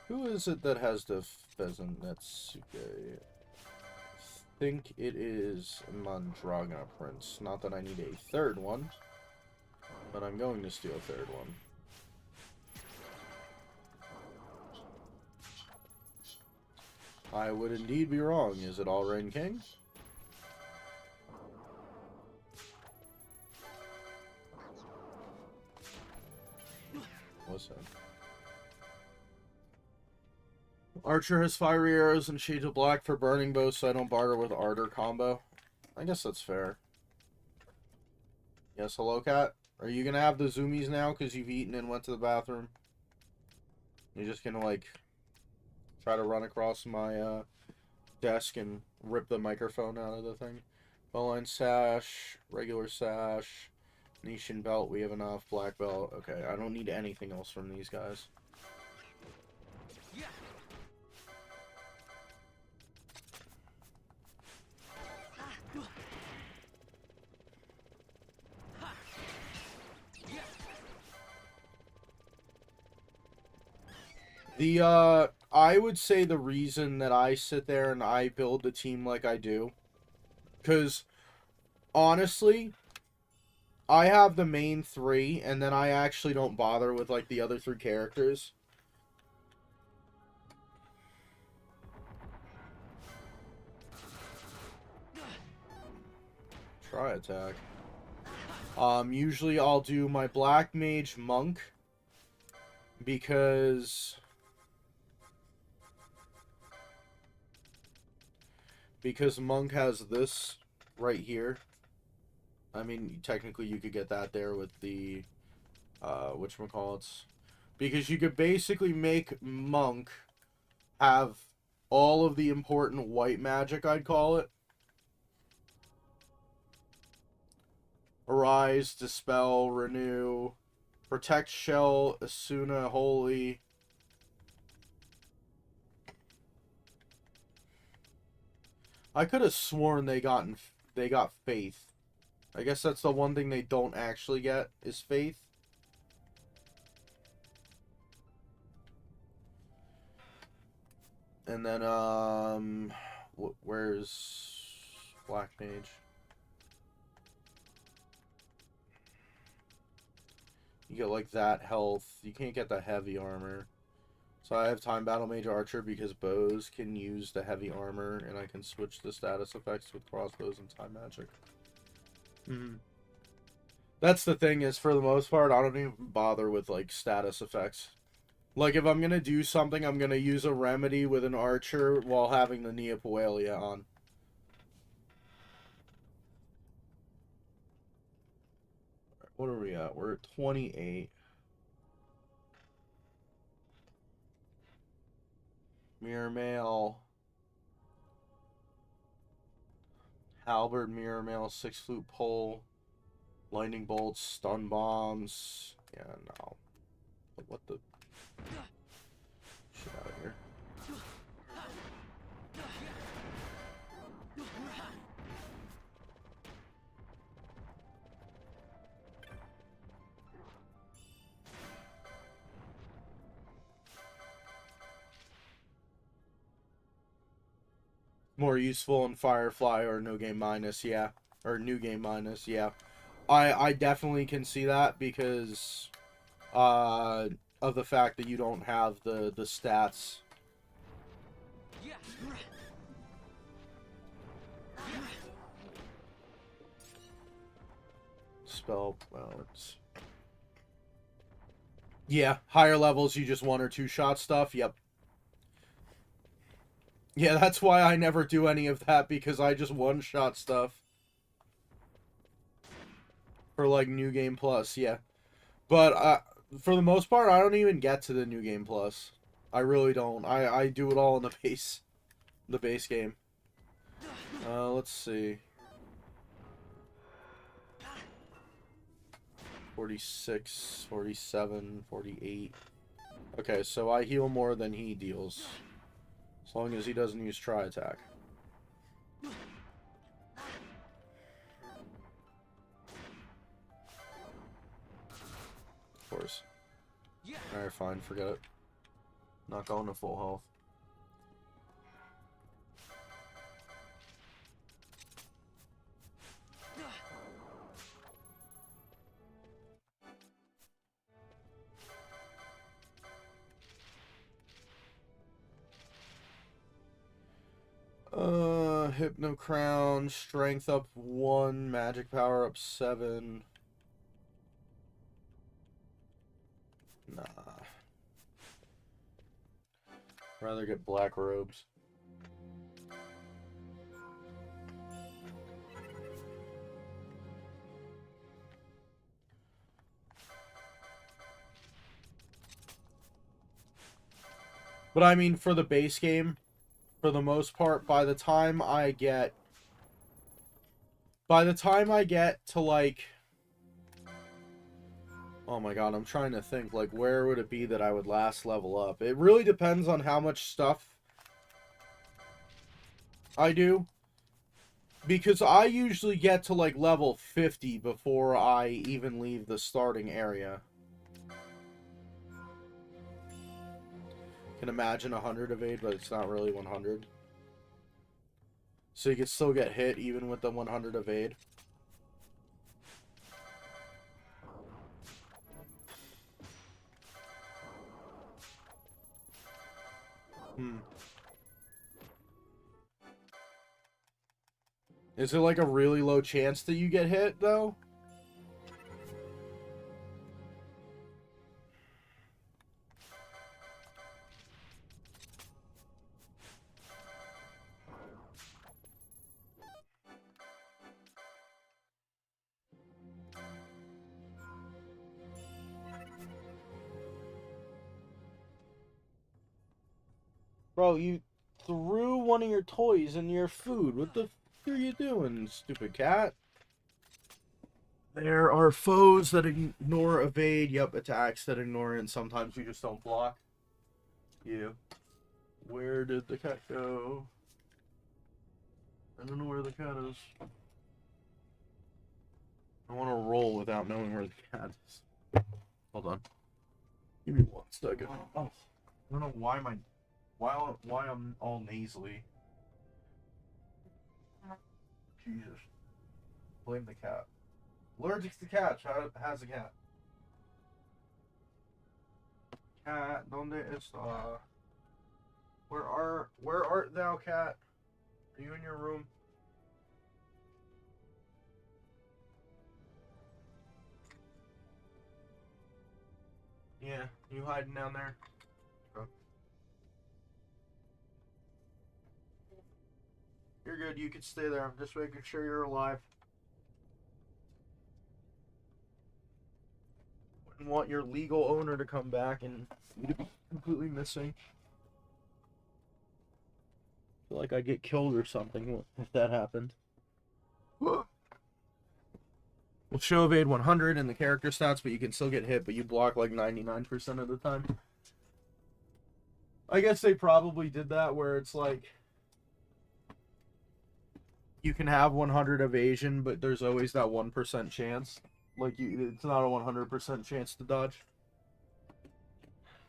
Who is it that has the pheasant? That's okay. I think it is Mandragona Prince. Not that I need a third one, but I'm going to steal a third one. I would indeed be wrong. Is it All Rain King? What's that? Archer has fiery arrows and shades of black for Burning Bow, so I don't barter with Ardor combo. I guess that's fair. Yes, hello, cat. Are you gonna have the zoomies now because you've eaten and went to the bathroom? You're just gonna, like, try to run across my desk and rip the microphone out of the thing. Bowline sash, regular sash, Nation belt, we have enough. Black belt, okay. I don't need anything else from these guys. I would say the reason that I sit there and I build the team like I do, because honestly, I have the main three, and then I actually don't bother with, like, the other three characters. Try attack. Usually I'll do my Black Mage Monk, because Monk has this right here. I mean, technically you could get that there with the, whatchamacallits. Because you could basically make Monk have all of the important white magic, I'd call it. Arise, Dispel, Renew, Protect Shell, Asuna, Holy. I could have sworn they got Faith. I guess that's the one thing they don't actually get, is Faith. And then, where's Black Mage? You get, like, that health. You can't get the heavy armor. So I have Time Battle Mage Archer because bows can use the heavy armor, and I can switch the status effects with crossbows and time magic. That's the thing, is for the most part, I don't even bother with, like, status effects. Like, if I'm gonna do something, I'm gonna use a remedy with an archer while having the Neopoelia on. What are we at? We're at 28. Mirror Mail. Halberd, Mirror Mail, 6-flute pole. Lightning bolts, stun bombs. Yeah, no. But what the... Shit out of here. More useful in Firefly or No Game Minus, yeah. Or New Game Minus, yeah. I definitely can see that because of the fact that you don't have the stats. Spell, well, it's... Yeah, higher levels, you just one or two shot stuff, yep. Yeah, that's why I never do any of that, because I just one-shot stuff. For, like, New Game Plus, yeah. But, for the most part, I don't even get to the New Game Plus. I really don't. I do it all in the base game. Let's see. 46, 47, 48. Okay, so I heal more than he deals. As long as he doesn't use Tri Attack. Of course. Alright, fine, forget it. Not going to full health. Hypno Crown, Strength up 1, Magic Power up 7. Nah. Rather get Black Robes. But I mean, for the base game, for the most part, by the time I get to, like... Oh my god, I'm trying to think, like, where would it be that I would last level up? It really depends on how much stuff I do. Because I usually get to, like, level 50 before I even leave the starting area. can imagine 100 evade, but it's not really 100. So you can still get hit even with the 100 evade. Is it like a really low chance that you get hit, though? Bro, you threw one of your toys in your food. What the f are you doing, stupid cat? There are foes that ignore evade. Yep, attacks that ignore it, and sometimes you just don't block. Yeah. Where did the cat go? I don't know where the cat is. I want to roll without knowing where the cat is. Hold on. Give me 1 second. Oh, I don't know why why I'm all nasally. Jesus. Blame the cat. Allergic to cats. How's the cat? Cat, donde está? Where art thou, cat? Are you in your room? Yeah, you hiding down there? Oh. You're good, you can stay there. I'm just making sure you're alive. Wouldn't want your legal owner to come back and you to be completely missing. I feel like I'd get killed or something if that happened. We'll show evade 100 in the character stats, but you can still get hit, but you block like 99% of the time. I guess they probably did that where it's like you can have 100 evasion, but there's always that 1% chance. Like it's not a 100% chance to dodge.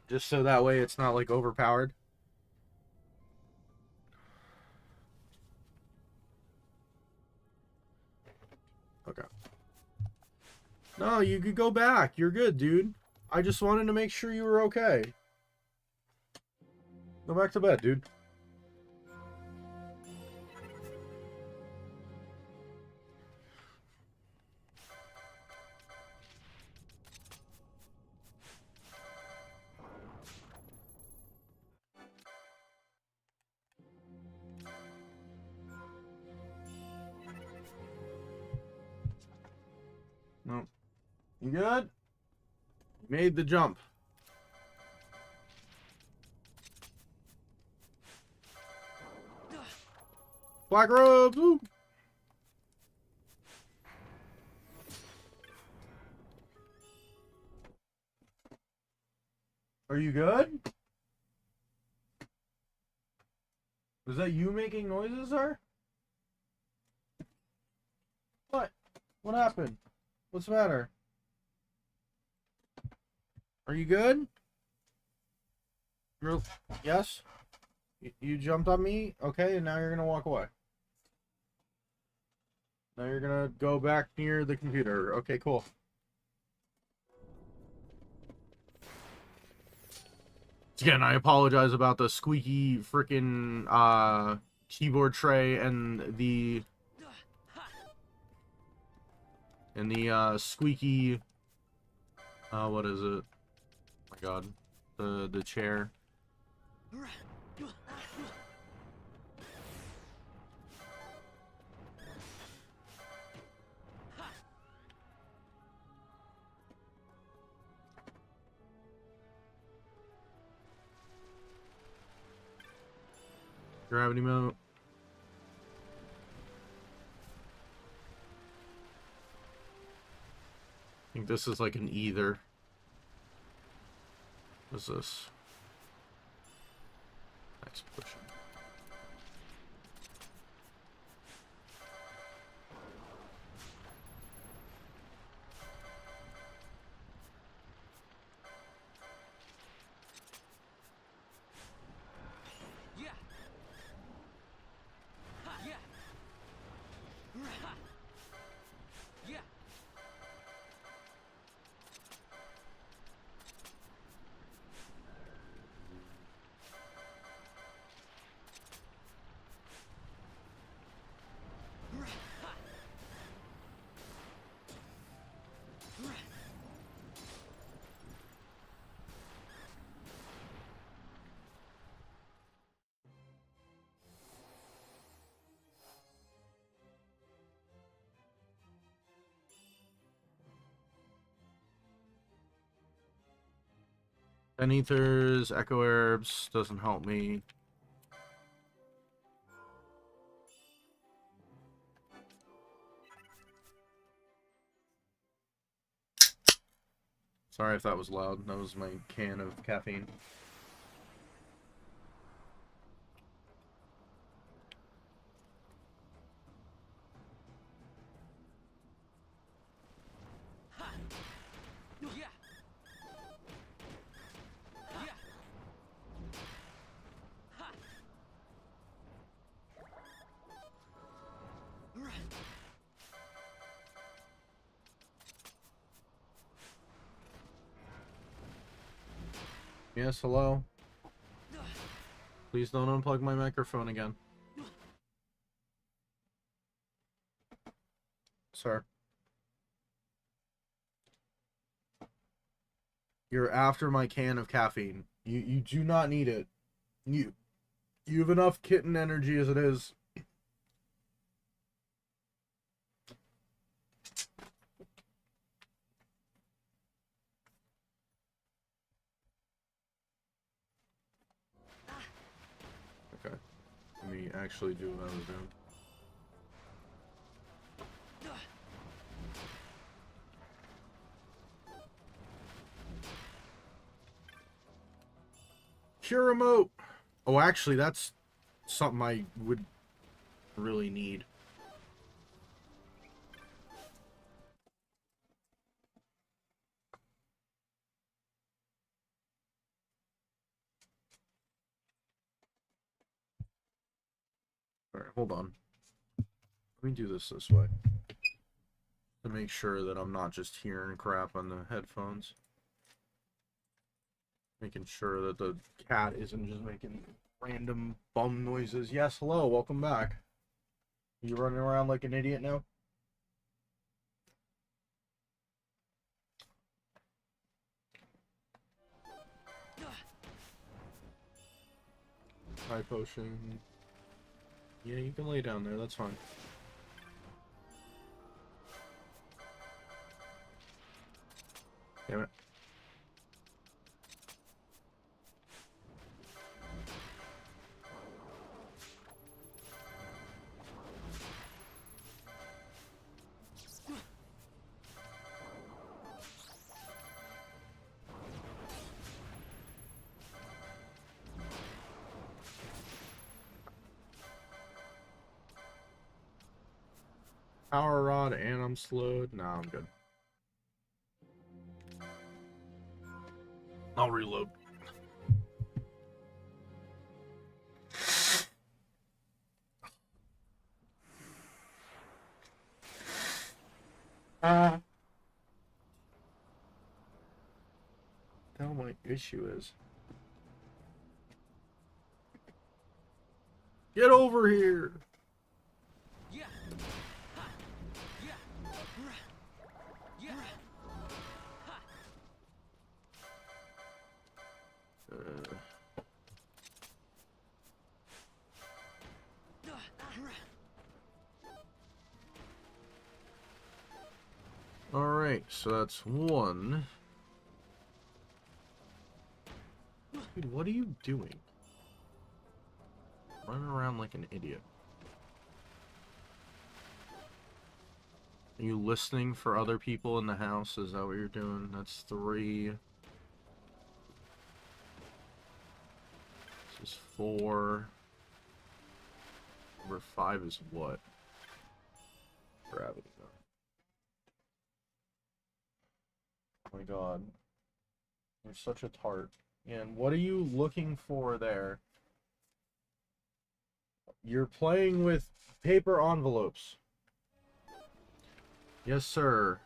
Just so that way it's not like overpowered. Okay. No, you could go back. You're good, dude. I just wanted to make sure you were okay. Go back to bed, dude. No. You good? You made the jump. Black robes! Woo! Are you good? Was that you making noises, sir? What? What happened? What's the matter? Are you good? Yes? You jumped on me? Okay, and now you're gonna walk away. Now you're gonna go back near the computer. Okay, cool. Again, I apologize about the squeaky freaking keyboard tray and the squeaky what is it? Oh my god. The chair. Gravity mode. I think this is like an either. What's this? Explosion. 10 ethers, echo herbs, doesn't help me. Sorry if that was loud. That was my can of caffeine. Yeah. Yeah. Right. Yes, hello? Please don't unplug my microphone again. Sir. You're after my can of caffeine. You do not need it. You have enough kitten energy as it is. Okay. Let me actually do what I was doing. Cure remote! Oh, actually, that's something I would really need. Alright, hold on. Let me do this way. To make sure that I'm not just hearing crap on the headphones. Making sure that the cat isn't just making random bum noises. Yes, hello, welcome back. You running around like an idiot now? High potion. Yeah, you can lay down there, that's fine. Damn it. Power rod and I'm slowed. Nah, I'm good. I'll reload. What the hell my issue is? Get over here! Yeah. Yeah. Yeah. Alright, so that's one. Dude, what are you doing? Running around like an idiot. Are you listening for other people in the house? Is that what you're doing? That's 3. This is 4. Number 5 is what? Gravity. Oh my god. You're such a tart. And what are you looking for there? You're playing with paper envelopes. Yes, sir.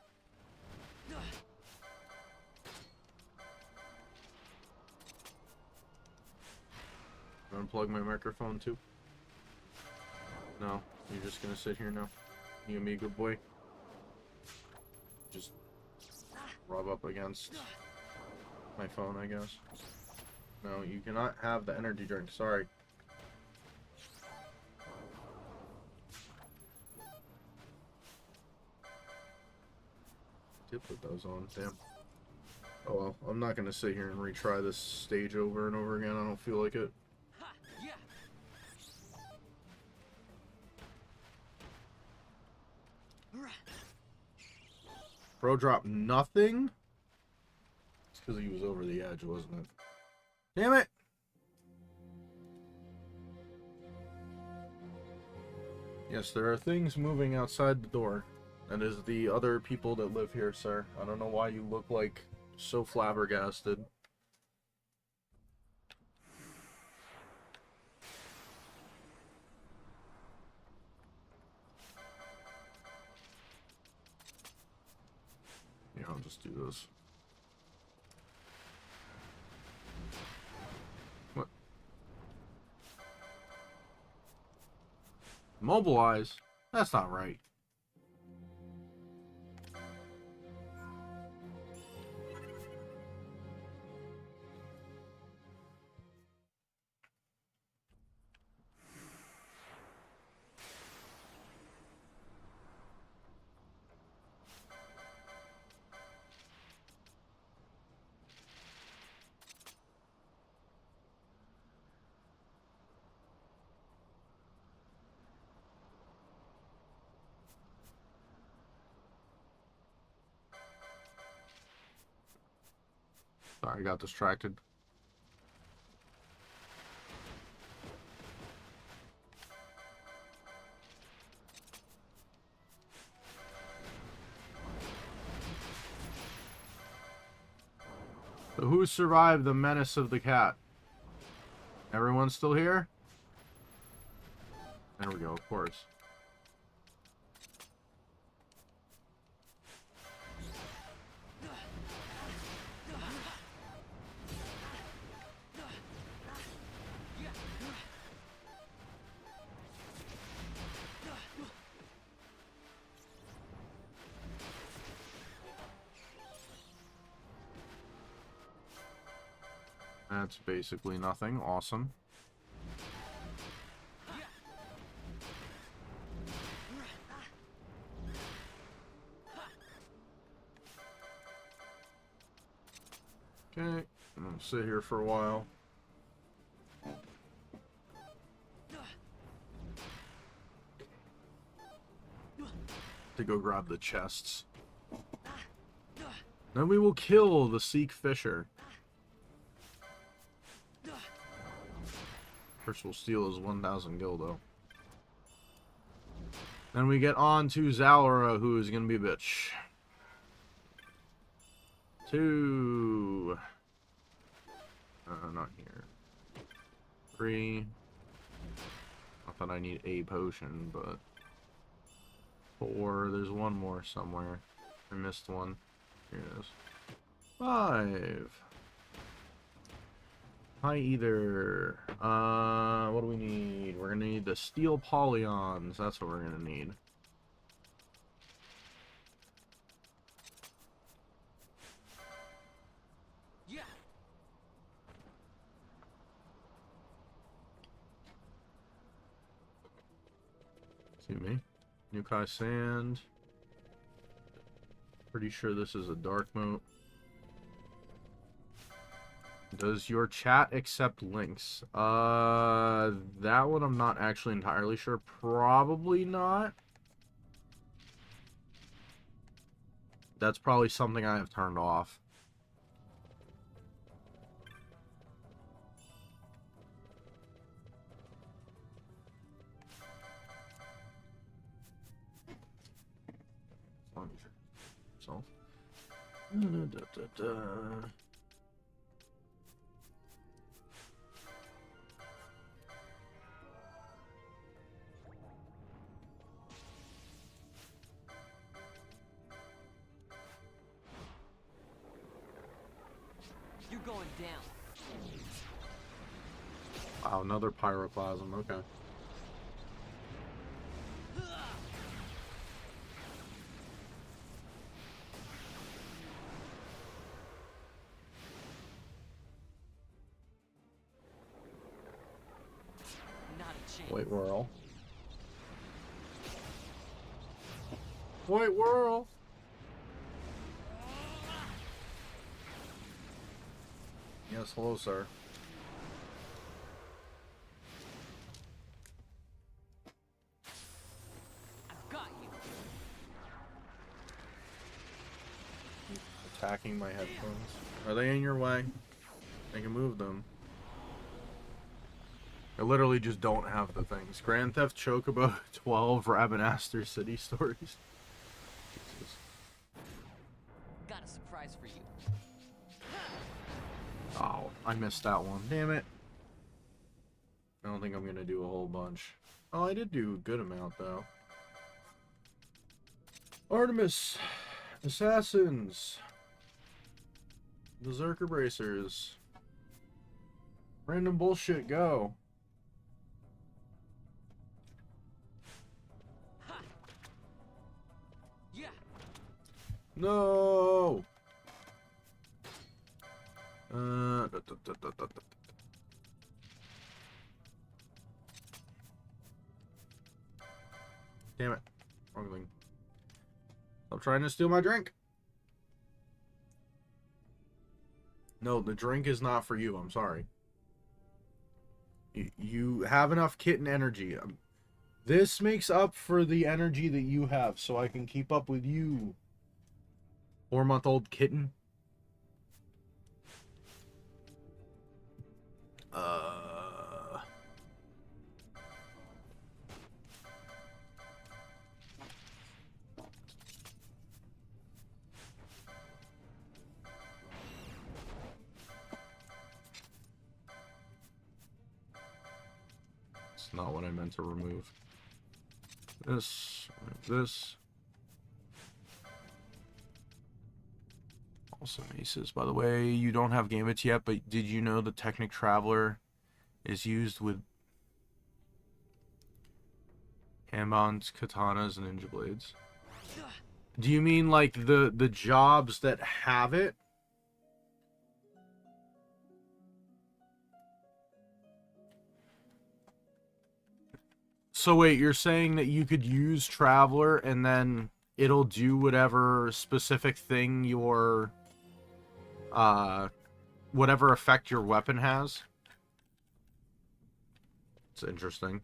Unplug my microphone too? No, you're just gonna sit here now. You gonna be a good boy? Just rub up against my phone, I guess. No, you cannot have the energy drink. Sorry. Did put those on, damn. Oh well, I'm not gonna sit here and retry this stage over and over again. I don't feel like it. Ha! Yeah! Rah! Bro dropped nothing? It's because he was over the edge, wasn't it? Damn it! Yes, there are things moving outside the door. That is the other people that live here, sir. I don't know why you look like so flabbergasted. Yeah, I'll just do this. What? Mobilize? That's not right. Sorry, I got distracted. So who survived the menace of the cat? Everyone still here? There we go, of course. That's basically nothing. Awesome. Okay, I'm gonna sit here for a while. To go grab the chests. Then we will kill the Seek Fisher. First we'll steal his 1,000 gildo. Then we get on to Zalora, who is gonna be a bitch. 2. Not here. 3. Not that I need a potion, but 4. There's one more somewhere. I missed one. Here it is. 5. Hi, either. What do we need? We're gonna need the steel polyons. That's what we're gonna need. Yeah! See me? Nukai Sand. Pretty sure this is a dark moat. Does your chat accept links? That one I'm not actually entirely sure. Probably not. That's probably something I have turned off. So. You're going down. Wow, another pyroclasm. Okay. Not a chance. White whirl. White whirl. Yes, hello, sir. I've got you. Attacking my headphones. Are they in your way? I can move them. I literally just don't have the things. Grand Theft Chocobo 12 Rabanastre City Stories. Jesus. Got a surprise for you. Oh, I missed that one. Damn it. I don't think I'm gonna do a whole bunch. Oh, I did do a good amount, though. Artemis. Assassins. Berserker Bracers. Random bullshit, go. Ha! Yeah. No! Damn it. Wrong thing. Stop trying to steal my drink. No, the drink is not for you. I'm sorry. You have enough kitten energy. This makes up for the energy that you have, so I can keep up with you. 4-month-old kitten. It's not what I meant to remove. This. Awesome aces. By the way, you don't have Gambits yet, but did you know the Technic Traveler is used with handbonds, katanas, and ninja blades? Do you mean like the jobs that have it? So wait, you're saying that you could use Traveler and then it'll do whatever specific thing your whatever effect your weapon has? It's interesting.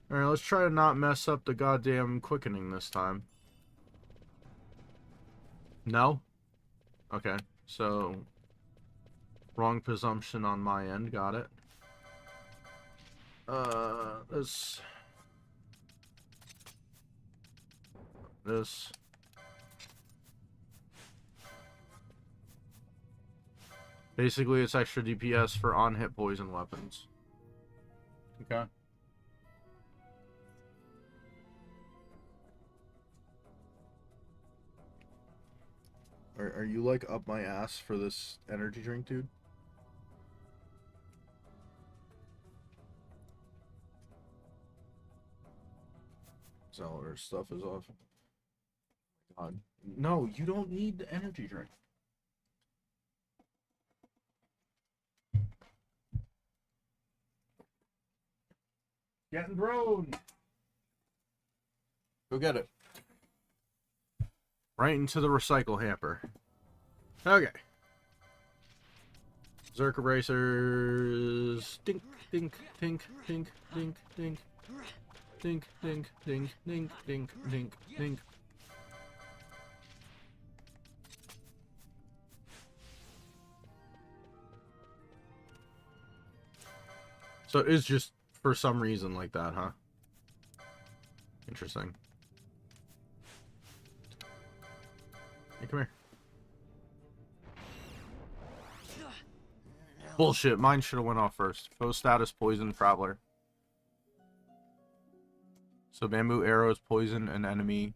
Alright, let's try to not mess up the goddamn quickening this time. No? Okay, so wrong presumption on my end, got it. This. Basically, it's extra DPS for on-hit poison weapons. Okay. Are you, like, up my ass for this energy drink, dude? Zealot's stuff is off. God. No, you don't need the energy drink. Getting thrown. Go get it. Right into the recycle hamper. Okay. Berserker Bracers. Dink, dink, dink, dink, dink, dink. Dink, dink, dink, dink, dink, dink, dink. So it's just for some reason like that, huh? Interesting. Hey, come here. Bullshit, mine should have went off first. Foe status, poison, traveler. So bamboo arrows poison an enemy.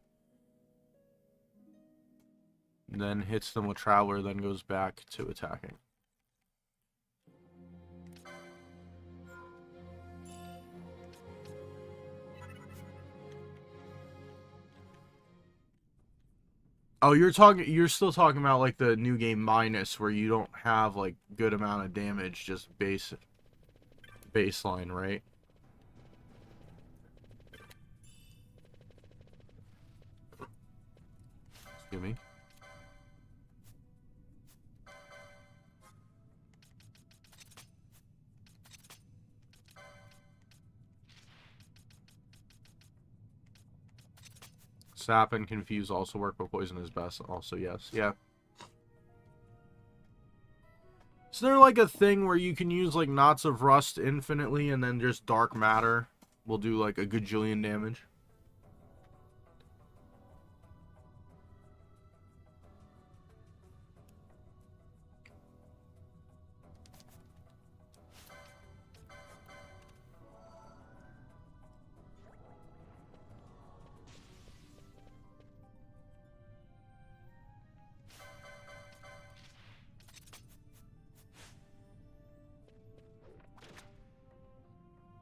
Then hits them with traveler, then goes back to attacking. Oh, you're still talking about like the new game minus where you don't have like good amount of damage, just baseline, right? Excuse me. Sap and Confuse also work, but Poison is best. Also, yes. Yeah. Is there like a thing where you can use like Knots of Rust infinitely and then just Dark Matter will do like a gajillion damage?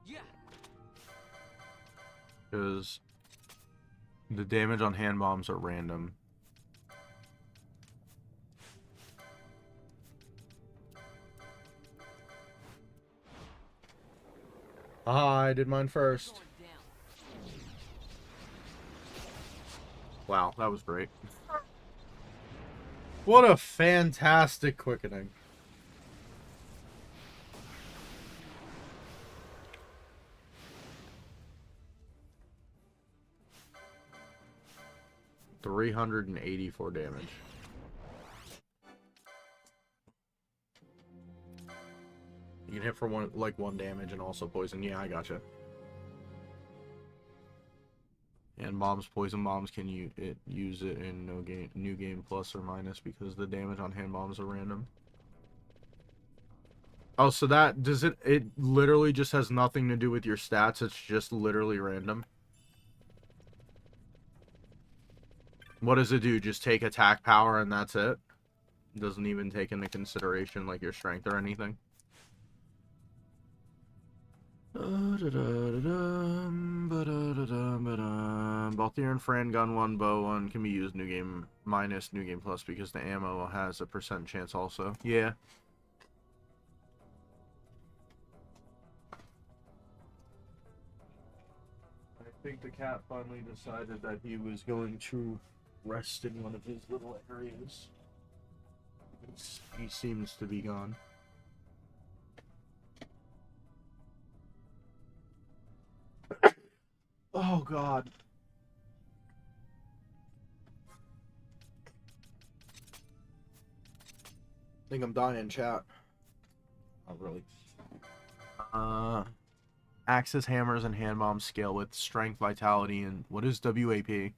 Yeah. Because the damage on hand bombs are random. I did mine first. Going down. Wow, that was great. What a fantastic quickening. $384 damage. You can hit for one damage and also poison. Yeah, I gotcha. And bombs, poison bombs, can you use it in new game plus or minus because the damage on hand bombs are random. Oh, so that does it literally just has nothing to do with your stats, it's just literally random. What does it do? Just take attack power and that's it? Doesn't even take into consideration like your strength or anything. Balthier and Fran gun 1, bow 1 can be used new game minus, new game plus because the ammo has a % chance also. Yeah. I think the cat finally decided that he was going to rest in one of his little areas. He seems to be gone. Oh god. I think I'm dying, chat. Not really. Axes, hammers, and hand bombs scale with strength, vitality, and what is WAP?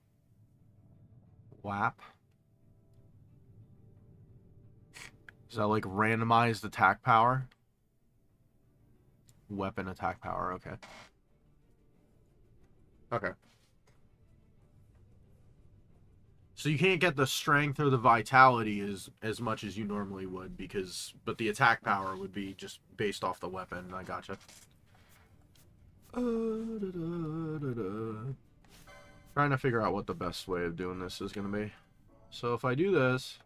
WAP? Is that like randomized attack power? Weapon attack power, okay. Okay. So you can't get the strength or the vitality as much as you normally would but the attack power would be just based off the weapon. I gotcha. Trying to figure out what the best way of doing this is gonna be. So if I do this,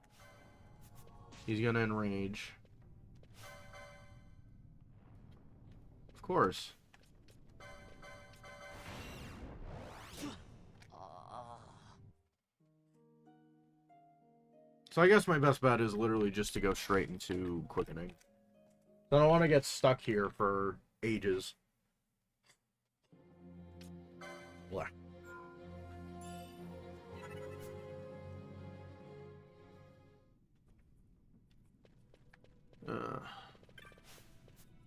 he's gonna enrage. Of course. So I guess my best bet is literally just to go straight into quickening. I don't want to get stuck here for ages. Blah.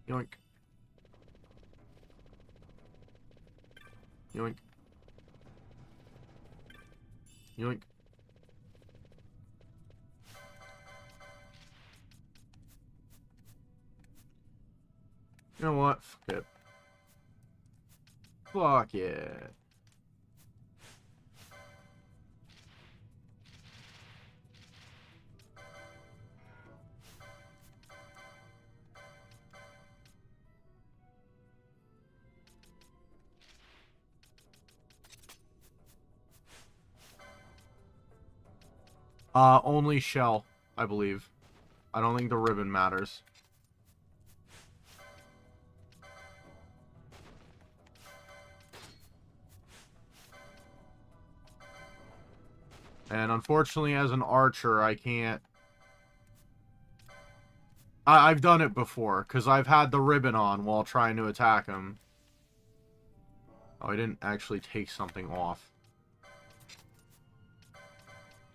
Yoink. Yoink. Yoink. You know what? Fuck it. Fuck it. Only shell, I believe. I don't think the ribbon matters. And unfortunately, as an archer, I can't... I've done it before, because I've had the ribbon on while trying to attack him. Oh, I didn't actually take something off.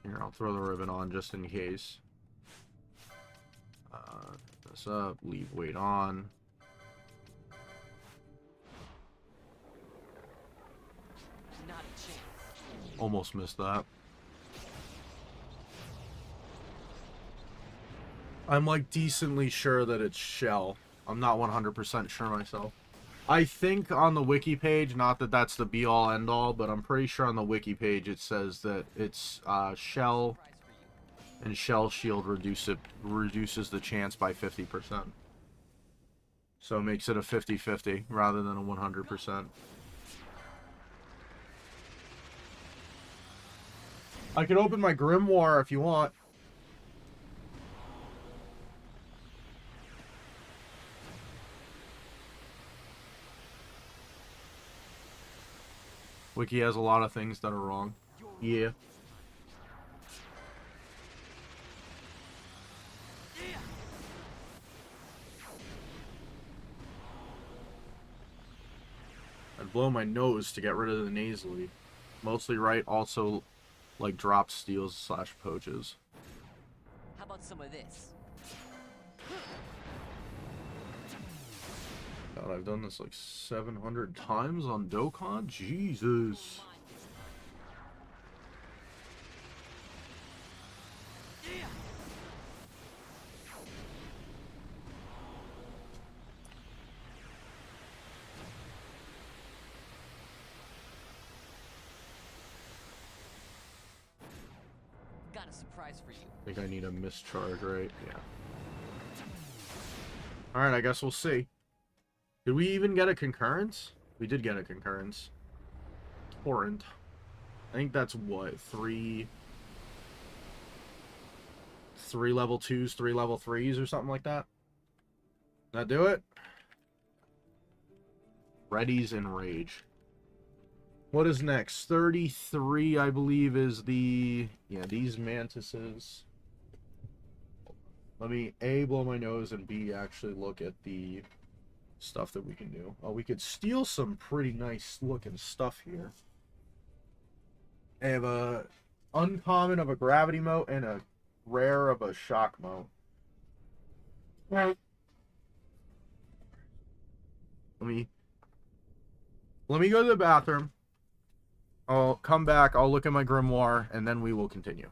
Here, I'll throw the ribbon on just in case. This up, leave weight on. Not a chance. Almost missed that. I'm like decently sure that it's shell. I'm not 100% sure myself. I think on the wiki page, not that that's the be-all end-all, but I'm pretty sure on the wiki page it says that it's shell and shell shield reduces the chance by 50%. So it makes it a 50-50 rather than a 100%. I can open my grimoire if you want. Wiki has a lot of things that are wrong. Yeah. I'd blow my nose to get rid of the nasally. Mostly right, also like drop steals slash poaches. How about some of this? God, I've done this like 700 times on Dokkan? Jesus. Got a surprise for you. I think I need a mischarge, right? Yeah. Alright, I guess we'll see. Did we even get a concurrence? We did get a concurrence. Torrent. I think that's what? Three level 2s, 3 level 3s or something like that? That do it? Ready's Enrage. What is next? 33, I believe, is the... Yeah, these mantises. Let me, A, blow my nose, and B, actually look at the stuff that we can do. Oh, we could steal some pretty nice looking stuff here. I have a uncommon of a gravity mote and a rare of a shock mote. Right. Let me go to the bathroom. I'll come back, I'll look at my grimoire, and then we will continue.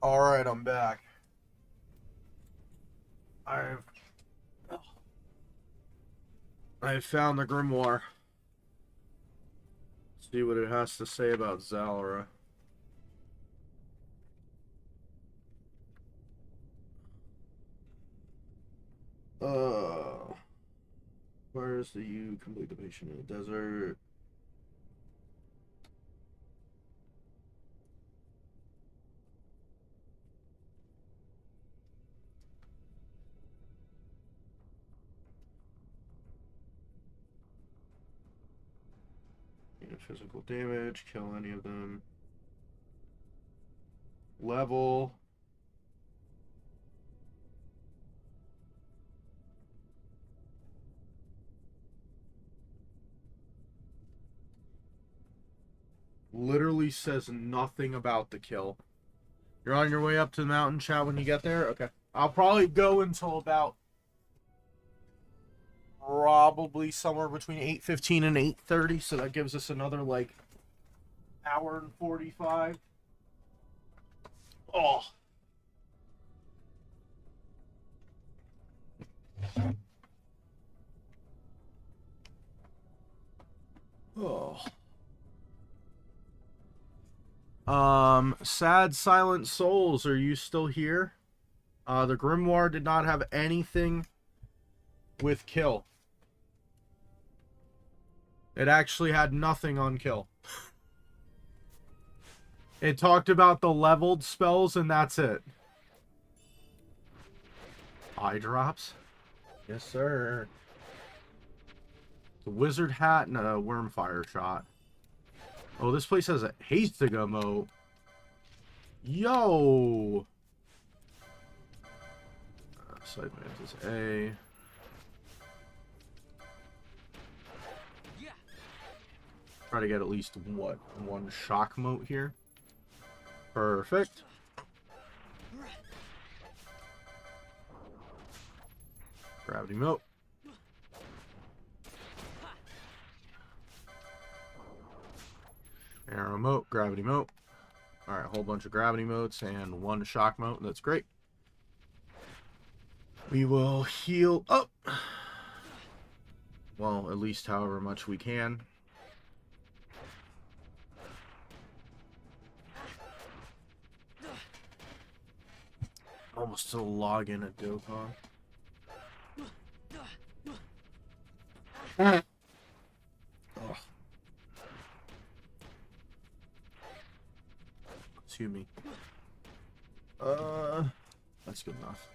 Alright, I'm back. I've found the grimoire. See what it has to say about Zalra. Where's the you complete the patient in the desert? Physical damage, kill any of them. Level. Literally says nothing about the kill. You're on your way up to the mountain, chat, when you get there? Okay. I'll probably go until about probably somewhere between 8:15 and 8:30, so that gives us another, like, hour and 45. Oh. Oh. Sad Silent Souls, are you still here? The grimoire did not have anything with kill. It actually had nothing on kill. It talked about the leveled spells, and that's it. Eye drops? Yes, sir. The wizard hat and a wormfire shot. Oh, this place has a hasting emote. Yo! Side mantis A. Try to get at least, what, one shock mote here. Perfect. Gravity mote. Arrow mote, gravity mote. Alright, a whole bunch of gravity motes and one shock mote. That's great. We will heal up. Well, at least however much we can. Almost to log in at Dokkan. Oh. Excuse me. That's good enough.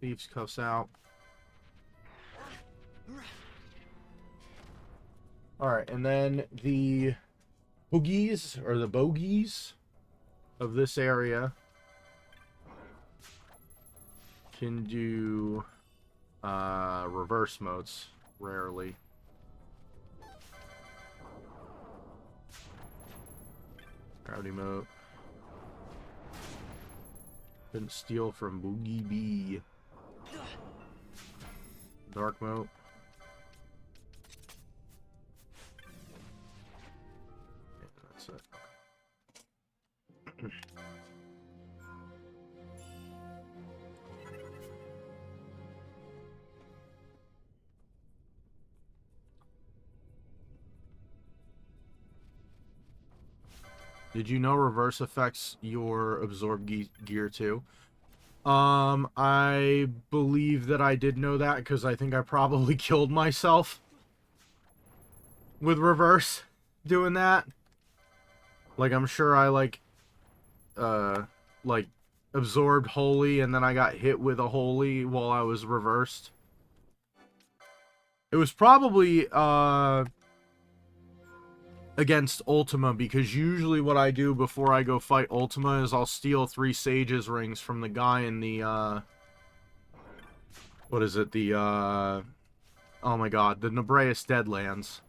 Thieves cuffs out. Alright, and then the boogies, or the bogies of this area can do reverse modes, rarely. Gravity mode. Couldn't steal from Boogie B. Dark mode. Yeah, that's it. Did you know reverse affects your absorb gear too? I believe that I did know that because I think I probably killed myself with reverse doing that. Like, I'm sure I, like, absorbed holy and then I got hit with a holy while I was reversed. It was probably, against Ultima, because usually what I do before I go fight Ultima is I'll steal 3 Sage's rings from the guy in the, what is it, the, oh my god, the Nebreus Deadlands.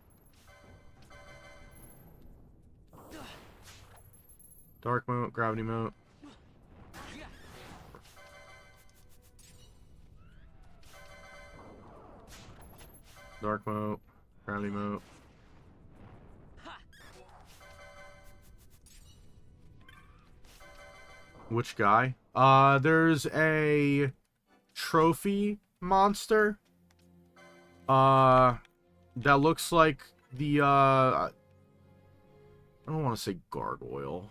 Dark mode, gravity mode. Dark mode, gravity mode. Which guy? There's a trophy monster. That looks like the, I don't want to say gargoyle.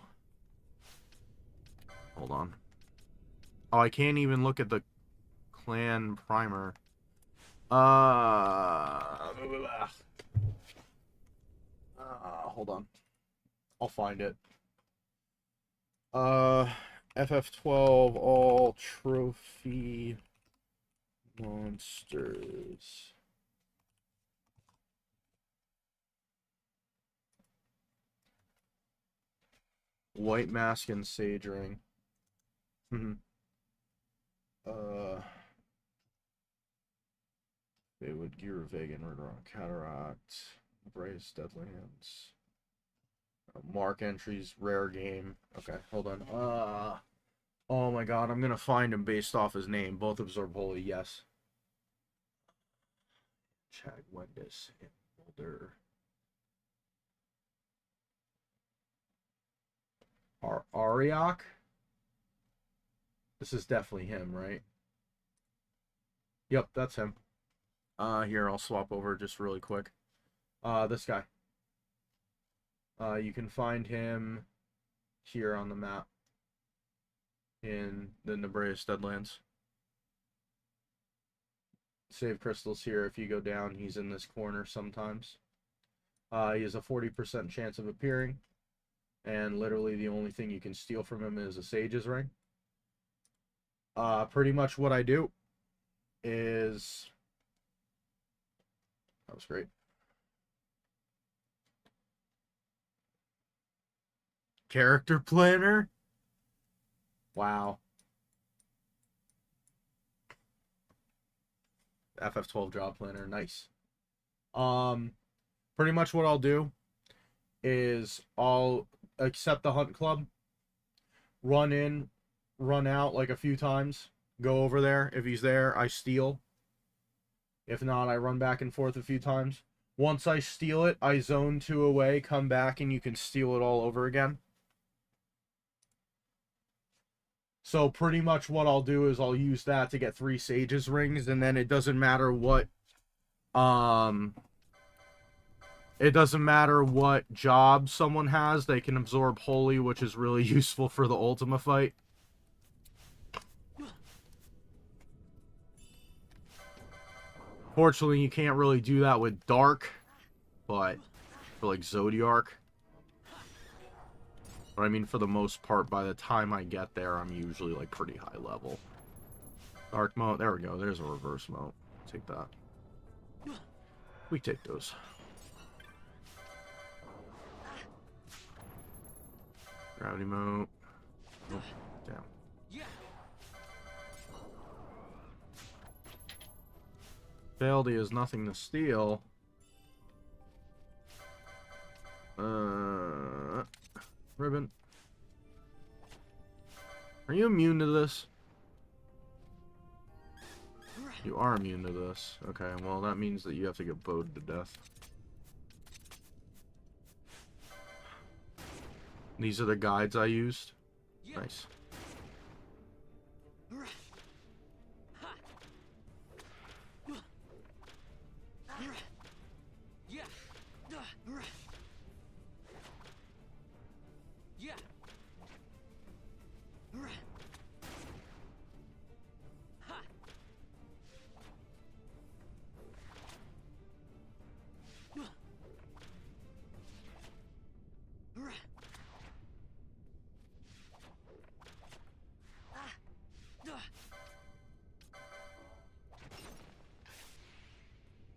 Hold on. Oh, I can't even look at the clan primer. Hold on. I'll find it. FF12 all trophy monsters. White mask and sage ring. Baywood, Gear of Vegan, Rock Cataract, Brace, Deadlands. Mark entries, rare game. Okay, hold on. Oh my god, I'm gonna find him based off his name. Both absorb holy, yes. Chad Wendes and Boulder. Ariok? This is definitely him, right? Yep, that's him. Here, I'll swap over just really quick. This guy. You can find him here on the map in the Nebreus Deadlands. Save crystals here. If you go down, he's in this corner sometimes. He has a 40% chance of appearing, and literally the only thing you can steal from him is a Sage's Ring. Pretty much what I do is... That was great. Character planner? Wow. FF12 job planner, nice. Pretty much what I'll do is I'll accept the hunt club, run in, run out like a few times, go over there. If he's there, I steal. If not, I run back and forth a few times. Once I steal it, I zone 2 away, come back, and you can steal it all over again. So pretty much what I'll do is I'll use that to get 3 Sage's Rings, and then it doesn't matter what job someone has, they can absorb Holy, which is really useful for the Ultima fight. Fortunately, you can't really do that with Dark, but for like Zodiark. But I mean, for the most part, by the time I get there, I'm usually like pretty high level. Dark mode, there we go, there's a reverse mode. Take that. We take those. Gravity mode. Oh, damn. Failed, he has nothing to steal. Ribbon. Are you immune to this? You are immune to this. Okay, well that means that you have to get bowed to death. These are the guides I used. Nice.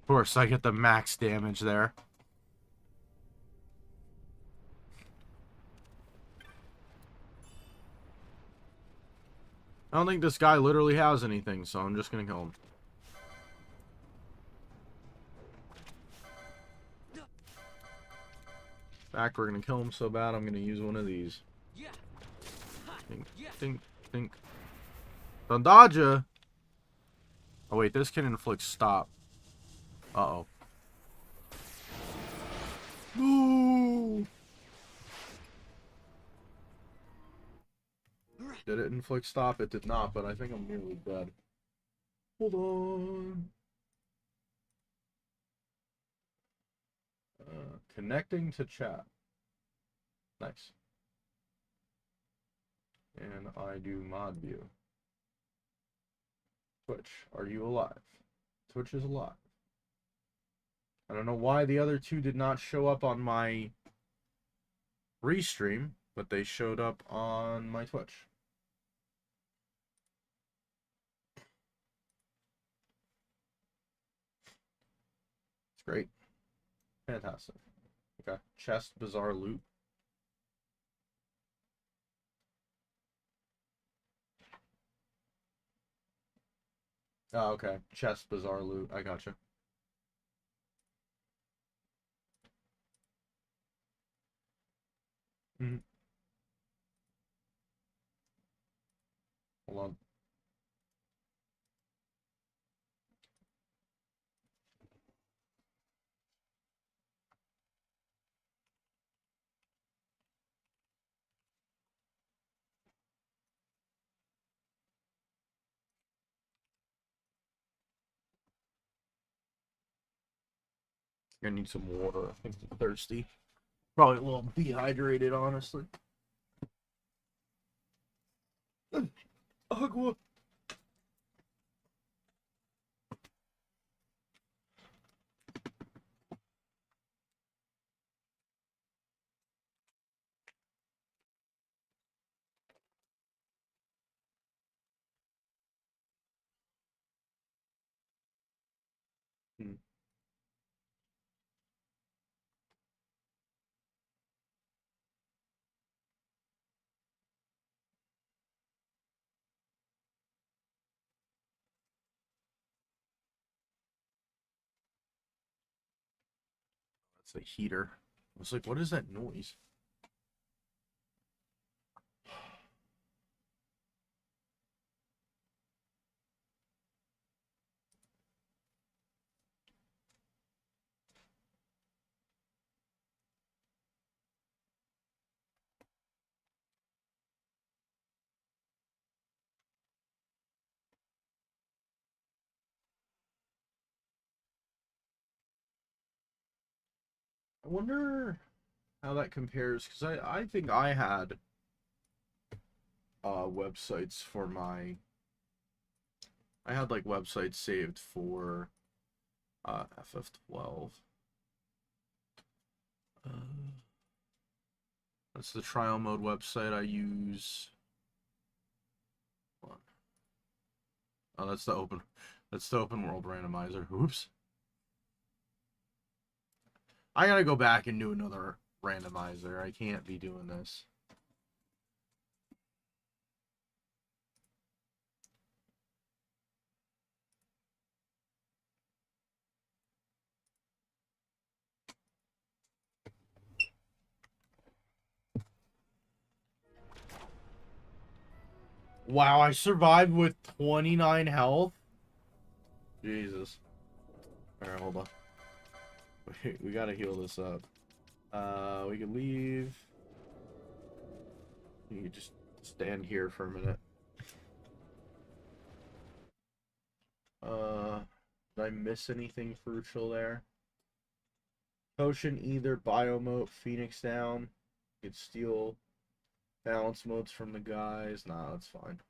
Of course, I get the max damage there. I don't think this guy literally has anything, so I'm just gonna kill him. In fact, we're gonna kill him so bad, I'm gonna use one of these. Think, think, think. Dondaja! Oh wait, this can inflict stop. Uh-oh. Ooh. Did it inflict stop? It did not, but I think I'm nearly dead. Hold on. Connecting to chat. Nice. And I do mod view. Twitch, are you alive? Twitch is alive. I don't know why the other two did not show up on my restream, but they showed up on my Twitch. It's great. Fantastic. Okay. Chest, bizarre loot. Oh, okay. Chest, bizarre loot. I gotcha. Mm-hmm. Hold on. I need some water. I think I'm thirsty. Probably a little dehydrated, honestly. Agua. Hmm. That's a heater. I was like, what is that noise? I wonder how that compares, because I think I had websites for my... I had, like, websites saved for FF12. That's the trial mode website I use. Oh, that's the open world randomizer. Oops. I gotta go back and do another randomizer. I can't be doing this. Wow, I survived with 29 health? Jesus. Alright, hold on. We gotta heal this up. We can leave. You can just stand here for a minute. Did I miss anything crucial there? Potion either, Biomote, Phoenix down. You could steal balance modes from the guys. Nah, that's fine.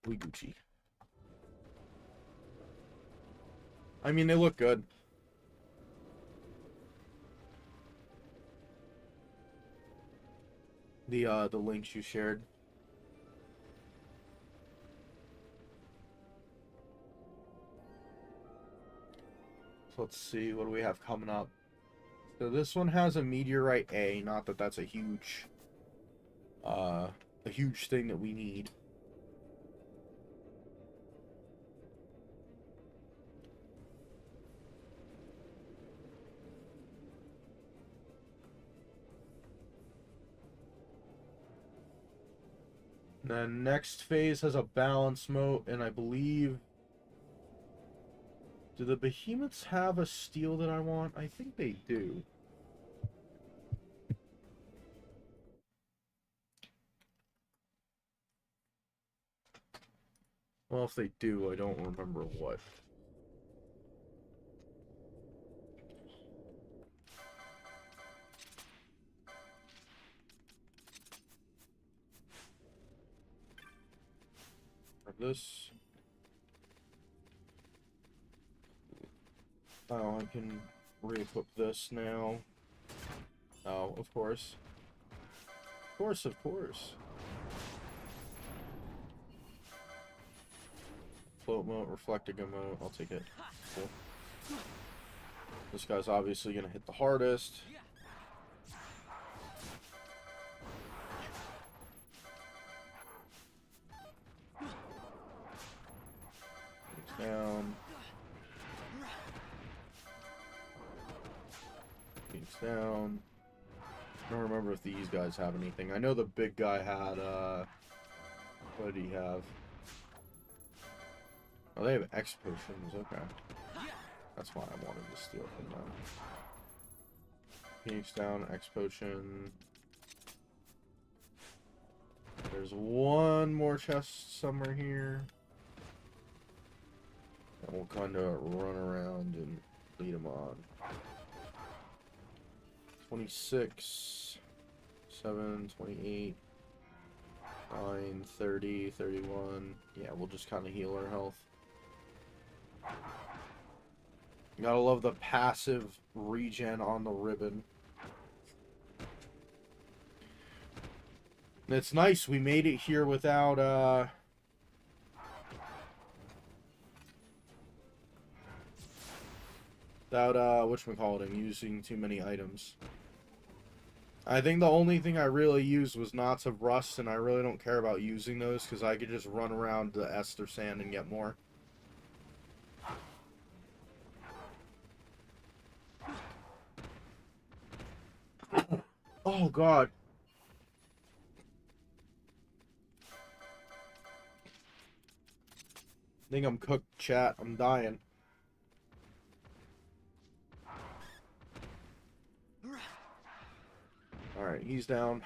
We Gucci. I mean, they look good. The links you shared. So let's see, what do we have coming up? So this one has a meteorite A, not that that's a huge thing that we need. The next phase has a balance moat, and I believe... Do the behemoths have a steel that I want? I think they do. Well, if they do, I don't remember what. This. Oh, I can re-equip this now. Oh, of course. Of course, of course. Float mode, reflecting mode, I'll take it. Cool. This guy's obviously gonna hit the hardest. Down. He's down. I don't remember if these guys have anything. I know the big guy had, what did he have? Oh, they have X potions, okay. That's why I wanted to steal from them. Phoenix down, X potion. There's one more chest somewhere here. And we'll kind of run around and lead them on. 26, 7, 28, 9, 30, 31. Yeah, we'll just kind of heal our health. You gotta love the passive regen on the ribbon. And it's nice, we made it here without, whatchamacallit, using too many items. I think the only thing I really used was Knots of Rust, and I really don't care about using those, because I could just run around the Ester Sand and get more. Oh, God. I think I'm cooked, chat. I'm dying. Alright, he's down.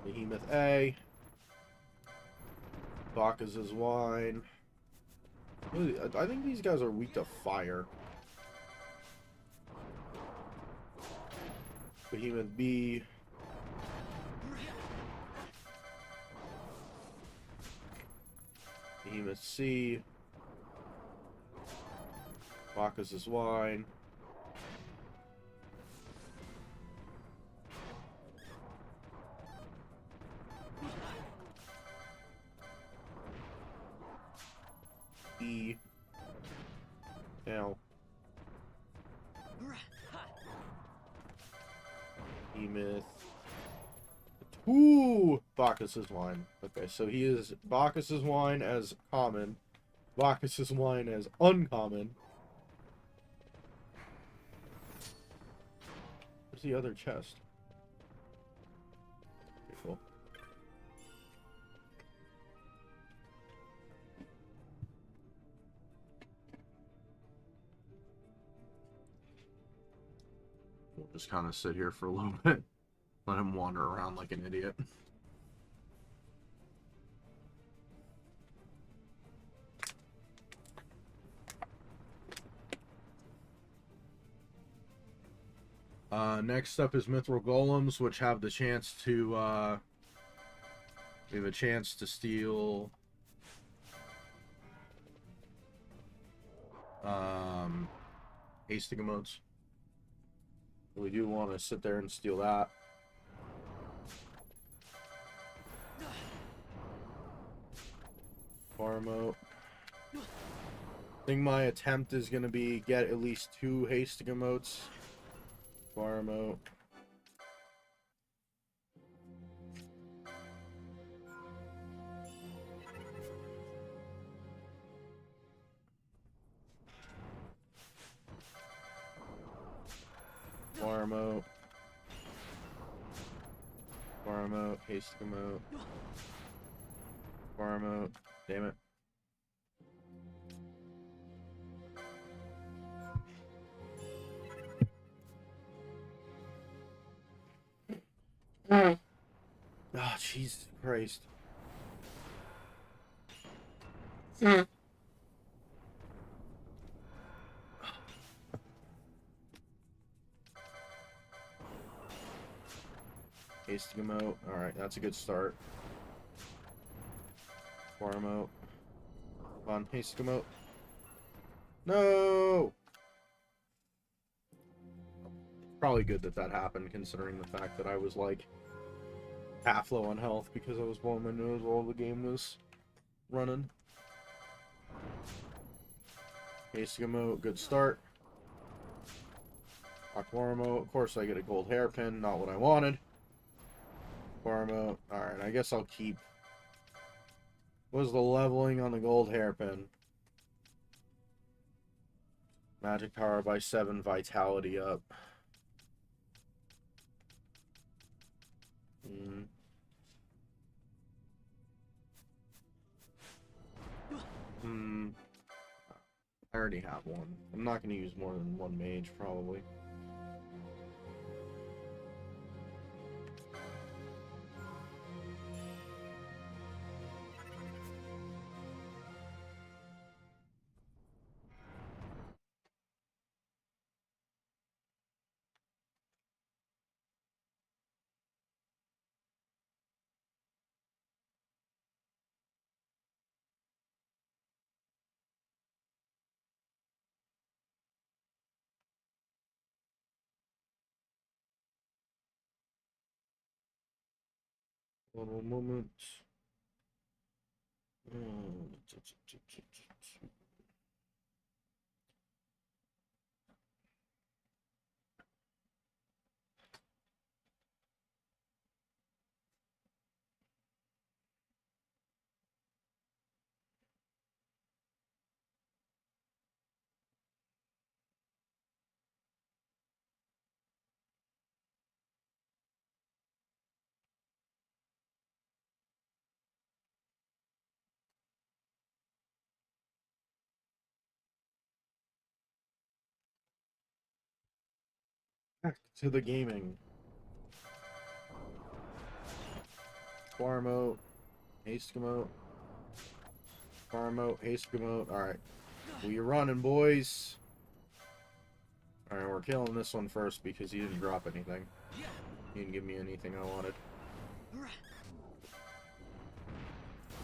Behemoth A. Bacchus's Wine. I think these guys are weak to fire. Behemoth B. Behemoth C. Bacchus's Wine. E. L. Behemoth. Ooh! Bacchus's Wine. Okay, so he is Bacchus's Wine as common. Bacchus's Wine as uncommon. Where's the other chest? Okay, cool. We'll just kind of sit here for a little bit. Let him wander around like an idiot. Next up is Mithril Golems, which have the chance to, we have a chance to steal, hasting emotes. We do want to sit there and steal that. Bar emote. I think my attempt is going to be get at least 2 hasting emotes. Bar emote. Bar emote. Bar emote. Hasting emote. Bar emote. Damn it. Jesus Christ. Hasting him out. Alright, that's a good start. Farm out. Come on, hasting him out. No! Probably good that that happened, considering the fact that I was, like, half low on health because I was blowing my nose while the game was running. Hasting him out. Good start. Aquaramo. Of course, I get a gold hairpin. Not what I wanted. Aquaramo. Alright, I guess I'll keep. What was the leveling on the gold hairpin? Magic power by 7, vitality up. I already have one. I'm not going to use more than one mage, probably. One moment. Back to the gaming. Farm out. Haste him out. Farm out. Haste him out. Alright. We running, boys. Alright, we're killing this one first because he didn't drop anything. He didn't give me anything I wanted.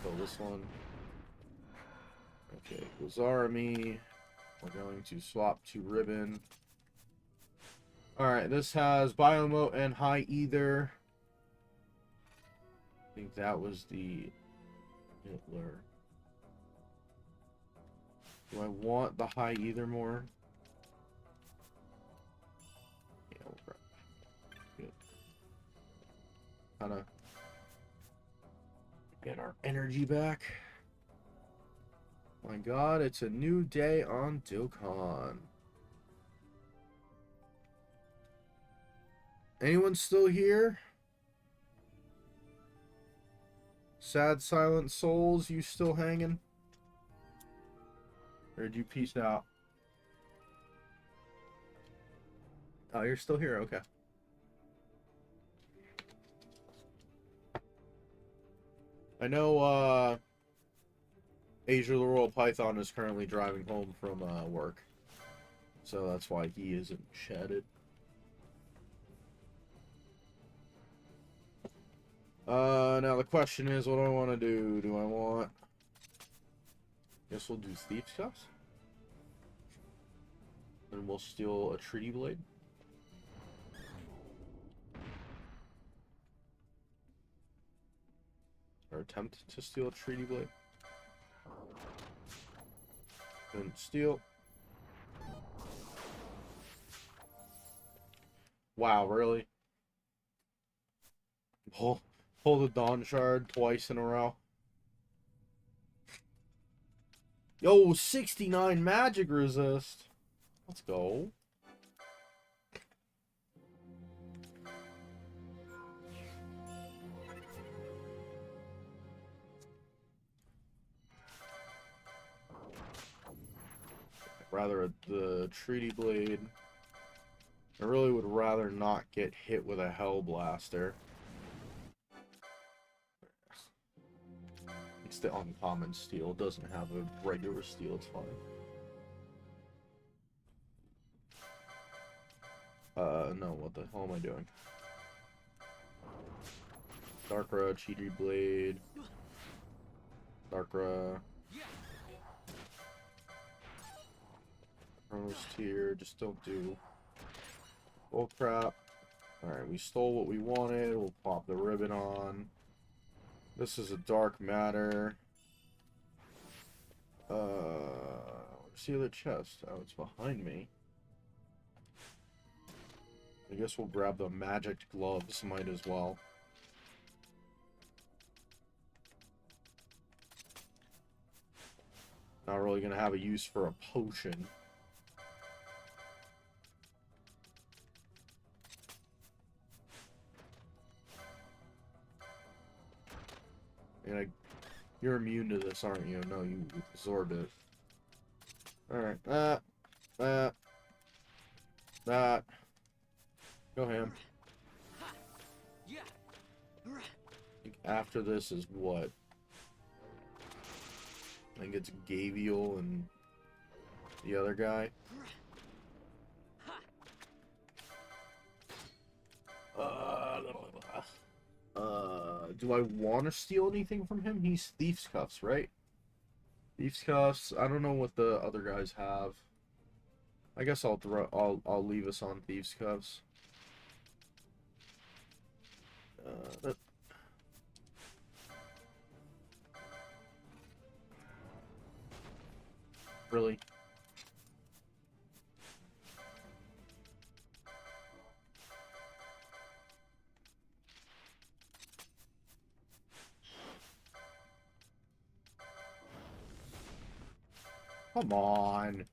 Kill this one. Okay, Guzarami. We're going to swap to Ribbon. Alright, this has Biomote and High Ether. I think that was the Hitler. Do I want the High Ether more? Yeah, we'll grab it. Good. Kinda get our energy back. My god, it's a new day on Dokkan. Anyone still here? Sad silent souls, you still hanging? Or did you peace out? Oh, you're still here, okay. I know, Asia the Royal Python is currently driving home from, work. So that's why he isn't chatted. Now the question is, what do I want to do? Do I want... Guess we'll do Thieves' Cuffs. And we'll steal a Treaty Blade. Or attempt to steal a Treaty Blade. Then steal. Wow, really? Pull the Dawn Shard twice in a row. Yo, 69 magic resist. Let's go. Rather the Treaty Blade. I really would rather not get hit with a Hell Blaster. the uncommon steel. It doesn't have a regular steel. It's fine. No, what the hell am I doing? Darkra, Cheaty Blade. Darkra. Rose tier, just don't do bull crap. Alright, we stole what we wanted. We'll pop the ribbon on. This is a dark matter. Where's the other chest? Oh, it's behind me. I guess we'll grab the magic gloves, might as well. Not really gonna have a use for a potion. And you're immune to this, aren't you? No, you absorbed it. Alright, that. Go ham. I think after this is what? I think it's Gavial and the other guy. Do I want to steal anything from him? He's Thief's Cuffs, right? Thief's Cuffs. I don't know what the other guys have. I guess I'll leave us on Thief's Cuffs. Really? Come on.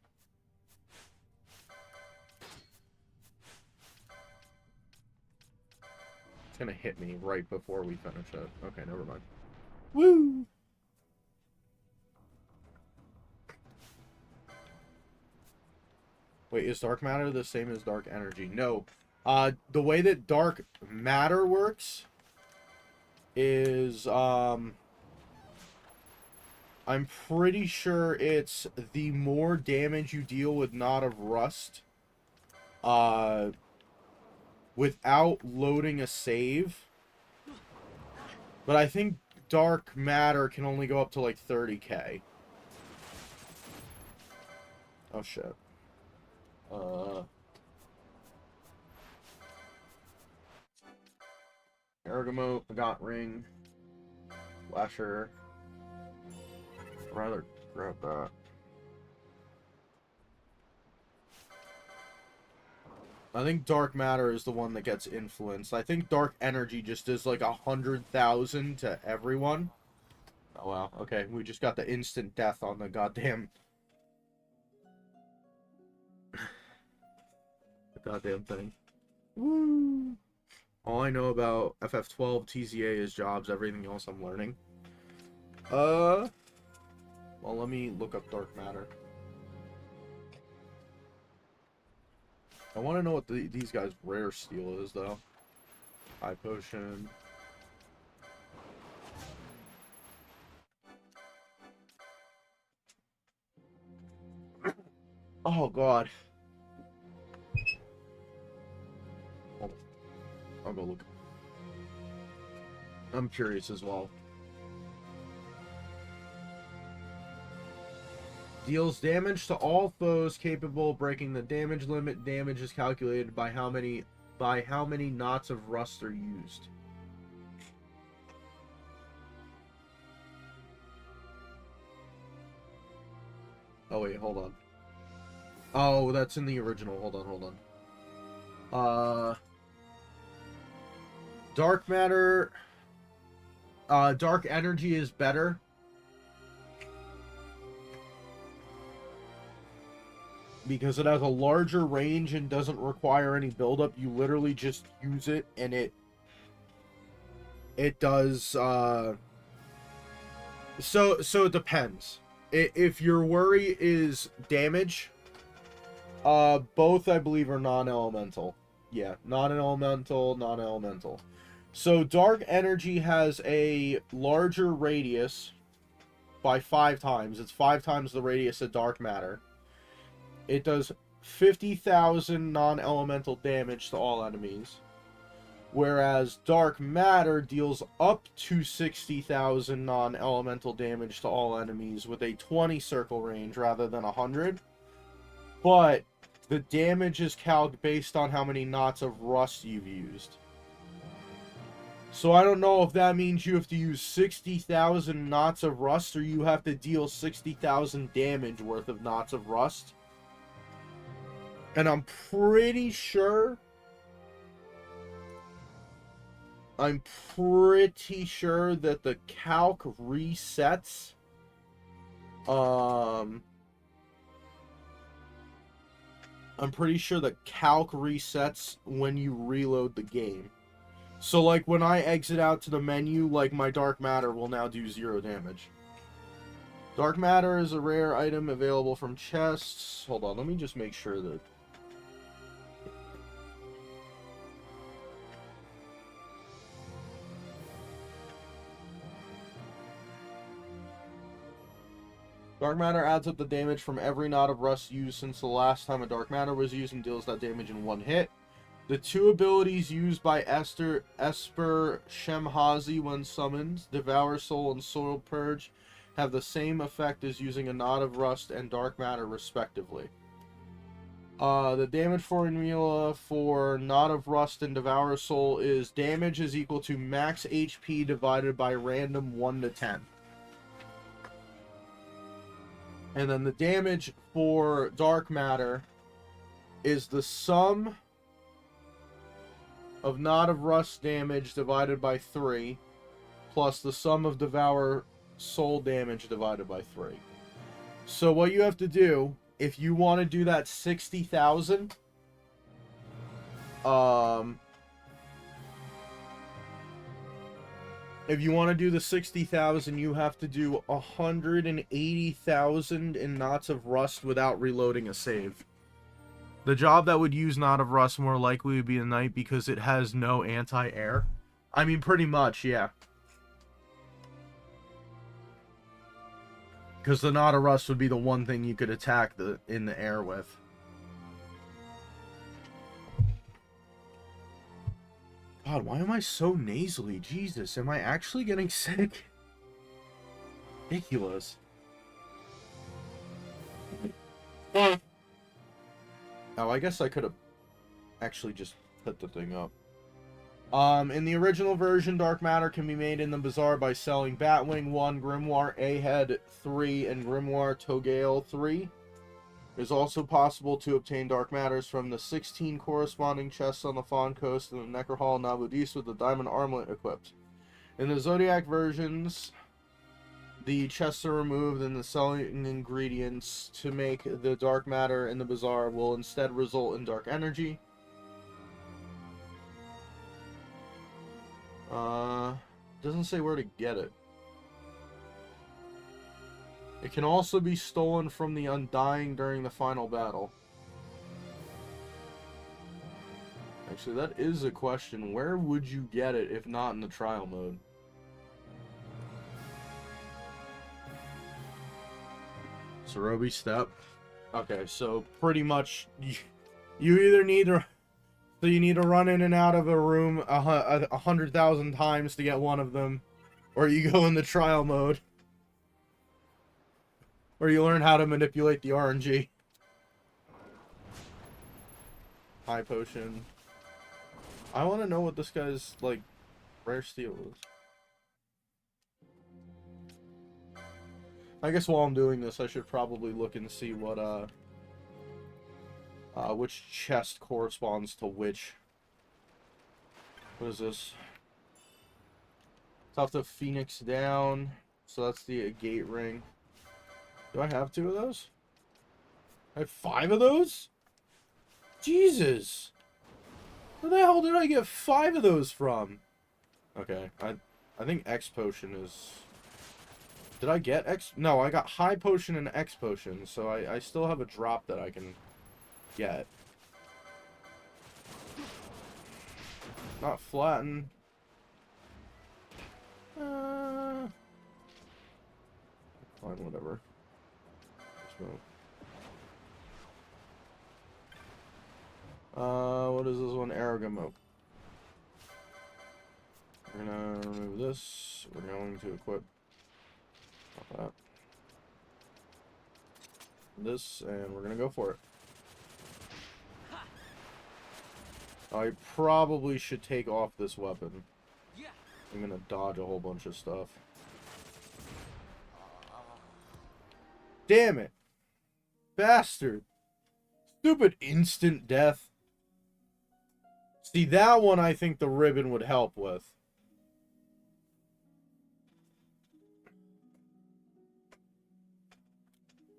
It's gonna hit me right before we finish it. Okay, never mind. Woo! Wait, is dark matter the same as dark energy? No. The way that dark matter works is, I'm pretty sure it's the more damage you deal with Knot of Rust, without loading a save. But I think dark matter can only go up to like 30k. Oh shit. Bergamot, Got Ring, Flasher. Rather grab that. I think dark matter is the one that gets influenced. I think dark energy just does like 100,000 to everyone. Oh wow, okay, we just got the instant death on the goddamn the goddamn thing. Woo! All I know about FF12 TZA is jobs, everything else I'm learning. Well, let me look up dark matter. I want to know what these guys' rare steel is, though. High potion. Oh, God. I'll go look. I'm curious as well. Deals damage to all foes capable of breaking the damage limit. Damage is calculated by how many knots of rust are used. Oh wait, hold on. Oh, that's in the original. Hold on. Dark matter. Dark energy is better. Because it has a larger range and doesn't require any buildup. You literally just use it and it does, so it depends. If your worry is damage, both I believe are non-elemental. Yeah, non-elemental. So dark energy has a larger radius, by 5 times. It's 5 times the radius of dark matter. It does 50,000 non-elemental damage to all enemies. Whereas dark matter deals up to 60,000 non-elemental damage to all enemies with a 20 circle range rather than 100. But the damage is calculated based on how many knots of rust you've used. So I don't know if that means you have to use 60,000 knots of rust or you have to deal 60,000 damage worth of knots of rust. And I'm pretty sure that the calc resets. I'm pretty sure the calc resets when you reload the game. So, like, when I exit out to the menu, like, my dark matter will now do 0 damage. Dark matter is a rare item available from chests. Hold on, let me just make sure that... Dark matter adds up the damage from every knot of rust used since the last time a dark matter was used and deals that damage in 1 hit. The 2 abilities used by Esper Shemhazi when summoned, Devour Soul and Soil Purge, have the same effect as using a knot of rust and dark matter respectively. The damage formula for Knot of Rust and Devour Soul is damage is equal to max HP divided by random 1 to 10. And then the damage for dark matter is the sum of Knot of Rust damage divided by 3 plus the sum of Devour Soul damage divided by 3. So what you have to do, if you want to do that 60,000, if you want to do the 60,000, you have to do 180,000 in Knots of Rust without reloading a save. The job that would use Knot of Rust more likely would be a knight because it has no anti-air. I mean, pretty much, yeah. Because the Knot of Rust would be the one thing you could attack in the air with. God, why am I so nasally? Jesus, am I actually getting sick? Ridiculous. Oh, I guess I could have actually just put the thing up. In the original version, Dark Matter can be made in the Bazaar by selling Batwing 1, Grimoire Ahead 3, and Grimoire Togale 3. It is also possible to obtain Dark Matters from the 16 corresponding chests on the Fawn Coast and the Necrohall Nabudis with the Diamond Armlet equipped. In the Zodiac versions, the chests are removed and the selling ingredients to make the Dark Matter in the Bazaar will instead result in Dark Energy. Doesn't say where to get it. It can also be stolen from the Undying during the final battle. Actually, that is a question. Where would you get it if not in the trial mode? Sarobi Step. Okay, so pretty much you either need to... So you need to run in and out of a room 100,000 times to get one of them. Or you go in the trial mode. Or you learn how to manipulate the RNG. High potion. I want to know what this guy's, like, rare steel is. I guess while I'm doing this, I should probably look and see what, which chest corresponds to which. What is this? Tough to Phoenix down. So that's the gate ring. Do I have 2 of those? I have 5 of those? Jesus! Where the hell did I get 5 of those from? Okay, I think X potion is... Did I get X? No, I got high potion and X potion, so I still have a drop that I can get. Not flatten. Fine, whatever. What is this one? Aragamo. We're gonna remove this. We're going to equip that. This, and we're gonna go for it. I probably should take off this weapon. I'm gonna dodge a whole bunch of stuff. Damn it! Bastard! Stupid instant death. See, that one I think the ribbon would help with.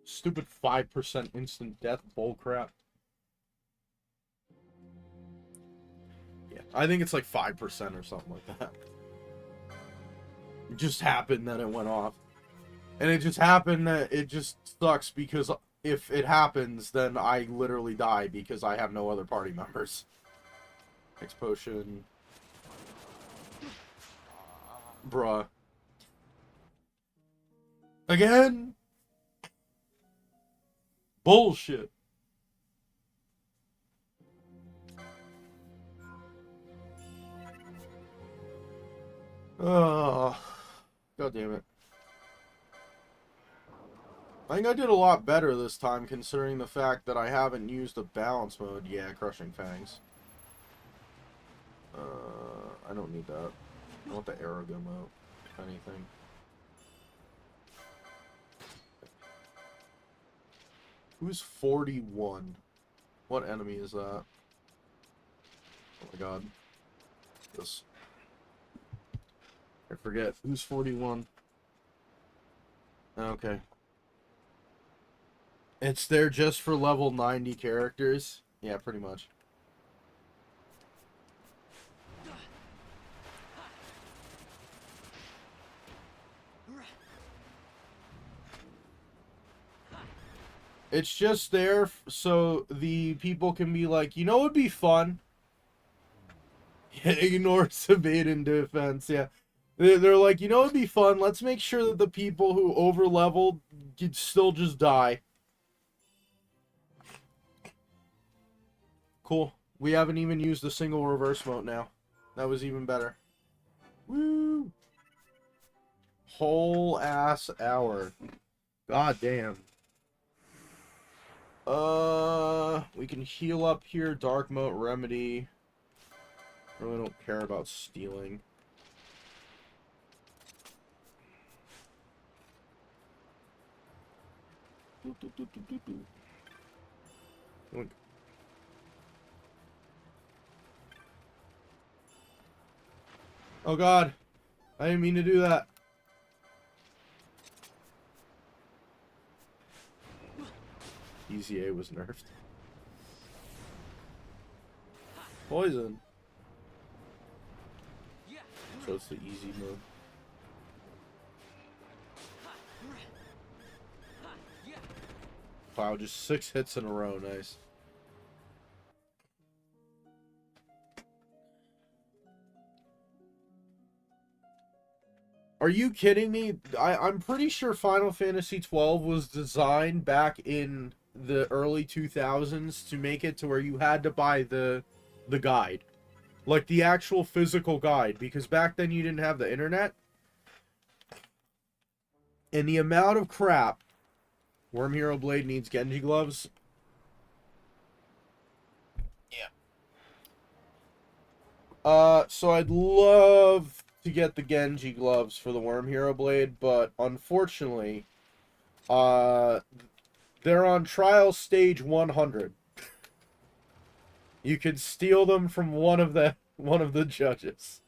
Stupid 5% instant death bullcrap. Yeah, I think it's like 5% or something like that. It just happened that it went off. And it just happened that it just sucks because if it happens, then I literally die because I have no other party members. Next potion. Bruh. Again? Bullshit. Oh, God damn it. I think I did a lot better this time considering the fact that I haven't used a balance mode. Yeah, Crushing Fangs. I don't need that. I want the Aragamo, if anything. Who's 41? What enemy is that? Oh my god. This. I forget. Who's 41? Okay. It's there just for level 90 characters? Yeah, pretty much. It's just there so the people can be like, you know what would be fun? Ignore evade and defense, yeah. They're like, you know what would be fun? Let's make sure that the people who over-leveled could still just die. Cool. We haven't even used a single reverse mode now. That was even better. Woo! Whole ass hour. God damn. We can heal up here. Dark Moat Remedy. Really don't care about stealing. Look. Oh god. I didn't mean to do that. EZA was nerfed. Poison. So it's the easy mode. Wow, just 6 hits in a row. Nice. Are you kidding me? I'm pretty sure Final Fantasy XII was designed back in the early 2000s to make it to where you had to buy the guide. Like the actual physical guide. Because back then you didn't have the internet. And the amount of crap Worm Hero Blade needs Genji gloves. Yeah. So I'd love to get the Genji gloves for the Worm Hero Blade, but unfortunately, they're on trial stage 100. You can steal them from one of the judges.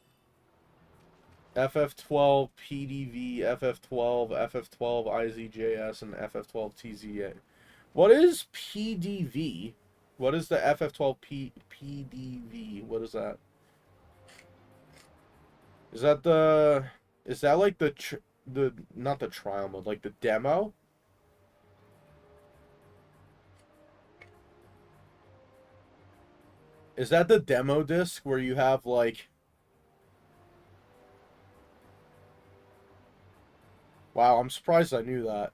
FF12 PDV, FF12, FF12 IZJS, and FF12 TZA. What is PDV? What is the FF12 PDV? What is that? Is that the... Is that like the not the trial mode, like the demo? Is that the demo disc where you have like... Wow, I'm surprised I knew that.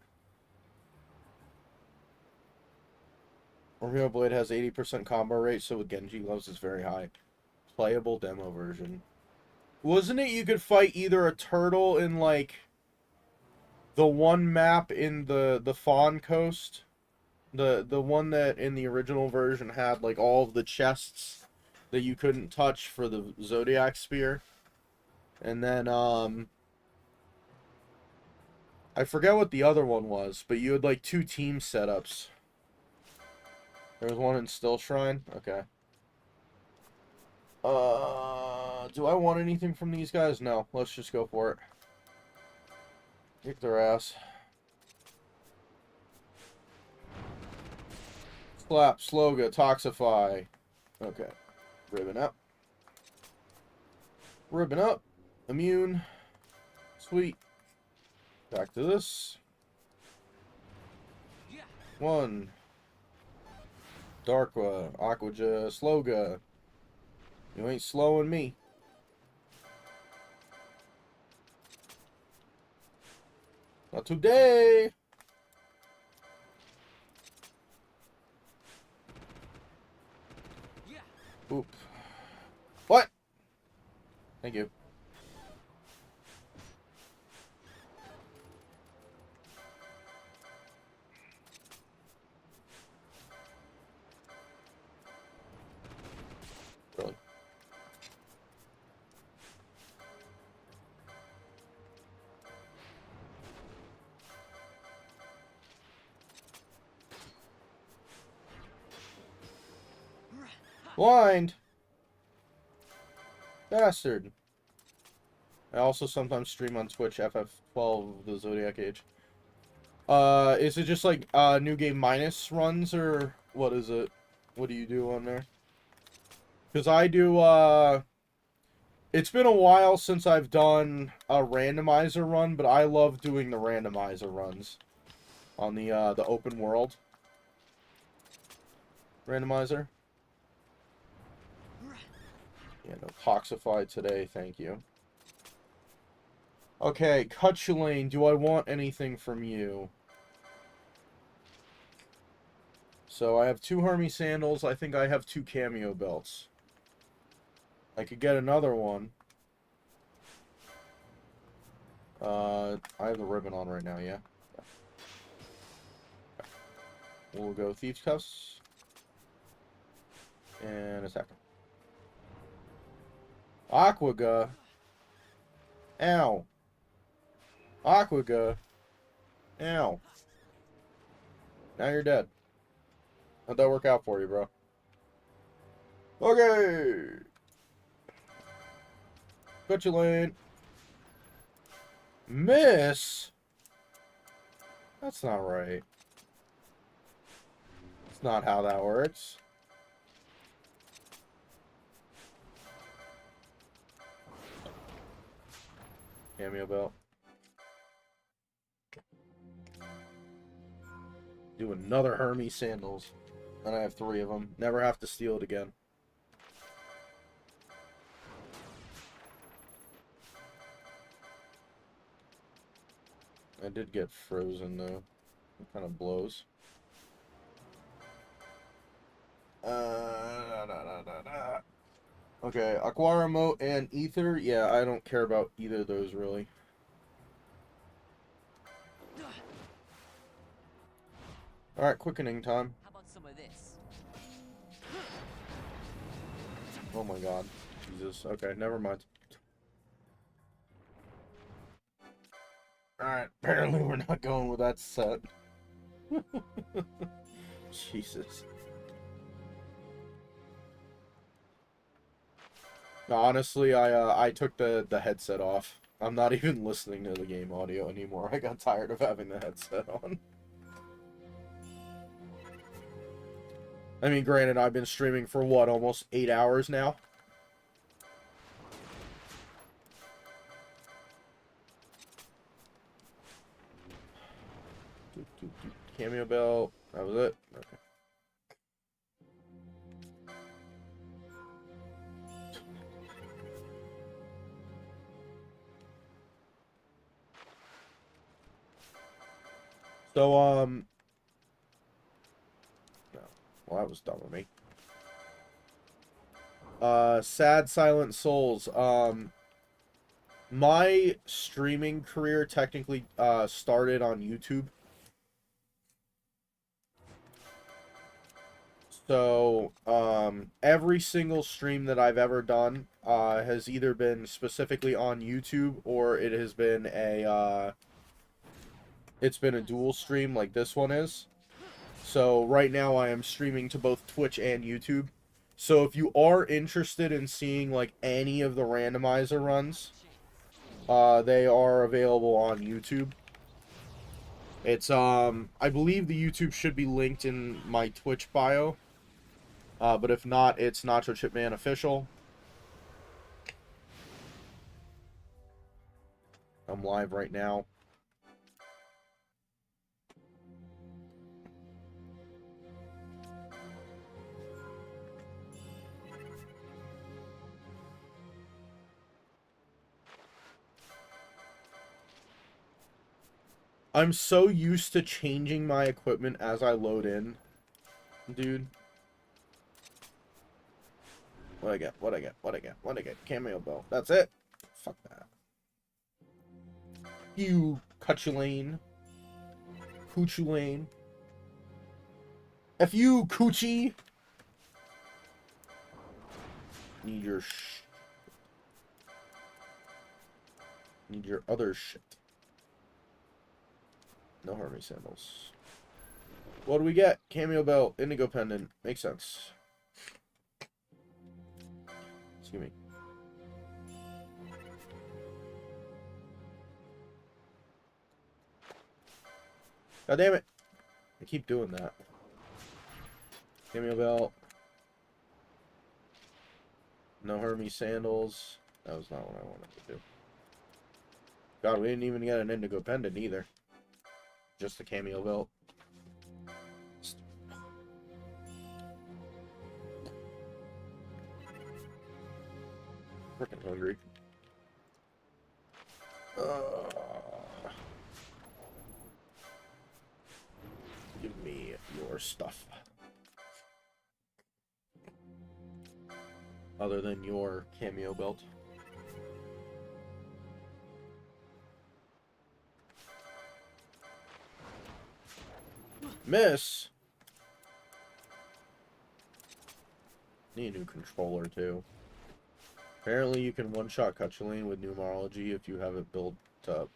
Oreo Blade has 80% combo rate, so with Genji gloves is very high. Playable demo version. Wasn't it you could fight either a turtle in, like, the one map in the Fawn Coast? The one that in the original version had, like, all of the chests that you couldn't touch for the Zodiac Spear. And then, I forget what the other one was, but you had, like, 2 team setups. There was one in Still Shrine? Okay. Do I want anything from these guys? No. Let's just go for it. Kick their ass. Slap, Sloga, Toxify. Okay. Ribbon up. Ribbon up. Immune. Sweet. Back to this. 1. Darkwa. Aquaja. Sloga. You ain't slowing me. Not today. Oop. What? Thank you. Really? Blind! Bastard. I also sometimes stream on Twitch FF12 the Zodiac Age. Is it just like new game minus runs, or what is it? What do you do on there? Because I do it's been a while since I've done a randomizer run, but I love doing the randomizer runs on the open world randomizer. Yeah, no Toxify today, thank you. Okay, Cutulane, do I want anything from you? So I have 2 Hermes sandals. I think I have 2 cameo belts. I could get another one. I have the ribbon on right now, yeah? We'll go Thieves' Cuffs. And attack him. Aquaga. Ow. Aquaga. Ow. Now you're dead. How'd that work out for you, bro? Okay. Got you, Lane. Miss? That's not right. That's not how that works. Cameo belt. Do another Hermes sandals. And I have 3 of them. Never have to steal it again. I did get frozen though. It kind of blows. Okay, Aqua Remote and Ether. Yeah, I don't care about either of those really. Alright, quickening time. How about some of this? Oh my god. Jesus. Okay, never mind. Alright, apparently we're not going with that set. Jesus. No, honestly, I took the headset off. I'm not even listening to the game audio anymore. I got tired of having the headset on. I mean, granted, I've been streaming for, what, almost 8 hours now? Cameo belt. That was it? Okay. So, no. Well, that was dumb of me. Sad Silent Souls. My streaming career technically, started on YouTube. So, every single stream that I've ever done, has either been specifically on YouTube or it has been it's been a dual stream like this one is. So, right now I am streaming to both Twitch and YouTube. So, if you are interested in seeing, like, any of the randomizer runs, they are available on YouTube. It's, I believe the YouTube should be linked in my Twitch bio. But if not, it's Nachochipman official. I'm live right now. I'm so used to changing my equipment as I load in, dude. What I get? What I get? What I get? What I get? Cameo belt. That's it. Fuck that. You Cutulane. Coochulane. F you, Coochie. Need your Need your other shit. No Hermes sandals. What do we get? Cameo belt, indigo pendant. Makes sense. Excuse me. God damn it. I keep doing that. Cameo belt. No Hermes sandals. That was not what I wanted to do. God, we didn't even get an indigo pendant either. Just the cameo belt. Freaking hungry. Give me your stuff. Other than your cameo belt. Miss! Need a new controller, too. Apparently you can one-shot Cutulane with numerology if you have it built up.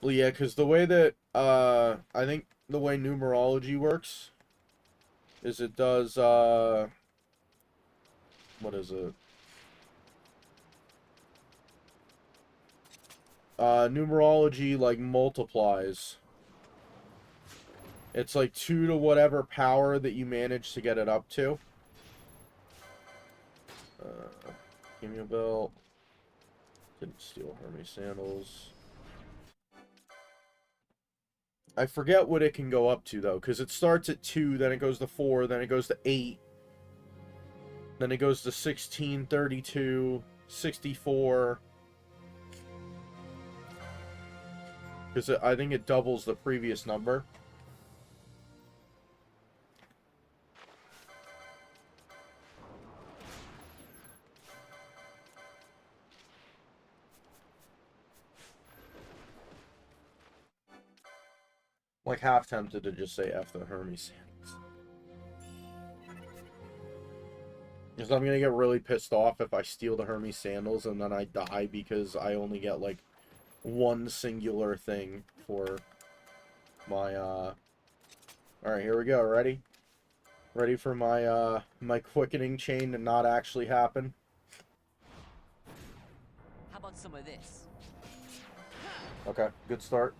Well, yeah, because the way that, I think the way numerology works is it does, what is it? Numerology, like, multiplies. It's like 2 to whatever power that you manage to get it up to. Give me a belt. Didn't steal Hermes sandals. I forget what it can go up to, though, because it starts at 2, then it goes to 4, then it goes to 8. Then it goes to 16, 32, 64. Because I think it doubles the previous number. Like, half tempted to just say F the Hermes sandals. Because I'm going to get really pissed off if I steal the Hermes sandals and then I die because I only get, like, one singular thing for my, Alright, here we go. Ready? Ready for my, my quickening chain to not actually happen? How about some of this? Okay, good start.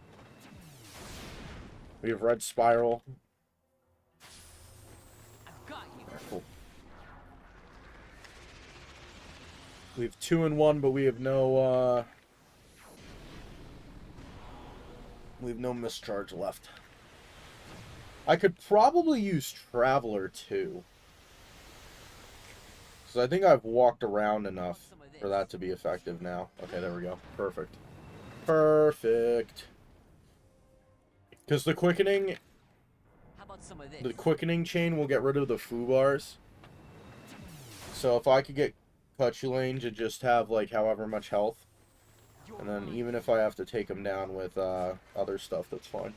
We have red spiral. I've got you. Alright, cool. We have 2 and 1, but we have no mischarge left. I could probably use Traveler too. Because I think I've walked around enough for that to be effective now. Okay, there we go. Perfect. Perfect. Because the quickening How about some of this? The quickening chain will get rid of the foo bars. So if I could get Ffxii to just have, like, however much health, and then even if I have to take him down with other stuff, that's fine.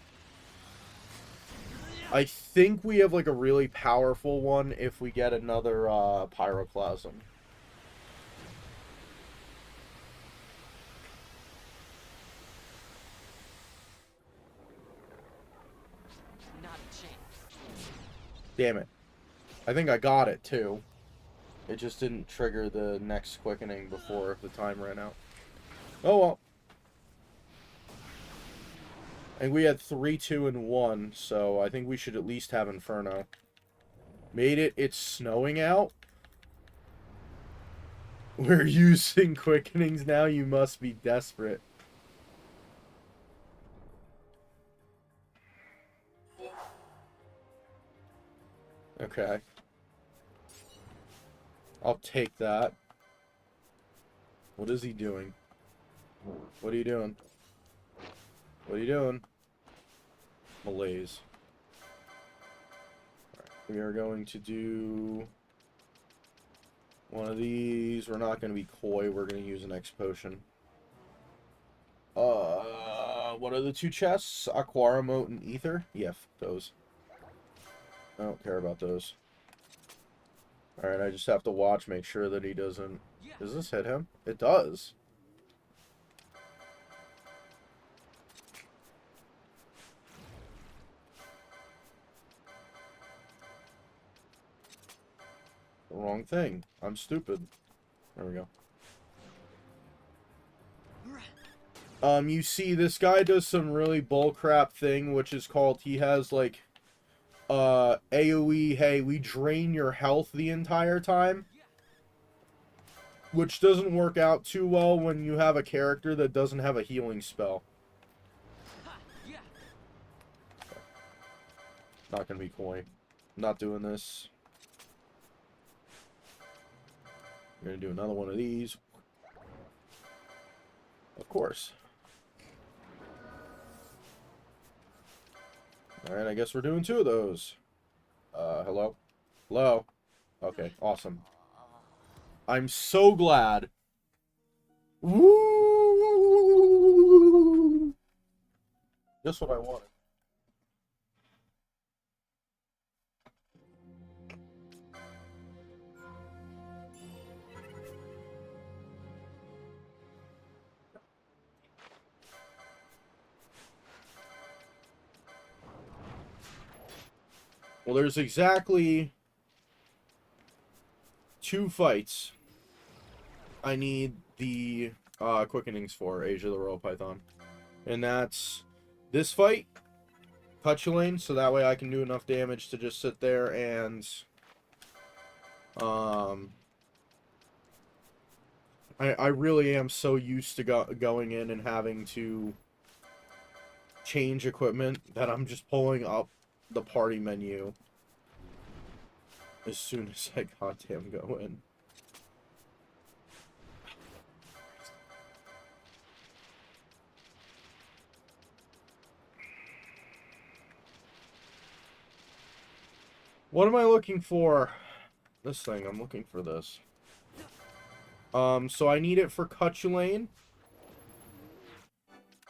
I think we have, like, a really powerful one if we get another Pyroclasm. Not a chance. Damn it. I think I got it, too. It just didn't trigger the next quickening before the time ran out. Oh, well. And we had 3, 2, and 1, so I think we should at least have Inferno. Made it. It's snowing out. We're using quickenings now. You must be desperate. Okay. I'll take that. What is he doing? What are you doing? What are you doing? Malaise. Alright, we are going to do one of these. We're not going to be coy. We're going to use an X potion. What are the 2 chests? Aquara Moat and Ether? Yeah, those. I don't care about those. Alright, I just have to watch, make sure that he doesn't... Does this hit him? It does. The wrong thing. I'm stupid. There we go. You see, this guy does some really bullcrap thing, which is called, he has, like, AoE, hey, we drain your health the entire time. Which doesn't work out too well when you have a character that doesn't have a healing spell. Not gonna be coy. Not doing this. We're gonna do another one of these. Of course. Alright, I guess we're doing 2 of those. Hello? Hello? Okay, awesome. I'm so glad. Woo! Just what I wanted. Well, there's exactly 2 fights I need the quickenings for Asia the Royal Python. And that's this fight, Ffxii, so that way I can do enough damage to just sit there and I really am so used to going in and having to change equipment that I'm just pulling up the party menu as soon as I goddamn go in. What am I looking for? This thing, I'm looking for this. So I need it for Ffxii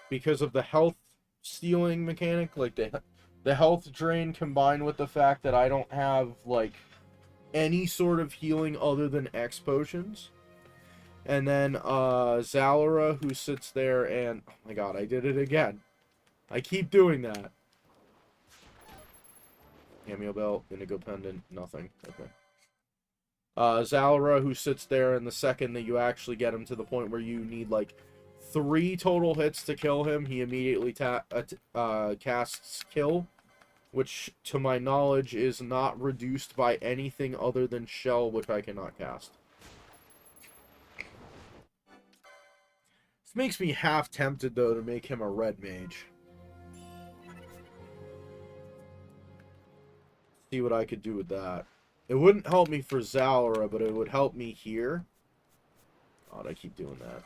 because of the health stealing mechanic, like the health drain combined with the fact that I don't have, like, any sort of healing other than X potions. And then, Zalora, who sits there and... Oh my god, I did it again. I keep doing that. Cameo belt, indigo pendant, nothing. Okay. Zalora, who sits there, and the second that you actually get him to the point where you need, like, 3 total hits to kill him, he immediately casts Kill, which, to my knowledge, is not reduced by anything other than Shell, which I cannot cast. This makes me half tempted, though, to make him a red mage. See what I could do with that. It wouldn't help me for Zalora, but it would help me here. God, I keep doing that.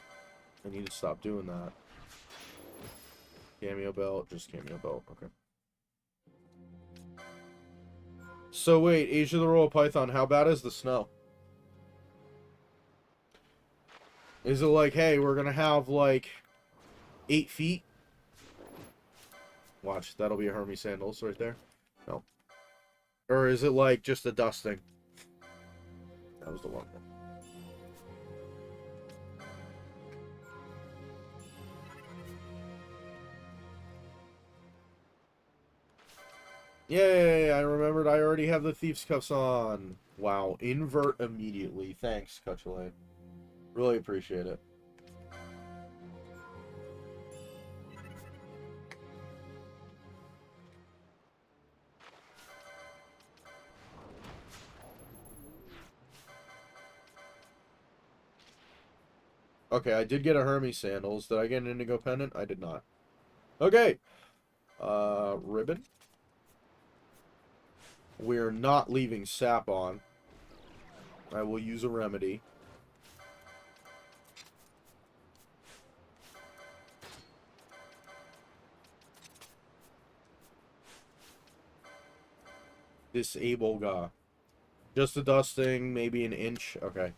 I need to stop doing that. Cameo belt, just cameo belt, okay. So wait, Age of the Royal Python, how bad is the snow? Is it like, hey, we're gonna have like 8 feet? Watch, that'll be a Hermes sandals right there. No. Or is it like just a dusting? That was the one. Yay, I remembered I already have the Thief's Cuffs on. Wow, invert immediately. Thanks, Ffxii. Really appreciate it. Okay, I did get a Hermes sandals. Did I get an indigo pendant? I did not. Okay. Ribbon. We're not leaving sap on. I will use a remedy. Disable Ga. Just a dusting, maybe an inch. Okay.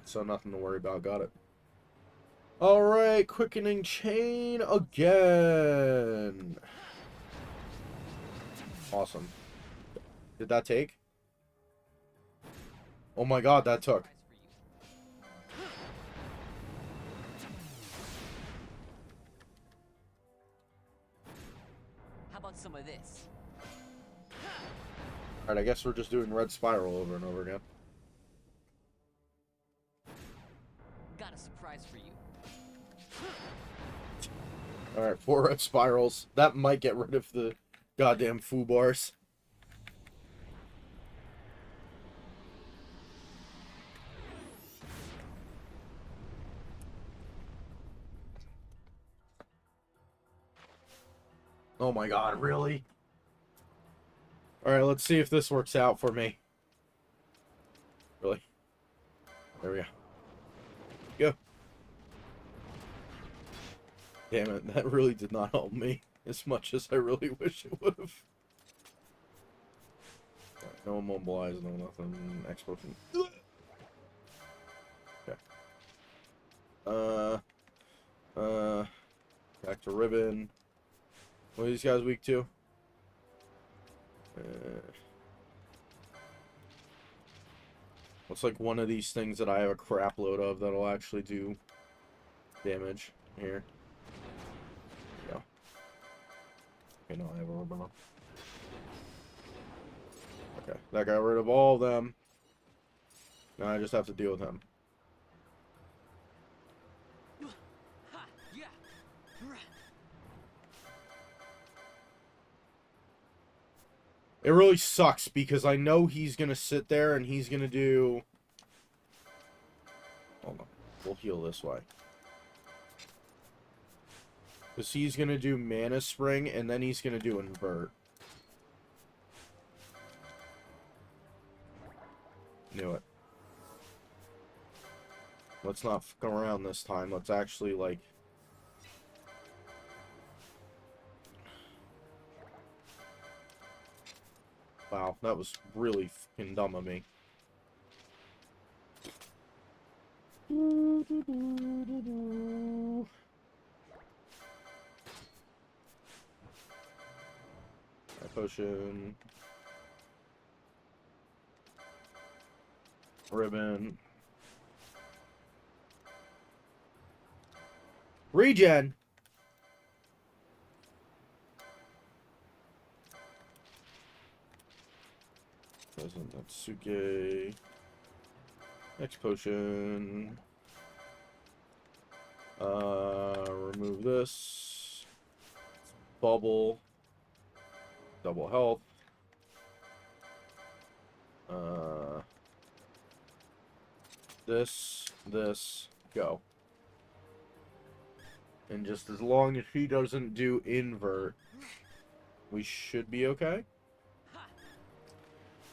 So nothing to worry about. Got it. Alright, quickening chain again. Awesome. Did that take? Oh my god, that took. How about some of this? Alright, I guess we're just doing red spiral over and over again. Got a surprise for you. Alright, 4 red spirals. That might get rid of the goddamn foo bars. Oh my god, really? Alright, let's see if this works out for me. Really? There we go. Go. Damn it, that really did not help me as much as I really wish it would have. No immobilize, no nothing. Explosion. Okay. Back to ribbon. What are these guys weak to? Looks like one of these things that I have a crap load of that'll actually do damage. Here. Go. Okay, no, I have a ribbon on. Okay, that got rid of all of them. Now I just have to deal with him. It really sucks because I know he's going to sit there and he's going to do... Hold on. We'll heal this way. Because he's going to do Mana Spring and then he's going to do Invert. Knew it. Let's not fuck around this time. Let's actually, like... Wow, that was really fucking dumb of me. Potion. Ribbon. Regen! Natsuke. Next potion. Remove this. Bubble. Double health. This, go. And just as long as he doesn't do invert, we should be okay.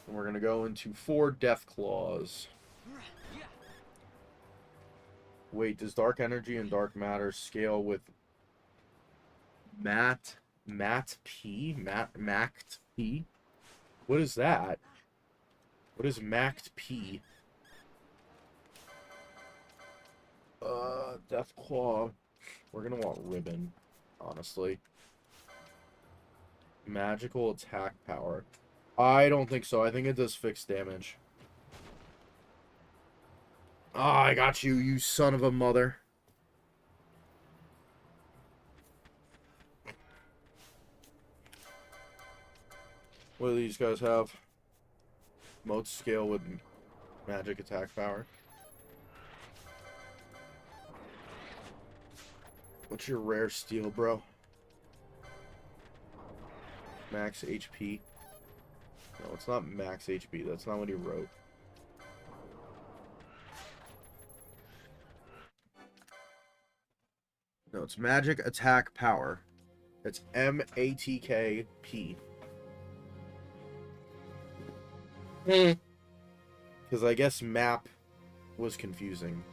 And we're going to go into 4 Death Claws. Wait, does Dark Energy and Dark Matter scale with Mact P? What is that? What is Max P? Death Claw. We're gonna want Ribbon, honestly. Magical attack power. I don't think so. I think it does fixed damage. Ah, I got you, you son of a mother. What do these guys have? Moat scale with magic attack power. What's your rare steel, bro? Max HP. No, it's not max HP. That's not what he wrote. No, it's magic attack power. It's MATKP. Because I guess map was confusing.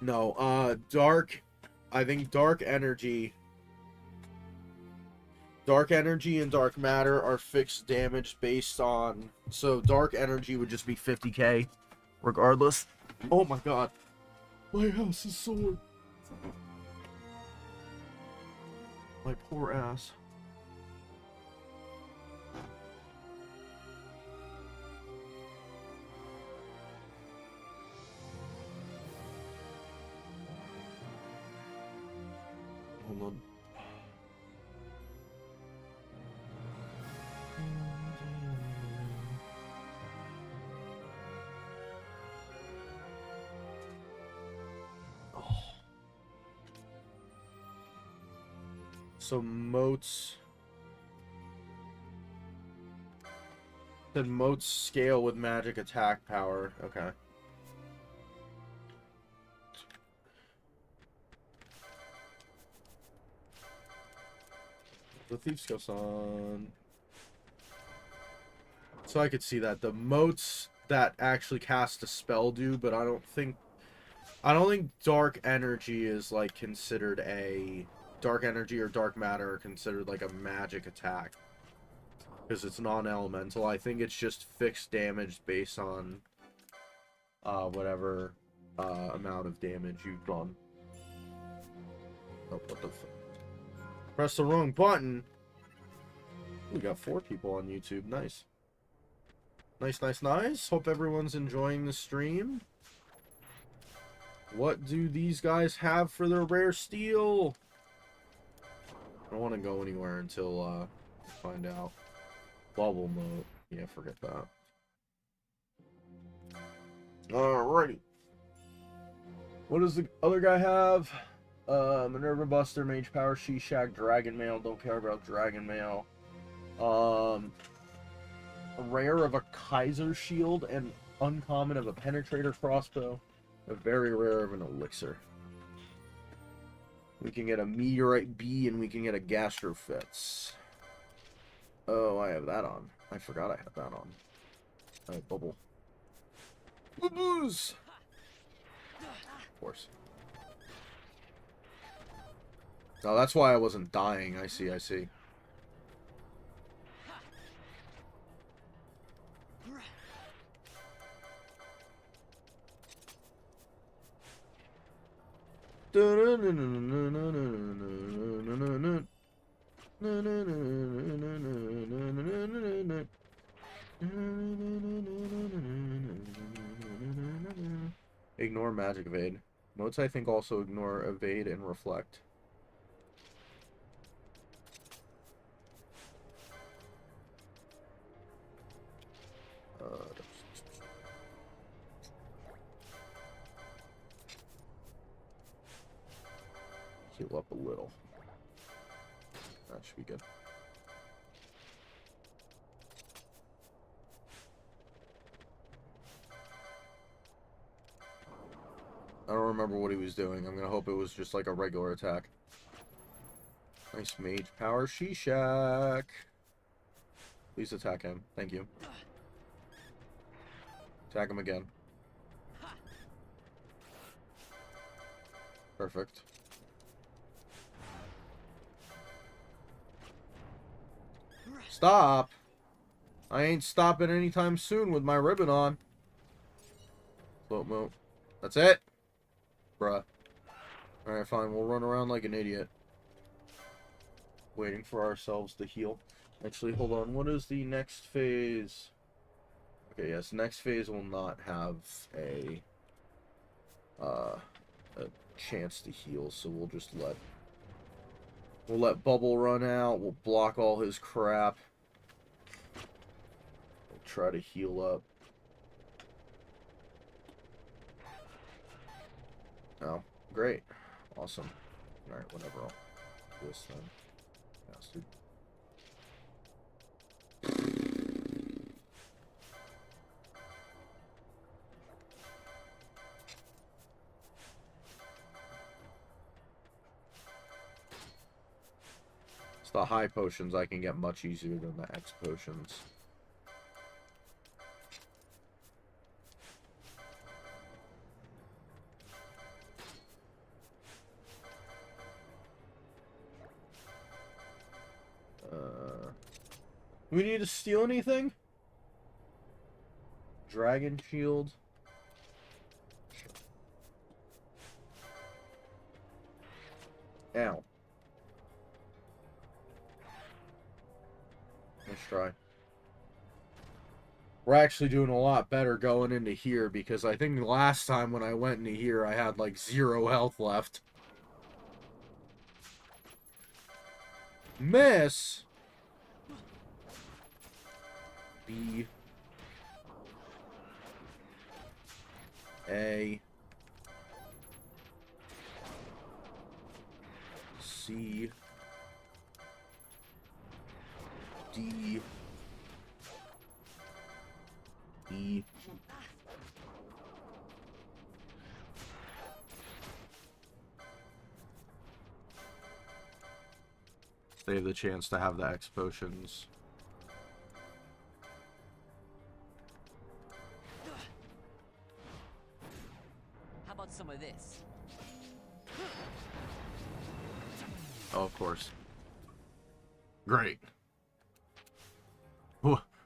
No, dark. I think dark energy and dark matter are fixed damage based on. So dark energy would just be 50k, regardless. Oh my god, my house is sore. My poor ass. Hold on. So moats. Said moats scale with magic attack power. Okay. The Thief's Ghost on. So I could see that. The moats that actually cast a spell do, but I don't think dark energy is like considered a dark energy or dark matter are considered like a magic attack. Because it's non-elemental. I think it's just fixed damage based on whatever amount of damage you've done. Oh, what the fuck? Press the wrong button. We got 4 people on YouTube. Nice. Nice, nice, nice. Hope everyone's enjoying the stream. What do these guys have for their rare steel? I don't want to go anywhere until find out. Bubble mode. Yeah, forget that. Alrighty. What does the other guy have? Minerva Buster, Mage Power, She-Shack, Dragon Mail. Don't care about Dragon Mail. A rare of a Kaiser Shield and uncommon of a Penetrator Crossbow. A very rare of an Elixir. We can get a Meteorite B and we can get a Gastrofits. Oh, I have that on. I forgot I had that on. Alright, bubble. Boo-boos! Of course. Oh, that's why I wasn't dying. I see, I see. Ignore magic evade. Modes I think also ignore evade and reflect. Heal up a little. That should be good. I don't remember what he was doing. I'm gonna hope it was just like a regular attack. Nice mage power, She-Shack. Please attack him. Thank you. Attack him again. Perfect. Stop. I ain't stopping anytime soon with my ribbon on. Slow mo. That's it. Bruh. Alright, fine. We'll run around like an idiot. Waiting for ourselves to heal. Actually, hold on. What is the next phase? Okay, yes. Next phase will not have a chance to heal, so we'll just let... We'll let Bubble run out. We'll block all his crap. We'll try to heal up. Oh, great. Awesome. Alright, whatever. I'll do this then. Bastard. It's the high potions I can get much easier than the X potions. Do we need to steal anything? Dragon shield. Sure. Ow. Let's try. We're actually doing a lot better going into here because I think last time when I went into here I had like 0 health left. Miss! B. A. C. D. E. They have the chance to have the X potions. How about some of this? Oh, of course. Great.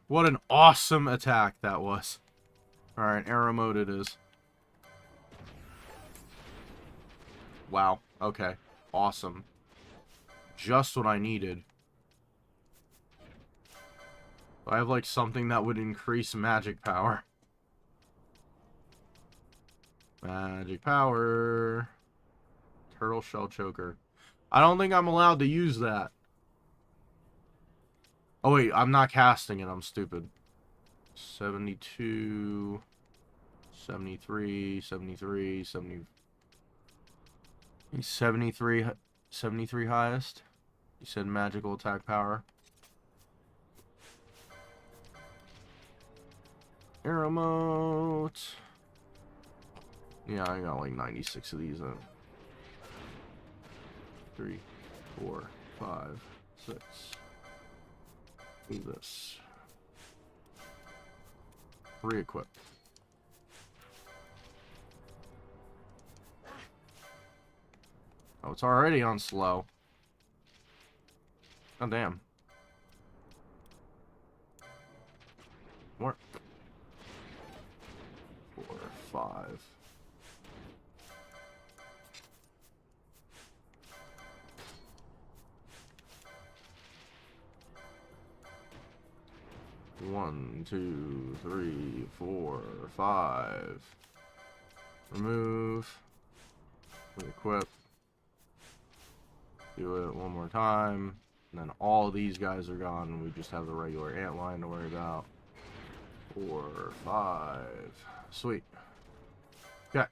What an awesome attack that was. Alright, arrow mode it is. Wow. Okay. Awesome. Just what I needed. I have, like, something that would increase magic power. Magic power. Turtle shell choker. I don't think I'm allowed to use that. Oh, wait. I'm not casting it. I'm stupid. 72... 73... 73... 70... 73 highest. You said magical attack power. Arrow mode. Yeah, I got like 96 of these. 3, 4, 5, 6. Do this. Re-equip. Oh, it's already on slow. Oh, damn. More. 4, 5. One, 2, 3, 4, 5. Remove. Re-equip. Do it one more time. And then all these guys are gone, and we just have the regular antlion to worry about. 4, 5. Sweet. Okay.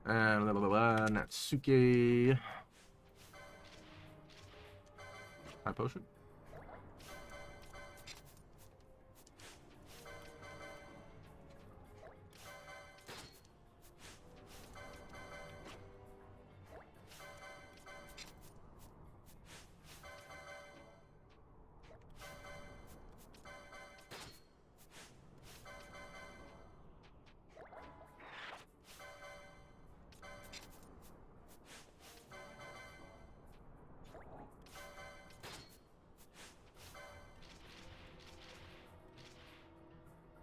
And Natsuki. High potion.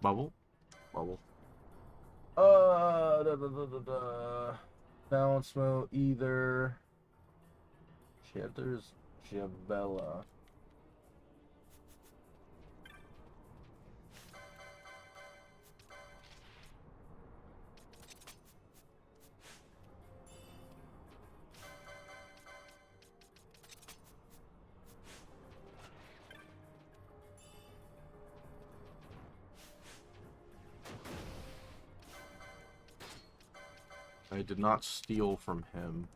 Bubble. Bubble. Balance mode either. There's Jabella. I did not steal from him.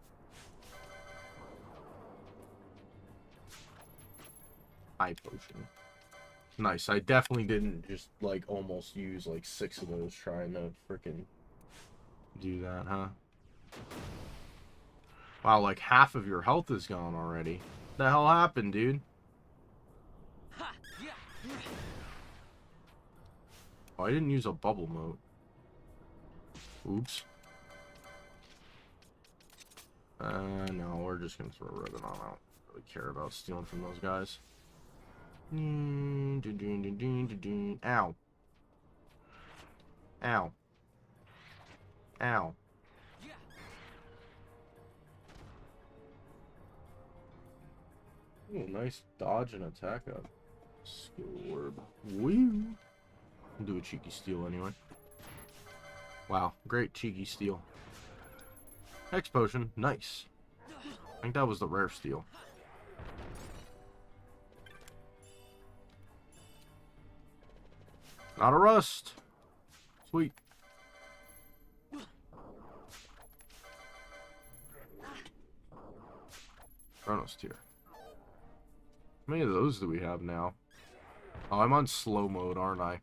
Eye potion. Nice. I definitely didn't just, like, almost use, like, 6 of those trying to frickin' do that, huh? Wow, like, half of your health is gone already. What the hell happened, dude? Oh, I didn't use a bubble moat. Oops. No, we're just gonna throw Ribbon on. I don't really care about stealing from those guys. Ow. Ow. Ow. Ooh, nice dodge and attack up. Skill orb. Woo! I'll do a cheeky steal anyway. Wow, great cheeky steal. Hex potion, nice. I think that was the rare steal. Not a rust. Sweet. Chronos tier. How many of those do we have now? Oh, I'm on slow mode, aren't I?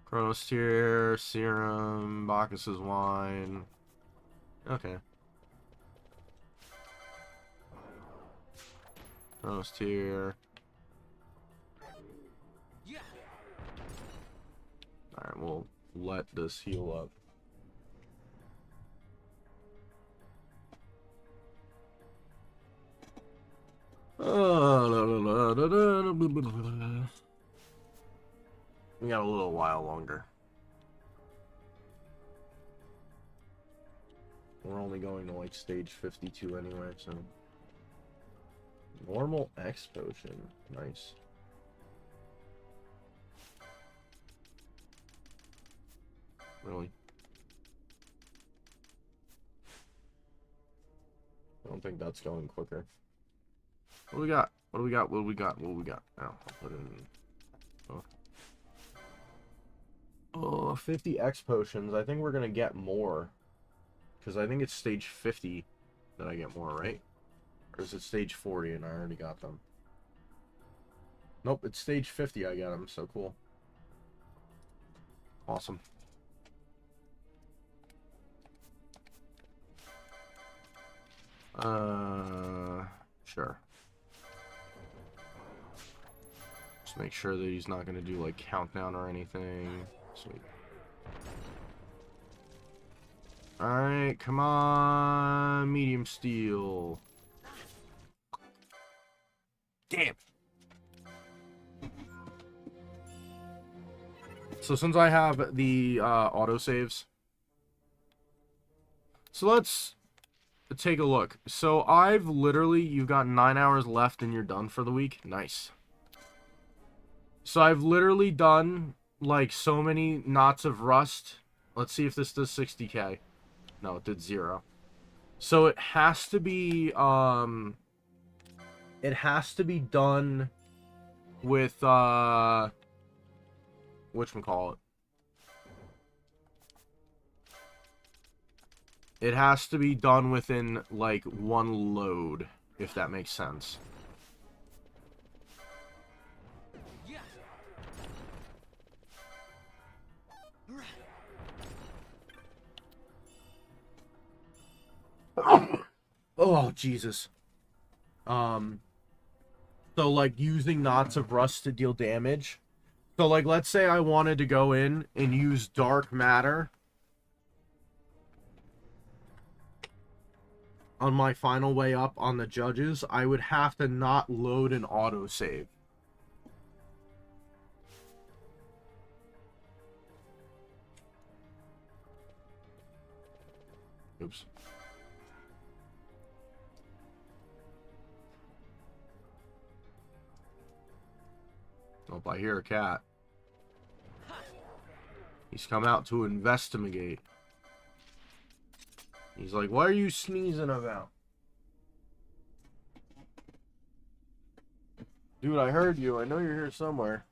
Chronos tier, serum, Bacchus's wine. Okay. Chronos tier. Alright, we'll let this heal up. We got a little while longer. We're only going to like stage 52 anyway, so. Normal X potion. Nice. Really? I don't think that's going quicker. What do we got? What do we got? What do we got? What do we got? Oh, I'll put it in. Oh, 50 X potions. I think we're gonna get more. Because I think it's stage 50 that I get more, right? Or is it stage 40 and I already got them? Nope, it's stage 50 I got them, so cool. Awesome. Sure. Just make sure that he's not gonna do like countdown or anything. Sweet. Alright, come on, medium steel. Damn. So since I have the autosaves, so let's take a look. So I've literally, you've got 9 hours left and you're done for the week. Nice. So I've literally done like so many knots of rust. Let's see if this does 60k. No, it did 0. So it has to be done with whatchamacallit. It has to be done within like one load, if that makes sense. Oh, Jesus. So, like, using knots of rust to deal damage. So, like, let's say I wanted to go in and use dark matter on my final way up on the judges, I would have to not load an autosave. Oops. Oh, I hear a cat. He's come out to investigate. He's like, what are you sneezing about? Dude, I heard you. I know you're here somewhere.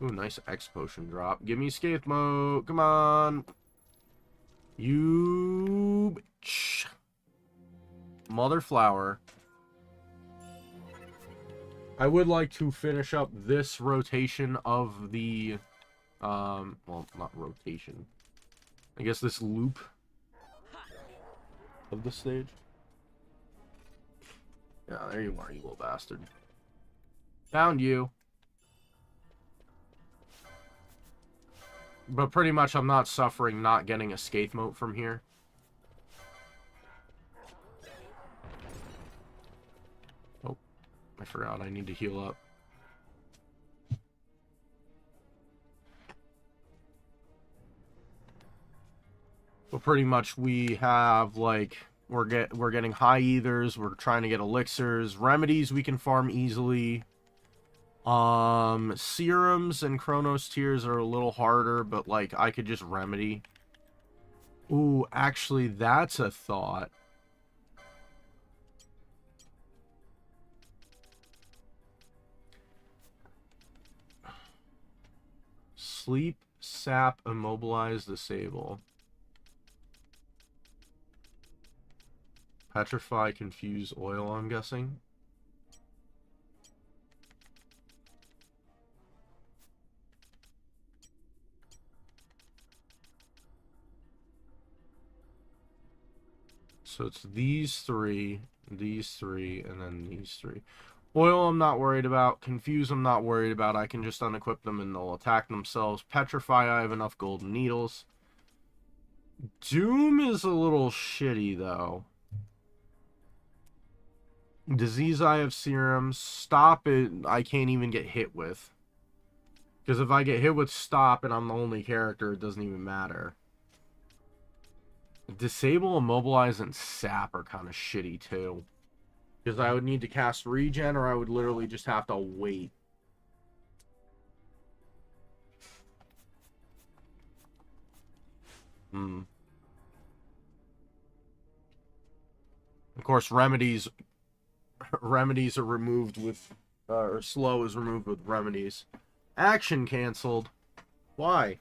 Ooh, nice X potion drop. Give me escape mode. Come on. You bitch. Mother flower. I would like to finish up this rotation of the well, not rotation. I guess this loop of the stage. Yeah, there you are, you little bastard. Found you. But pretty much I'm not suffering not getting a escape mote from here. Oh, I forgot I need to heal up. But pretty much we have, like, we're getting high ethers, we're trying to get elixirs, remedies we can farm easily. Serums and Chronos tiers are a little harder, but, like, I could just remedy. Ooh, actually, that's a thought. Sleep, sap, immobilize, disable. Petrify, confuse, oil, I'm guessing. So it's these three, and then these three. Oil I'm not worried about. Confuse I'm not worried about. I can just unequip them and they'll attack themselves. Petrify, I have enough golden needles. Doom is a little shitty, though. Disease, I have serums. Stop it, I can't even get hit with. Because if I get hit with stop and I'm the only character, it doesn't even matter. Disable, immobilize, and sap are kind of shitty, too. Because I would need to cast regen, or I would literally just have to wait. Of course, remedies are removed with, or slow is removed with remedies. Action canceled. Why?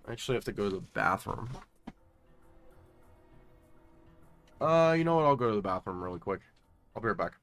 I actually have to go to the bathroom. You know what? I'll go to the bathroom really quick. I'll be right back.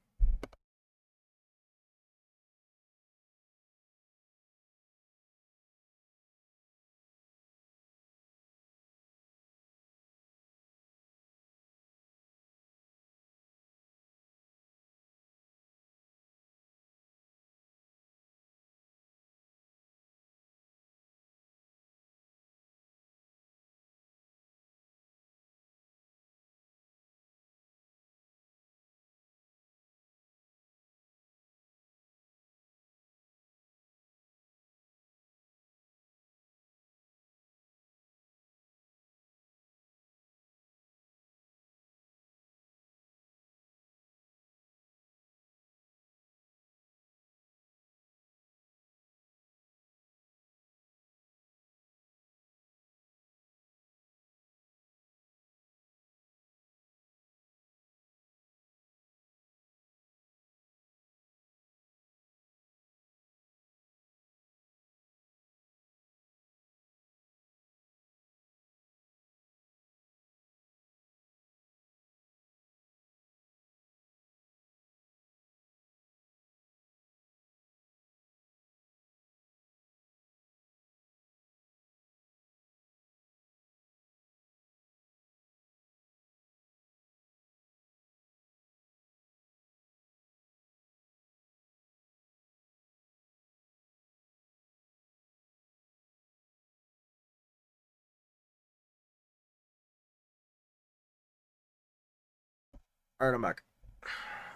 Alright, I'm back.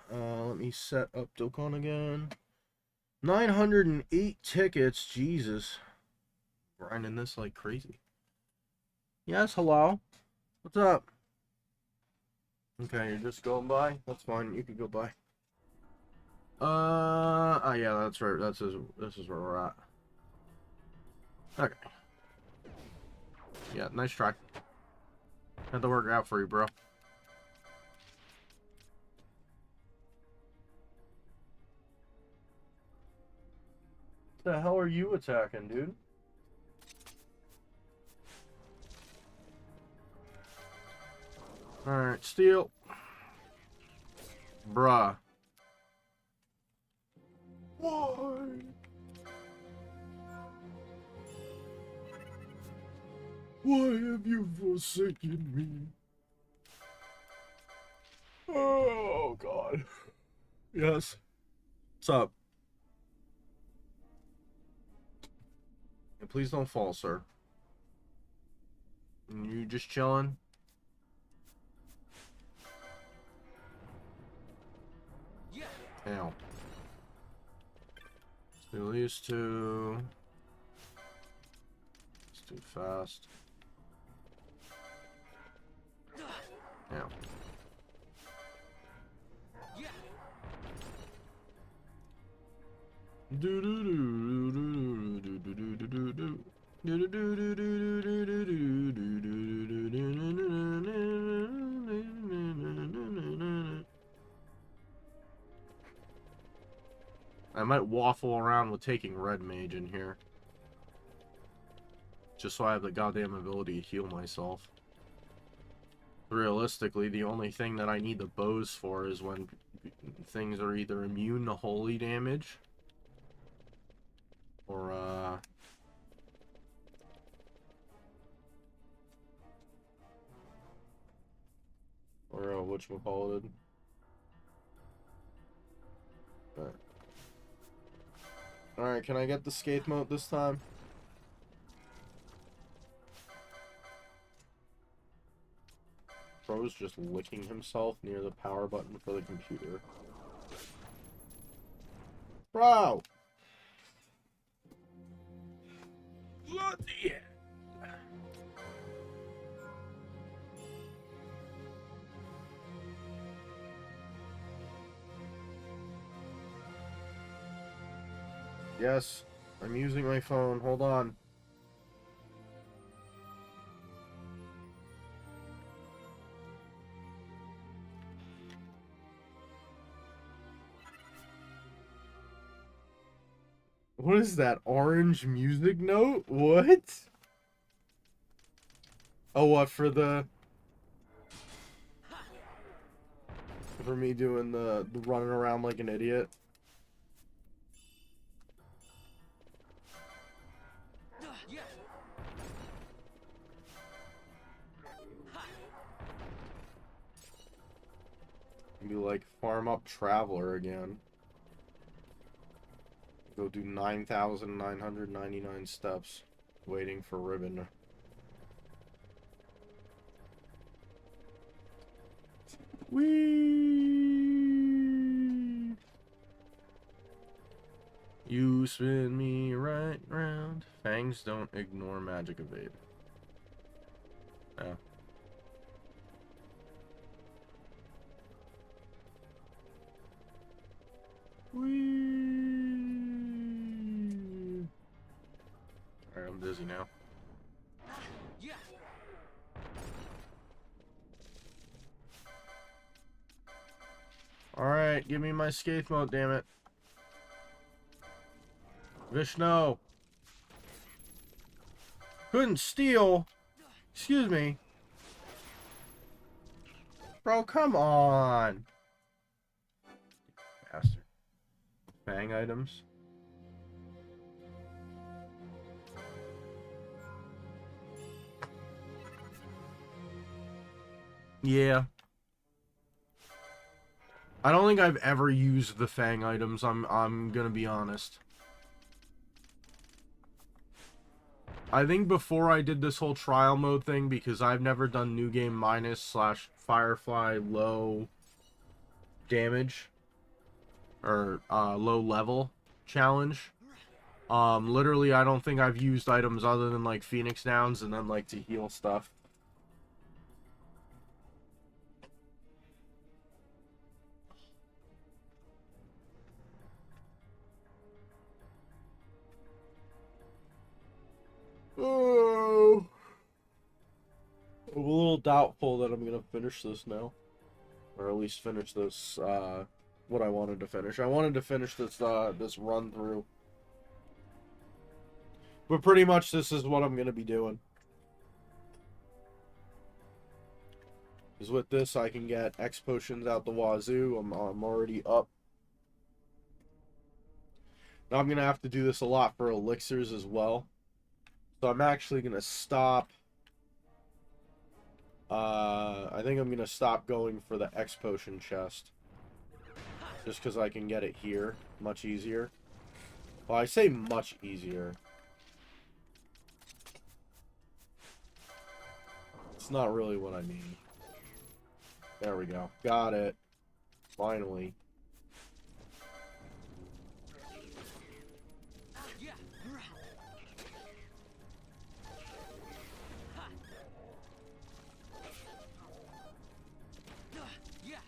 Let me set up Dokkan again. 908 tickets, Jesus. Grinding this like crazy. Yes, hello? What's up? Okay, you're just going by? That's fine, you can go by. Oh yeah, that's right, this is where we're at. Okay. Yeah, nice try. Had to work out for you, bro. The hell are you attacking, dude? Alright, steal. Bruh. Why? Why have you forsaken me? Oh, God. Yes. What's up? And please don't fall, sir. You just chilling? Ow. Do these two. It's too fast. Ow. I might waffle around with taking Red Mage in here. Just so I have the goddamn ability to heal myself. Realistically, the only thing that I need the bows for is when things are either immune to holy damage or whatchamacallit. Alright, can I get the skate mode this time? Bro's just licking himself near the power button for the computer. Bro! Bloody hell. Yes, I'm using my phone. Hold on. What is that? Orange music note? What? Oh, what, for the... For me doing the running around like an idiot? Be like farm up Traveler again. Go do 9,999 steps waiting for ribbon. Whee! You spin me right round. Fangs don't ignore magic evade. Oh. Whee! Alright, I'm dizzy now. Alright, give me my skate mode, damn it. Vishnu! Couldn't steal! Excuse me. Bro, come on! Bastard. Bang items. Yeah. I don't think I've ever used the Fang items, I'm gonna be honest. I think before I did this whole trial mode thing, because I've never done New Game Minus / Firefly low damage, or low level, challenge. Literally, I don't think I've used items other than, like, Phoenix Downs and then, like, to heal stuff. Oh, I'm a little doubtful that I'm gonna finish this now. Or at least finish this, what I wanted to finish. I wanted to finish this, this run through. But pretty much this is what I'm gonna be doing. Because with this, I can get X potions out the wazoo. I'm already up. Now I'm gonna have to do this a lot for elixirs as well. So I'm actually gonna stop. I think I'm gonna stop going for the X potion chest. Just because I can get it here much easier. Well, I say much easier. It's not really what I mean. There we go. Got it. Finally.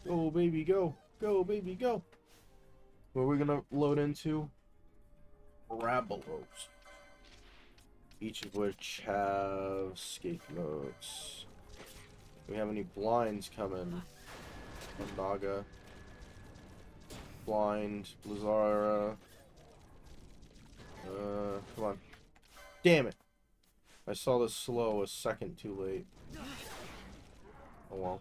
Go, baby, go. Go, baby, go. What are we gonna load into? Rabalos. Each of which have skate modes. Do we have any blinds coming? Naga. Blind. Blizzara. Come on. Damn it. I saw this slow a second too late. Oh well.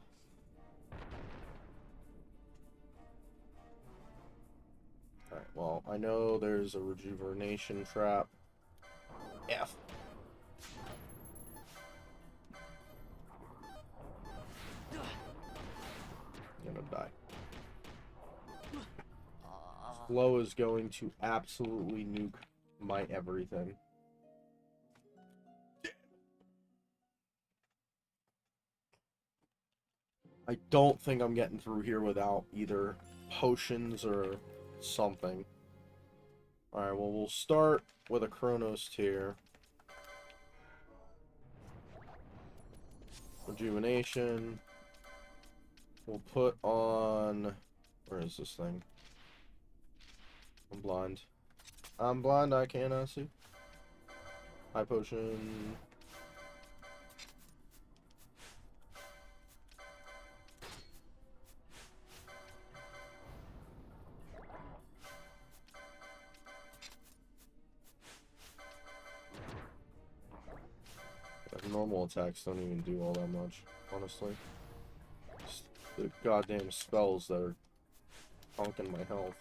Alright, well, I know there's a rejuvenation trap. F. I'm gonna die. Flow is going to absolutely nuke my everything. I don't think I'm getting through here without either potions or something. Alright, well, we'll start with a Chronos tier. Rejuvenation. We'll put on... Where is this thing? I'm blind. I'm blind, I cannot see. High potion. Normal attacks don't even do all that much, honestly. It's the goddamn spells that are honking my health.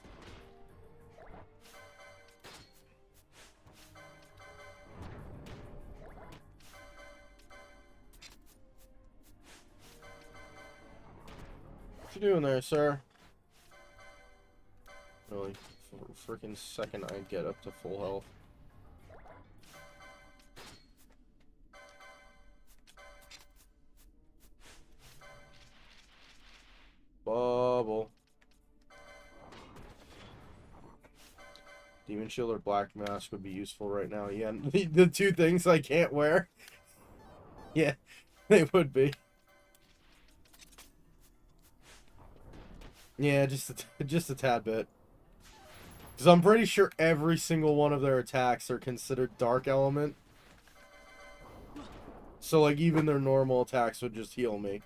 What you doing there, sir? Really, for a freaking second I get up to full health. Bubble. Demon Shield or Black Mask would be useful right now. Yeah, the two things I can't wear. Yeah, they would be. Yeah, just a tad bit. Because I'm pretty sure every single one of their attacks are considered Dark Element. So, like, even their normal attacks would just heal me.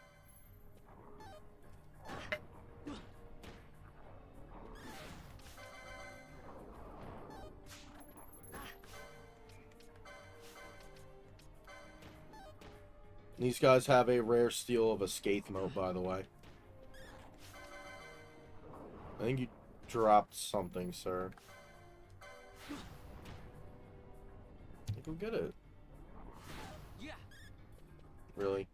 These guys have a rare steal of a Skaith Mote, by the way. I think you dropped something, sir. Go get it. Really?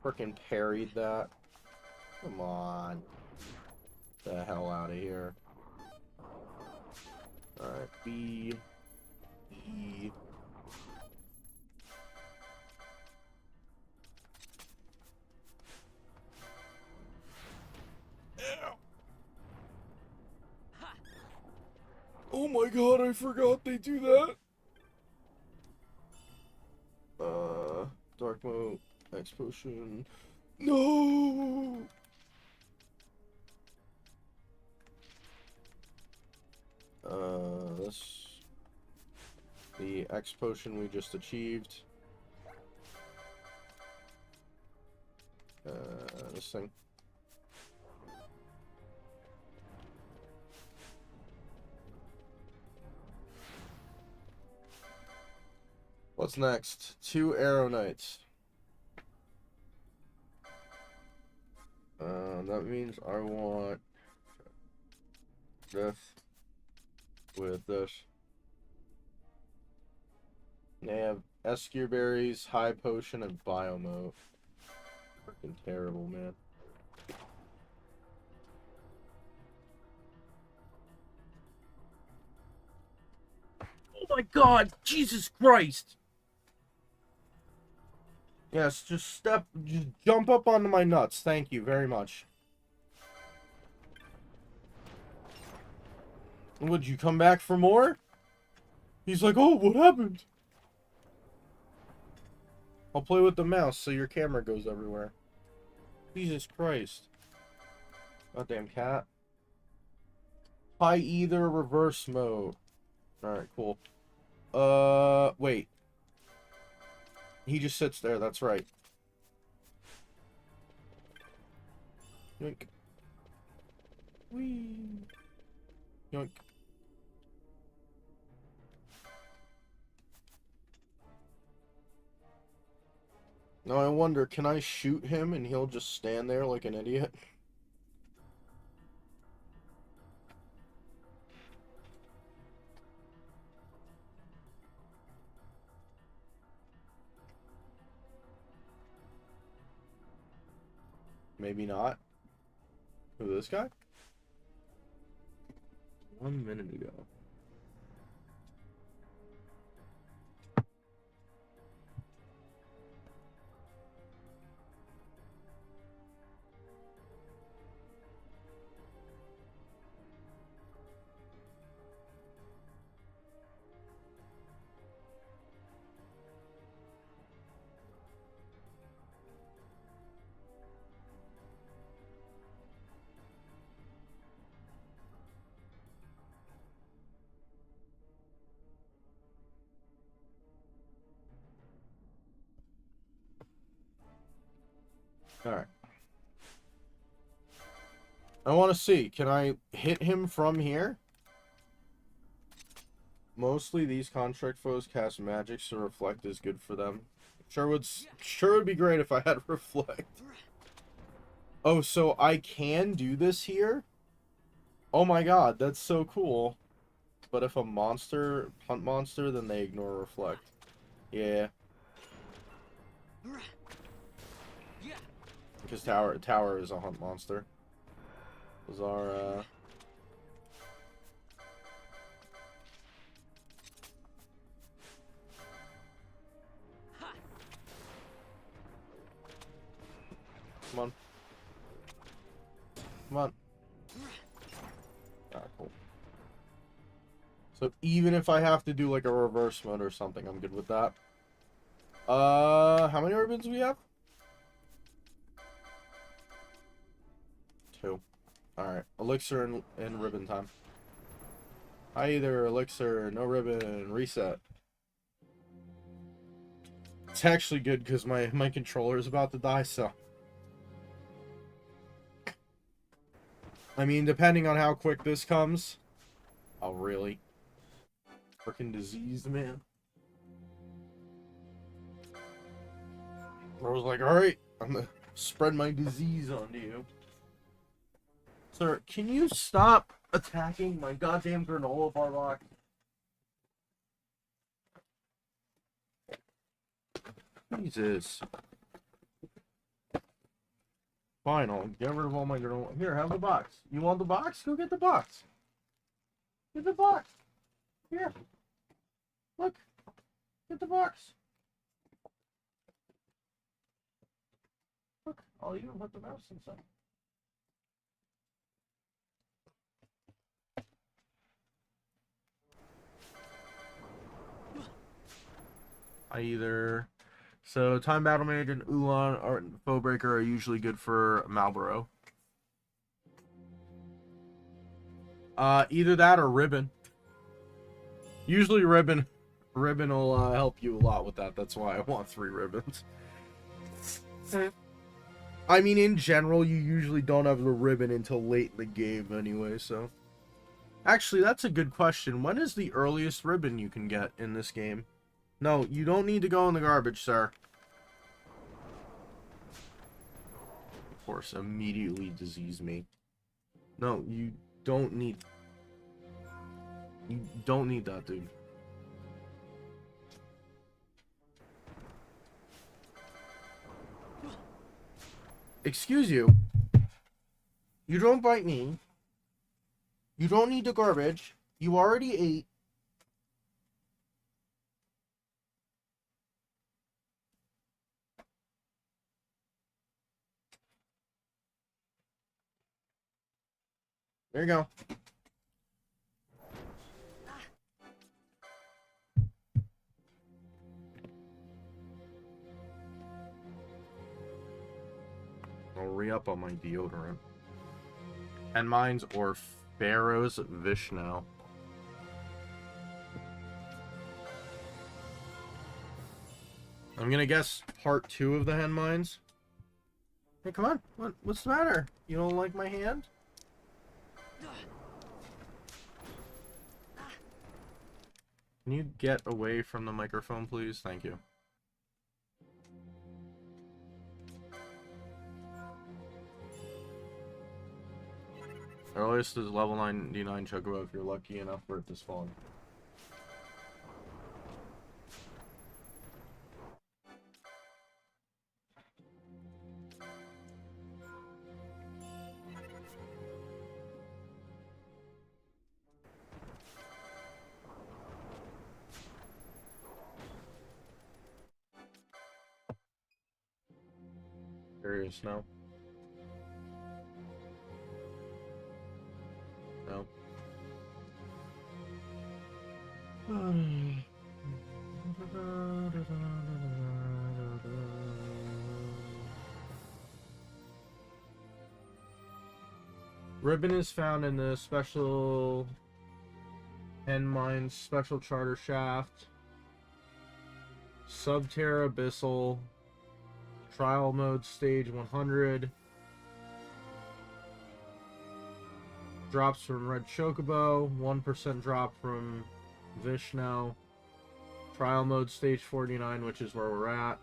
Frickin' parried that. Come on. Get the hell out of here. Alright, B. E. god, I forgot they do that. Dark mode, X potion. No! This... The X potion we just achieved. This thing. What's next? 2 arrow knights. That means I want this with this. They have Escure berries, high potion, and biomote. Freaking terrible, man. Oh my god! Jesus Christ! Yes, just jump up onto my nuts. Thank you very much. Would you come back for more? He's like, oh, what happened? I'll play with the mouse so your camera goes everywhere. Jesus Christ. Goddamn cat. High either reverse mode. Alright, cool. Wait. He just sits there, that's right. Yoink. Whee. Yoink. Now I wonder, can I shoot him and he'll just stand there like an idiot? Maybe not. Who, this guy? 1 minute ago. Alright. I want to see. Can I hit him from here? Mostly these contract foes cast magic, so reflect is good for them. Sure would be great if I had reflect. Oh, so I can do this here? Oh my god, that's so cool. But if a hunt monster, then they ignore reflect. Yeah. Because tower is a hunt monster. Was our Come on. Come on. Alright, cool. So even if I have to do like a reverse mode or something, I'm good with that. How many ribbons do we have? 2. Alright. Elixir and ribbon time. Either elixir, no ribbon, reset. It's actually good because my controller is about to die, so. I mean, depending on how quick this comes. Oh, really? Freaking diseased, man. I was like, alright, I'm gonna spread my disease onto you. Sir, can you stop attacking my goddamn granola bar box? Jesus. Fine, I'll get rid of all my granola. Here, have the box. You want the box? Go get the box. Get the box. Here. Look. Get the box. Look, I'll even put the mouse inside. So Time Battle Mage and Ulan or Foebreaker are usually good for Malboro. Either that or Ribbon. Usually Ribbon will help you a lot with that. That's why I want 3 ribbons. I mean, in general, you usually don't have the ribbon until late in the game anyway, so. Actually, that's a good question. When is the earliest ribbon you can get in this game? No, you don't need to go in the garbage, sir. Of course, immediately disease me. No, you don't need... You don't need that, dude. Excuse you. You don't bite me. You don't need the garbage. You already ate. There you go. I'll re-up on my deodorant. And mine's or Pharaoh's Vishnu. I'm gonna guess part 2 of the hand mines. Hey, come on. What's the matter? You don't like my hand? Can you get away from the microphone, please? Thank you. Earliest is level 99 Chocobo if you're lucky enough for it to spawn. There is no. No. Ribbon is found in the special end mines, special charter shaft, Subterra Abyssal, trial mode stage 100, drops from Red Chocobo, 1% drop from Vishnu, trial mode stage 49, which is where we're at,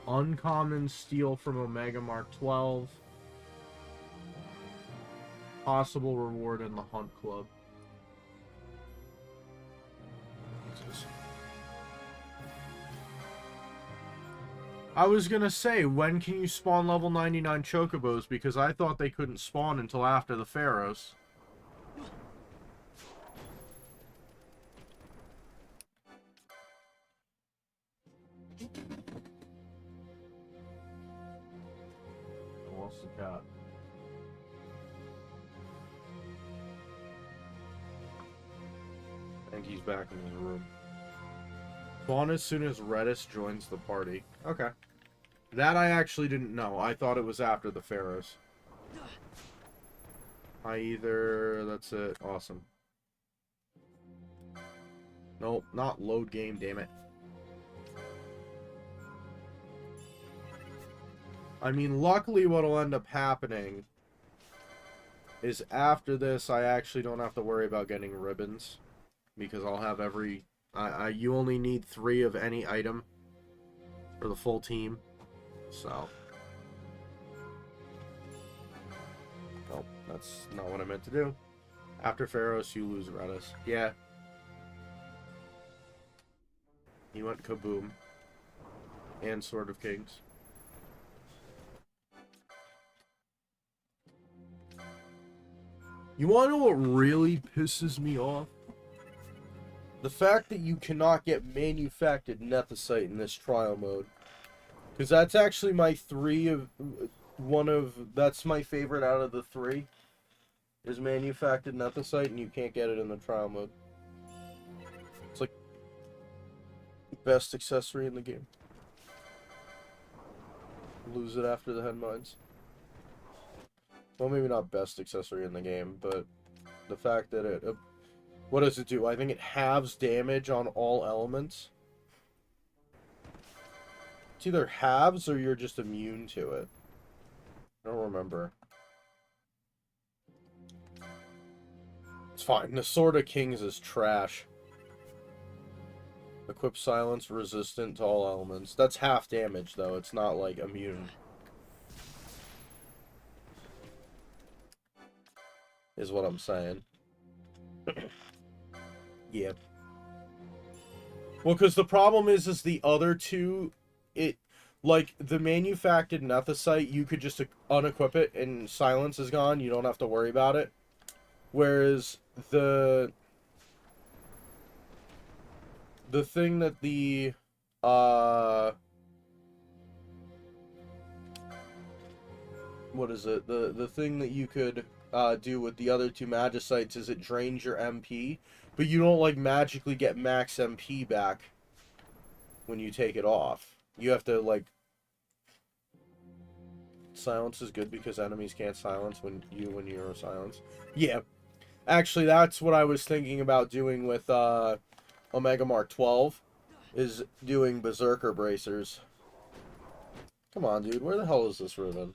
uncommon steel from Omega Mark 12, possible reward in the Hunt Club. I was gonna say, when can you spawn level 99 Chocobos? Because I thought they couldn't spawn until after the Pharaohs. I lost the cat. I think he's back in his room. Spawn as soon as Redis joins the party. Okay. That I actually didn't know. I thought it was after the Pharaohs. That's it. Awesome. Nope, not load game, damn it. I mean, luckily what'll end up happening is after this, I actually don't have to worry about getting ribbons. Because I'll have every... you only need 3 of any item for the full team. So... Nope, that's not what I meant to do. After Pharaohs, you lose Redis. Yeah. He went kaboom. And Sword of Kings. You wanna know what really pisses me off? The fact that you cannot get manufactured Nethicite in this trial mode. Because that's actually my that's my favorite out of the 3. Is manufactured Nethicite, and you can't get it in the trial mode. It's like, Best accessory in the game. Lose it after the head mines. Well, maybe not best accessory in the game, but the fact that it... what does it do? I think it halves damage on all elements. It's either halves or you're just immune to it. I don't remember. It's fine. The Sword of Kings is trash. Equip silence resistant to all elements. That's half damage, though. It's not, like, immune. Is what I'm saying. Yeah. Well, because the problem is the other two, like, the manufactured Ffxii, you could just unequip it and silence is gone. You don't have to worry about it. Whereas the thing that the, what is it? The thing that you could, do with the other two Magicites is it drains your MP, but you don't, like, magically get max MP back when you take it off. You have to, like... Silence is good because enemies can't silence when you're silenced. Yeah. Actually, that's what I was thinking about doing with, Omega Mark 12, is doing Berserker Bracers. Come on, dude. Where the hell is this ribbon?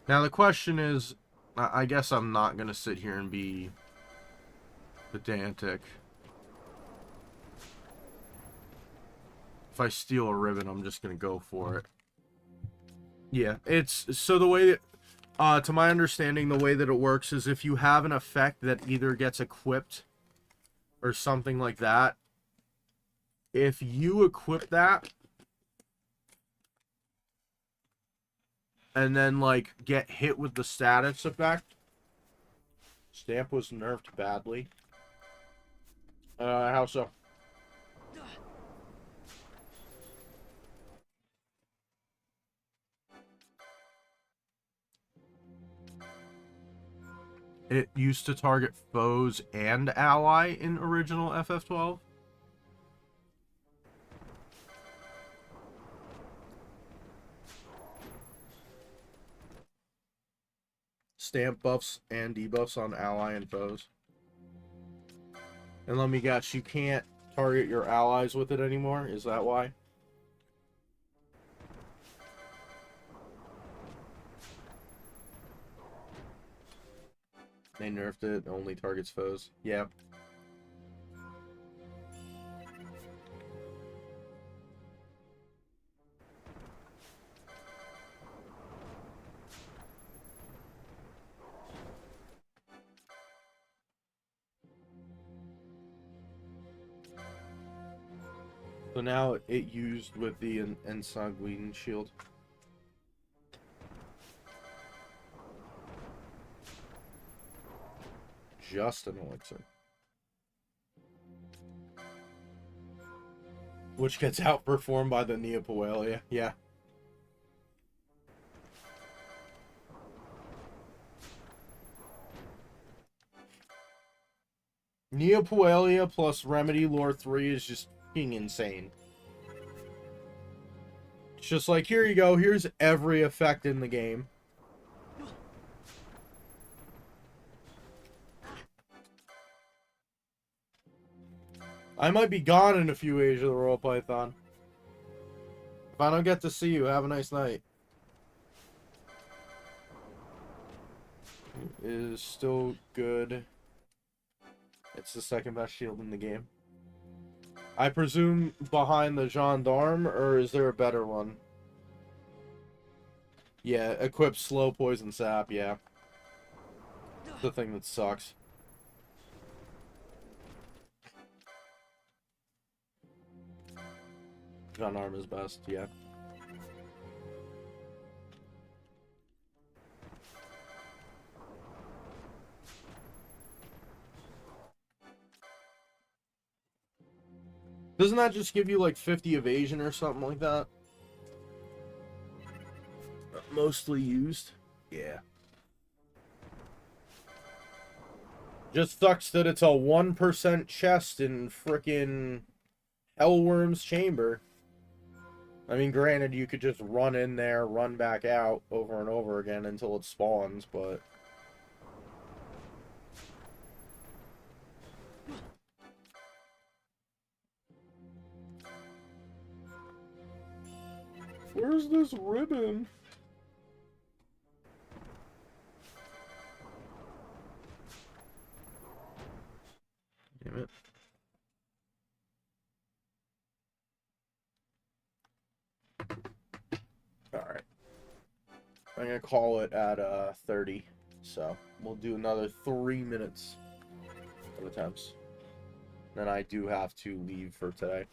Now, the question is, I guess I'm not going to sit here and be pedantic. If I steal a ribbon, I'm just going to go for it. Yeah, it's... so the way that... to my understanding, the way that it works is if you have an effect that either gets equipped or something like that, if you equip that and then, like, get hit with the status effect... Stamp was nerfed badly. How so? It used to target foes and ally in original FF12. Stamp buffs and debuffs on ally and foes. And let me guess, you can't target your allies with it anymore? Is that why? They nerfed it, only targets foes. Yeah. So now it used with the Ensanguine shield. Just an elixir. Which gets outperformed by the Neopoelia. Yeah. Neopoelia plus Remedy Lore 3 is just fucking insane. It's just like, here you go, here's every effect in the game. I might be gone in a few Age of the Royal Python. If I don't get to see you, have a nice night. It is still good. It's the second best shield in the game. I presume behind the Gendarme, or is there a better one? Yeah, equips slow poison sap, yeah. The thing that sucks. Gendarme is best, yeah. Doesn't that just give you like 50 evasion or something like that? mostly used. Yeah. Just sucks that it's a 1% chest in frickin' Hellworm's chamber. I mean, granted, you could just run in there, run back out over and over again until it spawns, but... Where's this ribbon? Damn it. Alright. I'm gonna call it at 30. So, we'll do another 3 minutes of attempts. Then I do have to leave for today.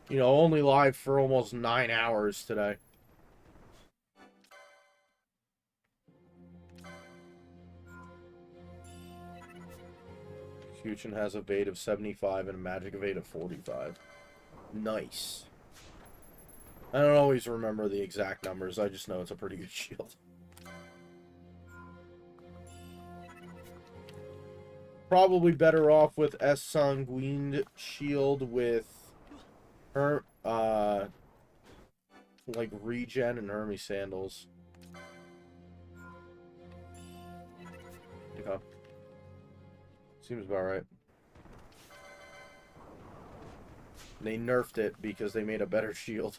You know, only live for almost 9 hours today. Ffxii has a Evade of 75 and a Magic Evade of 45. Nice. I don't always remember the exact numbers, I just know it's a pretty good shield. Probably better off with S. Sanguine shield with her, like regen and Hermes sandals. Okay. Seems about right. They nerfed it because they made a better shield.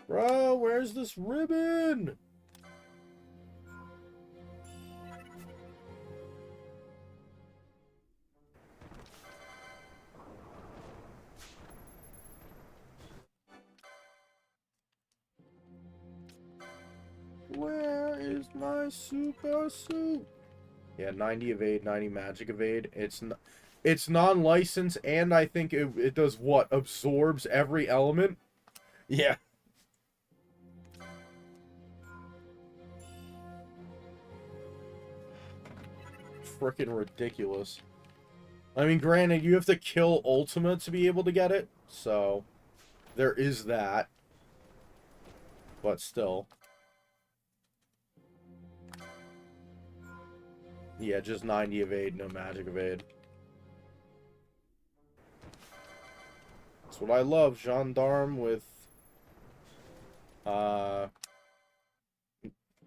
Bro, where's this ribbon? Where is my super suit? Yeah, 90 evade, 90 magic evade. It's non-licensed, and I think it does what? Absorbs every element? Yeah. Frickin' ridiculous. I mean, granted, you have to kill Ultima to be able to get it, so there is that. But still. Yeah, just 90 evade, no magic evade. That's what I love, Gendarme with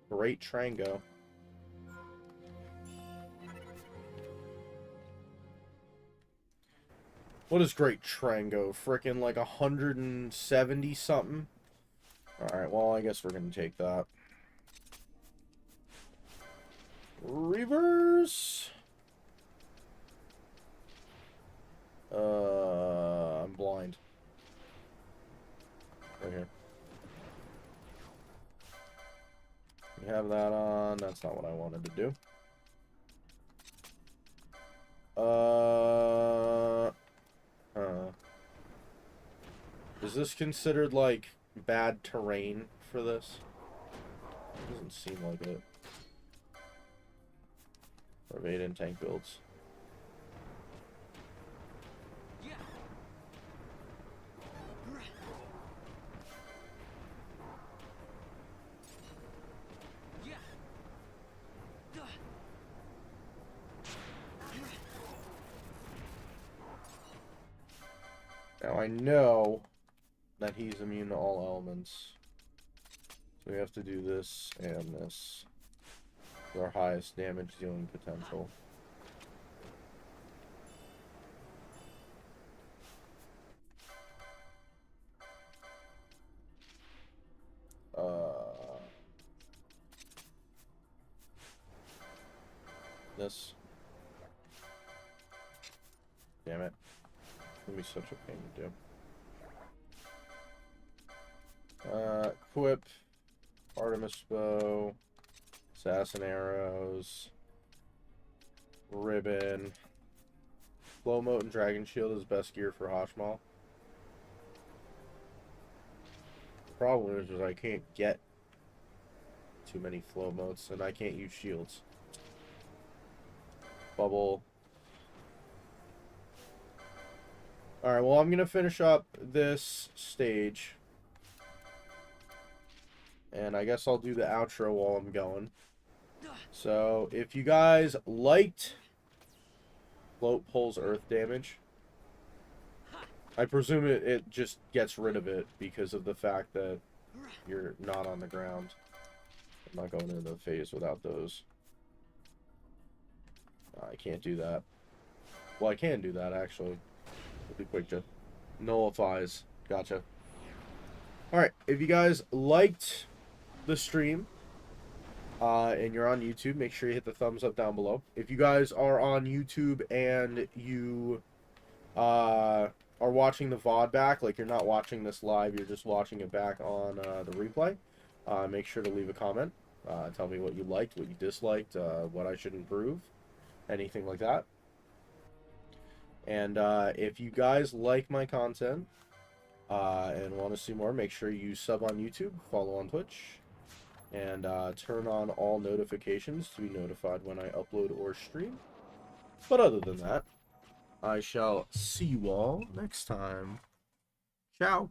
great Trango. What is great Trango? Frickin' like 170 something? Alright, well, I guess we're gonna take that. Reverse! I'm blind. Right here. We have that on. That's not what I wanted to do. Is this considered, like, bad terrain for this? Doesn't seem like it. Or evade and tank builds. Now I know that he's immune to all elements. So we have to do this and this. With our highest damage dealing potential. This. Damn it. It's gonna be such a pain to do. Equip. Artemis bow. Assassin arrows. Ribbon. Flow mote and dragon shield is best gear for Hashmal. The problem is I can't get too many flow motes and I can't use shields. Bubble. Alright, well, I'm going to finish up this stage. And I guess I'll do the outro while I'm going. So, if you guys liked Float Pulls Earth Damage, I presume it just gets rid of it because of the fact that you're not on the ground. I'm not going into the phase without those. I can't do that. Well, I can do that, actually. It'll be quick to nullifies. Gotcha. Alright, if you guys liked the stream, and you're on YouTube, make sure you hit the thumbs up down below. If you guys are on YouTube and you are watching the VOD back, like you're not watching this live, you're just watching it back on the replay, make sure to leave a comment. Tell me what you liked, what you disliked, what I should improve, anything like that. And if you guys like my content and want to see more, make sure you sub on YouTube, follow on Twitch, and turn on all notifications to be notified when I upload or stream. But other than that, I shall see you all next time. Ciao.